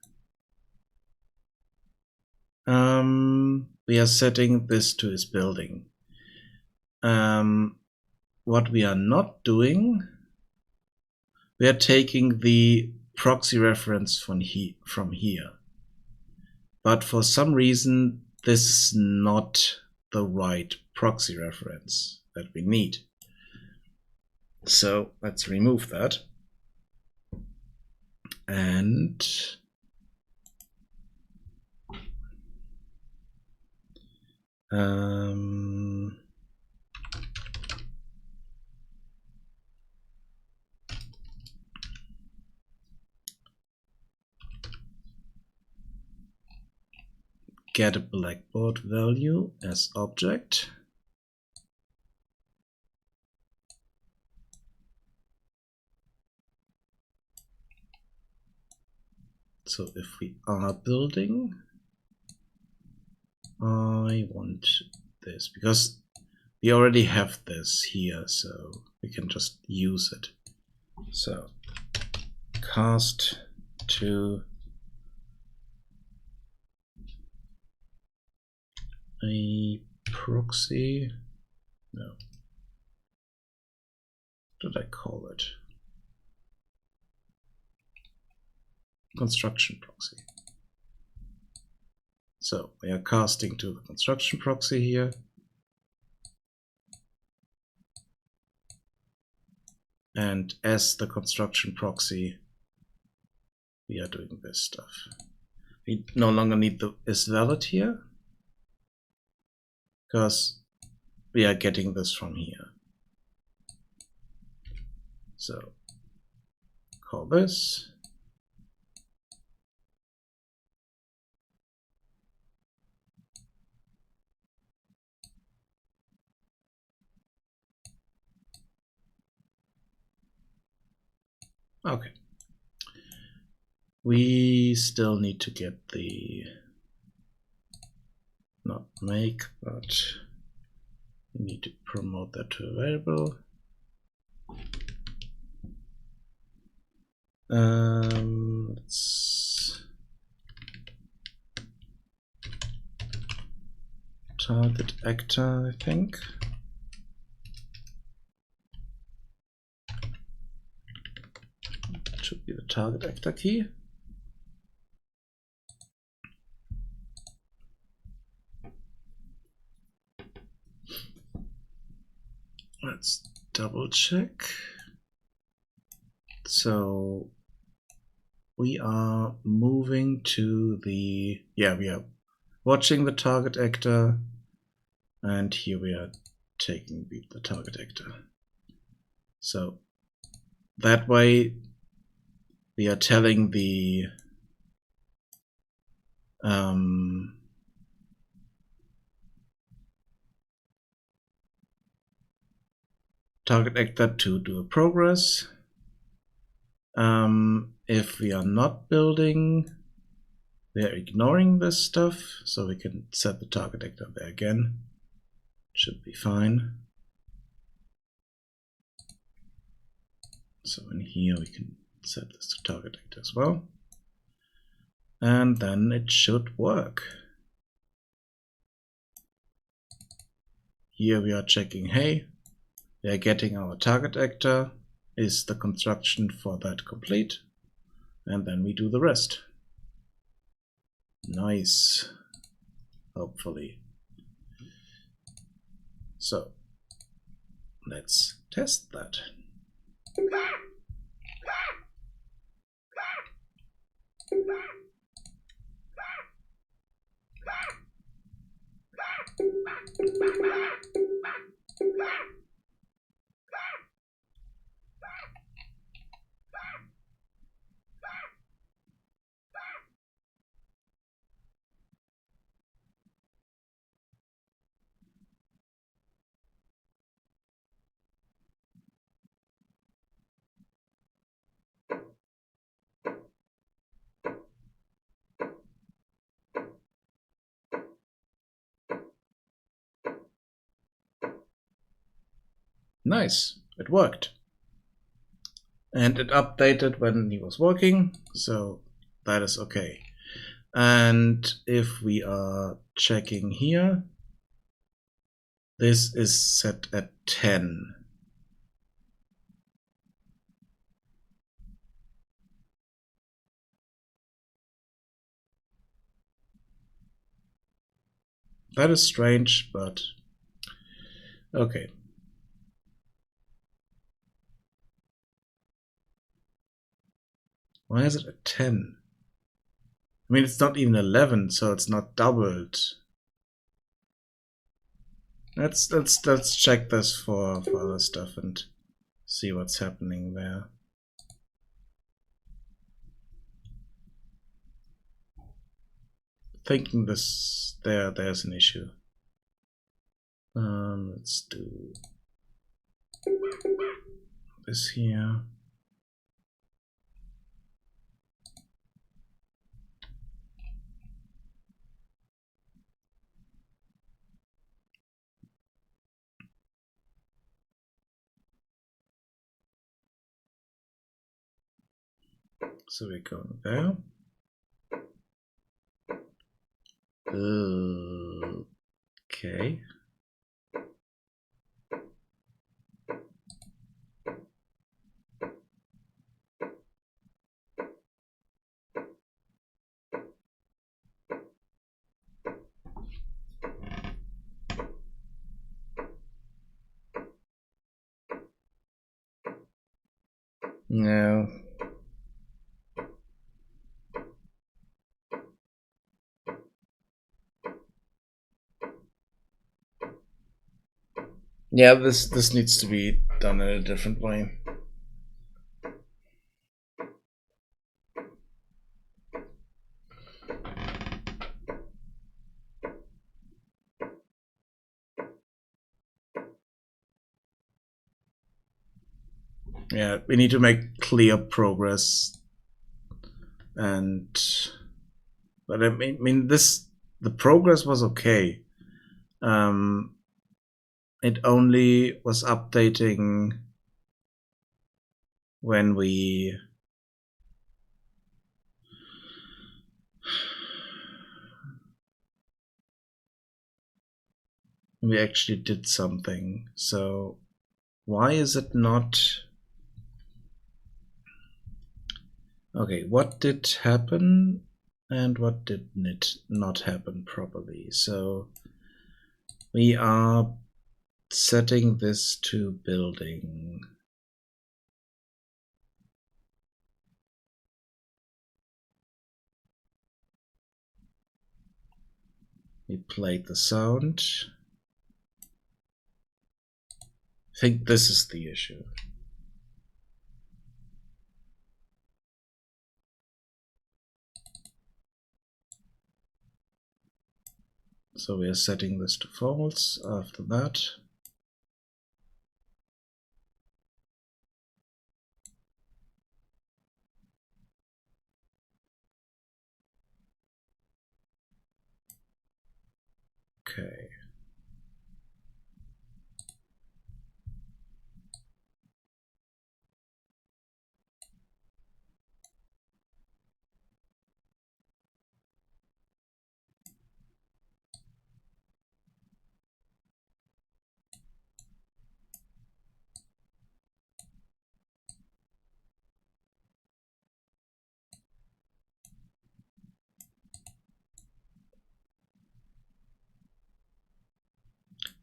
we are setting this to his building. What we are not doing, we are taking the proxy reference from here. But for some reason, this is not the right proxy reference that we need. So let's remove that. And get a blackboard value as object. So if we are building, I want this because we already have this here, so we can just use it. So cast to a proxy. No. What did I call it? Construction proxy. So we are casting to the construction proxy here. And as the construction proxy, we are doing this stuff. We no longer need the is valid here because we are getting this from here. So call this. Okay. We still need to get the, not make, but we need to promote that to a variable. Let's target actor, I think. Should be the target actor key. Let's double check. So we are moving to the, we are watching the target actor, and here we are taking the target actor. So that way we are telling the target actor to do a progress. If we are not building, we are ignoring this stuff, so we can set the target actor there again. Should be fine. So in here we can set this to target actor as well. And then it should work. Here we are checking, hey, we are getting our target actor. Is the construction for that complete? And then we do the rest. Nice. Hopefully. So let's test that. Nice, it worked. And it updated when he was working, so that is okay. And if we are checking here, this is set at 10. That is strange, but okay. Why is it at 10? I mean, it's not even 11, so it's not doubled. Let's check this for other stuff and see what's happening there. Thinking there's an issue. Let's do this here. So we're going there. Okay. No. Yeah, this needs to be done in a different way. Yeah, we need to make clear progress. But I mean, the progress was okay. It only was updating when we actually did something. So why is it not? Okay, what did happen and what did not happen properly? So we are setting this to building. We played the sound. I think this is the issue. So we are setting this to false after that. Okay.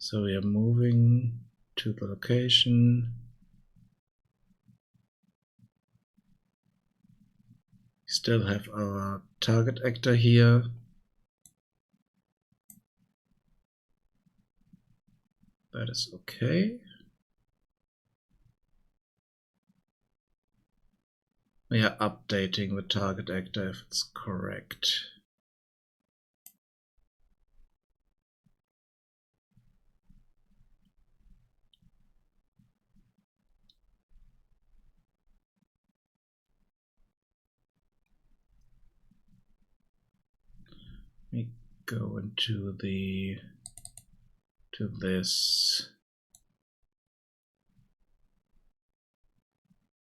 So we are moving to the location. We still have our target actor here. That is okay. We are updating the target actor if it's correct. We go into to this.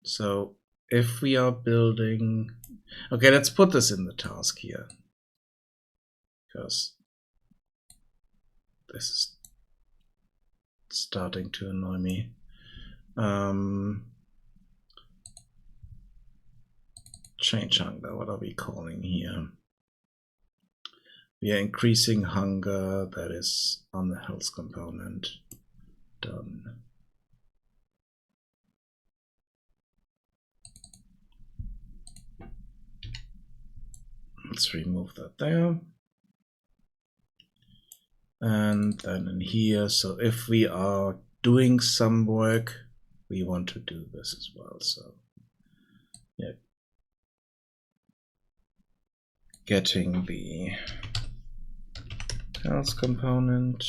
So if we are building, okay, let's put this in the task here, because this is starting to annoy me. Change hunger, what are we calling here? We are increasing hunger, that is on the health component. Done. Let's remove that there. And then in here, so if we are doing some work, we want to do this as well. So yeah, getting the health component.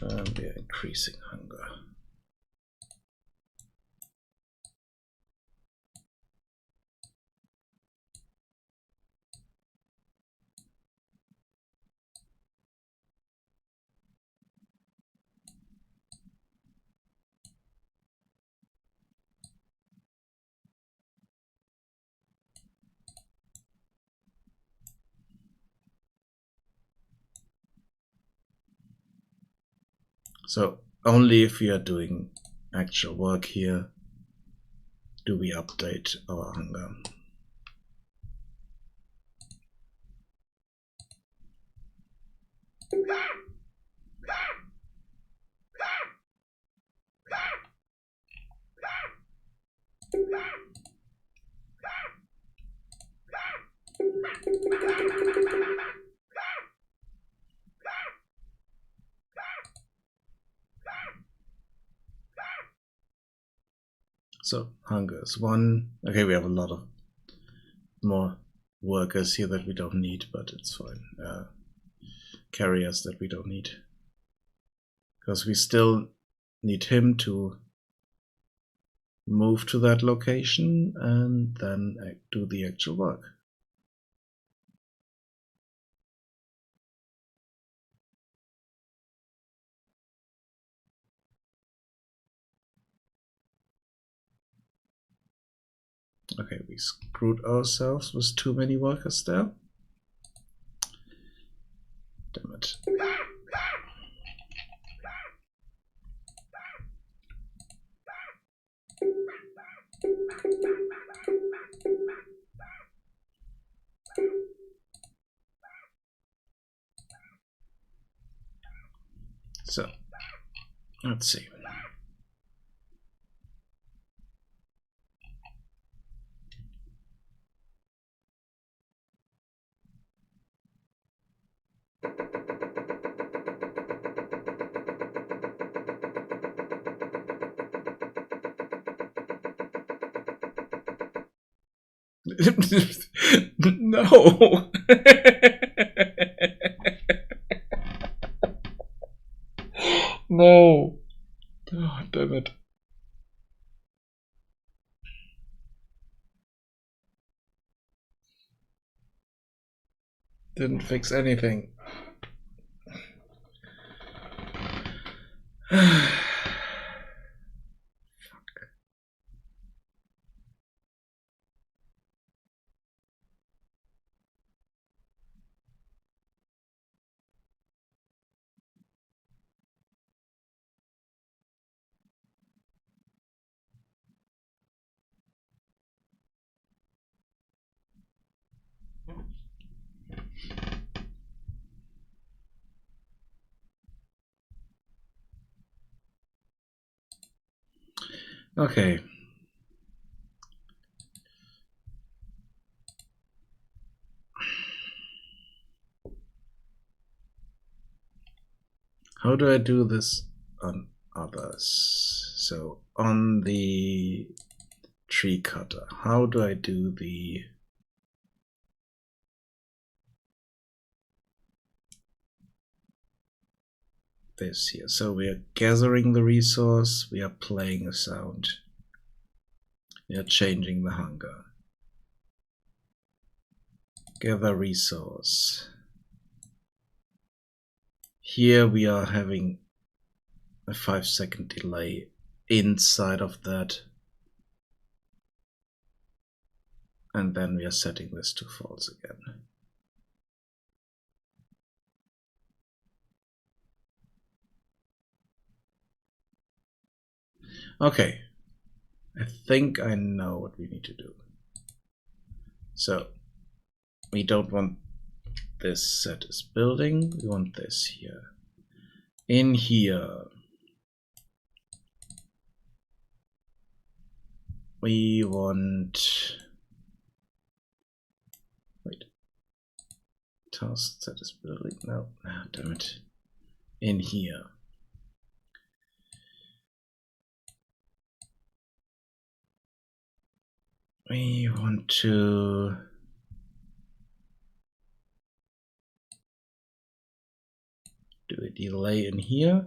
And we are increasing hunger. So only if we are doing actual work here do we update our hunger. So hunger is 1. Okay, we have a lot of more workers here that we don't need, but it's fine. Carriers that we don't need. Because we still need him to move to that location and then do the actual work. Okay, we screwed ourselves with too many workers there. Damn it. So, let's see. No. No. Oh, damn it. Didn't fix anything. Okay. How do I do this on others? So on the tree cutter, how do I do the this here? So we are gathering the resource, we are playing a sound, we are changing the hunger. Gather resource. Here we are having a 5-second delay inside of that. And then we are setting this to false again. Okay, I think I know what we need to do. So we don't want this set as building, we want this here. In here, we want, wait, task set is building, no, damn it. In here, we want to do a delay in here.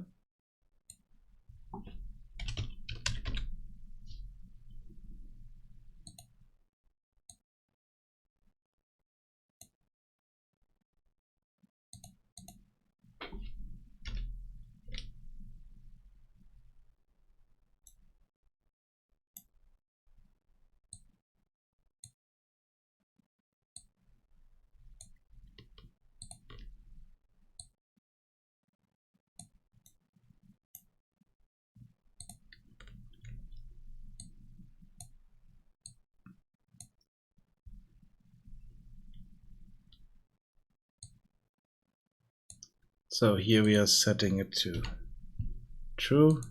So here we are setting it to true.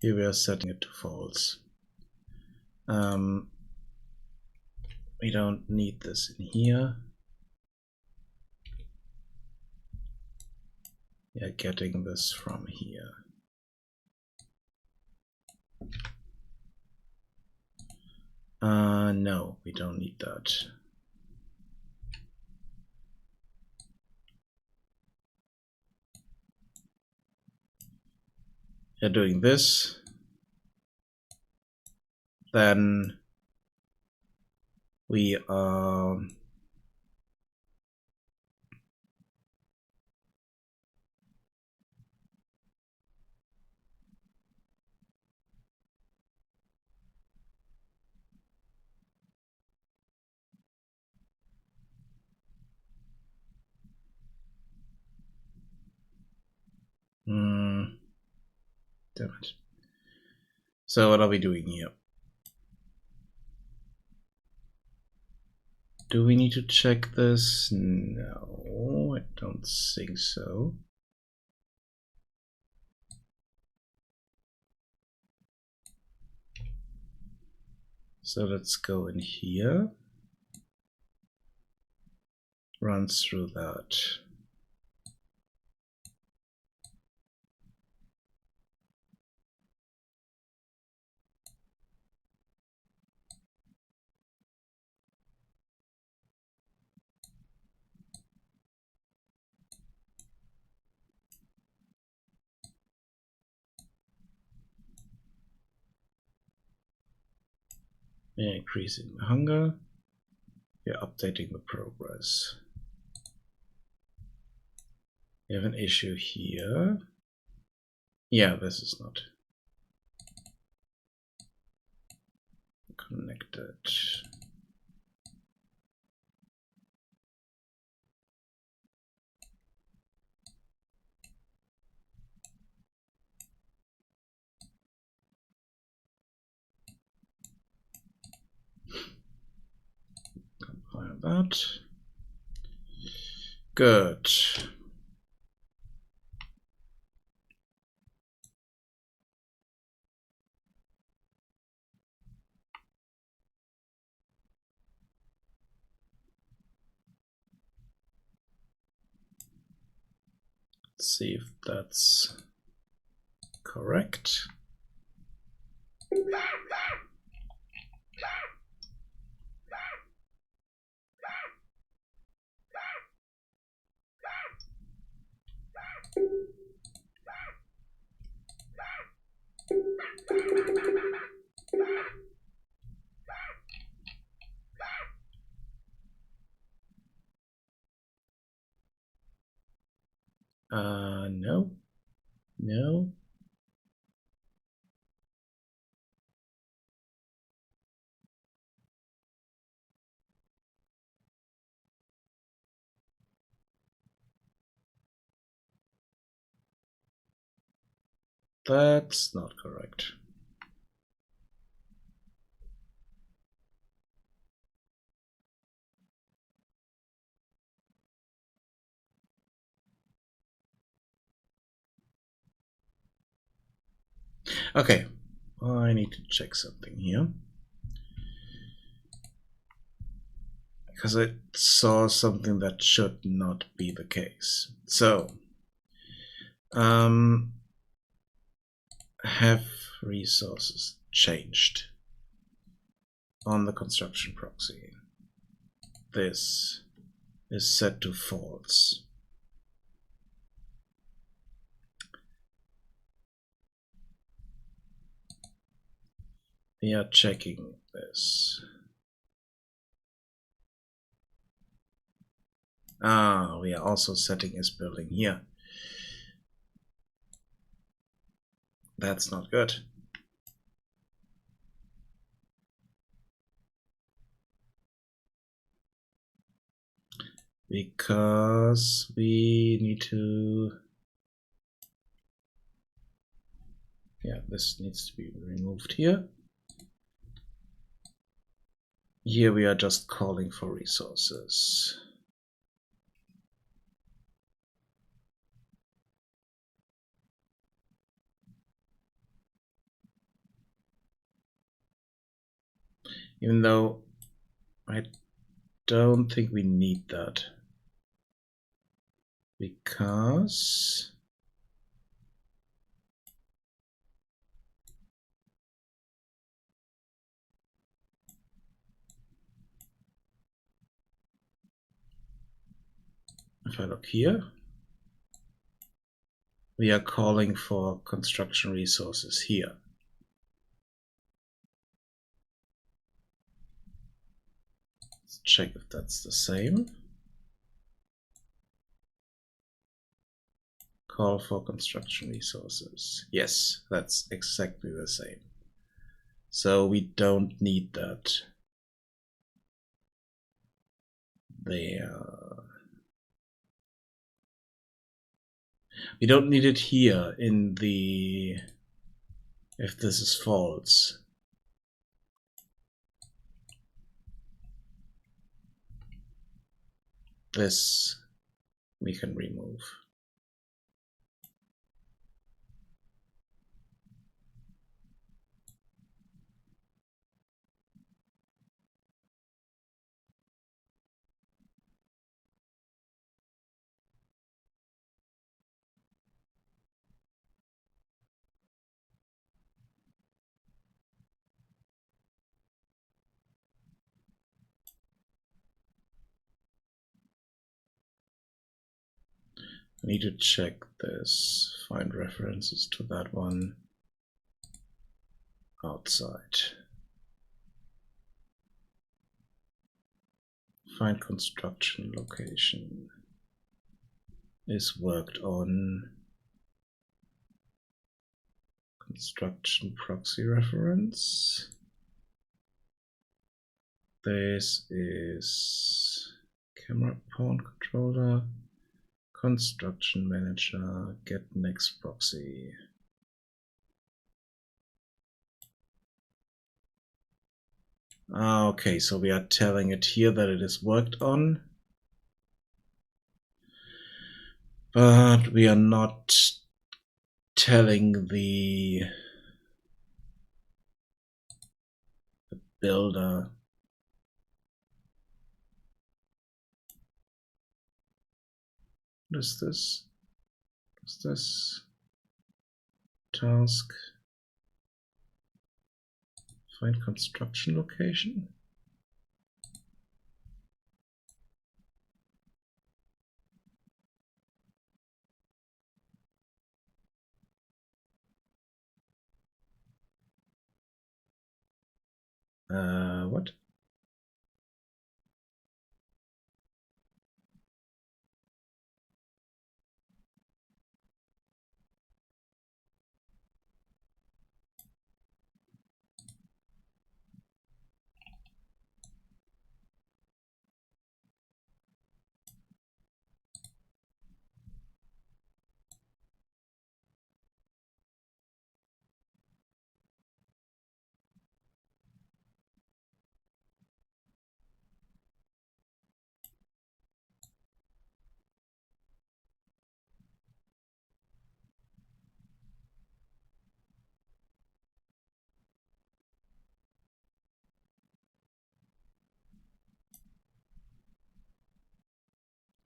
Here we are setting it to false. We don't need this in here. We are getting this from here. No, we don't need that. You're doing this. Then we are damn it. So what are we doing here? Do we need to check this? No, I don't think so. So let's go in here. Run through that. We're increasing the hunger. We're updating the progress. We have an issue here. Yeah, this is not connected. Compile that. Good. Let's see if that's correct. No. No. That's not correct. Okay, I need to check something here. Because I saw something that should not be the case. So, have resources changed on the construction proxy? This is set to false. We are checking this. We are also setting this building here. That's not good. Because we need to... Yeah, this needs to be removed here. Here we are just calling for resources. Even though I don't think we need that. Because if I look here, we are calling for construction resources here. Let's check if that's the same. Call for construction resources. Yes, that's exactly the same. So we don't need that there. We don't need it here in the, if this is false. This we can remove. I need to check this, find references to that one outside. Find construction location is worked on. Construction proxy reference. This is camera pawn controller, construction manager, get next proxy. Okay, so we are telling it here that it is worked on, but we are not telling the builder. What is this? What's this? Task. Find construction location. What?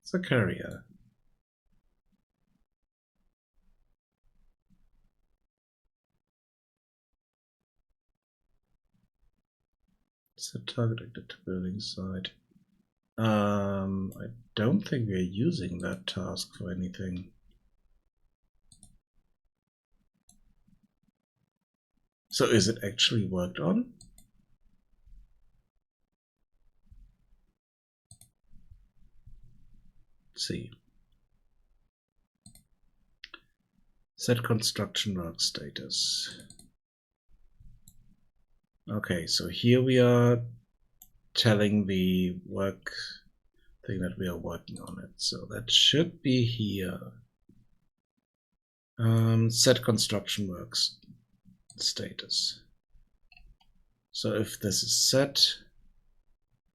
It's a carrier. Set targeted to building site. I don't think we're using that task for anything. So is it actually worked on? Let's see. Set construction work status. Okay, so here we are telling the work thing that we are working on it. So that should be here. Set construction works status. So if this is set,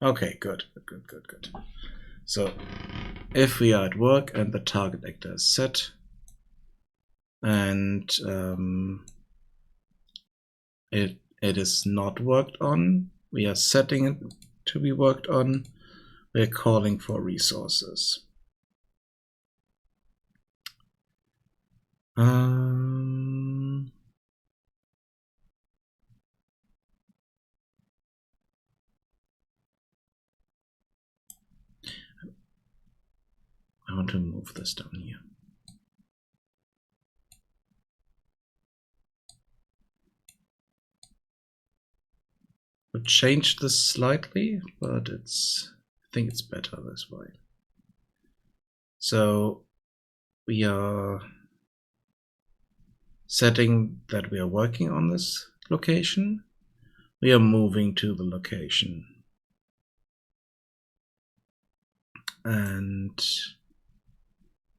okay, good. So if we are at work and the target actor is set, and it is not worked on, we are setting it to be worked on, we're calling for resources. I want to move this down here. Would change this slightly, but I think it's better this way. So we are setting that we are working on this location. We are moving to the location. And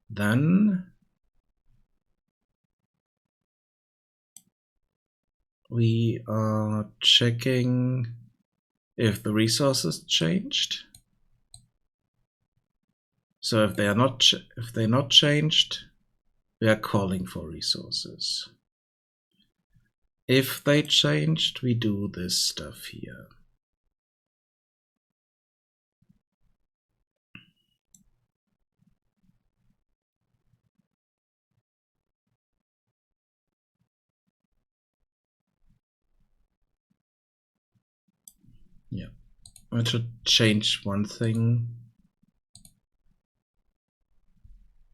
then we are checking if the resources changed. So if they're not changed, we are calling for resources. If they changed, we do this stuff here. Yeah, I should change one thing,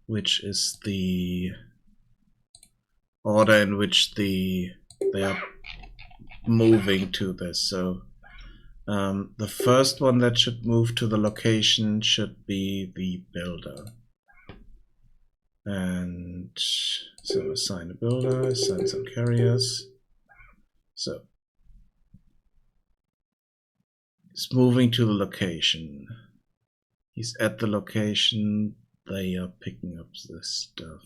which is the order in which they are moving to this. So the first one that should move to the location should be the builder. And so assign a builder, assign some carriers. So he's moving to the location. He's at the location. They are picking up this stuff.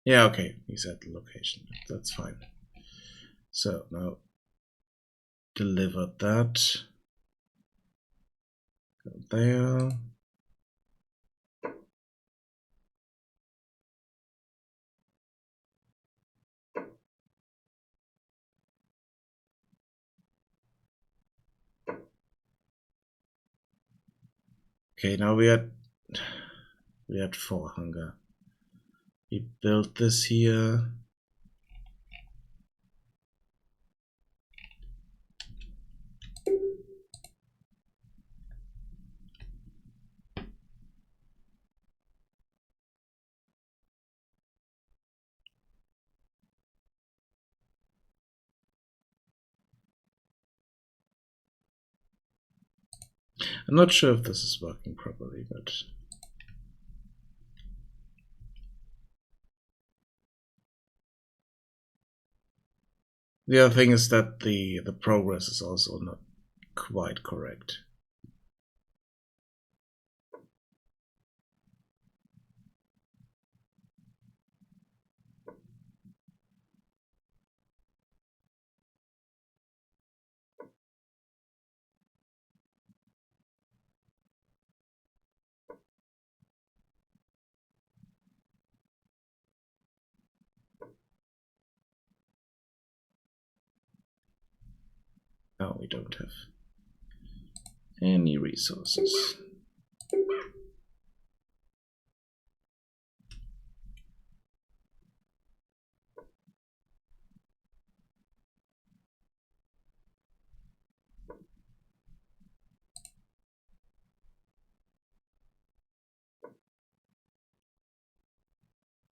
Yeah, okay, he's at the location. That's fine. So now deliver that. Go there. Okay, now we had 4 hunger. We built this here. I'm not sure if this is working properly, but the other thing is that the progress is also not quite correct. Now we don't have any resources.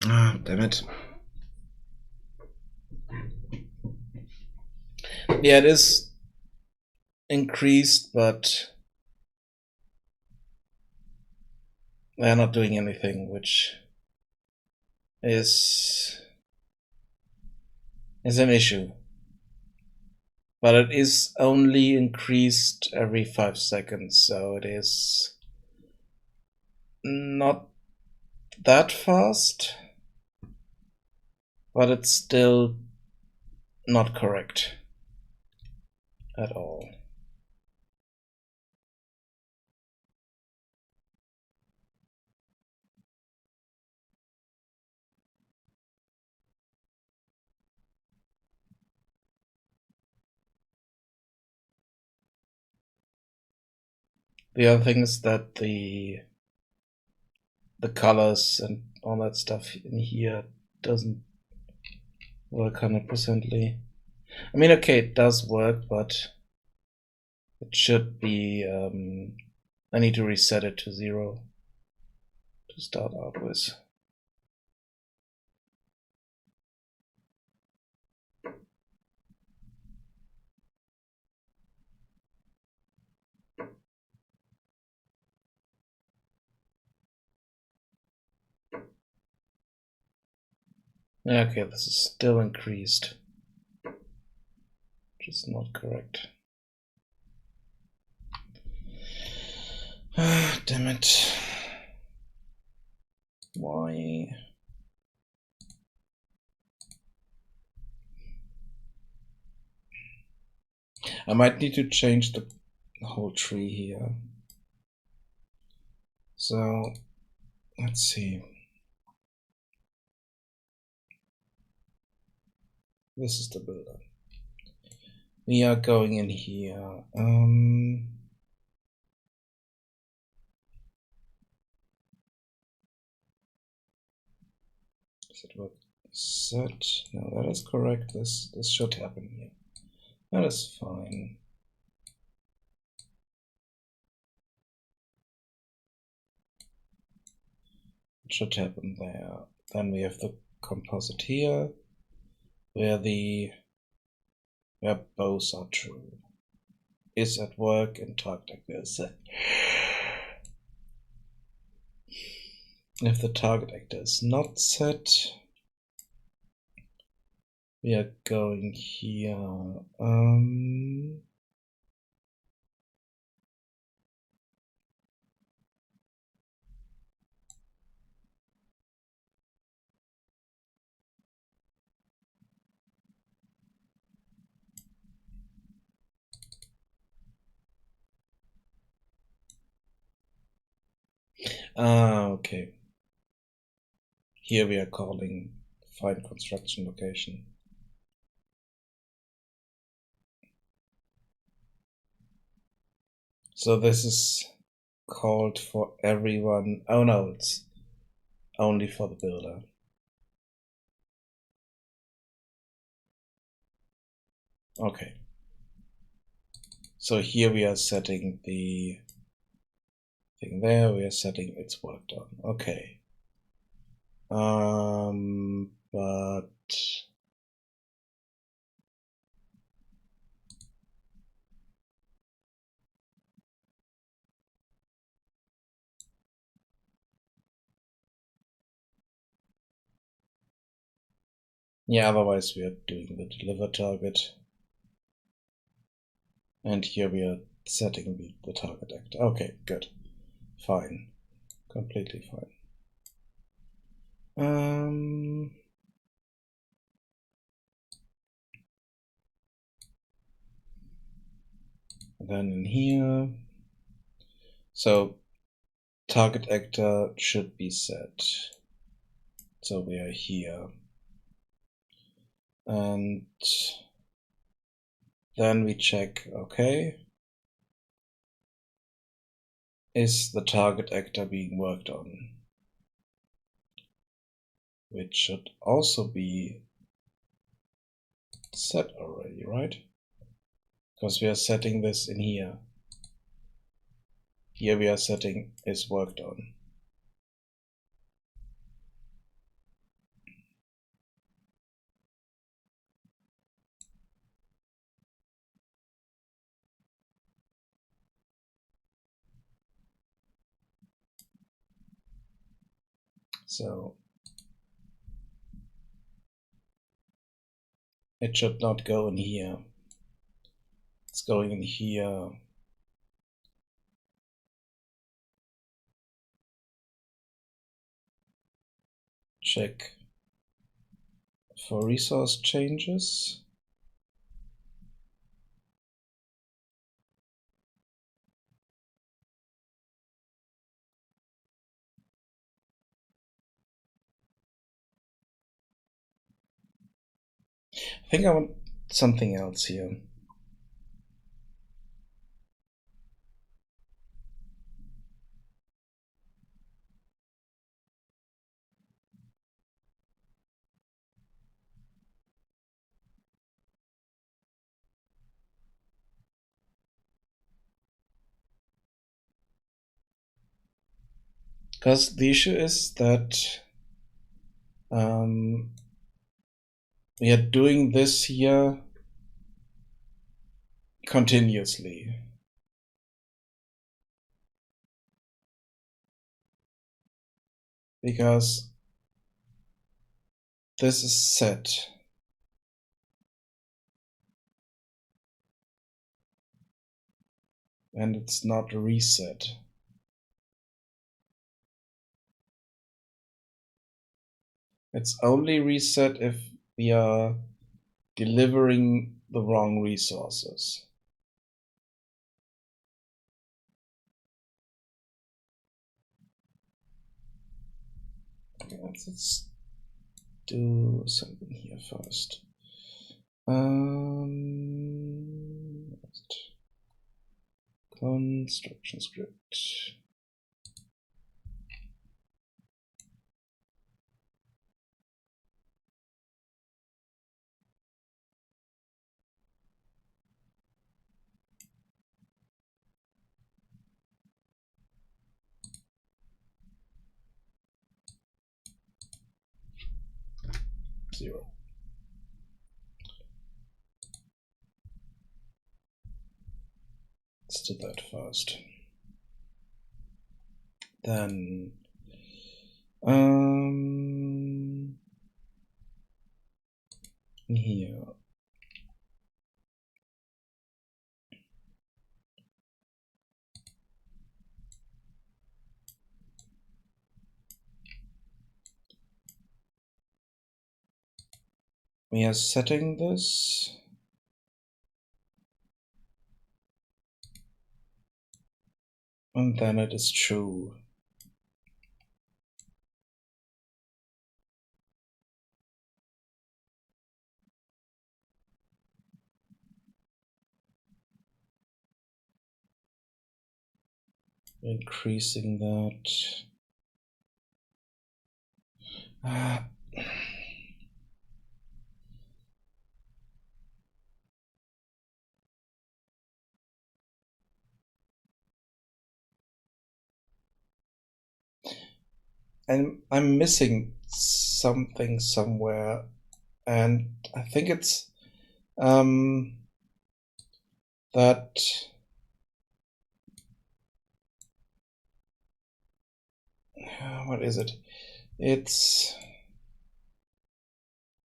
Ah, damn it. Yeah, it is increased, but they're not doing anything, which is an issue. But it is only increased every 5 seconds, so it is not that fast, but it's still not correct at all. The other thing is that the colors and all that stuff in here doesn't work 100%ly. I mean, okay, it does work, but it should be I need to reset it to 0 to start out with. Okay, this is still increased, which is not correct. Ah, damn it. Why? I might need to change the whole tree here. So, let's see. This is the builder. We are going in here. Does it work? Set. No, that is correct. This should happen here. That is fine. It should happen there. Then we have the composite here, where both are true. Is at work and target actor is set. If the target actor is not set, we are going here. Okay. Here we are calling find construction location. So this is called for everyone. Oh no, it's only for the builder. Okay. So here we are setting the thing there, we are setting its work done. Okay. But yeah, otherwise we are doing the deliver target. And here we are setting the target actor. Okay, good. Fine. Completely fine. Then in here, so target actor should be set. So we are here. And then we check, okay, is the target actor being worked on? Which should also be set already, right? Because we are setting this in here. Here we are setting is worked on. So it should not go in here. It's going in here. Check for resource changes. I think I want something else here. Because the issue is that we are doing this here continuously. Because this is set. And it's not reset. It's only reset if we are delivering the wrong resources. Okay, let's do something here first. Construction script. 0. Let's do that first. Then here we are setting this. And then it is true. Increasing that. And I'm missing something somewhere, and I think it's that what is it? It's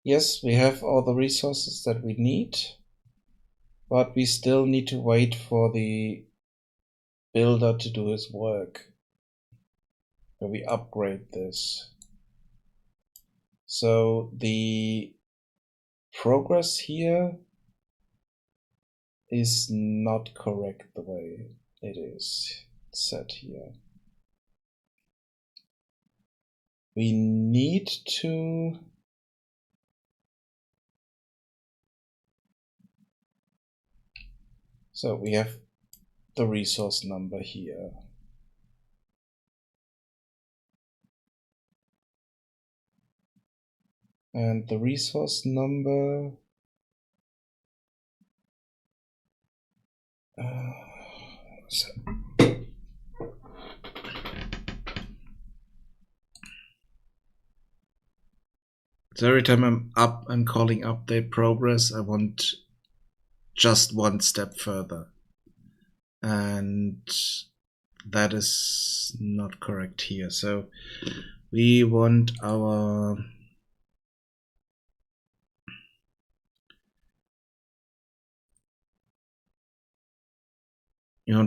yes, we have all the resources that we need, but we still need to wait for the builder to do his work. Where we upgrade this. So the progress here is not correct the way it is set here. We need to so we have the resource number here. And the resource number so every time I'm calling update progress, I want just one step further. And that is not correct here. So we want our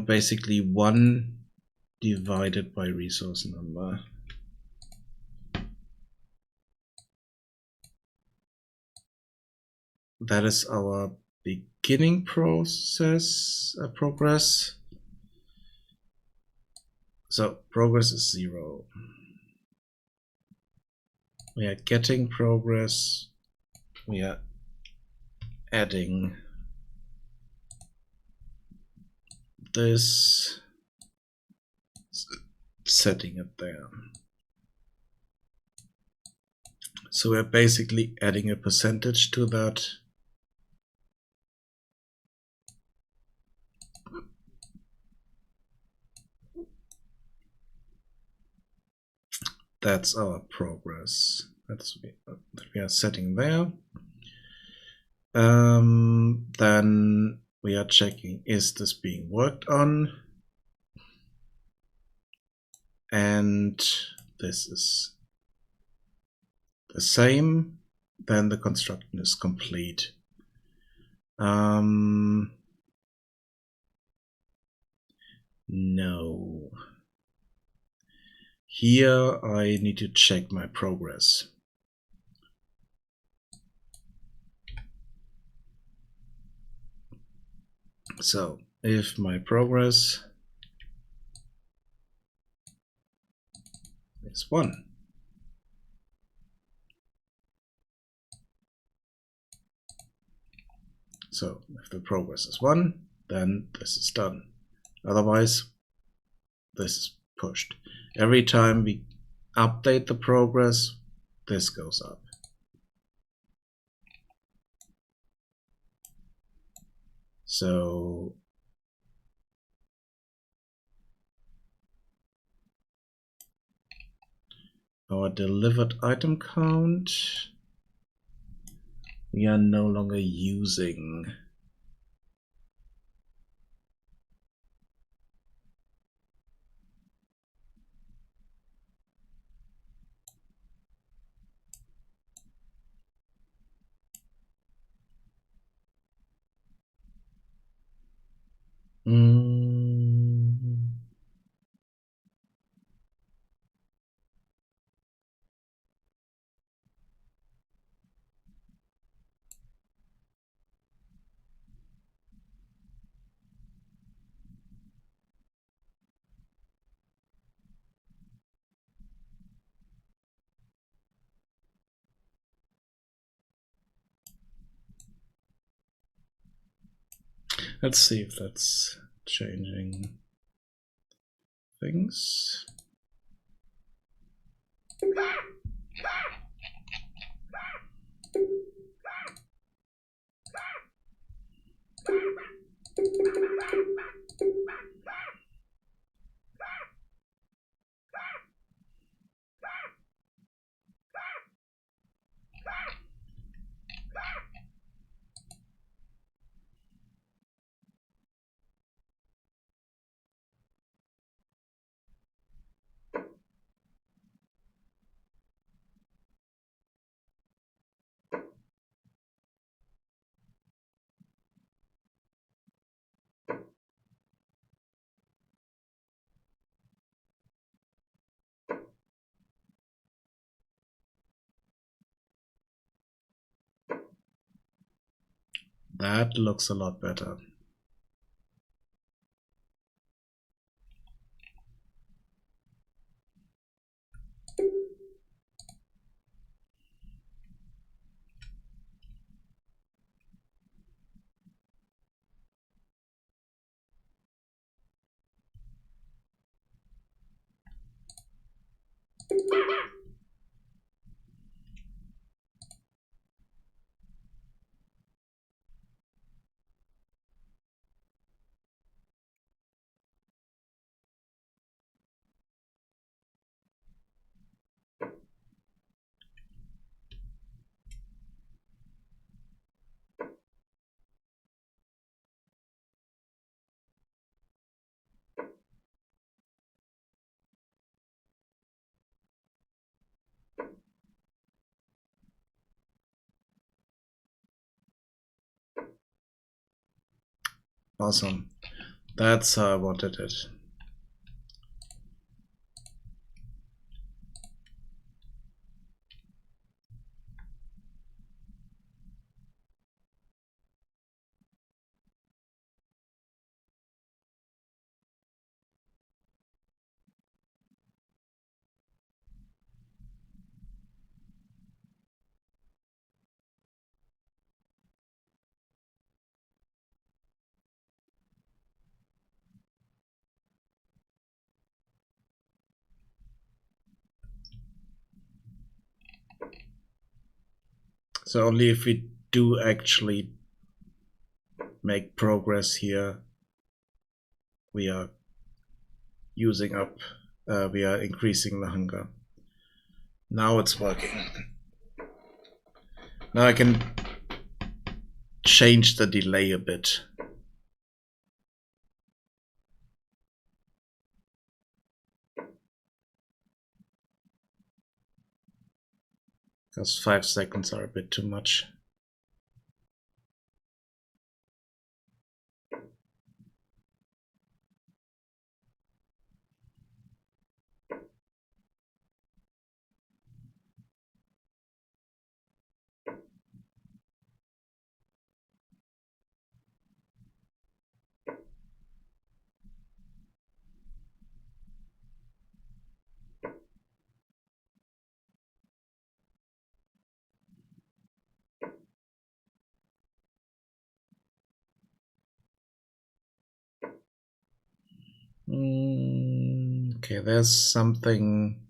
basically 1 divided by resource number. That is our beginning progress. So progress is 0. We are getting progress. We are adding this, setting it there. So we're basically adding a percentage to that. that's our progress. That's that we are setting there. Then we are checking, is this being worked on? And this is the same. Then the construction is complete. No. Here I need to check my progress. So if my progress is 1, so if the progress is 1, then this is done. Otherwise, this is pushed. Every time we update the progress, this goes up. So our delivered item count, we are no longer using. Let's see if that's changing things. That looks a lot better. Awesome. That's how I wanted it. So only if we do actually make progress here, we are using up, we are increasing the hunger. Now it's working. Now I can change the delay a bit. Because 5 seconds are a bit too much. Okay, there's something.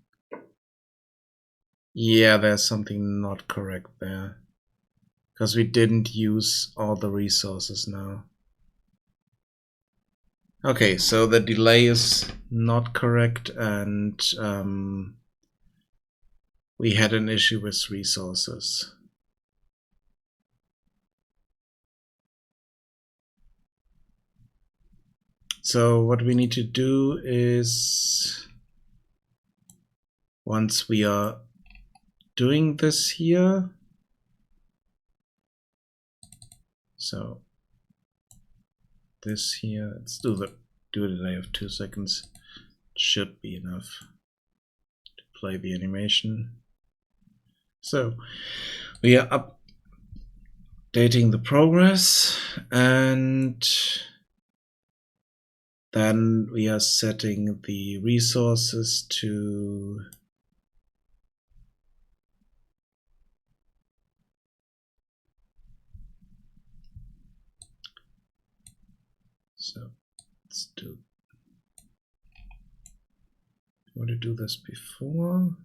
Yeah, there's something not correct there. Because we didn't use all the resources now. Okay, so the delay is not correct, and we had an issue with resources. So what we need to do is, once we are doing this here, so this here, let's do the delay of 2 seconds. Should be enough to play the animation. So we are updating the progress, and then we are setting the resources to so let's do. You want to do this before?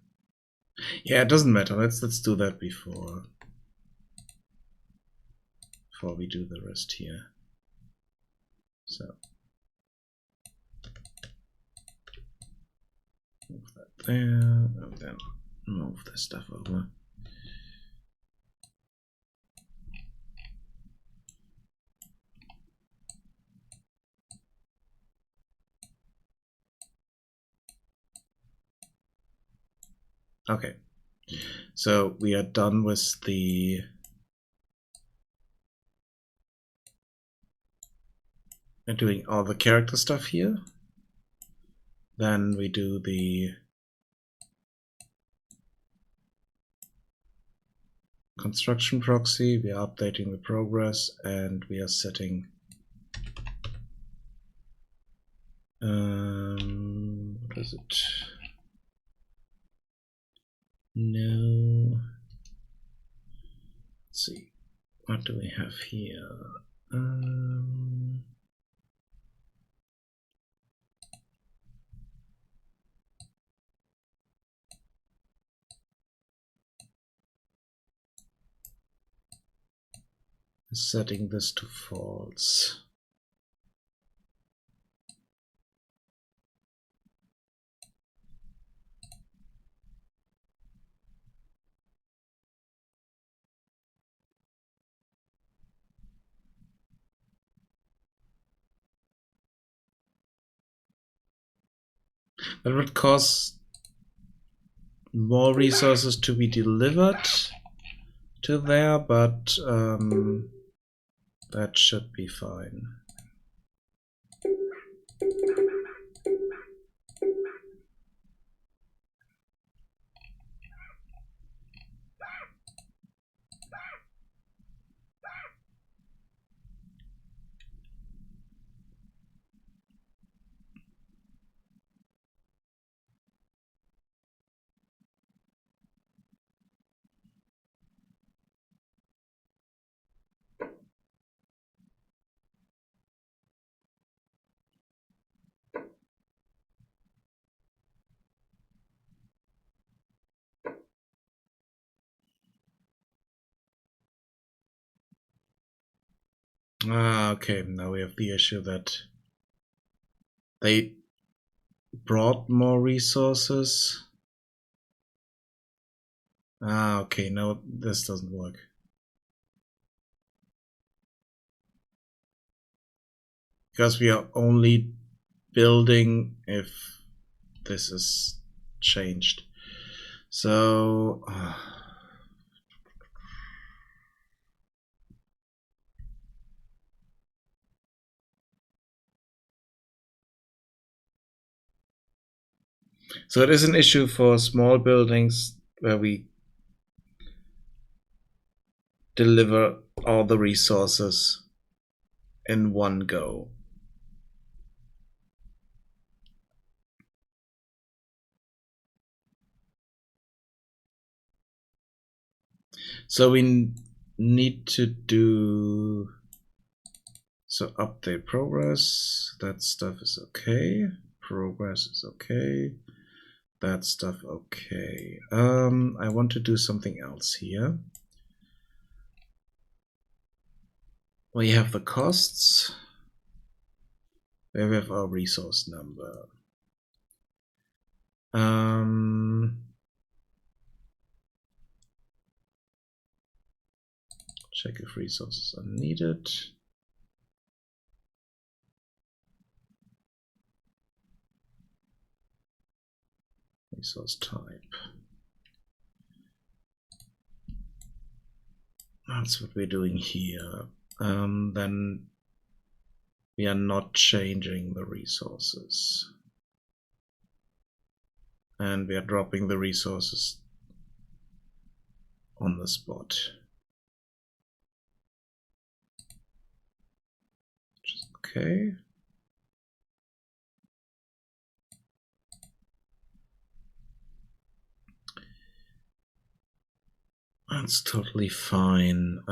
Yeah, it doesn't matter. Let's do that before we do the rest here. So move that there, and then move this stuff over. Okay, so we are done with the doing all the character stuff here. Then we do the construction proxy, we are updating the progress, and we are setting what is it? No. Let's see. What do we have here? Setting this to false. That would cause more resources to be delivered to there, but that should be fine. Okay, now we have the issue that they brought more resources, Ah, okay, no, this doesn't work. Because we are only building if this is changed. So so it is an issue for small buildings where we deliver all the resources in one go. So we need to do, so update progress, that stuff is okay, progress is okay, that stuff okay. I want to do something else here. We have the costs, we have our resource number. Check if resources are needed. Resource type. That's what we're doing here. Then we are not changing the resources. And we are dropping the resources on the spot. Which is okay. That's totally fine.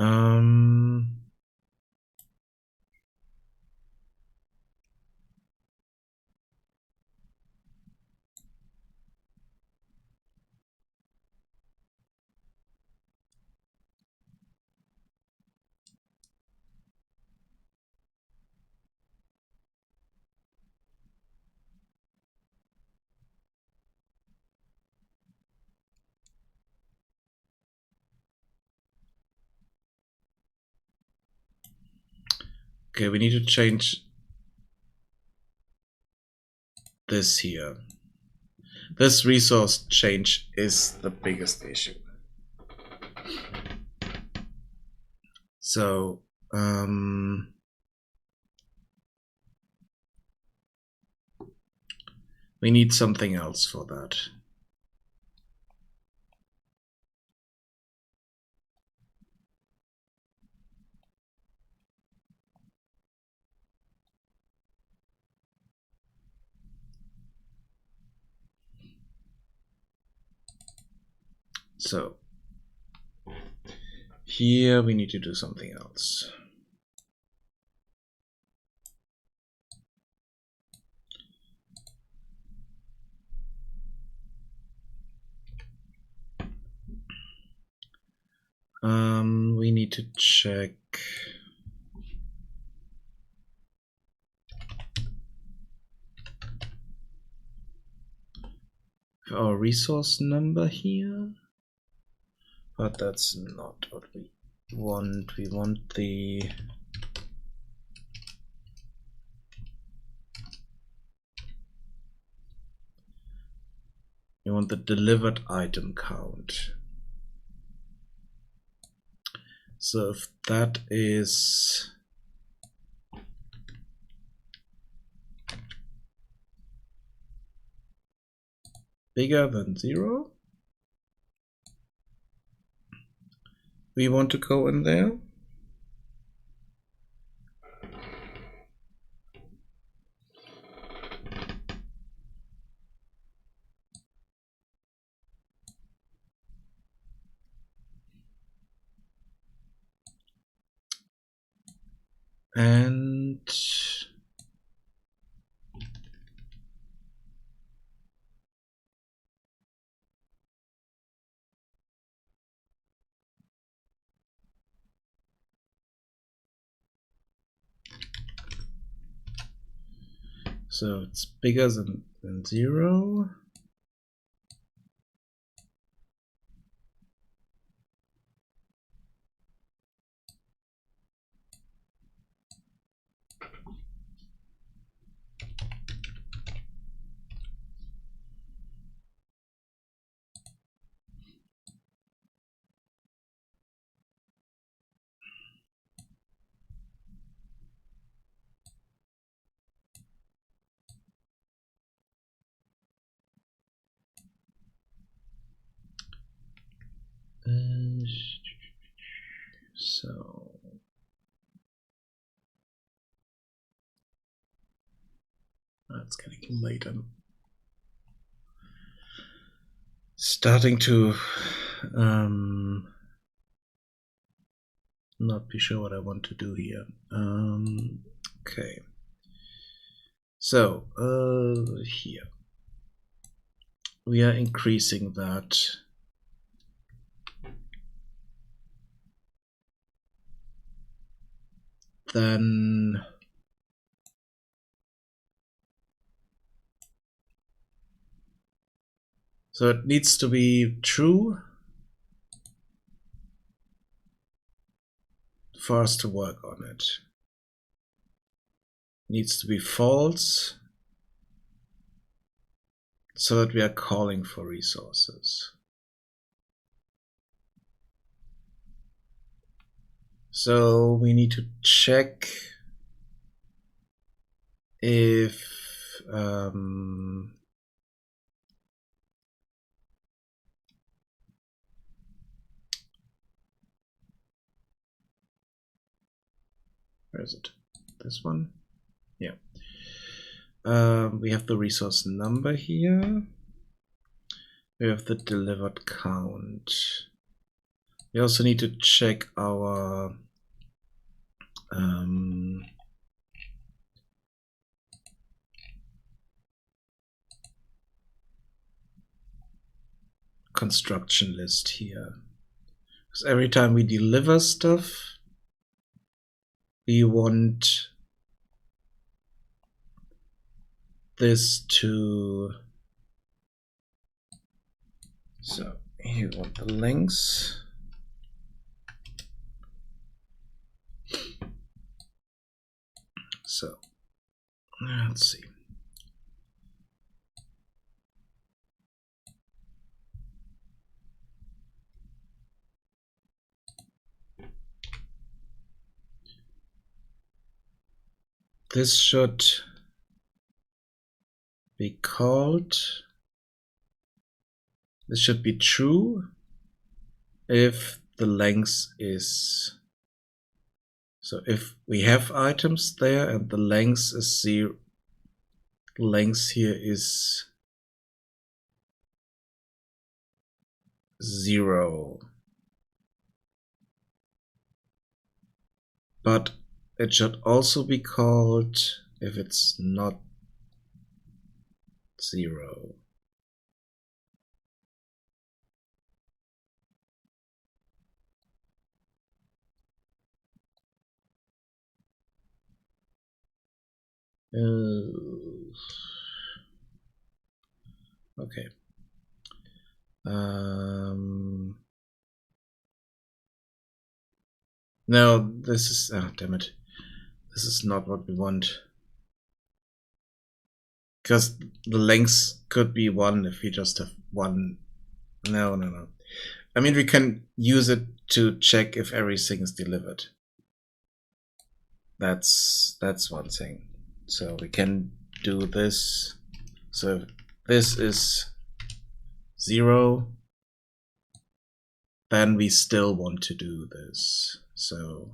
Okay, we need to change this here. This resource change is the biggest issue. So, we need something else for that. So, here we need to do something else. We need to check our resource number here, but that's not what we want. We want the delivered item count. So if that is bigger than 0, we want to go in there. And so it's bigger than 0. It's getting late. I'm starting to not be sure what I want to do here. Okay. So here we are increasing that. Then so it needs to be true for us to work on it. Needs to be false so that we are calling for resources. So we need to check if where is it? This one? Yeah. We have the resource number here. We have the delivered count. We also need to check our construction list here. Because every time we deliver stuff, we want this to, so here we want the links. So let's see. This should be called, this should be true if the length is, so if we have items there and the length is 0, the length here is 0. But it should also be called if it's not 0. Okay. No, this is, oh, damn it. This is not what we want. Because the length could be 1 if we just have 1. No. I mean, we can use it to check if everything is delivered. That's one thing. So we can do this. So this is 0. Then we still want to do this. So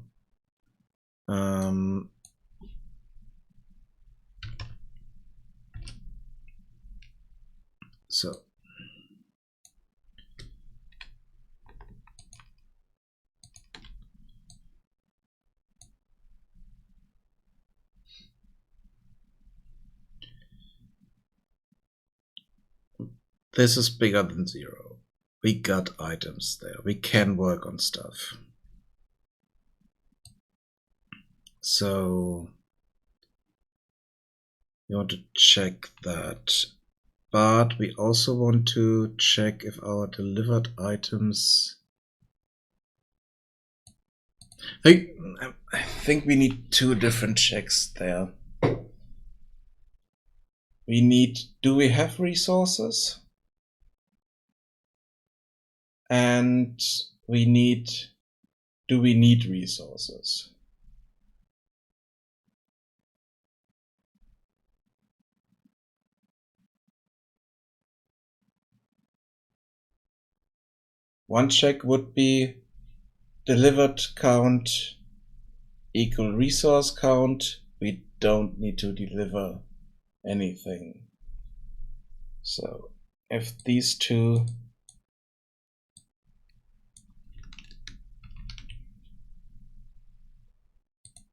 this is bigger than 0. We got items there. We can work on stuff. So you want to check that. But we also want to check if our delivered items. I think we need 2 different checks there. We need, do we have resources? And we need, do we need resources? One check would be delivered count equal resource count. We don't need to deliver anything. So if these two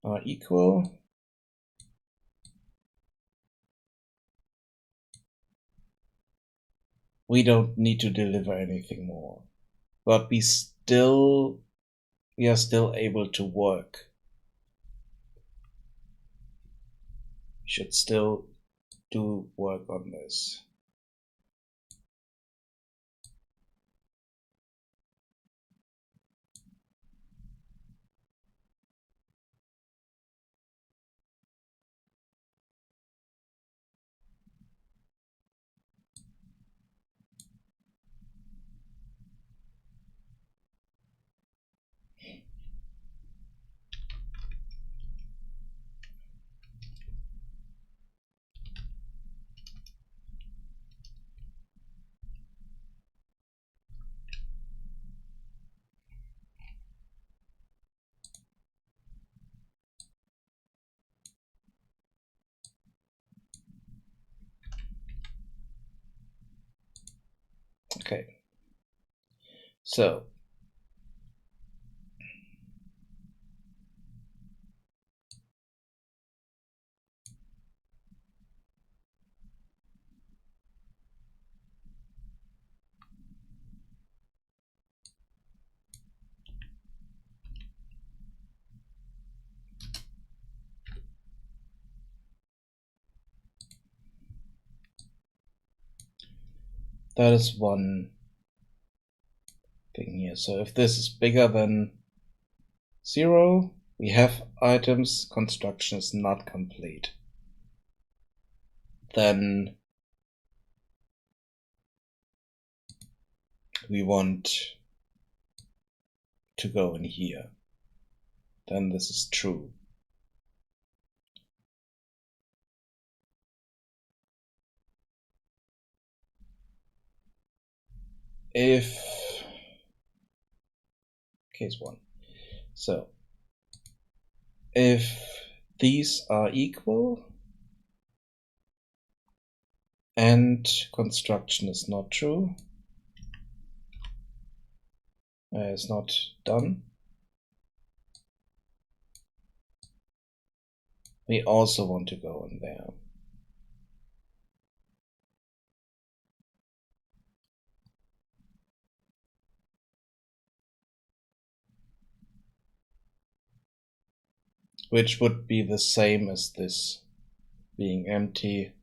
are equal, we don't need to deliver anything more, but we are still able to work. We should still do work on this. Okay, so that is one thing here. So if this is bigger than 0, we have items, construction is not complete. Then we want to go in here. Then this is true. If case 1. So if these are equal and construction is not true, it's not done, we also want to go in there. Which would be the same as this being empty.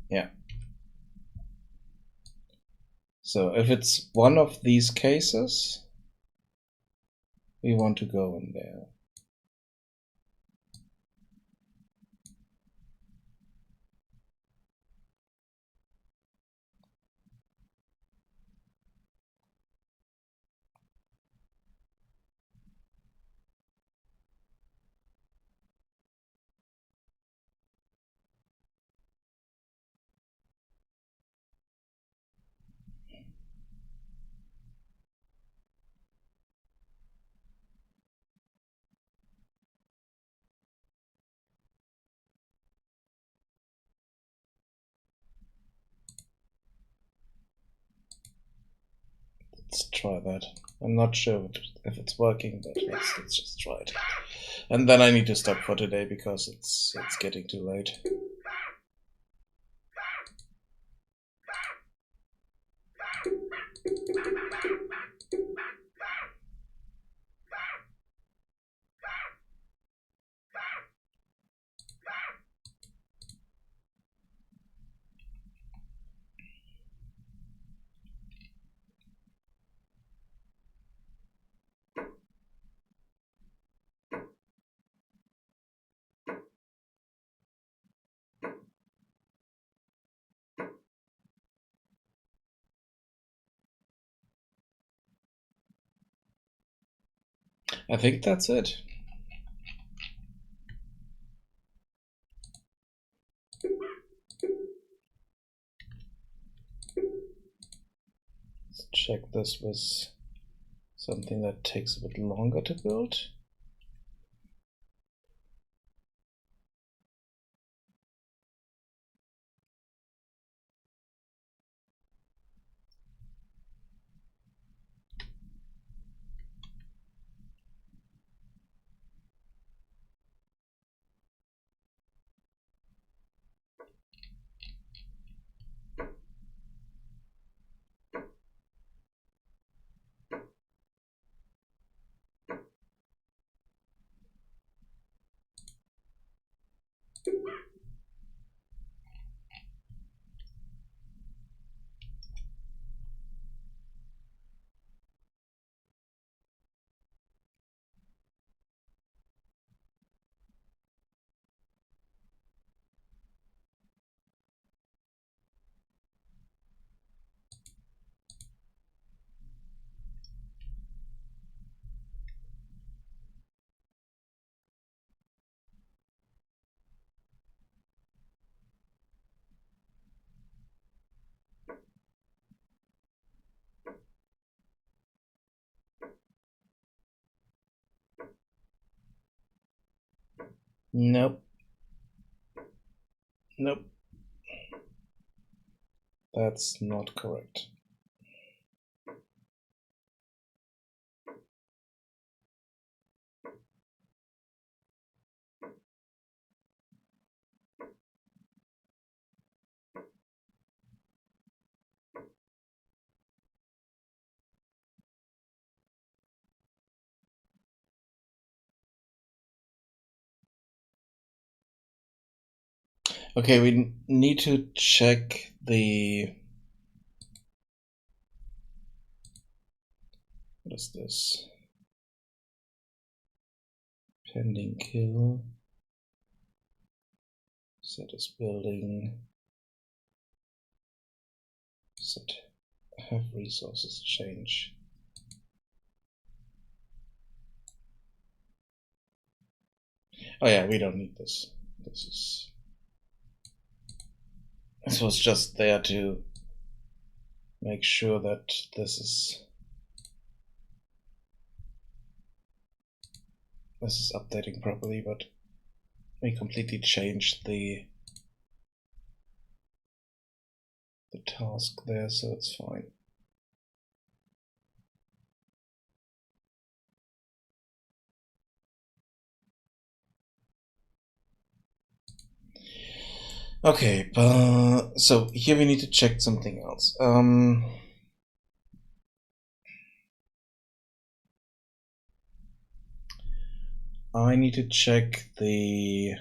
Yeah. So if it's one of these cases, we want to go in there. Let's try that. I'm not sure if it's working, but let's just try it. And then I need to stop for today because it's getting too late. I think that's it. Let's check this with something that takes a bit longer to build. Nope. Nope. That's not correct. Okay, we need to check the... What is this? Pending kill. Set is building. Set have resources change. Oh yeah, we don't need this. This was just there to make sure that this is updating properly, but we completely changed the task there, so it's fine. Okay, so here we need to check something else. I need to check the...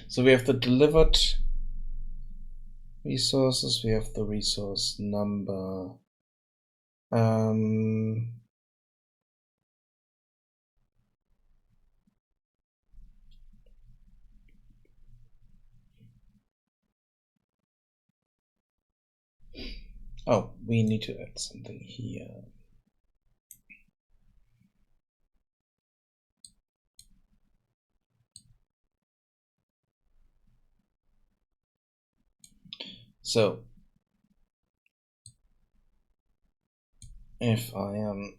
So we have the delivered resources, we have the resource number. Oh, we need to add something here. So if I am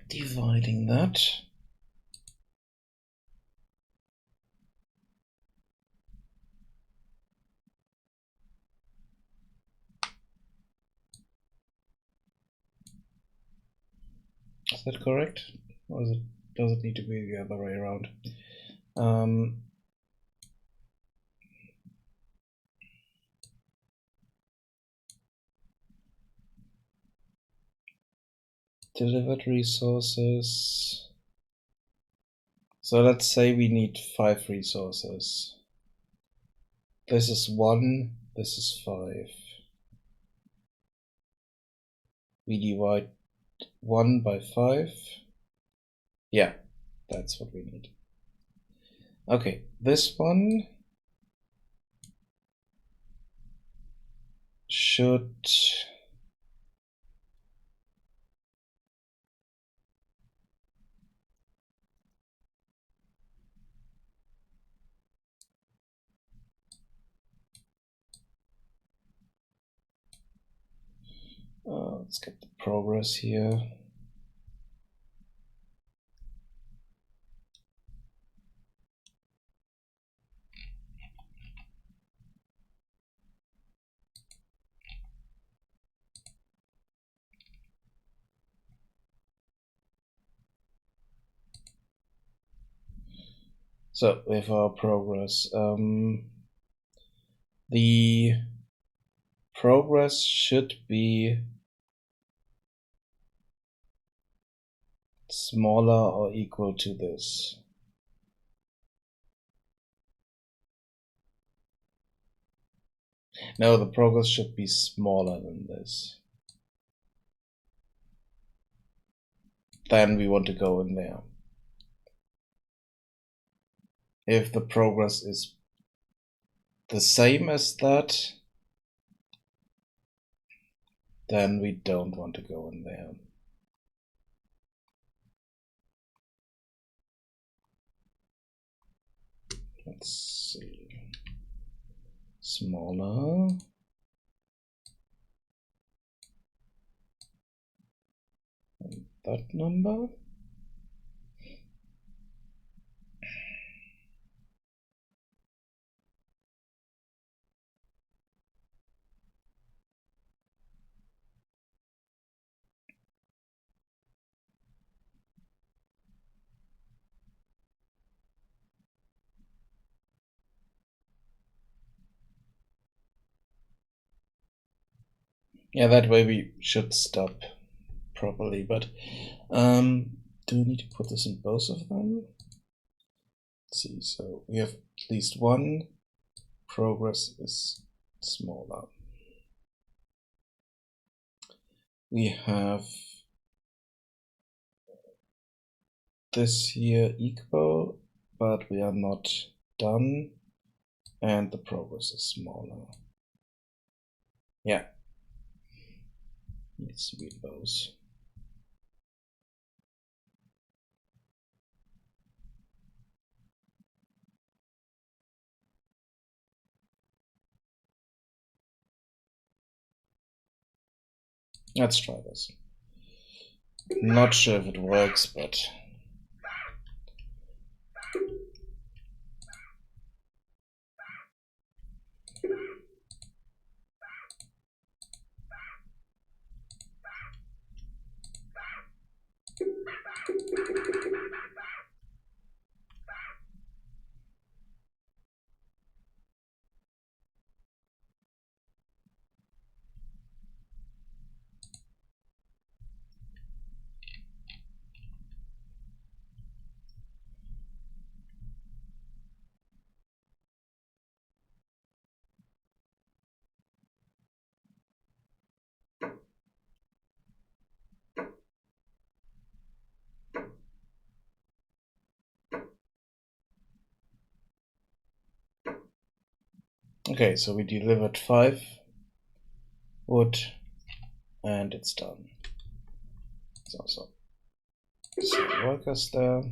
dividing that, is that correct? Or does it need to be the other way around? Delivered resources. So let's say we need 5 resources. This is 1, this is 5. We divide 1 by 5. Yeah, that's what we need. Okay, this one should... let's get the progress here. So with our progress, the progress should be smaller or equal to this. No, the progress should be smaller than this. Then we want to go in there. If the progress is the same as that, then we don't want to go in there. Let's see. Smaller. And that number. Yeah, that way we should stop properly, but do we need to put this in both of them? Let's see, so we have at least one. Progress is smaller. We have this here equal, but we are not done, and the progress is smaller. Yeah, needs to be both. Let's try this. Not sure if it works, but okay, so we delivered 5 wood, and it's done. It's also some workers there.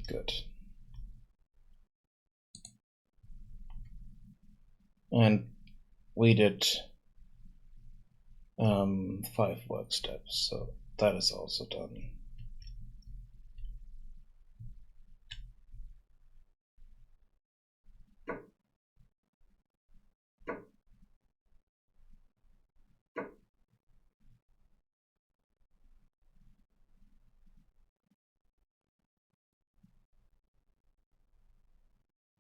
Good. And we did 5 work steps, so that is also done.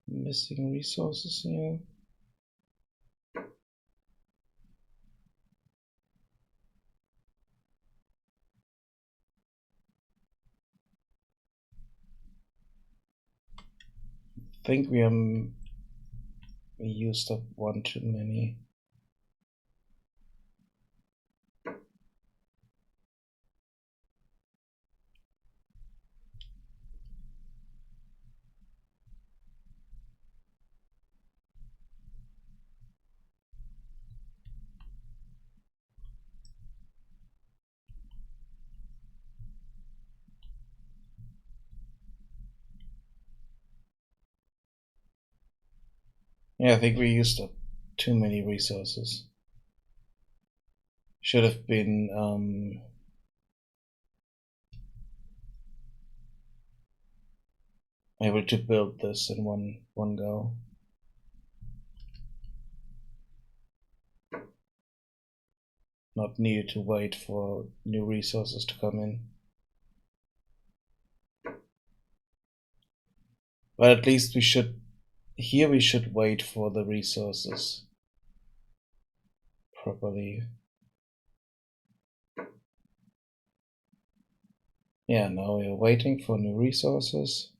Missing resources here. I think we used up one too many. Yeah, I think we used up too many resources. Should have been able to build this in one go. Not needed to wait for new resources to come in. But at least we should wait for the resources properly. Yeah, now we're waiting for new resources.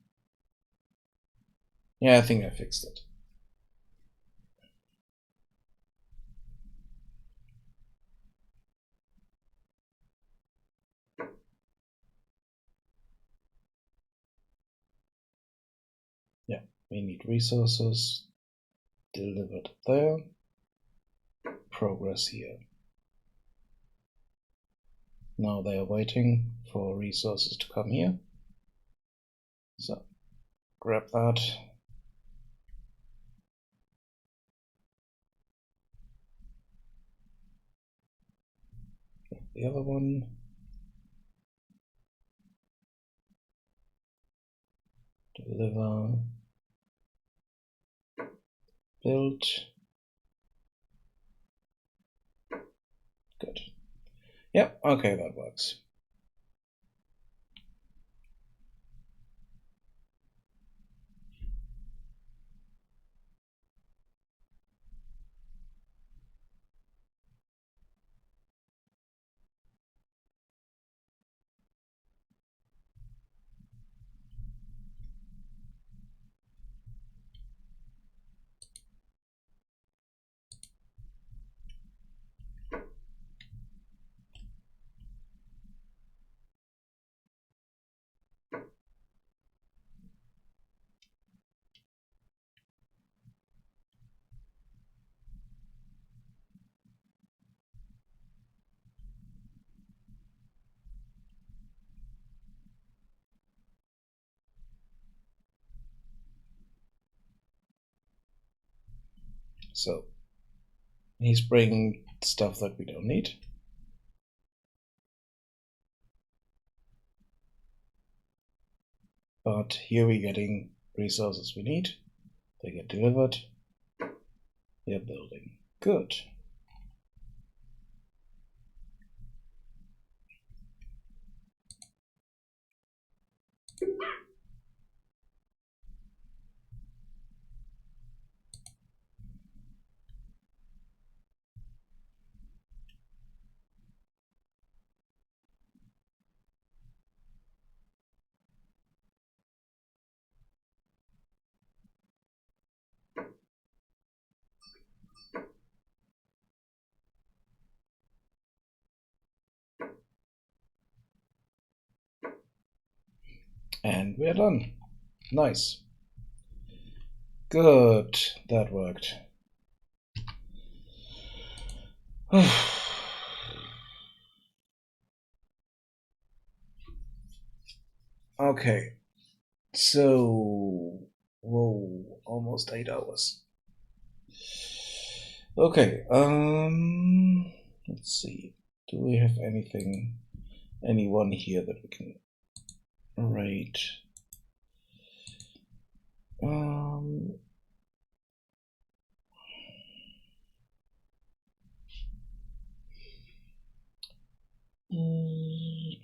Yeah, I think I fixed it. Yeah, we need resources delivered there. Progress here. Now they are waiting for resources to come here. So grab that. Grab the other one. Deliver. Build. Good. Yep, okay, that works. So he's bringing stuff that we don't need. But here we're getting resources we need. They get delivered. They're building. Good. And we're done. Nice. Good. That worked. Okay. So, whoa, almost 8 hours. Okay, let's see. Do we have anyone here that we can rate? Um, mm,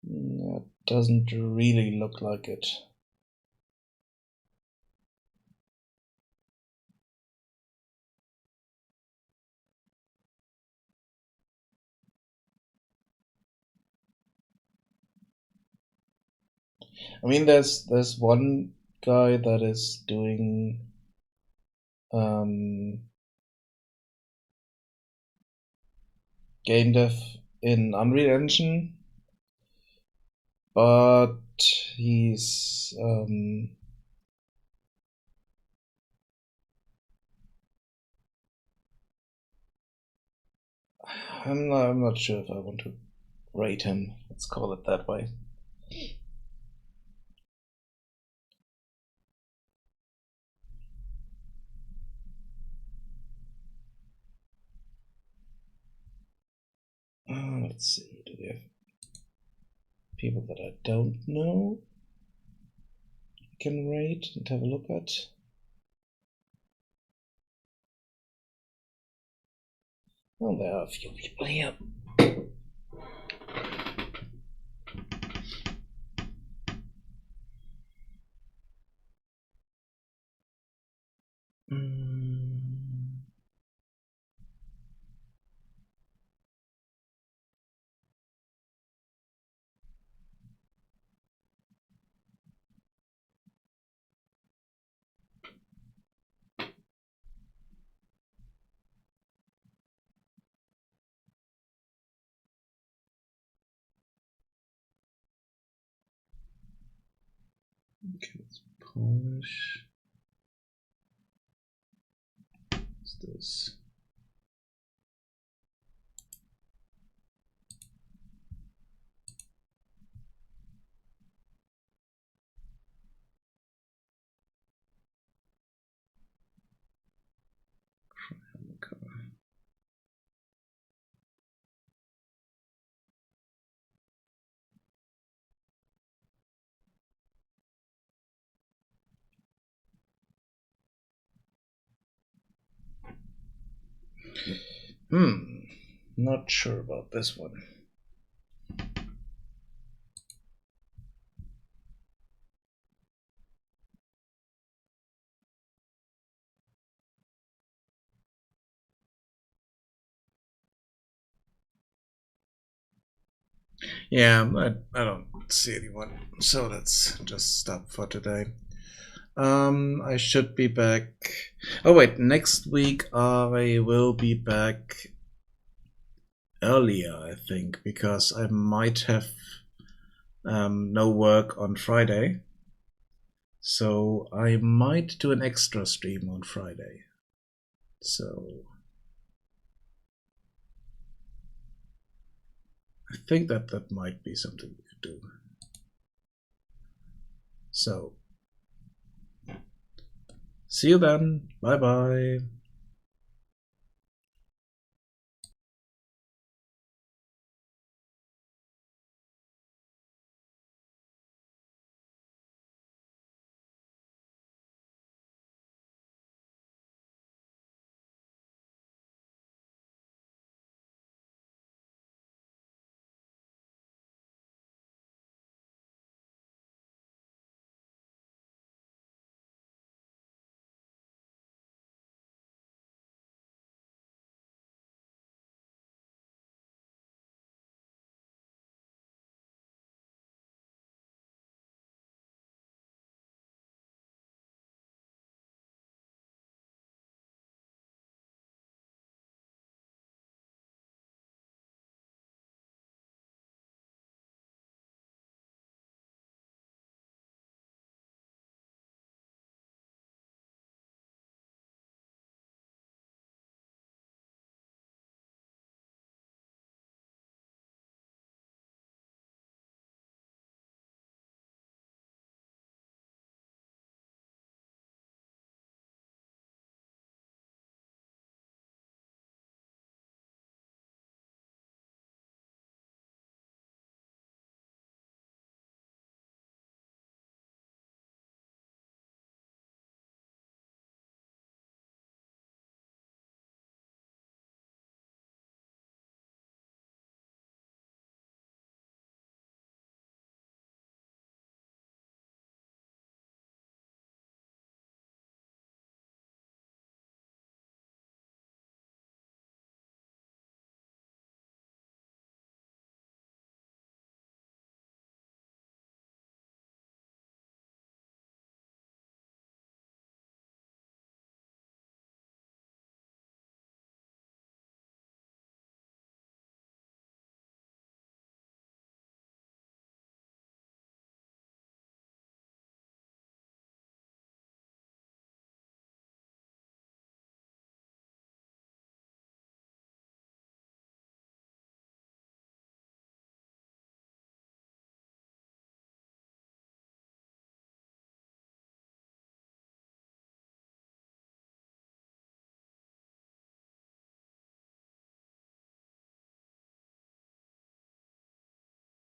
that doesn't really look like it. I mean, there's one guy that is doing game dev in Unreal Engine, but he's I'm not sure if I want to rate him. Let's call it that way. Let's see. Do we have people that I don't know can rate and have a look at? Well, there are a few people here. Okay, it's Polish. What's this? Not sure about this one. Yeah, I don't see anyone, so let's just stop for today. I should be back. Oh wait, next week I will be back earlier, I think, because I might have no work on Friday. So I might do an extra stream on Friday. So I think that might be something we could do. So see you then. Bye bye.